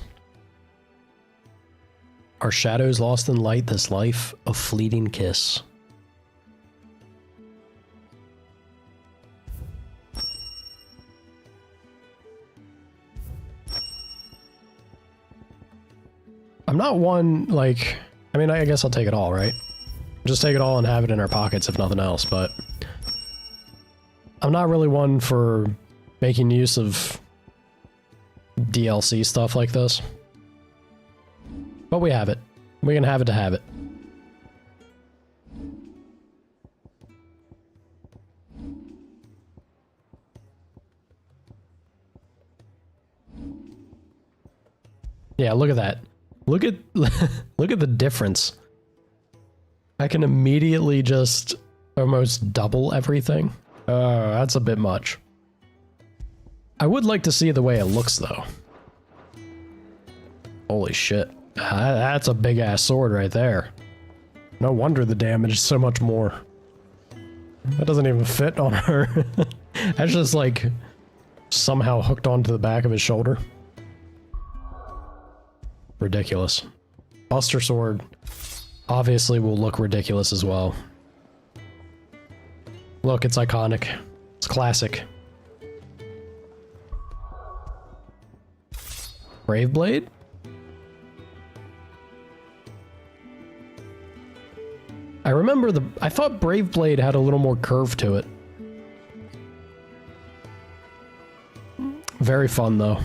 Are shadows lost in light, this life a fleeting kiss? I'm not one, like, I mean, I guess I'll take it all, right? Just take it all and have it in our pockets if nothing else, but I'm not really one for making use of DLC stuff like this. But we have it. We can have it to have it. Yeah, look at that. Look at look at the difference. I can immediately just almost double everything. That's a bit much. I would like to see the way it looks though. Holy shit. That's a big ass sword right there. No wonder the damage is so much more. That doesn't even fit on her. That's just like somehow hooked onto the back of his shoulder. Ridiculous. Buster Sword obviously will look ridiculous as well. Look, it's iconic. It's classic. Brave Blade? I remember I thought Brave Blade had a little more curve to it. Very fun though.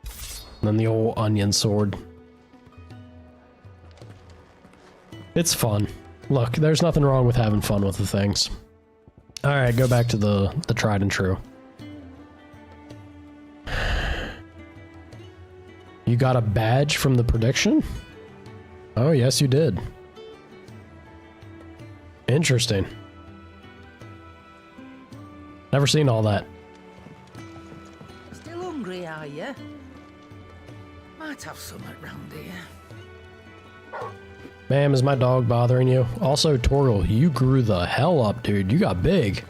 And then the old onion sword. It's fun. Look, there's nothing wrong with having fun with the things. Alright, go back to the tried and true. You got a badge from the prediction? Oh, yes you did. Interesting. Never seen all that.
Still hungry, are you? Might have something round here.
Ma'am, is my dog bothering you? Also, Torgal, you grew the hell up, dude. You got big.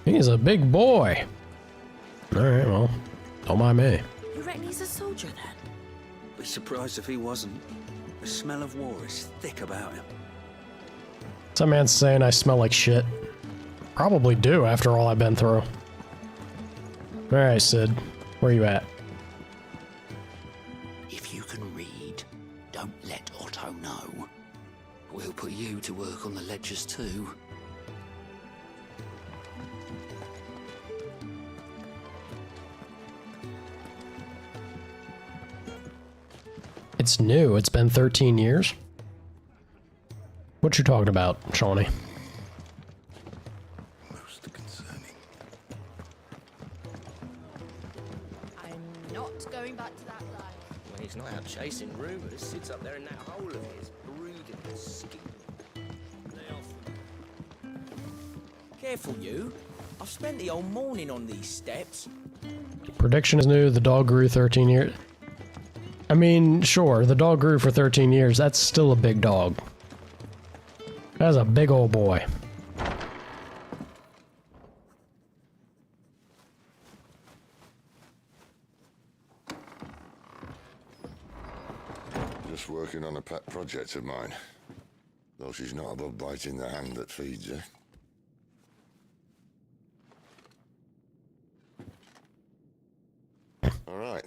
He's a big boy. Alright, well, don't mind me.
You reckon he's a soldier then?
Be surprised if he wasn't. The smell of war is thick about him.
Some man's saying I smell like shit. Probably do after all I've been through. Alright, Sid. Where you at?
If you can read, don't let Otto know. We'll put you to work on the ledgers too.
It's new. It's been 13 years. What you talking about, Shawnee?
Most concerning.
I'm not going back to that life.
When he's not out chasing rumors, sits up there in that hole of his, brooding and scheming.
Careful, you. I've spent the whole morning on these steps.
Prediction is new. The dog grew 13 years. I mean, sure, the dog grew for 13 years. That's still a big dog. That's a big old boy.
Just working on a pet project of mine. Though she's not above biting the hand that feeds her. All right.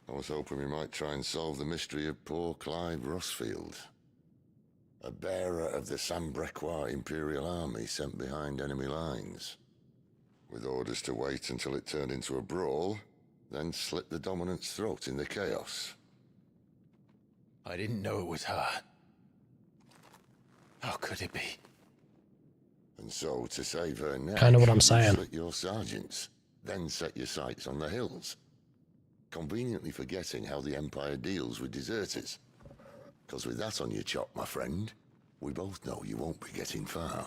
I was hoping we might try and solve the mystery of poor Clive Rossfield. A bearer of the Sambrequois Imperial Army sent behind enemy lines. With orders to wait until it turned into a brawl, then slit the dominant's throat in the chaos.
I didn't know it was her. How could it be?
And so, to save her neck,
Kinda what I'm
you
saying.
slit your sergeants, then set your sights on the hills. Conveniently forgetting how the Empire deals with deserters. Because with that on your chop, my friend, we both know you won't be getting far.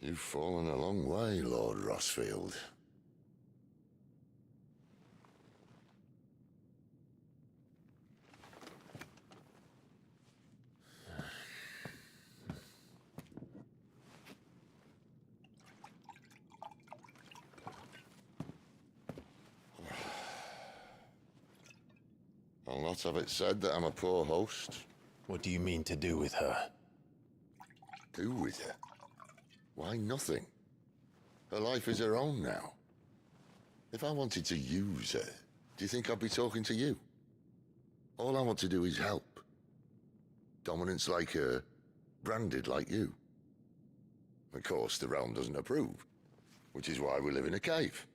You've fallen a long way, Lord Rossfield. I'll not have it said that I'm a poor host.
What do you mean to do with her?
Do with her? Why, nothing. Her life is her own now. If I wanted to use her, do you think I'd be talking to you? All I want to do is help. Dominants like her, branded like you. Of course, the realm doesn't approve. Which is why we live in a cave.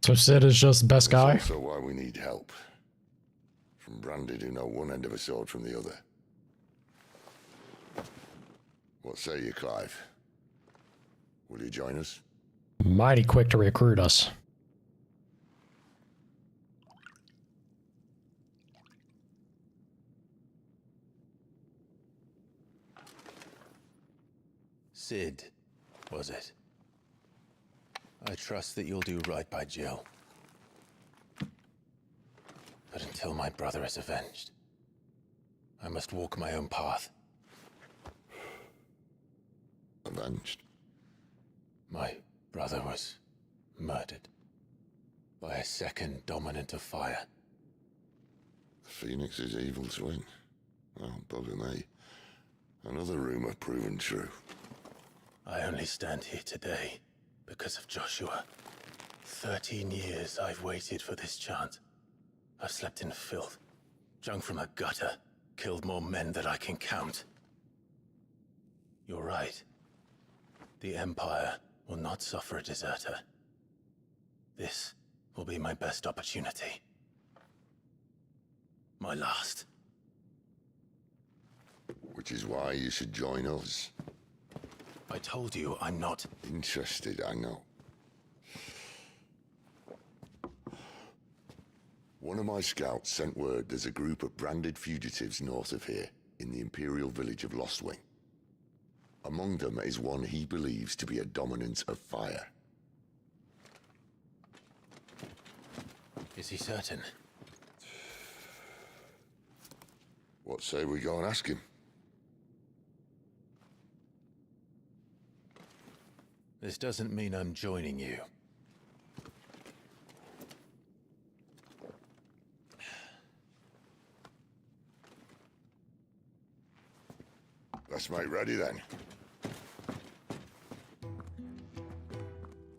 So Sid is just the best guy?
That's also why we need help. From Branded who know one end of a sword from the other. What say you, Clive? Will you join us?
Mighty quick to recruit us.
Sid, was it? I trust that you'll do right by Jill. But until my brother is avenged, I must walk my own path.
Avenged?
My brother was murdered by a second dominant of fire.
The Phoenix's evil twin. Oh, bugger me. Another rumor proven true.
I only stand here today because of Joshua. 13 years I've waited for this chance. I've slept in filth, drunk from a gutter, killed more men than I can count. You're right. The Empire will not suffer a deserter. This will be my best opportunity. My last.
Which is why you should join us.
I told you I'm not
interested, I know. One of my scouts sent word there's a group of branded fugitives north of here, in the Imperial village of Lostwing. Among them is one he believes to be a dominant of fire.
Is he certain?
What say we go and ask him?
This doesn't mean I'm joining you.
Let's make ready then.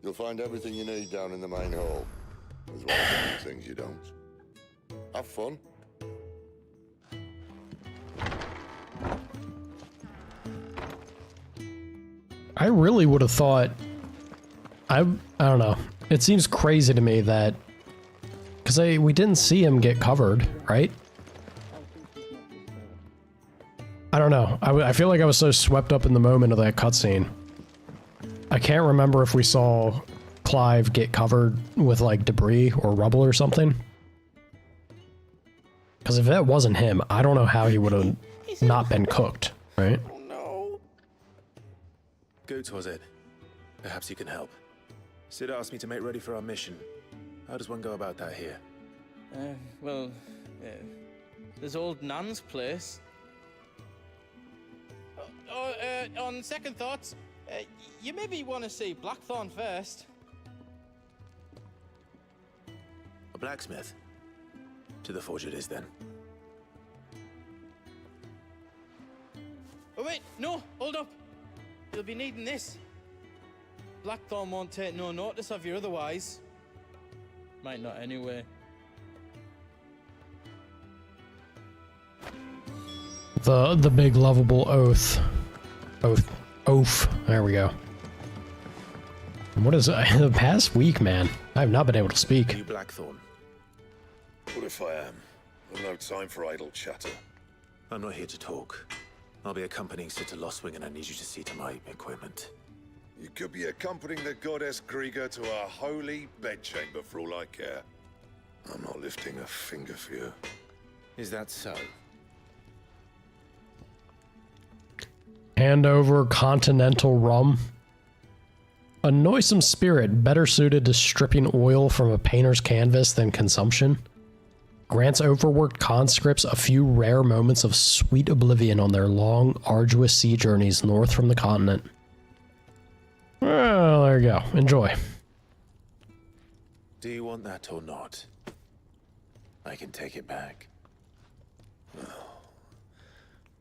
You'll find everything you need down in the main hall, as well as any things you don't. Have fun.
I really would have thought... I don't know. It seems crazy to me that... Because we didn't see him get covered, right? I don't know. I feel like I was so swept up in the moment of that cutscene. I can't remember if we saw Clive get covered with, like, debris or rubble or something. Because if that wasn't him, I don't know how he would have not been cooked, right?
Goots, was it? Perhaps you can help. Sid asked me to make ready for our mission. How does one go about that here?
There's old Nan's place. On second thoughts, you maybe want to see Blackthorn first.
A blacksmith? To the forge it is, then.
Oh wait, no, hold up. You'll be needing this. Blackthorn won't take no notice of you otherwise. Might not anyway.
The big lovable oath. Oath. There we go. What is the past week, man? I have not been able to speak.
You Blackthorn.
What if I am? I've no time for idle chatter.
I'm not here to talk. I'll be accompanying Sid to Lostwing, and I need you to see to my equipment.
You could be accompanying the goddess Krieger to our holy bedchamber for all I care. I'm not lifting a finger for you.
Is that so?
Hand over continental rum. A noisome spirit better suited to stripping oil from a painter's canvas than consumption. Grants overworked conscripts a few rare moments of sweet oblivion on their long, arduous sea journeys north from the continent. Well, there you go. Enjoy.
Do you want that or not? I can take it back.
Oh,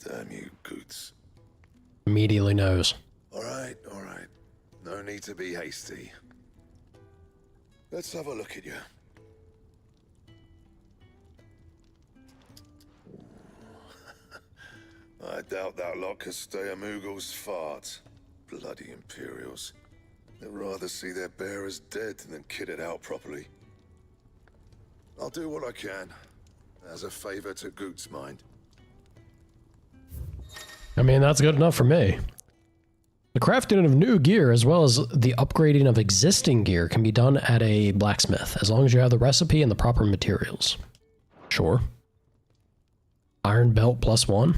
damn you, Goots.
Immediately knows.
All right. No need to be hasty. Let's have a look at you. I doubt that lot could stay a Moogle's fart. Bloody Imperials. They'd rather see their bearers dead than kitted out properly. I'll do what I can, as a favor to Goot's mind.
I mean, that's good enough for me. The crafting of new gear, as well as the upgrading of existing gear, can be done at a blacksmith, as long as you have the recipe and the proper materials. Sure. Iron belt +1.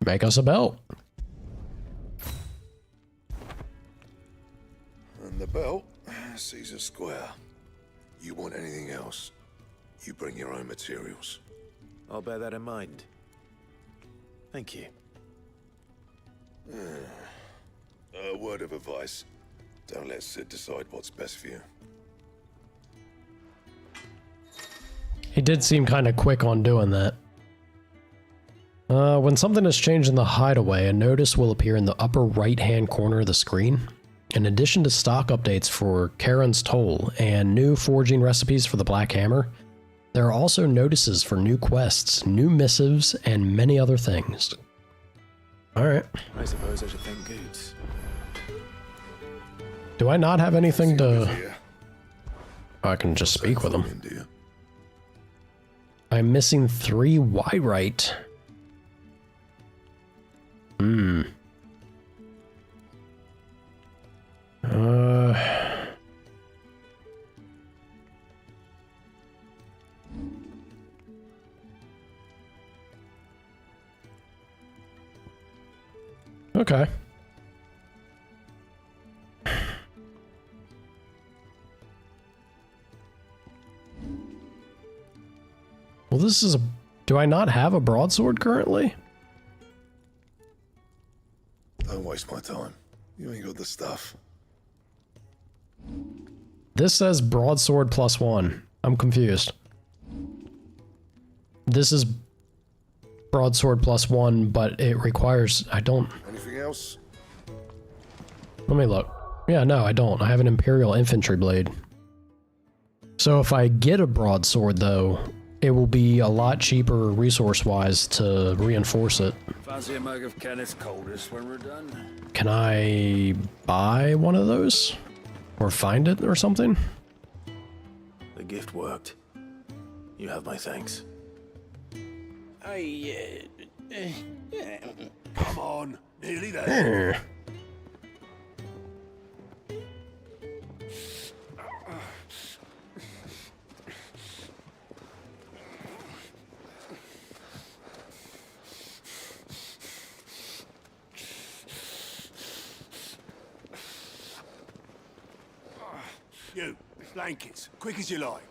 Make us a belt.
And the belt sees a square. You want anything else, you bring your own materials.
I'll bear that in mind. Thank you.
A word of advice. Don't let Sid decide what's best for you.
He did seem kind of quick on doing that. When something is changed in the hideaway, a notice will appear in the upper right-hand corner of the screen. In addition to stock updates for Charon's Toll and new forging recipes for the Black Hammer, there are also notices for new quests, new missives, and many other things. Alright.
I suppose I should thank Goot.
Do I not have anything to... I can just speak with him. I'm missing 3 Wyrite. Okay. Well, this is a... Do I not have a broadsword currently?
Don't waste my time. You ain't got the stuff.
This says broadsword +1. I'm confused. This is broadsword +1, but it requires... I don't...
Anything else?
Let me look. Yeah, no, I don't. I have an Imperial Infantry Blade. So if I get a broadsword, though, it will be a lot cheaper resource-wise to reinforce it.
Fancy a mug of Kenneth's coldest when we're done?
Can I buy one of those? Or find it or something?
The gift worked. You have my thanks.
Come on, nearly there.
You, blankets, quick as you like.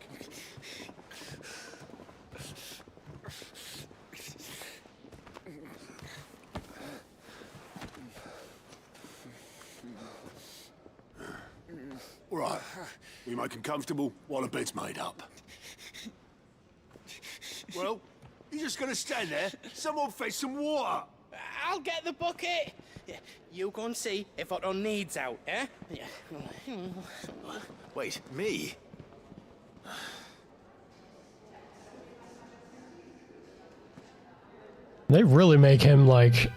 All right, we make 'em comfortable while the bed's made up. Well, you just gonna stand there? Someone fetch some water.
I'll get the bucket. You go and see if Otto needs out, eh?
Wait, me?
They really make him, like,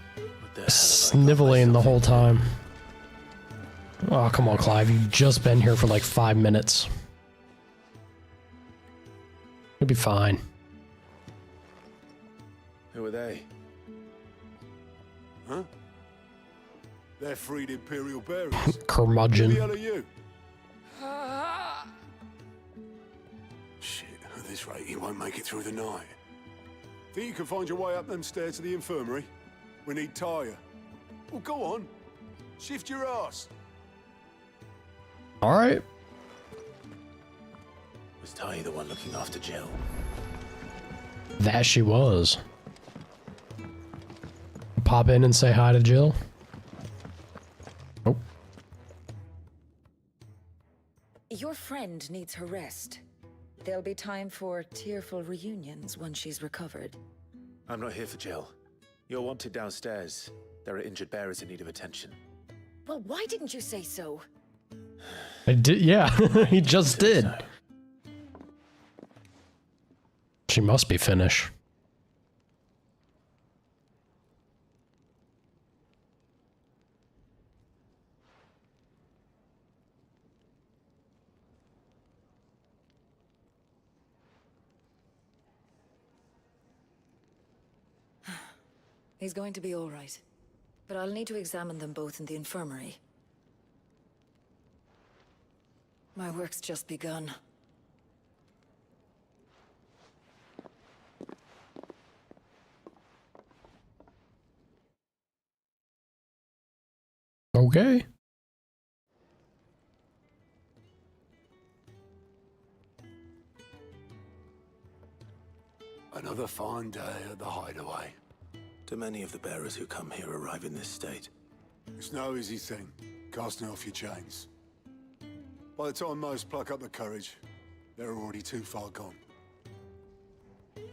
sniveling the whole time. Oh, come on, Clive. You've just been here for like 5 minutes. You'll be fine.
Who are they?
Huh? They're freed Imperial bearers.
Curmudgeon.
Who the hell are you? Shit, at this rate, he won't make it through the night. Think you can find your way up them stairs to the infirmary? We need Tyre. Well, go on. Shift your ass.
Alright.
Was Ty the one looking after Jill?
That she was. Pop in and say hi to Jill. Oh.
Your friend needs her rest. There'll be time for tearful reunions once she's recovered.
I'm not here for Jill. You're wanted downstairs. There are injured bearers in need of attention.
Well, why didn't you say so?
I did, yeah, he just did. She must be Finnish.
He's going to be all right. But I'll need to examine them both in the infirmary. My work's just begun.
Okay.
Another fine day at the hideaway.
Do many of the bearers who come here arrive in this state?
It's no easy thing, casting off your chains. By the time most pluck up the courage, they're already too far gone.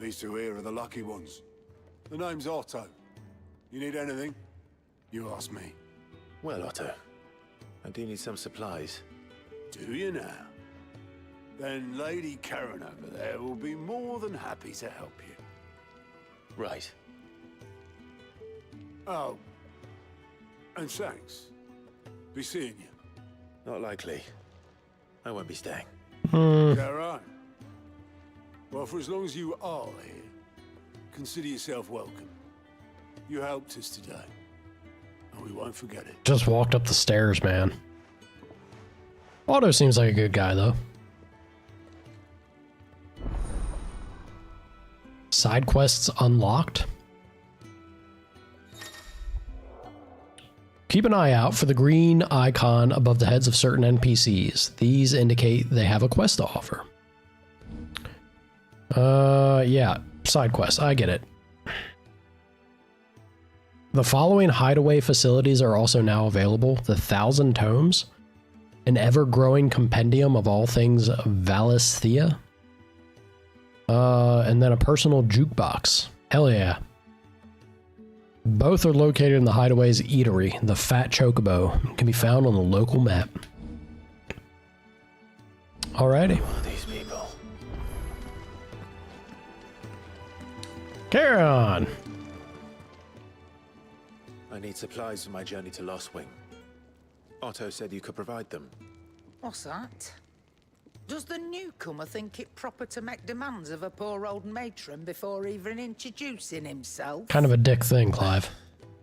These two here are the lucky ones. The name's Otto. You need anything? You ask me.
Well, Otto, I do need some supplies.
Do you now? Then Lady Karen over there will be more than happy to help you.
Right.
Oh. And thanks. Be seeing you.
Not likely. I won't be staying.
Is that right? Well, for as long as you are here, consider yourself welcome. You helped us today, and we won't forget it.
Just walked up the stairs, man. Otto seems like a good guy, though. Side quests unlocked. Keep an eye out for the green icon above the heads of certain NPCs. These indicate they have a quest to offer. Yeah, side quests. I get it. The following hideaway facilities are also now available: the 1,000 Tomes, an ever-growing compendium of all things Valisthea, and then a personal jukebox. Hell yeah. Both are located in the hideaway's eatery, the Fat Chocobo. It can be found on the local map. Alrighty.
Who are these people?
Carry on.
I need supplies for my journey to Lost Wing. Otto said you could provide them.
What's that? Does the newcomer think it proper to make demands of a poor old matron before even introducing himself?
Kind of a dick thing, Clive.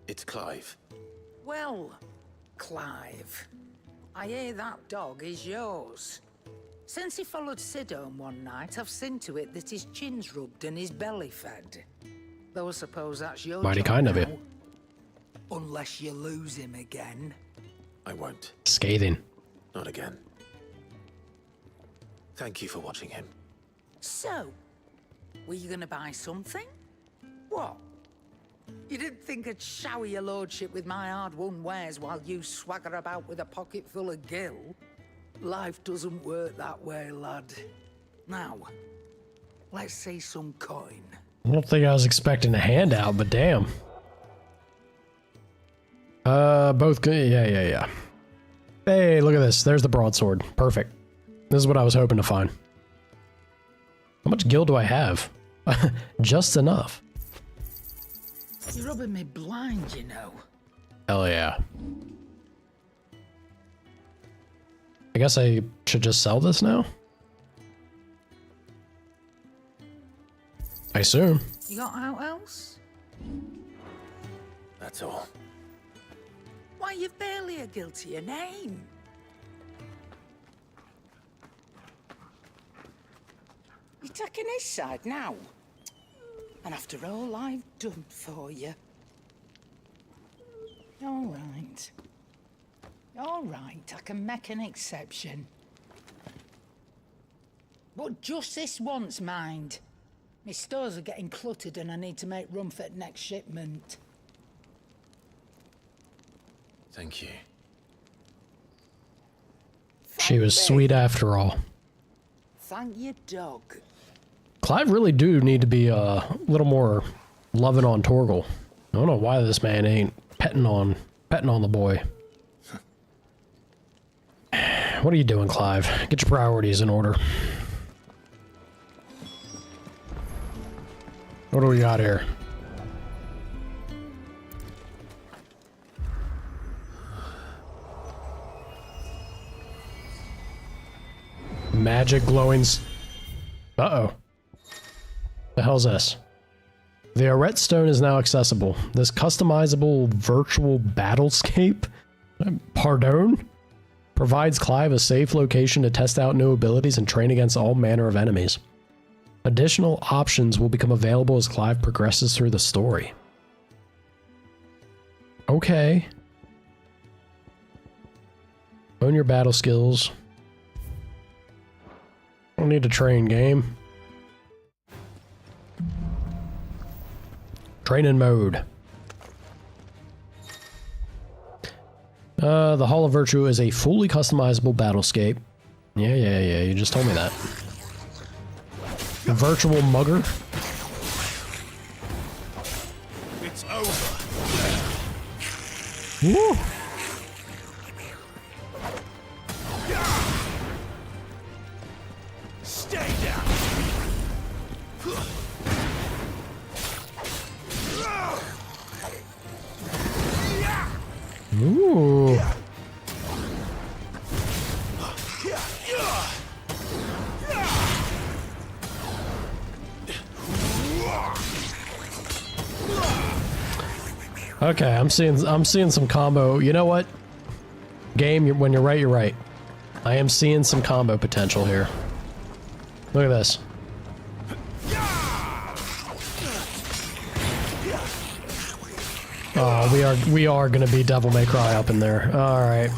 It's Clive.
Well, Clive, I hear that dog is yours. Since he followed Sid home one night, I've seen to it that his chin's rubbed and his belly fed. Though I suppose that's your
Mighty
job
kind of
now.
you.
Unless you lose him again.
I won't.
Scathing.
Not again. Thank you for watching him.
So, were you gonna buy something? What? You didn't think I'd shower your lordship with my hard-won wares while you swagger about with a pocket full of gil? Life doesn't work that way, lad. Now, let's see some coin.
I don't think I was expecting a handout, but damn. Both good. Yeah. Hey, look at this. There's the broadsword. Perfect. This is what I was hoping to find. How much gil do I have? Just enough.
You're rubbing me blind, you know.
Hell yeah. I guess I should just sell this now? I assume.
You got out else?
That's all.
Why, you've barely a gil to your name. You're taking his side now. And after all I've done for you. All right. All right, I can make an exception. But just this once, mind. My stores are getting cluttered and I need to make room for the next shipment.
Thank you.
She was sweet after all.
Thank you, dog.
Clive really do need to be a little more loving on Torgal. I don't know why this man ain't petting on the boy. What are you doing, Clive? Get your priorities in order. What do we got here? Magic glowing. Uh-oh. The hell's this? The Arret Stone is now accessible. This customizable virtual battlescape, pardon, provides Clive a safe location to test out new abilities and train against all manner of enemies. Additional options will become available as Clive progresses through the story. Okay. Own your battle skills. Don't need to train, game. Training mode. The Hall of Virtue is a fully customizable battlescape. Yeah, you just told me that. Virtual mugger.
It's over.
Woo!
Stay down.
Ooh. Okay, I'm seeing some combo. You know what? Game, when you're right, you're right. I am seeing some combo potential here. Look at this. Oh, we are gonna be Devil May Cry up in there. All right,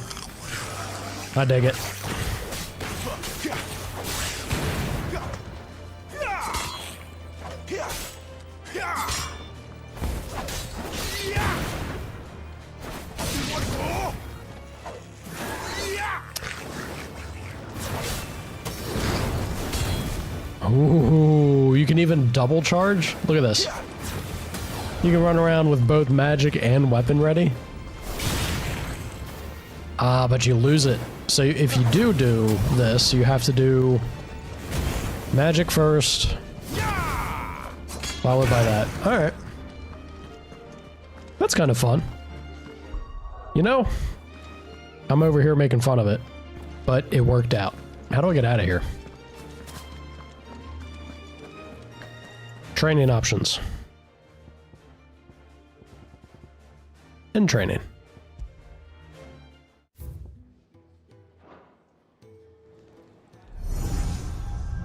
I dig it. Ooh, you can even double charge? Look at this. You can run around with both magic and weapon ready. Ah, but you lose it. So if you do this, you have to do magic first, followed by that. Alright. That's kind of fun. You know, I'm over here making fun of it, but it worked out. How do I get out of here? Training options. And training.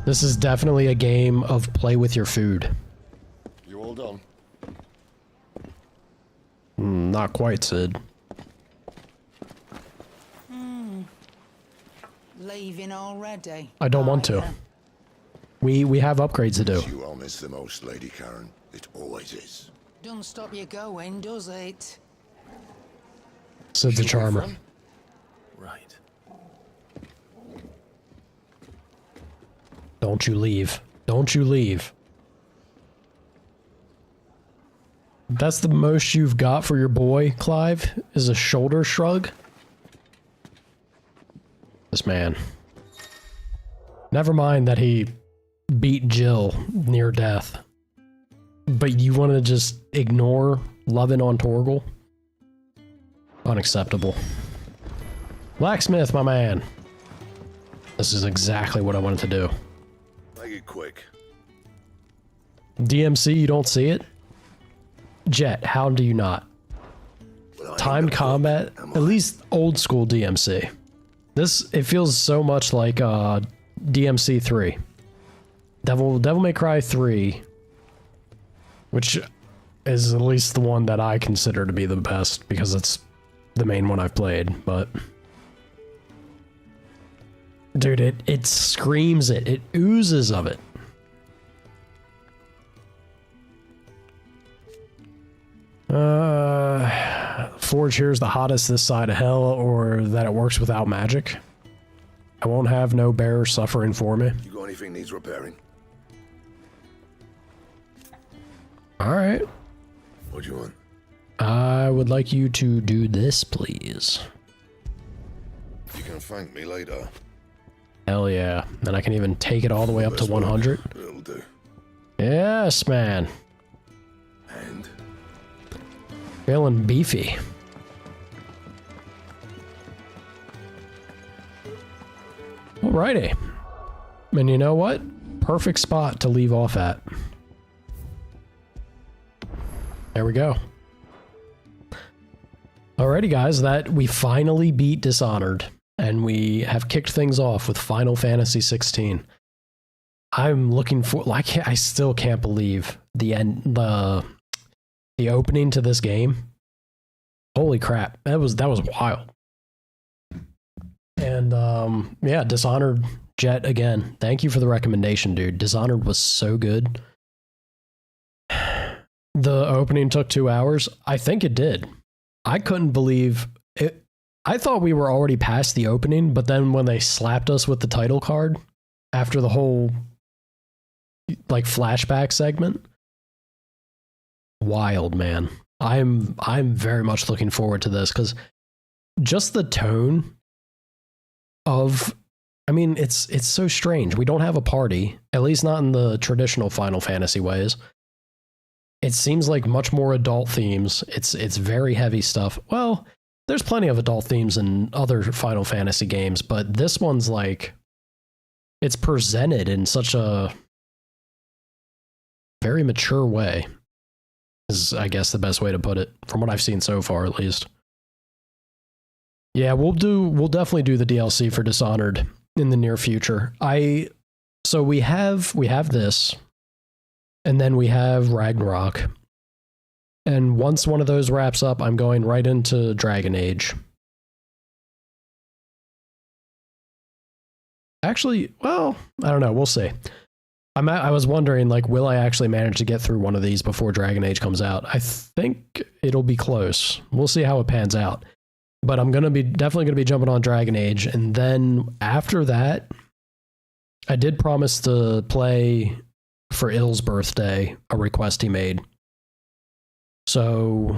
This is definitely a game of play with your food.
You all done?
Not quite, Sid.
Leaving already?
I don't want to. We have upgrades to do.
You all miss the most, Lady Karen. It always is.
Don't stop you going, does it?
Sid's a charmer.
Right.
Don't you leave. Don't you leave. That's the most you've got for your boy, Clive, is a shoulder shrug? This man. Never mind that he beat Jill near death. But you want to just ignore loving on Torgal? Unacceptable. Blacksmith, my man. This is exactly what I wanted to do.
Make it quick.
DMC, you don't see it? Jet, how do you not? Timed combat, at least old school DMC. This, it feels so much like DMC 3. Devil May Cry 3, which is at least the one that I consider to be the best because it's the main one I've played, but dude, it screams it. It oozes of it. Forge here's the hottest this side of hell, or that it works without magic. I won't have no bearer suffering for me.
You got anything needs repairing?
Alright.
What do you want?
I would like you to do this, please.
You can thank me later.
Hell yeah. And I can even take it all the way up to 100.
It'll do.
Yes, man.
And?
Feeling beefy. Alrighty. And you know what? Perfect spot to leave off at. There we go. Alrighty, guys, that we finally beat Dishonored, and we have kicked things off with Final Fantasy 16. I'm looking for, like, I still can't believe the opening to this game. Holy crap, that was wild. And yeah, Dishonored, Jet, again, thank you for the recommendation, dude. Dishonored was so good. The opening took 2 hours. I think it did. I couldn't believe it. I thought we were already past the opening, but then when they slapped us with the title card after the whole like flashback segment, wild, man. I'm very much looking forward to this because just the tone of, I mean, it's so strange. We don't have a party, at least not in the traditional Final Fantasy ways. It seems like much more adult themes. It's very heavy stuff. Well, there's plenty of adult themes in other Final Fantasy games, but this one's like, it's presented in such a very mature way, is I guess the best way to put it, from what I've seen so far at least. Yeah, we'll definitely do the DLC for Dishonored in the near future. So we have this, and then we have Ragnarok. And once one of those wraps up, I'm going right into Dragon Age. Actually, well, I don't know, we'll see. I was wondering, like, will I actually manage to get through one of these before Dragon Age comes out? I think it'll be close. We'll see how it pans out. But I'm definitely gonna be jumping on Dragon Age, and then after that, I did promise to play for Ill's birthday, a request he made. So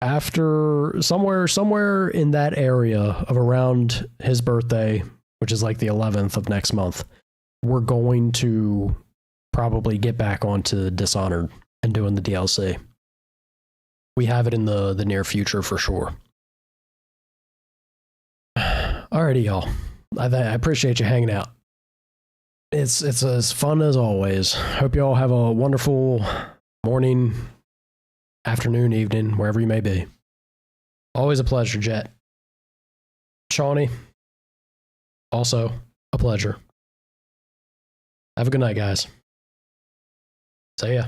after somewhere in that area of around his birthday, which is like the 11th of next month, we're going to probably get back onto Dishonored and doing the DLC. We have it in the near future for sure. Alrighty, y'all. I appreciate you hanging out. It's as fun as always. Hope you all have a wonderful morning, afternoon, evening, wherever you may be. Always a pleasure, Jet. Shawnee, also a pleasure. Have a good night, guys. See ya.